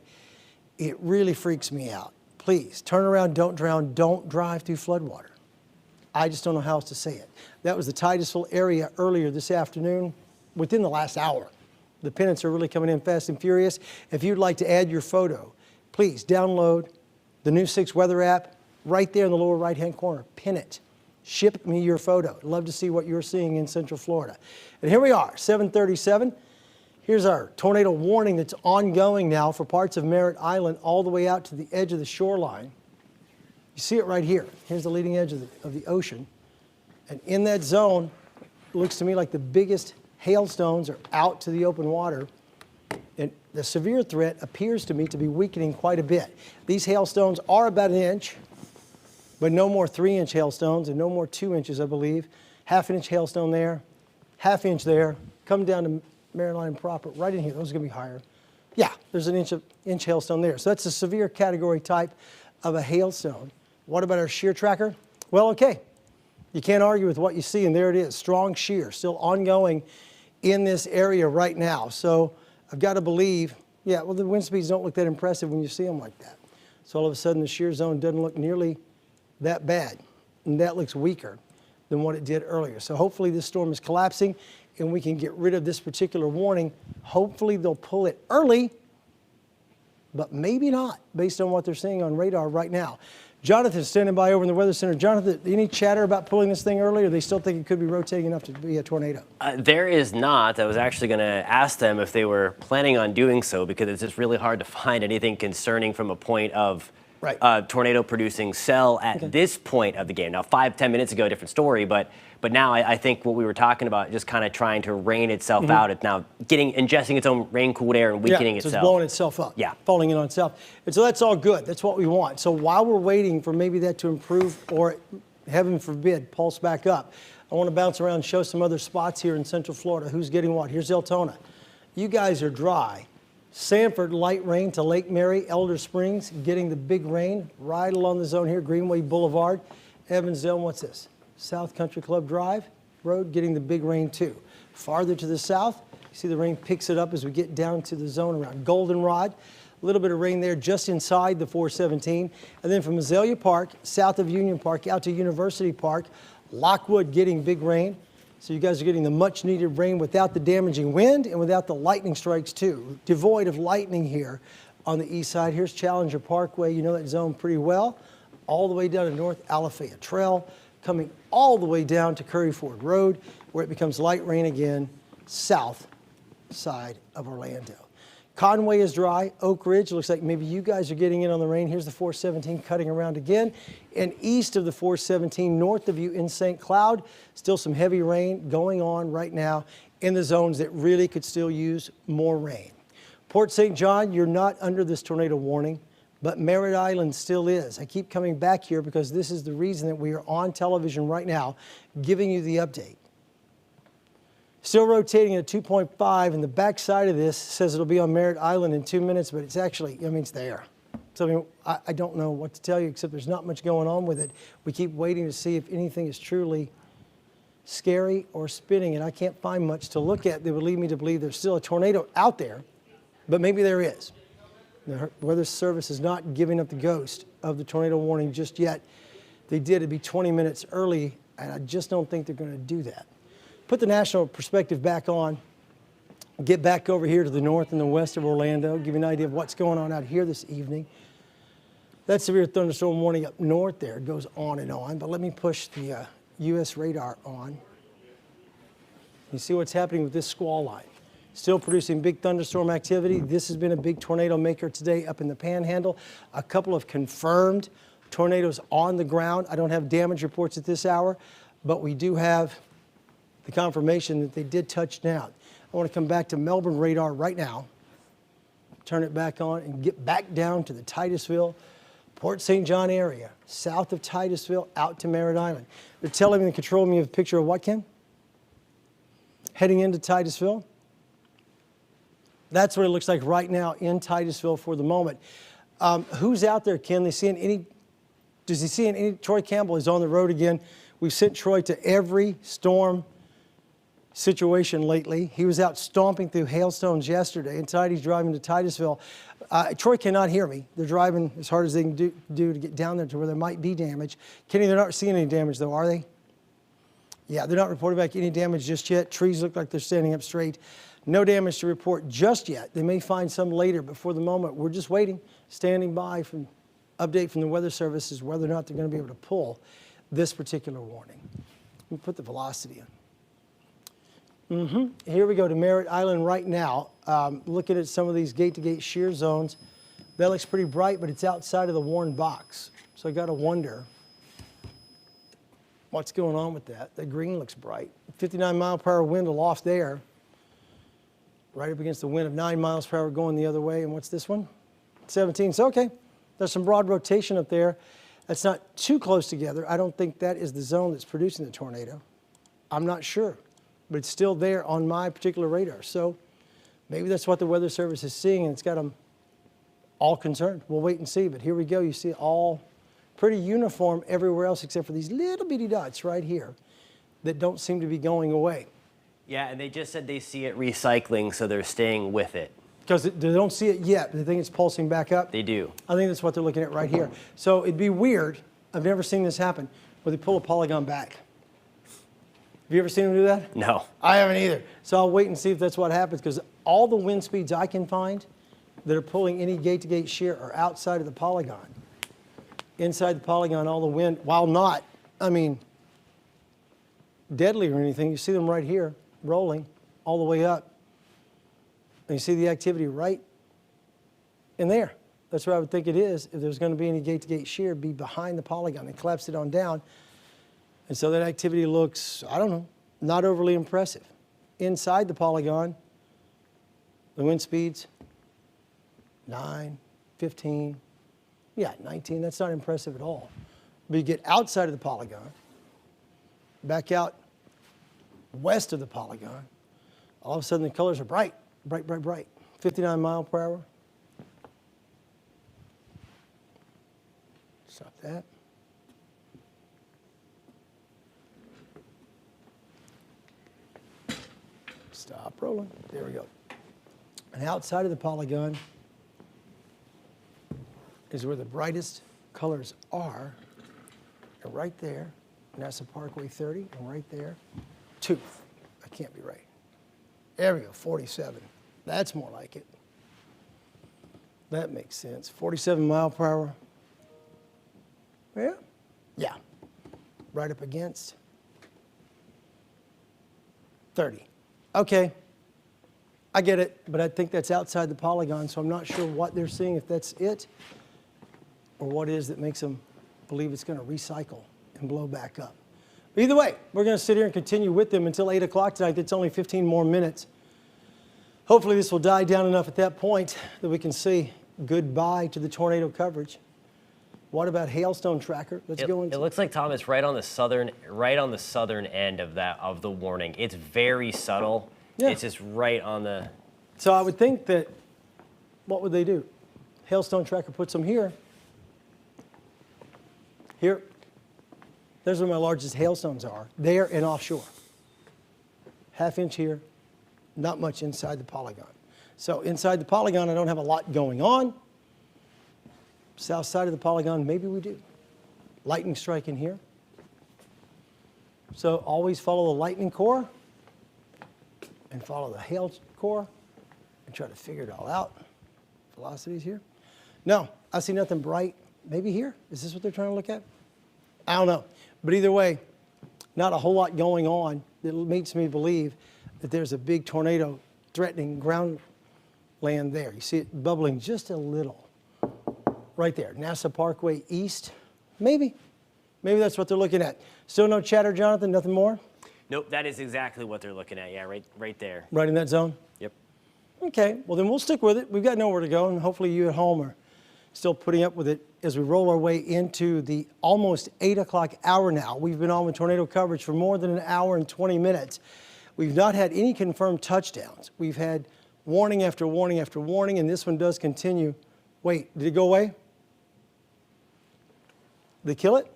it really freaks me out. Please, turn around, don't drown, don't drive through flood water. I just don't know how else to say it. That was the Titusville area earlier this afternoon, within the last hour. The pennants are really coming in fast and furious. If you'd like to add your photo, please download the News 6 weather app right there in the lower right-hand corner. Pin it. Ship me your photo. I'd love to see what you're seeing in Central Florida. And here we are, 7:37. Here's our tornado warning that's ongoing now for parts of Merritt Island all the way out to the edge of the shoreline. You see it right here. Here's the leading edge of the ocean. And in that zone, it looks to me like the biggest hailstones are out to the open water. And the severe threat appears to me to be weakening quite a bit. These hailstones are about an inch, but no more 3-inch hailstones and no more 2 inches, I believe. Half-inch hailstone there, half-inch there, come down to Merritt Island proper, right in here. Those are going to be higher. Yeah, there's an inch hailstone there. So that's a severe category type of a hailstone. What about our shear tracker? Well, okay. You can't argue with what you see, and there it is. Strong shear, still ongoing in this area right now. So I've got to believe, yeah, well, the wind speeds don't look that impressive when you see them like that. So all of a sudden, the shear zone doesn't look nearly that bad, and that looks weaker than what it did earlier. So hopefully this storm is collapsing, and we can get rid of this particular warning. Hopefully they'll pull it early, but maybe not, based on what they're seeing on radar right now. Jonathan's standing by over in the Weather Center. Jonathan, any chatter about pulling this thing early, or they still think it could be rotating enough to be a tornado? There is not. I was actually going to ask them if they were planning on doing so, because it's just really hard to find anything concerning from a point of tornado producing cell at this point of the game. Now, 5-10 minutes ago, different story, but now I think what we were talking about, just kind of trying to rain itself out. It's now ingesting its own rain-cooled air and weakening so itself. It's blowing itself up. Yeah. Falling in on itself. And so that's all good. That's what we want. So while we're waiting for maybe that to improve or, heaven forbid, pulse back up, I want to bounce around and show some other spots here in Central Florida. Who's getting what? Here's Eltona. You guys are dry. Sanford, light rain to Lake Mary. Elder Springs getting the big rain right along the zone here. Greenway Boulevard. Evansdale, what's this? South Country Club Drive Road getting the big rain too. Farther to the south, you see the rain picks it up as we get down to the zone around Goldenrod. A little bit of rain there just inside the 417. And then from Azalea Park, south of Union Park, out to University Park, Lockwood getting big rain. So you guys are getting the much needed rain without the damaging wind and without the lightning strikes too. Devoid of lightning here on the east side. Here's Challenger Parkway. You know that zone pretty well. All the way down to North Alafaya Trail, coming all the way down to Curry Ford Road, where it becomes light rain again, south side of Orlando. Conway is dry. Oak Ridge, looks like maybe you guys are getting in on the rain. Here's the 417 cutting around again. And east of the 417, north of you in St. Cloud, still some heavy rain going on right now in the zones that really could still use more rain. Port St. John, you're not under this tornado warning, but Merritt Island still is. I keep coming back here because this is the reason that we are on television right now giving you the update. Still rotating at 2.5, and the back side of this says it'll be on Merritt Island in 2 minutes, but it's actually, it's there. So I mean, I don't know what to tell you, except there's not much going on with it. We keep waiting to see if anything is truly scary or spinning, and I can't find much to look at that would lead me to believe there's still a tornado out there, but maybe there is. The Weather Service is not giving up the ghost of the tornado warning just yet. They did, it'd be 20 minutes early, and I just don't think they're going to do that. Put the national perspective back on, get back over here to the north and the west of Orlando, give you an idea of what's going on out here this evening. That severe thunderstorm warning up north there goes on and on, but let me push the U.S. radar on. You see what's happening with this squall line. Still producing big thunderstorm activity. This has been a big tornado maker today up in the Panhandle. A couple of confirmed tornadoes on the ground. I don't have damage reports at this hour, but we do have the confirmation that they did touch down. I want to come back to Melbourne radar right now, turn it back on, and get back down to the Titusville, Port St. John area, south of Titusville, out to Merritt Island. They're telling me in the control room you have a picture of what, Ken? Heading into Titusville. That's what it looks like right now in Titusville for the moment. Who's out there, Ken? Does he see any? Troy Campbell is on the road again. We've sent Troy to every storm situation lately. He was out stomping through hailstones yesterday, and tonight he's driving to Titusville. Troy cannot hear me. They're driving as hard as they can do to get down there to where there might be damage. Kenny, they're not seeing any damage though, are they? Yeah, they're not reporting back any damage just yet. Trees look like they're standing up straight. No damage to report just yet. They may find some later, but for the moment, we're just waiting, standing by for update from the Weather Service as whether or not they're going to be able to pull this particular warning. Let me put the velocity in. Here we go to Merritt Island right now. Looking at some of these gate-to-gate shear zones. That looks pretty bright, but it's outside of the warned box. So I got to wonder what's going on with that. The green looks bright. 59-mile-per-hour wind aloft there. Right up against the wind of 9 miles per hour going the other way. And what's this one? 17. So, okay, there's some broad rotation up there. That's not too close together. I don't think that is the zone that's producing the tornado. I'm not sure, but it's still there on my particular radar. So maybe that's what the Weather Service is seeing, and it's got them all concerned. We'll wait and see, but here we go. You see it all pretty uniform everywhere else except for these little bitty dots right here that don't seem to be going away. Yeah, and they just said they see it recycling, so they're staying with it. Because they don't see it yet, but they think it's pulsing back up? They do. I think that's what they're looking at right here. So it'd be weird, I've never seen this happen, where they pull a polygon back. Have you ever seen them do that? No. I haven't either. So I'll wait and see if that's what happens, because all the wind speeds I can find that are pulling any gate-to-gate shear are outside of the polygon. Inside the polygon, all the wind, while not, deadly or anything, you see them right here, rolling all the way up. And you see the activity right in there. That's where I would think it is. If there's going to be any gate-to-gate shear, it'd be behind the polygon. They collapsed it on down. And so that activity looks, I don't know, not overly impressive. Inside the polygon, the wind speeds, 9, 15, 19. That's not impressive at all. But you get outside of the polygon, back out west of the polygon, all of a sudden the colors are bright, bright, bright, bright. 59 mile per hour. Stop that. Stop rolling. There we go. And outside of the polygon is where the brightest colors are. And right there, NASA Parkway 30, and right there, Tooth. I can't be right. There we go, 47. That's more like it. That makes sense. 47 mile per hour. Yeah? Yeah. Right up against 30. Okay. I get it, but I think that's outside the polygon, so I'm not sure what they're seeing, if that's it, or what it is that makes them believe it's going to recycle and blow back up. But either way, we're going to sit here and continue with them until 8 o'clock tonight. It's only 15 more minutes. Hopefully this will die down enough at that point that we can say goodbye to the tornado coverage. What about hailstone tracker? Let's go into. It looks like, Thomas, right on the southern end of the warning. It's very subtle. Yeah. It's just right on the. So I would think that, what would they do? Hailstone tracker puts them here. Here. There's where my largest hailstones are. There and offshore. Half inch here, not much inside the polygon. So inside the polygon, I don't have a lot going on. South side of the polygon, maybe we do. Lightning strike in here. So always follow the lightning core and follow the hail core and try to figure it all out. Velocities here. No, I see nothing bright. Maybe here. Is this what they're trying to look at? I don't know. But either way, not a whole lot going on that makes me believe that there's a big tornado threatening ground land there. You see it bubbling just a little right there. NASA Parkway East, maybe that's what they're looking at. Still no chatter, Jonathan, nothing more? Nope, that is exactly what they're looking at. Yeah, right there. Right in that zone? Yep. Okay, well then we'll stick with it. We've got nowhere to go, and hopefully you at home are still putting up with it as we roll our way into the almost 8 o'clock hour now. We've been on with tornado coverage for more than an hour and 20 minutes. We've not had any confirmed touchdowns. We've had warning after warning after warning, and this one does continue. Wait, did it go away? Did they kill it?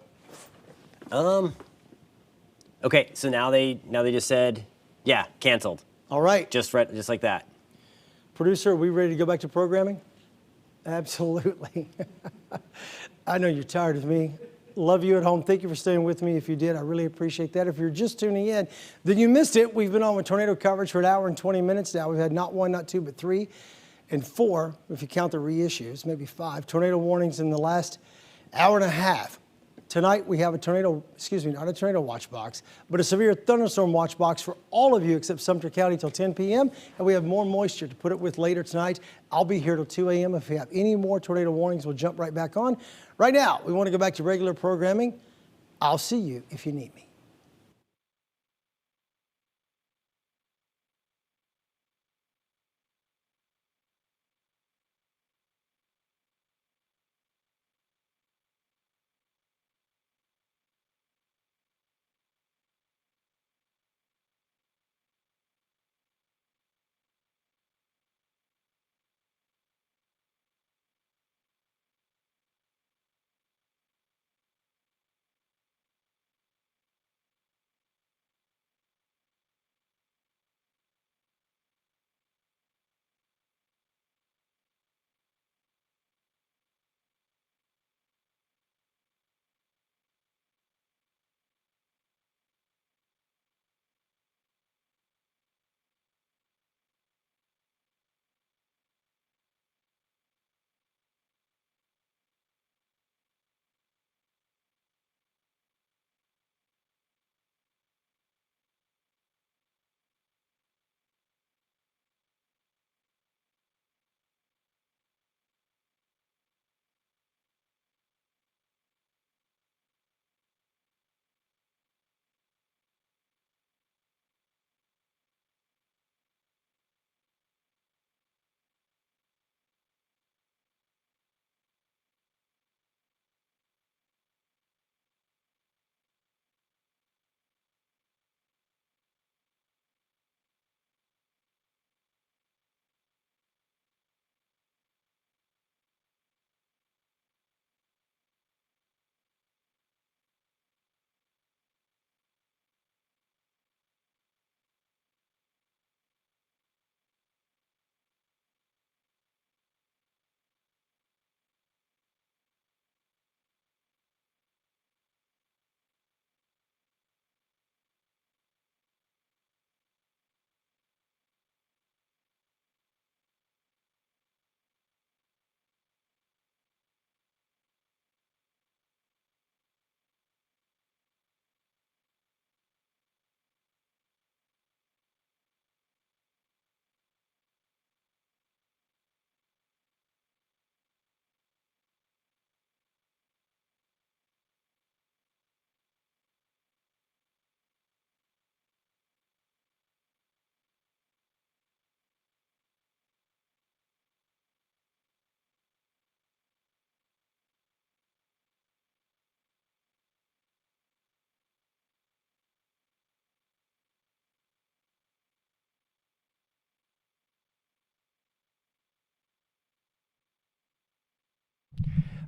Okay, so now they just said, yeah, canceled. All right. Just like that. Producer, are we ready to go back to programming? Absolutely. I know you're tired of me. Love you at home. Thank you for staying with me. If you did, I really appreciate that. If you're just tuning in, then you missed it. We've been on with tornado coverage for an hour and 20 minutes now. We've had not one, not two, but 3 and 4, if you count the reissues, maybe 5 tornado warnings in the last hour and a half. Tonight we have not a tornado watch box, but a severe thunderstorm watch box for all of you except Sumter County till 10 p.m. And we have more moisture to put it with later tonight. I'll be here till 2 a.m. If we have any more tornado warnings, we'll jump right back on. Right now, we want to go back to regular programming. I'll see you if you need me.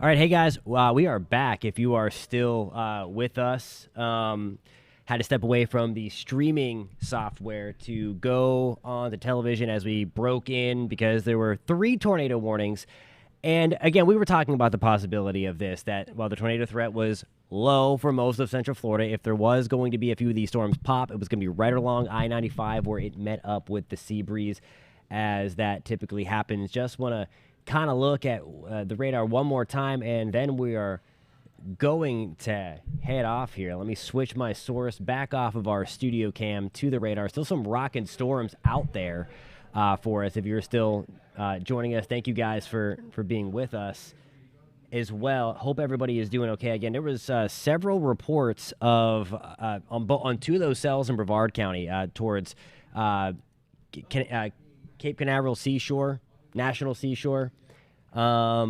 All right, hey guys, we are back. If you are still with us, had to step away from the streaming software to go on the television as we broke in because there were 3 tornado warnings. And again, we were talking about the possibility of this, that while the tornado threat was low for most of Central Florida, if there was going to be a few of these storms pop, it was going to be right along I-95 where it met up with the sea breeze, as that typically happens. Just want to kind of look at the radar one more time, and then we are going to head off here. Let me switch my source back off of our studio cam to the radar. Still some rocking storms out there for us. If you're still joining us, thank you guys for being with us as well. Hope everybody is doing okay. Again, there was several reports of on two of those cells in Brevard County towards Cape Canaveral Seashore, National Seashore. A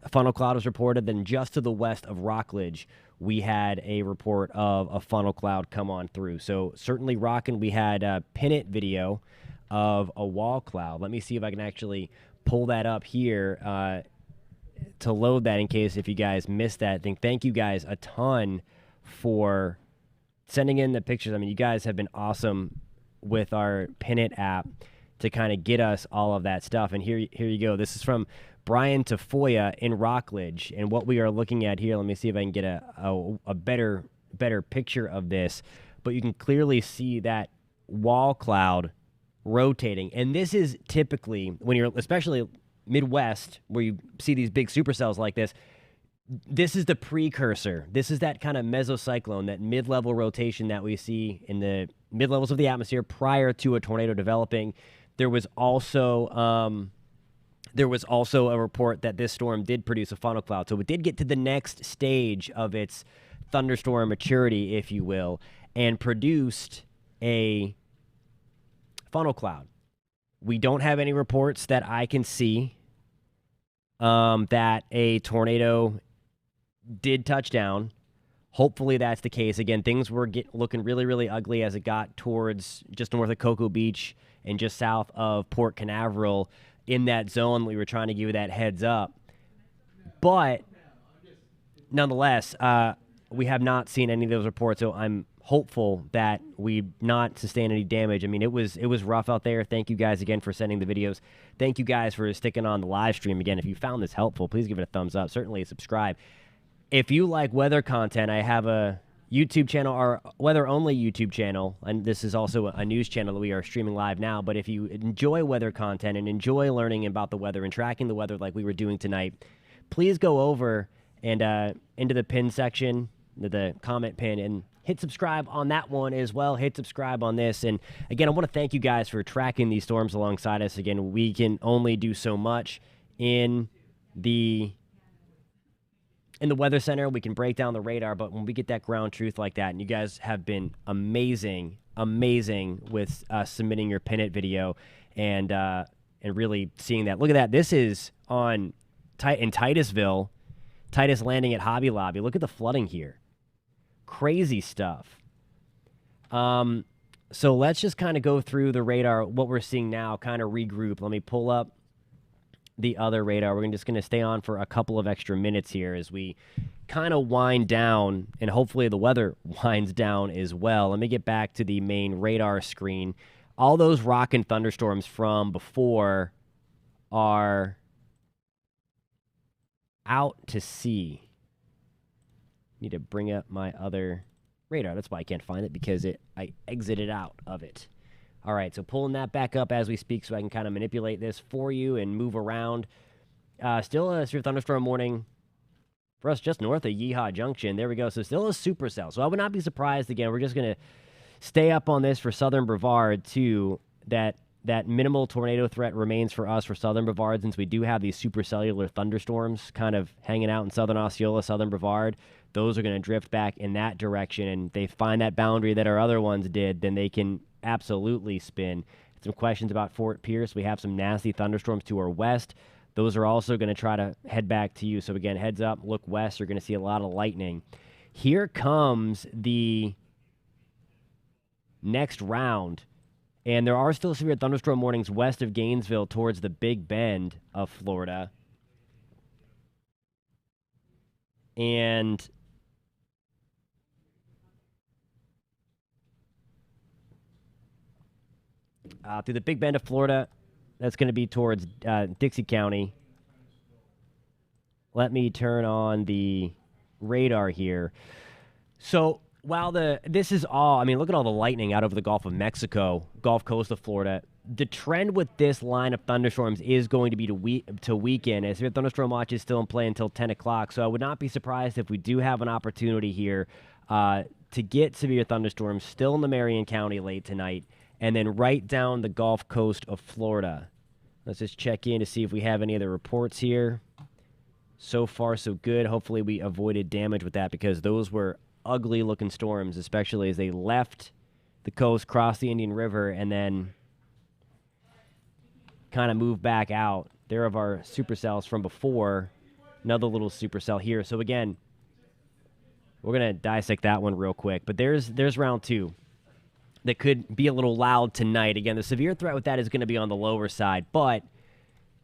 funnel cloud was reported. Then just to the west of Rockledge, we had a report of a funnel cloud come on through. So certainly rocking. We had a pin it video of a wall cloud. Let me see if I can actually pull that up here to load that in case if you guys missed that thing. Thank you guys a ton for sending in the pictures. I mean, you guys have been awesome with our Pin It app to kind of get us all of that stuff. And here you go. This is from Brian Tafoya in Rockledge. And what we are looking at here, let me see if I can get a better picture of this. But you can clearly see that wall cloud rotating. And this is typically, when you're, especially Midwest, where you see these big supercells like this is the precursor. This is that kind of mesocyclone, that mid-level rotation that we see in the mid-levels of the atmosphere prior to a tornado developing. There was also a report that this storm did produce a funnel cloud. So it did get to the next stage of its thunderstorm maturity, if you will, and produced a funnel cloud. We don't have any reports that I can see that a tornado did touch down. Hopefully that's the case. Again, things were looking really, really ugly as it got towards just north of Cocoa Beach and just south of Port Canaveral in that zone. We were trying to give you that heads up. But nonetheless, we have not seen any of those reports, so I'm hopeful that we've not sustained any damage. I mean, it was rough out there. Thank you guys again for sending the videos. Thank you guys for sticking on the live stream. Again, if you found this helpful, please give it a thumbs up. Certainly subscribe. If you like weather content, I have a YouTube channel, our weather-only YouTube channel, and this is also a news channel that we are streaming live now. But if you enjoy weather content and enjoy learning about the weather and tracking the weather like we were doing tonight, please go over and into the pin section, the comment pin, and hit subscribe on that one as well. Hit subscribe on this. And again, I want to thank you guys for tracking these storms alongside us. Again, we can only do so much in the Weather Center. We can break down the radar, but when we get that ground truth like that, and you guys have been amazing with submitting your Pin It video and really seeing that. Look at that. This is in Titusville, Titus Landing at Hobby Lobby. Look at the flooding here. Crazy stuff. So let's just kind of go through the radar, what we're seeing now, kind of regroup. Let me pull up the other radar. We're just going to stay on for a couple of extra minutes here as we kind of wind down, and hopefully the weather winds down as well. Let me get back to the main radar screen. All those rockin' thunderstorms from before are out to sea. Need to bring up my other radar. That's why I can't find it, because I exited out of it. All right, so pulling that back up as we speak so I can kind of manipulate this for you and move around. Still a severe thunderstorm warning for us just north of Yeehaw Junction. There we go. So still a supercell. So I would not be surprised. Again, we're just going to stay up on this for southern Brevard, too, that minimal tornado threat remains for us for southern Brevard, since we do have these supercellular thunderstorms kind of hanging out in southern Osceola, southern Brevard. Those are going to drift back in that direction, and they find that boundary that our other ones did, then they can absolutely spin. Some questions about Fort Pierce. We have some nasty thunderstorms to our west. Those are also going to try to head back to you. So again, heads up, look west. You're going to see a lot of lightning. Here comes the next round. And there are still severe thunderstorm warnings west of Gainesville towards the Big Bend of Florida. And through the Big Bend of Florida, that's going to be towards Dixie County. Let me turn on the radar here. So while this is all, I mean, look at all the lightning out over the Gulf of Mexico, Gulf Coast of Florida. the trend with this line of thunderstorms is going to be to weaken. As your thunderstorm watch is still in play until 10 o'clock, so I would not be surprised if we do have an opportunity here to get severe thunderstorms still in the Marion County late tonight, and then right down the Gulf Coast of Florida. Let's just check in to see if we have any other reports here. So far, so good. Hopefully we avoided damage with that, because those were ugly-looking storms, especially as they left the coast, crossed the Indian River, and then kind of moved back out. There of our supercells from before. Another little supercell here. So again, we're going to dissect that one real quick. But there's round 2 that could be a little loud tonight. Again, the severe threat with that is going to be on the lower side, but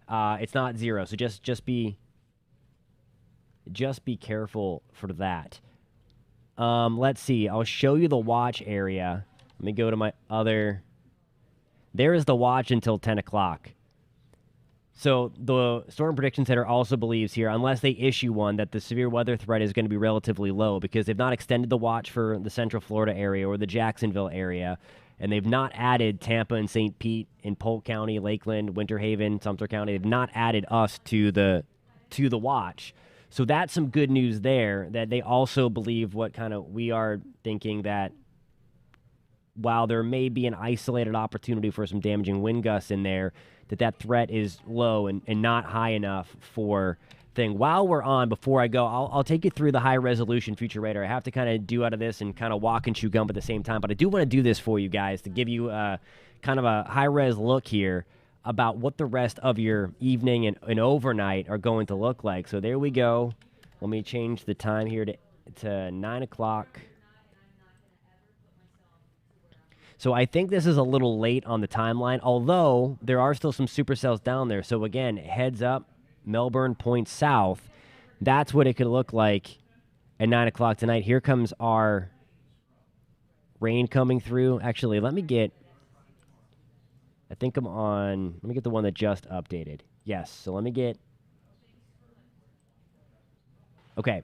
it's not 0. So just be careful for that. Let's see. I'll show you the watch area. Let me go to my other. There is the watch until 10 o'clock. So the Storm Prediction Center also believes here, unless they issue one, that the severe weather threat is going to be relatively low, because they've not extended the watch for the Central Florida area or the Jacksonville area, and they've not added Tampa and St. Pete in Polk County, Lakeland, Winter Haven, Sumter County. They've not added us to the watch. So that's some good news there, that they also believe what kind of we are thinking, that while there may be an isolated opportunity for some damaging wind gusts in there, that threat is low and not high enough for thing. While we're on, before I go, I'll take you through the high-resolution future radar. I have to kind of do out of this and kind of walk and chew gum at the same time, but I do want to do this for you guys to give you kind of a high-res look here about what the rest of your evening and overnight are going to look like. So there we go. Let me change the time here to 9 o'clock. So I think this is a little late on the timeline, although there are still some supercells down there. So again, heads up, Melbourne points south. That's what it could look like at 9 o'clock tonight. Here comes our rain coming through. Actually, let me get the one that just updated. Yes, so let me get, okay.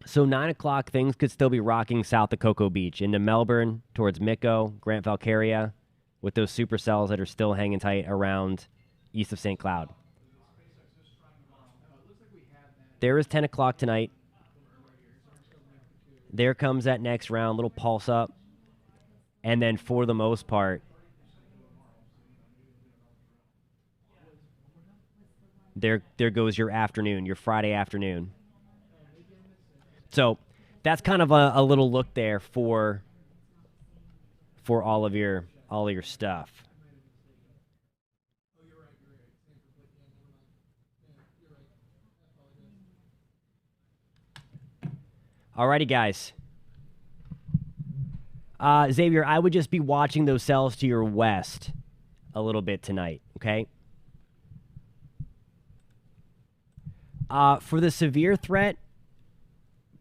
So 9 o'clock, things could still be rocking south of Cocoa Beach into Melbourne, towards Mico, Grant Valcaria, with those supercells that are still hanging tight around east of St. Cloud. There is 10 o'clock tonight. There comes that next round, little pulse up. And then for the most part, there goes your afternoon, your Friday afternoon. So that's kind of a little look there for all of your stuff. Alrighty, guys. Xavier, I would just be watching those cells to your west a little bit tonight, okay? For the severe threat,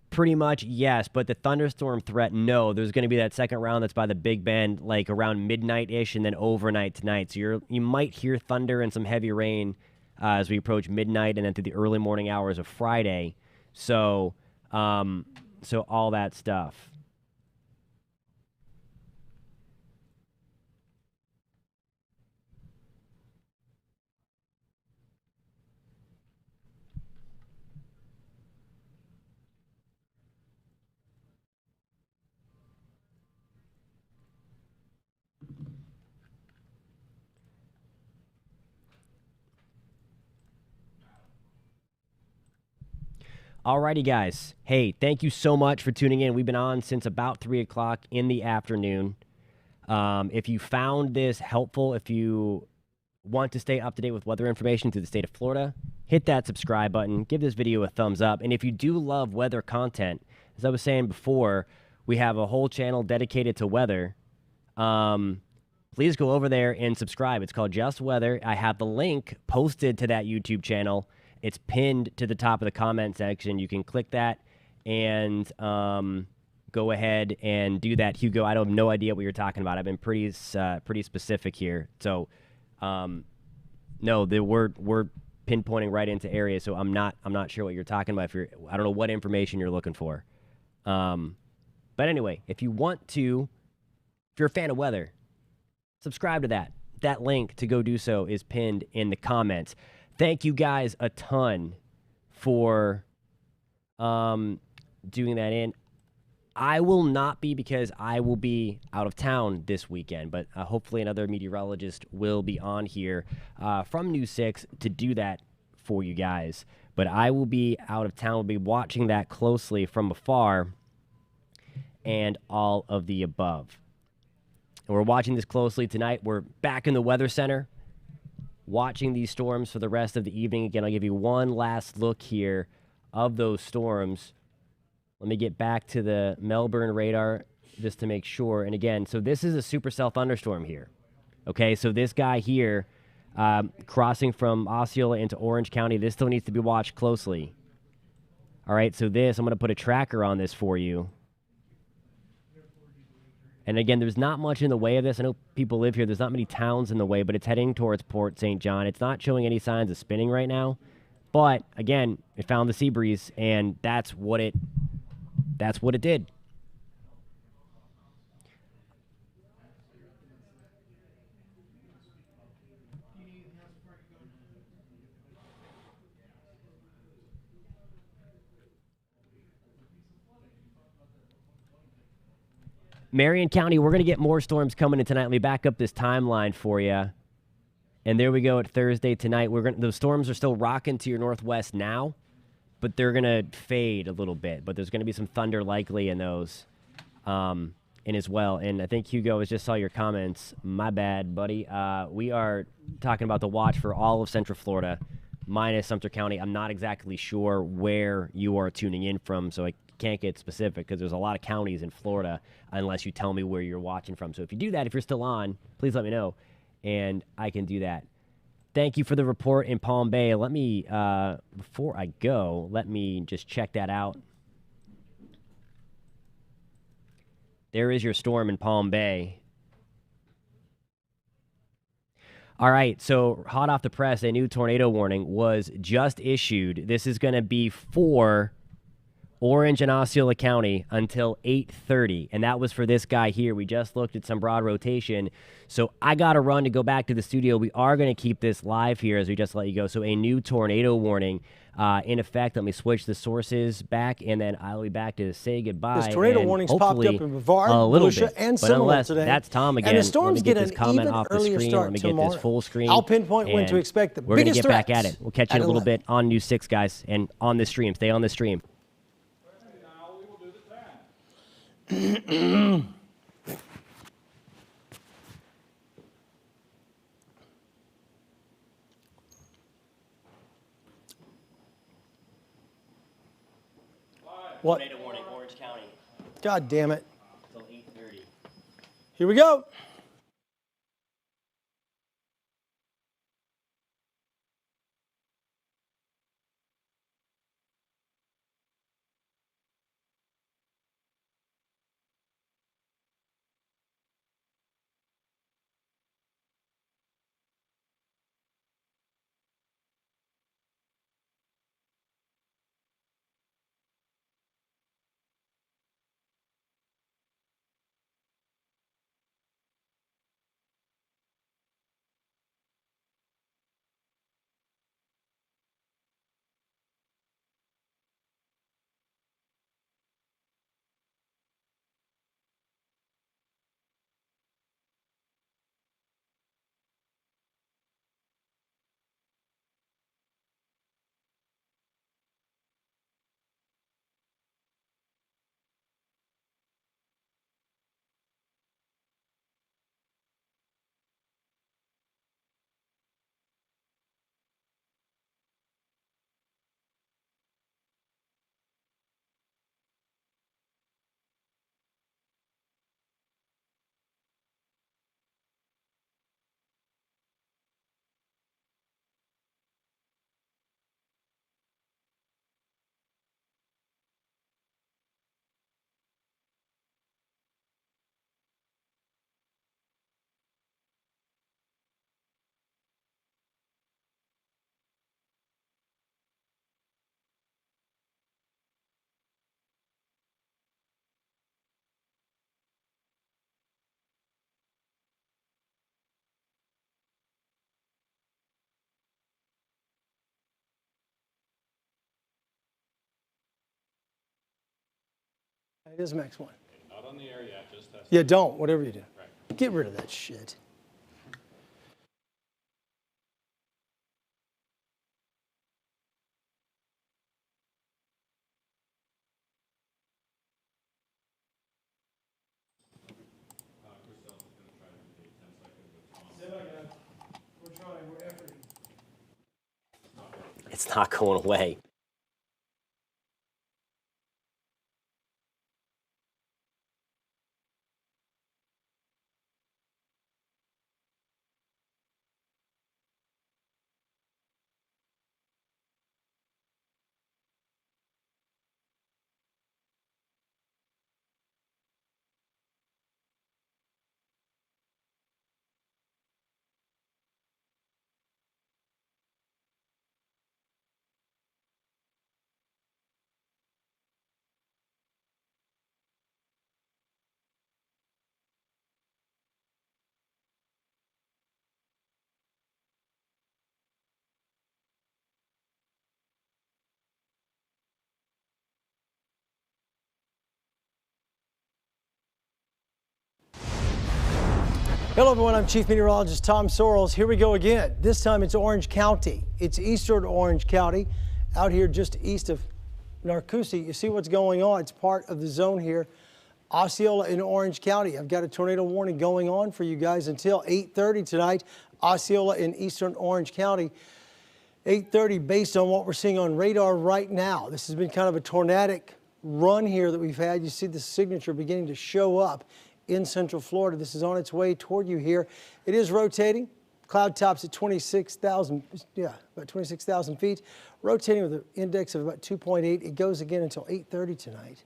pretty much yes, but the thunderstorm threat, no. There's going to be that second round that's by the Big Bend, like around midnight-ish, and then overnight tonight. So you might hear thunder and some heavy rain as we approach midnight and then through the early morning hours of Friday. So all that stuff. Alrighty, guys. Hey, thank you so much for tuning in. We've been on since about 3 o'clock in the afternoon. If you found this helpful, if you want to stay up to date with weather information through the state of Florida, hit that subscribe button. Give this video a thumbs up. And if you do love weather content, as I was saying before, we have a whole channel dedicated to weather. Please go over there and subscribe. It's called Just Weather. I have the link posted to that YouTube channel. It's pinned to the top of the comment section. You can click that and go ahead and do that. Hugo, I have no idea what you're talking about. I've been pretty specific here. So, no, we're pinpointing right into areas. So I'm not sure what you're talking about. I don't know what information you're looking for. But anyway, if you're a fan of weather, subscribe to that. That link to go do so is pinned in the comments. Thank you guys a ton for doing that in. I will not be because I will be out of town this weekend, but hopefully another meteorologist will be on here from News 6 to do that for you guys. But I will be out of town. We'll be watching that closely from afar and all of the above. And we're watching this closely tonight. We're back in the Weather Center watching these storms for the rest of the evening. Again, I'll give you one last look here of those storms. Let me get back to the Melbourne radar just to make sure. And again, so this is a supercell thunderstorm here. Okay, so this guy here crossing from Osceola into Orange County, this still needs to be watched closely. All right, so this, I'm going to put a tracker on this for you. And again, there's not much in the way of this. I know people live here. There's not many towns in the way, but it's heading towards Port St. John. It's not showing any signs of spinning right now. But again, it found the sea breeze, and that's what it did. Marion County, we're going to get more storms coming in tonight. Let me back up this timeline for you. And there we go at Thursday tonight. Those storms are still rocking to your northwest now, but they're going to fade a little bit. But there's going to be some thunder likely in those in as well. And I think, Hugo, I just saw your comments. My bad, buddy. We are talking about the watch for all of Central Florida, minus Sumter County. I'm not exactly sure where you are tuning in from, so I can't get specific because there's a lot of counties in Florida unless you tell me where you're watching from. So if you do that, if you're still on, please let me know, and I can do that. Thank you for the report in Palm Bay. Let me, before I go, let me just check that out. There is your storm in Palm Bay. All right, so hot off the press, a new tornado warning was just issued. This is going to be for Orange and Osceola County until 8:30, and that was for this guy here. We just looked at some broad rotation, so I got to run to go back to the studio. We are going to keep this live here as we just let you go. So a new tornado warning in effect. Let me switch the sources back, and then I'll be back to say goodbye. This tornado warning's popped up in Brevard, Volusia, and Seminole today. That's Tom again. And the storms Let me get this an comment even off the earlier screen. start Let me tomorrow. get this full screen. I'll pinpoint when to expect the we're gonna biggest get back threats at it. We'll catch you in a little bit on News 6, guys, and on this stream. Stay on the stream. What? Tornado warning, Orange County. God damn it. Until 8:30. Here we go. It is max 1. Not on the air yet, just test. Yeah, don't, whatever you do. Right. Get rid of that shit. It's not going away. Hello everyone, I'm Chief Meteorologist Tom Sorrells. Here we go again. This time it's Orange County. It's eastern Orange County, out here just east of Narcoossee. You see what's going on. It's part of the zone here. Osceola in Orange County. I've got a tornado warning going on for you guys until 8:30 tonight. Osceola in eastern Orange County. 8:30 based on what we're seeing on radar right now. This has been kind of a tornadic run here that we've had. You see the signature beginning to show up in Central Florida. This is on its way toward you here. It is rotating. Cloud tops at 26,000, about 26,000 feet. Rotating with an index of about 2.8. It goes again until 8:30 tonight.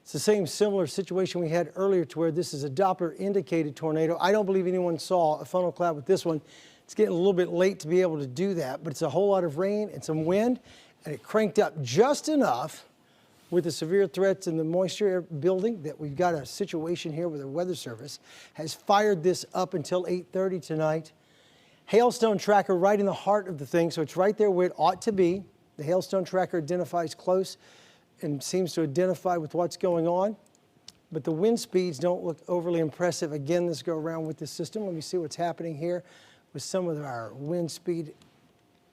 It's the same similar situation we had earlier to where this is a Doppler indicated tornado. I don't believe anyone saw a funnel cloud with this one. It's getting a little bit late to be able to do that, but it's a whole lot of rain and some wind, and it cranked up just enough with the severe threats and the moisture building that we've got a situation here where the Weather Service has fired this up until 8:30 tonight. Hailstone tracker right in the heart of the thing, so it's right there where it ought to be. The hailstone tracker identifies close and seems to identify with what's going on, but the wind speeds don't look overly impressive. Again, this go around with the system. Let me see what's happening here with some of our wind speed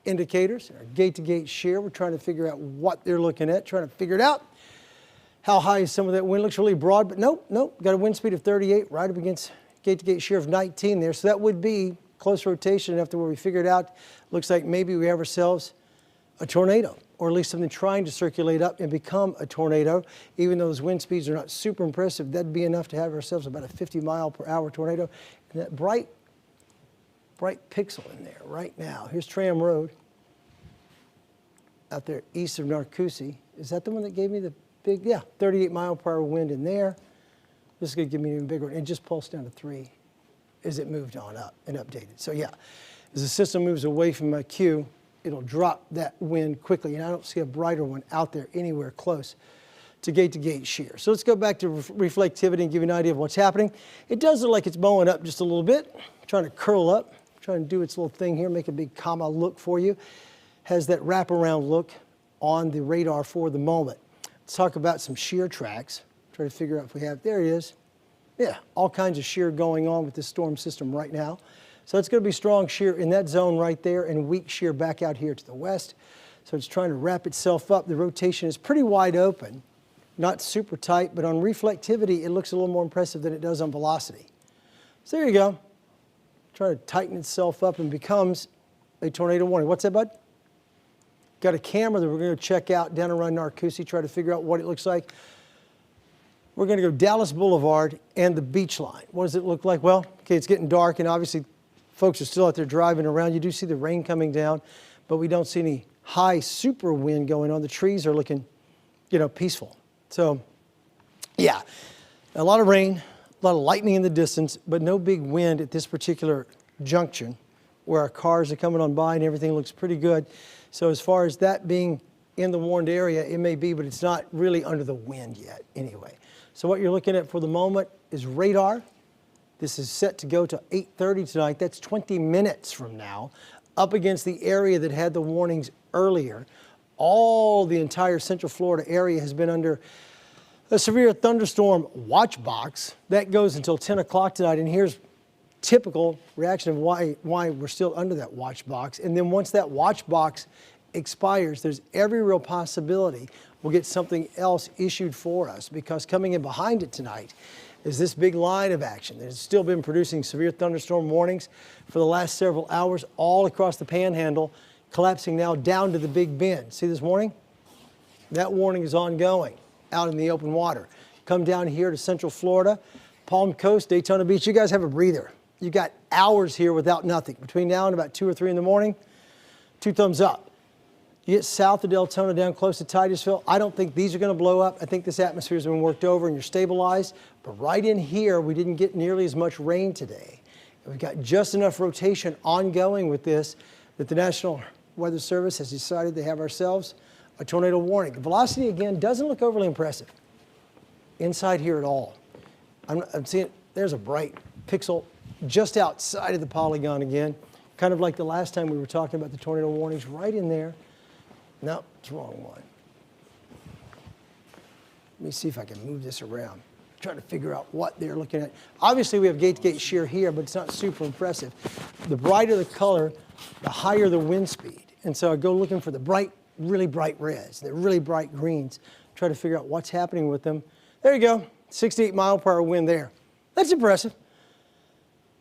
indicators, our gate-to-gate shear. We're trying to figure out what they're looking at, trying to figure it out. How high is some of that wind? Looks really broad, but nope. Got a wind speed of 38 right up against gate-to-gate shear of 19 there. So that would be close rotation enough to where we figured out, looks like maybe we have ourselves a tornado, or at least something trying to circulate up and become a tornado. Even though those wind speeds are not super impressive, that'd be enough to have ourselves about a 50-mile-per-hour tornado. And that bright pixel in there right now. Here's Tram Road out there east of Narcoossee. Is that the one that gave me the big, 38-mile-per-hour wind in there? This is going to give me an even bigger one. It just pulsed down to 3 as it moved on up and updated. So yeah, as the system moves away from my queue, it'll drop that wind quickly, and I don't see a brighter one out there anywhere close to gate shear. So let's go back to reflectivity and give you an idea of what's happening. It does look like it's blowing up just a little bit, trying to curl up, trying to do its little thing here, make a big comma look for you. Has that wraparound look on the radar for the moment. Let's talk about some shear tracks. Try to figure out if we have, there it is. Yeah, all kinds of shear going on with this storm system right now. So it's going to be strong shear in that zone right there and weak shear back out here to the west. So it's trying to wrap itself up. The rotation is pretty wide open, not super tight, but on reflectivity, it looks a little more impressive than it does on velocity. So there you go. Try to tighten itself up and becomes a tornado warning. What's that, bud? Got a camera that we're going to check out down around Narcoossee, try to figure out what it looks like. We're going to go Dallas Boulevard and the beach line. What does it look like? Well, okay, it's getting dark, and obviously folks are still out there driving around. You do see the rain coming down, but we don't see any high super wind going on. The trees are looking, peaceful. So, yeah, a lot of rain, a lot of lightning in the distance, but no big wind at this particular junction where our cars are coming on by and everything looks pretty good. So as far as that being in the warned area, it may be, but it's not really under the wind yet anyway. So what you're looking at for the moment is radar. This is set to go to 8:30 tonight. That's 20 minutes from now, up against the area that had the warnings earlier. The entire Central Florida area has been under a severe thunderstorm watch box. That goes until 10 o'clock tonight, and here's typical reaction of why we're still under that watch box. And then once that watch box expires, there's every real possibility we'll get something else issued for us, because coming in behind it tonight is this big line of action that has still been producing severe thunderstorm warnings for the last several hours all across the Panhandle, collapsing now down to the Big Bend. See this warning? That warning is ongoing out in the open water. Come down here to Central Florida, Palm Coast, Daytona Beach. You guys have a breather. You got hours here without nothing. Between now and about 2 or 3 in the morning, 2 thumbs up. You get south of Deltona down close to Titusville. I don't think these are going to blow up. I think this atmosphere has been worked over and you're stabilized. But right in here, we didn't get nearly as much rain today. And we've got just enough rotation ongoing with this that the National Weather Service has decided they have ourselves a tornado warning. The velocity, again, doesn't look overly impressive inside here at all. I'm seeing, there's a bright pixel just outside of the polygon again, kind of like the last time we were talking about the tornado warnings, right in there. No, it's the wrong one. Let me see if I can move this around. Trying to figure out what they're looking at. Obviously, we have gate-to-gate shear here, but it's not super impressive. The brighter the color, the higher the wind speed. And so I go looking for the bright, really bright reds, the really bright greens, try to figure out what's happening with them. There you go, 68 mile per hour wind there. That's impressive.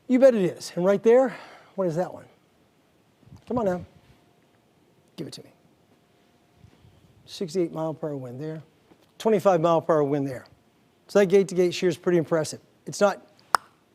You bet it is. And right there, what is that one? Come on now, give it to me. 68 mile per hour wind there, 25 mile per hour wind there. So that gate-to-gate shear is pretty impressive. It's not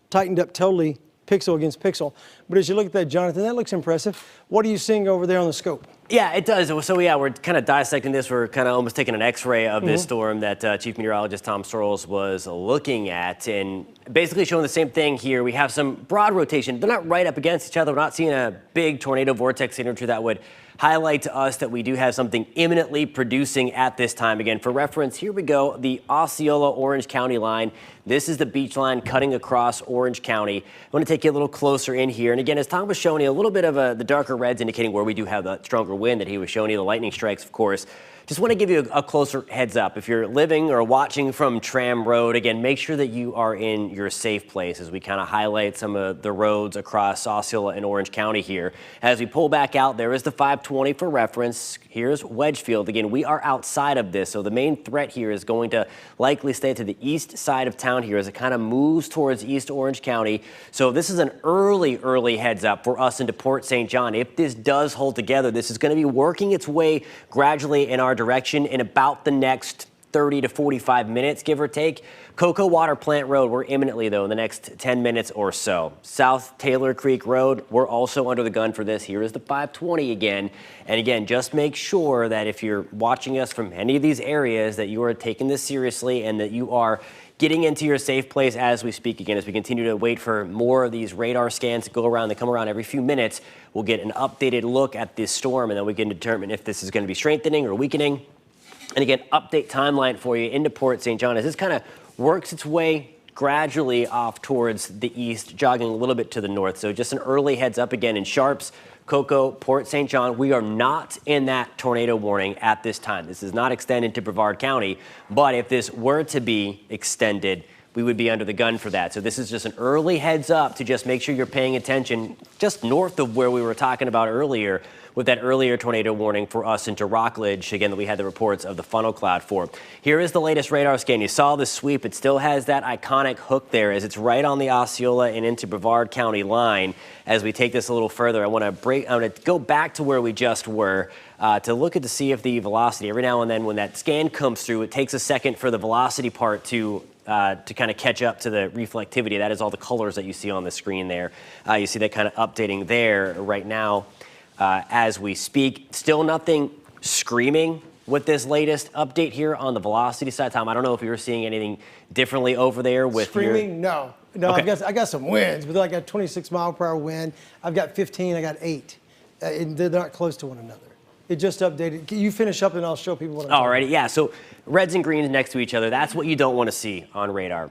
tightened up totally pixel against pixel, but as you look at that, Jonathan, that looks impressive. What are you seeing over there on the scope? Yeah, it does. So yeah, we're kind of dissecting this. We're kind of almost taking an X-ray of this storm that Chief Meteorologist Tom Searles was looking at, and basically showing the same thing here. We have some broad rotation. They're not right up against each other. We're not seeing a big tornado vortex signature that would highlight to us that we do have something imminently producing at this time. Again, for reference, here we go, the Osceola-Orange County line. This is the beach line cutting across Orange County. I want to take you a little closer in here. And again, as Tom was showing you, a little bit of the darker reds indicating where we do have the stronger wind that he was showing you, the lightning strikes, of course. Just want to give you a closer heads up. If you're living or watching from Tram Road, again, make sure that you are in your safe place as we kind of highlight some of the roads across Osceola and Orange County here. As we pull back out, there is the 520 for reference. Here's Wedgefield. Again, we are outside of this, so the main threat here is going to likely stay to the east side of town here as it kind of moves towards East Orange County. So this is an early heads up for us into Port St. John. If this does hold together, this is going to be working its way gradually in our direction in about the next 30 to 45 minutes, give or take. Cocoa Water Plant Road, we're imminently, though, in the next 10 minutes or so. South Taylor Creek Road, we're also under the gun for this. Here is the 520 again. And again, just make sure that if you're watching us from any of these areas that you are taking this seriously and that you are getting into your safe place as we speak. Again, as we continue to wait for more of these radar scans to go around, they come around every few minutes. We'll get an updated look at this storm, and then we can determine if this is going to be strengthening or weakening. And again, update timeline for you into Port St. John as this kind of works its way gradually off towards the east, jogging a little bit to the north. So just an early heads up again in Sharps, Cocoa, Port St. John. We are not in that tornado warning at this time. This is not extended to Brevard County, but if this were to be extended, we would be under the gun for that. So this is just an early heads up to just make sure you're paying attention just north of where we were talking about earlier with that earlier tornado warning for us into Rockledge, again, that we had the reports of the funnel cloud for. Here is the latest radar scan. You saw the sweep. It still has that iconic hook there as it's right on the Osceola and into Brevard County line. As we take this a little further, I want to go back to where we just were to look at to see if the velocity, every now and then when that scan comes through, it takes a second for the velocity part to kind of catch up to the reflectivity. That is all the colors that you see on the screen there. You see that kind of updating there right now as we speak. Still nothing screaming with this latest update here on the velocity side. Tom, I don't know if you were seeing anything differently over there with screaming? No. Okay. I got some winds, but I got 26 mile per hour wind. I've got 15, I got 8. And they're not close to one another. It just updated. You finish up and I'll show people what I'm talking about. Yeah. So reds and greens next to each other. That's what you don't want to see on radar.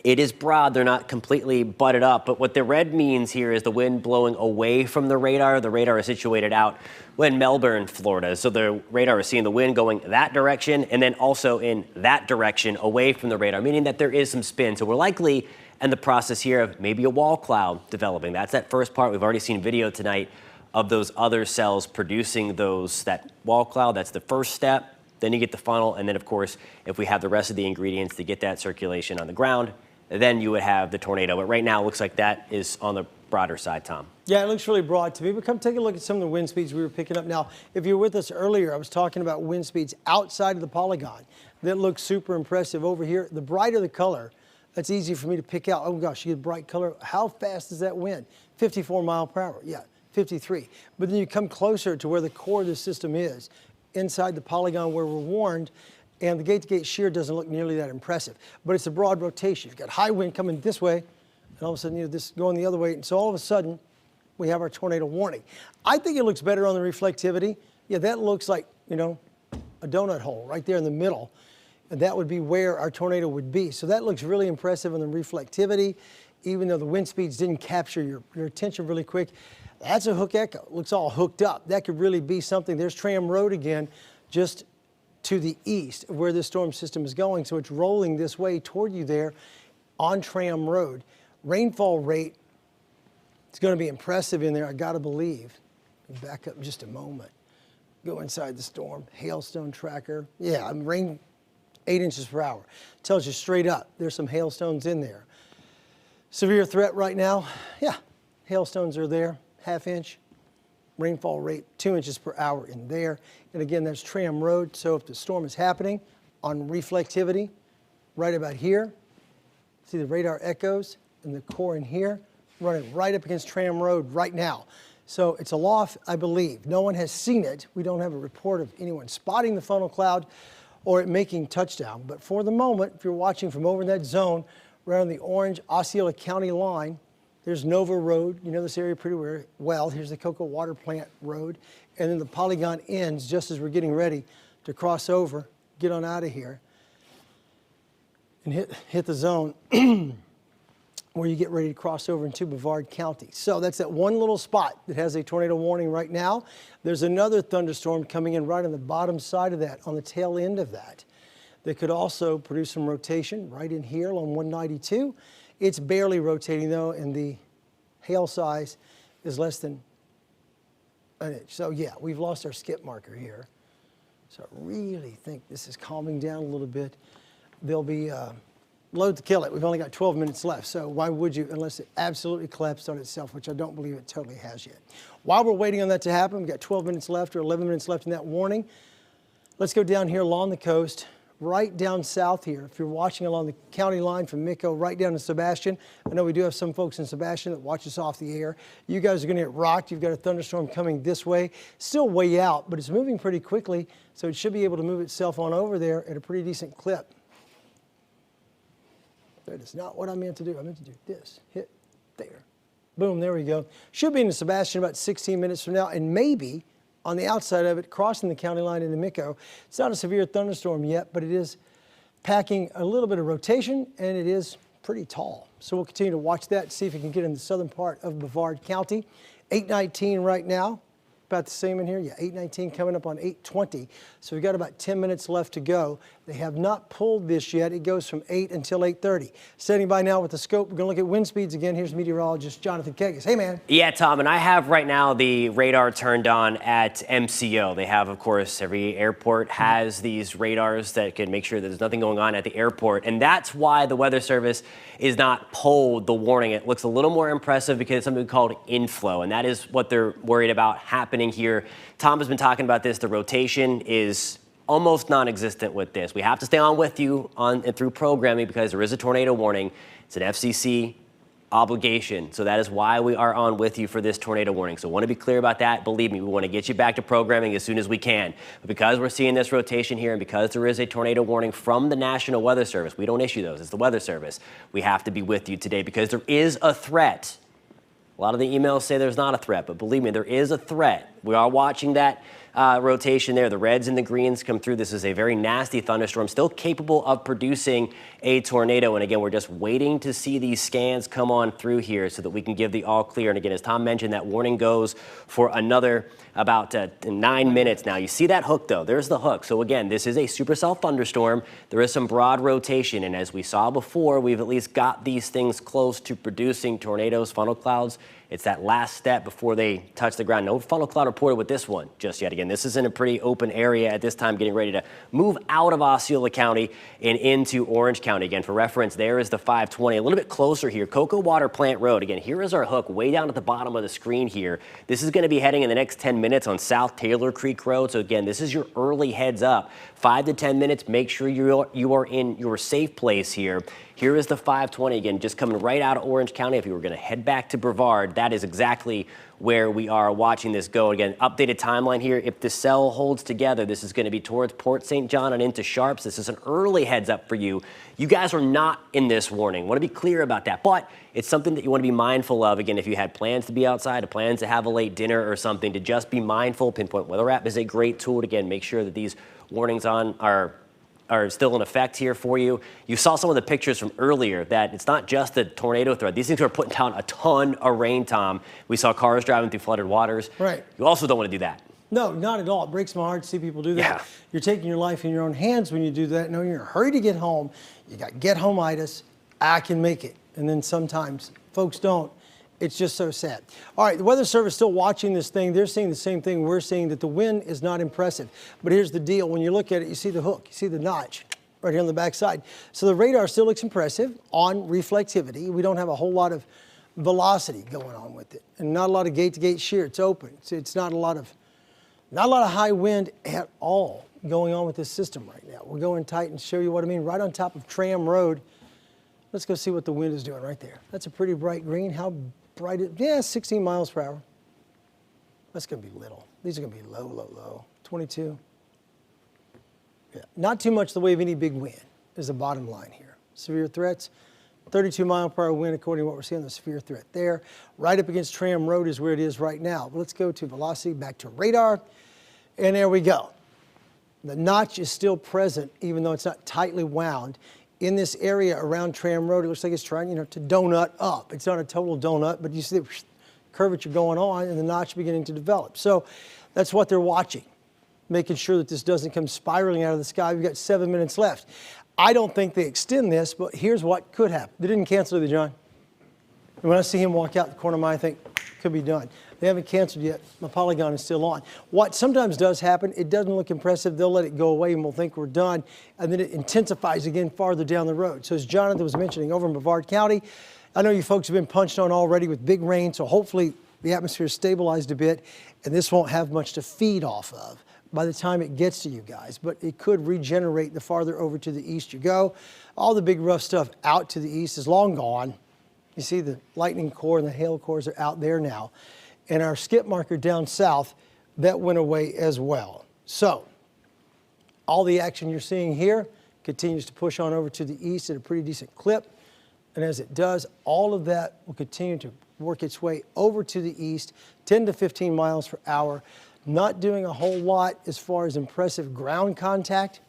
It is broad. They're not completely butted up. But what the red means here is the wind blowing away from the radar. The radar is situated out in Melbourne, Florida. So the radar is seeing the wind going that direction and then also in that direction away from the radar, meaning that there is some spin. So we're likely in the process here of maybe a wall cloud developing. That's that first part. We've already seen video tonight of those other cells producing that wall cloud. That's the first step. Then you get the funnel. And then, of course, if we have the rest of the ingredients to get that circulation on the ground, then you would have the tornado. But right now, it looks like that is on the broader side, Tom. Yeah, it looks really broad to me, but come take a look at some of the wind speeds we were picking up. Now, if you were with us earlier, I was talking about wind speeds outside of the polygon that look super impressive over here. The brighter the color, that's easy for me to pick out. Oh gosh, you get bright color. How fast is that wind? 54 mile per hour, yeah, 53. But then you come closer to where the core of the system is, inside the polygon where we're warned, and the gate-to-gate shear doesn't look nearly that impressive. But it's a broad rotation. You've got high wind coming this way, and all of a sudden, this going the other way. And so all of a sudden, we have our tornado warning. I think it looks better on the reflectivity. Yeah, that looks like, a donut hole right there in the middle. And that would be where our tornado would be. So that looks really impressive on the reflectivity, even though the wind speeds didn't capture your attention really quick. That's a hook echo. It looks all hooked up. That could really be something. There's Tram Road again, just to the east of where this storm system is going. So it's rolling this way toward you there on Tram Road. Rainfall rate, it's going to be impressive in there, I got to believe. Back up just a moment. Go inside the storm. Hailstone tracker. Yeah, rain 8 inches per hour. Tells you straight up there's some hailstones in there. Severe threat right now. Yeah, hailstones are there. ½ inch. Rainfall rate 2 inches per hour in there. And again, that's Tram Road. So if the storm is happening on reflectivity, right about here, see the radar echoes and the core in here, running right up against Tram Road right now. So it's aloft, I believe. No one has seen it. We don't have a report of anyone spotting the funnel cloud or it making touchdown. But for the moment, if you're watching from over in that zone, right on the orange Osceola County line, there's Nova Road. You know this area pretty well. Here's the Cocoa Water Plant Road. And then the polygon ends just as we're getting ready to cross over, get on out of here, and hit the zone where you get ready to cross over into Brevard County. So that's that one little spot that has a tornado warning right now. There's another thunderstorm coming in right on the bottom side of that, on the tail end of that could also produce some rotation right in here along 192. It's barely rotating though, and the hail size is less than an inch. So yeah, we've lost our skip marker here. So I really think this is calming down a little bit. There'll be load to kill it. We've only got 12 minutes left. So why would you, unless it absolutely collapsed on itself, which I don't believe it totally has yet. While we're waiting on that to happen, we've got 12 minutes left or 11 minutes left in that warning. Let's go down here along the coast, right down south here. If you're watching along the county line from Mico right down to Sebastian, I know we do have some folks in Sebastian that watch us off the air. You guys are going to get rocked. You've got a thunderstorm coming this way, still way out, but it's moving pretty quickly, so it should be able to move itself on over there at a pretty decent clip. That is not what I meant to do. I meant to do this, hit there. Boom, there we go. Should be in Sebastian about 16 minutes from now, and maybe on the outside of it, crossing the county line into Mico. It's not a severe thunderstorm yet, but it is packing a little bit of rotation, and it is pretty tall. So we'll continue to watch that, see if we can get in the southern part of Brevard County. 819 right now. About the same in here, yeah, 819 coming up on 820. So we've got about 10 minutes left to go. They have not pulled this yet. It goes from 8 until 8:30. Standing by now with the scope, we're going to look at wind speeds again. Here's meteorologist Jonathan Kegges. Hey, man. Yeah, Tom, and I have right now the radar turned on at MCO. They have, of course, every airport has these radars that can make sure that there's nothing going on at the airport. And that's why the Weather Service is not pulled the warning. It looks a little more impressive because it's something called inflow, and that is what they're worried about happening here. Tom has been talking about this. The rotation is almost non-existent with this. We have to stay on with you on and through programming because there is a tornado warning. It's an FCC obligation. So that is why we are on with you for this tornado warning. So I want to be clear about that. Believe me, we want to get you back to programming as soon as we can. But because we're seeing this rotation here and because there is a tornado warning from the National Weather Service, we don't issue those, it's the Weather Service. We have to be with you today because there is a threat. A lot of the emails say there's not a threat, but believe me, there is a threat. We are watching that rotation there. The reds and the greens come through. This is a very nasty thunderstorm, still capable of producing a tornado. And again, we're just waiting to see these scans come on through here so that we can give the all clear. And again, as Tom mentioned, that warning goes for another about 9 minutes now. You see that hook though, there's the hook. So again, this is a supercell thunderstorm. There is some broad rotation. And as we saw before, we've at least got these things close to producing tornadoes, funnel clouds. It's that last step before they touch the ground. No funnel cloud reported with this one just yet. Again, this is in a pretty open area at this time, getting ready to move out of Osceola County and into Orange County. Again, for reference, there is the 520. A little bit closer here, Cocoa Water Plant Road. Again, here is our hook way down at the bottom of the screen here. This is going to be heading in the next 10 minutes on South Taylor Creek Road. So again, this is your early heads up. 5 to 10 minutes, make sure you are in your safe place here. Here is the 520 again, just coming right out of Orange County. If you were going to head back to Brevard, that is exactly where we are watching this go. Again, updated timeline here. If the cell holds together, this is going to be towards Port St. John and into Sharps. This is an early heads up for you. You guys are not in this warning. Want to be clear about that, but it's something that you want to be mindful of. Again, if you had plans to be outside, plans to have a late dinner or something, to just be mindful. Pinpoint Weather app is a great tool to, again, make sure that these warnings are still in effect here for you. You saw some of the pictures from earlier that it's not just the tornado threat. These things are putting down a ton of rain, Tom. We saw cars driving through flooded waters. Right. You also don't want to do that. No, not at all. It breaks my heart to see people do that. Yeah. You're taking your life in your own hands when you do that. No, you're in a hurry to get home. You got get-home-itis. I can make it. And then sometimes folks don't. It's just so sad. All right, the Weather Service still watching this thing. They're seeing the same thing we're seeing, that the wind is not impressive. But here's the deal. When you look at it, you see the hook. You see the notch right here on the backside. So the radar still looks impressive on reflectivity. We don't have a whole lot of velocity going on with it, and not a lot of gate-to-gate shear. It's open. It's not a lot of high wind at all going on with this system right now. We'll go in tight and show you what I mean. Right on top of Tram Road. Let's go see what the wind is doing right there. That's a pretty bright green. How bright it, yeah, 16 miles per hour. That's gonna be little. These are gonna be low, low, low. 22. Yeah, not too much the way of any big wind is the bottom line here. Severe threats, 32 mile per hour wind according to what we're seeing, the severe threat there. Right up against Tram Road is where it is right now. But let's go to velocity, back to radar, and there we go. The notch is still present, even though it's not tightly wound. In this area around Tram Road, it looks like it's trying, to donut up. It's not a total donut, but you see the curvature going on and the notch beginning to develop. So that's what they're watching, making sure that this doesn't come spiraling out of the sky. We've got 7 minutes left. I don't think they extend this, but here's what could happen. They didn't cancel it, John. And when I see him walk out the corner of my eye, I think, could be done. They haven't canceled yet. My polygon is still on. What sometimes does happen, it doesn't look impressive. They'll let it go away and we'll think we're done. And then it intensifies again farther down the road. So as Jonathan was mentioning, over in Brevard County, I know you folks have been punched on already with big rain, so hopefully the atmosphere is stabilized a bit and this won't have much to feed off of by the time it gets to you guys, but it could regenerate the farther over to the east you go. All the big rough stuff out to the east is long gone. You see the lightning core and the hail cores are out there now. And our skip marker down south, that went away as well. So all the action you're seeing here continues to push on over to the east at a pretty decent clip. And as it does, all of that will continue to work its way over to the east, 10 to 15 miles per hour. Not doing a whole lot as far as impressive ground contact.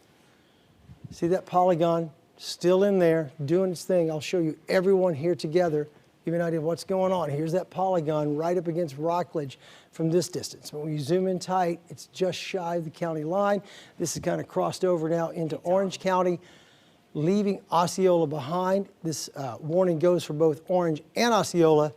See that polygon still in there doing its thing. I'll show you everyone here together, give you an idea of what's going on. Here's that polygon right up against Rockledge from this distance. When you zoom in tight, it's just shy of the county line. This is kind of crossed over now into Orange County, leaving Osceola behind. This warning goes for both Orange and Osceola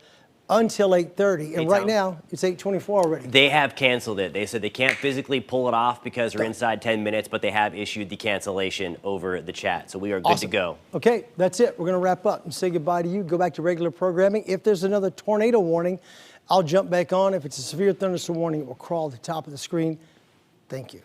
until 8:30, and right now it's 8:24 already. They have canceled it. They said they can't physically pull it off because they're inside 10 minutes, but they have issued the cancellation over the chat. So we are good to go. Okay, that's it. We're going to wrap up and say goodbye to you. Go back to regular programming. If there's another tornado warning, I'll jump back on. If it's a severe thunderstorm warning, it will crawl to the top of the screen. Thank you.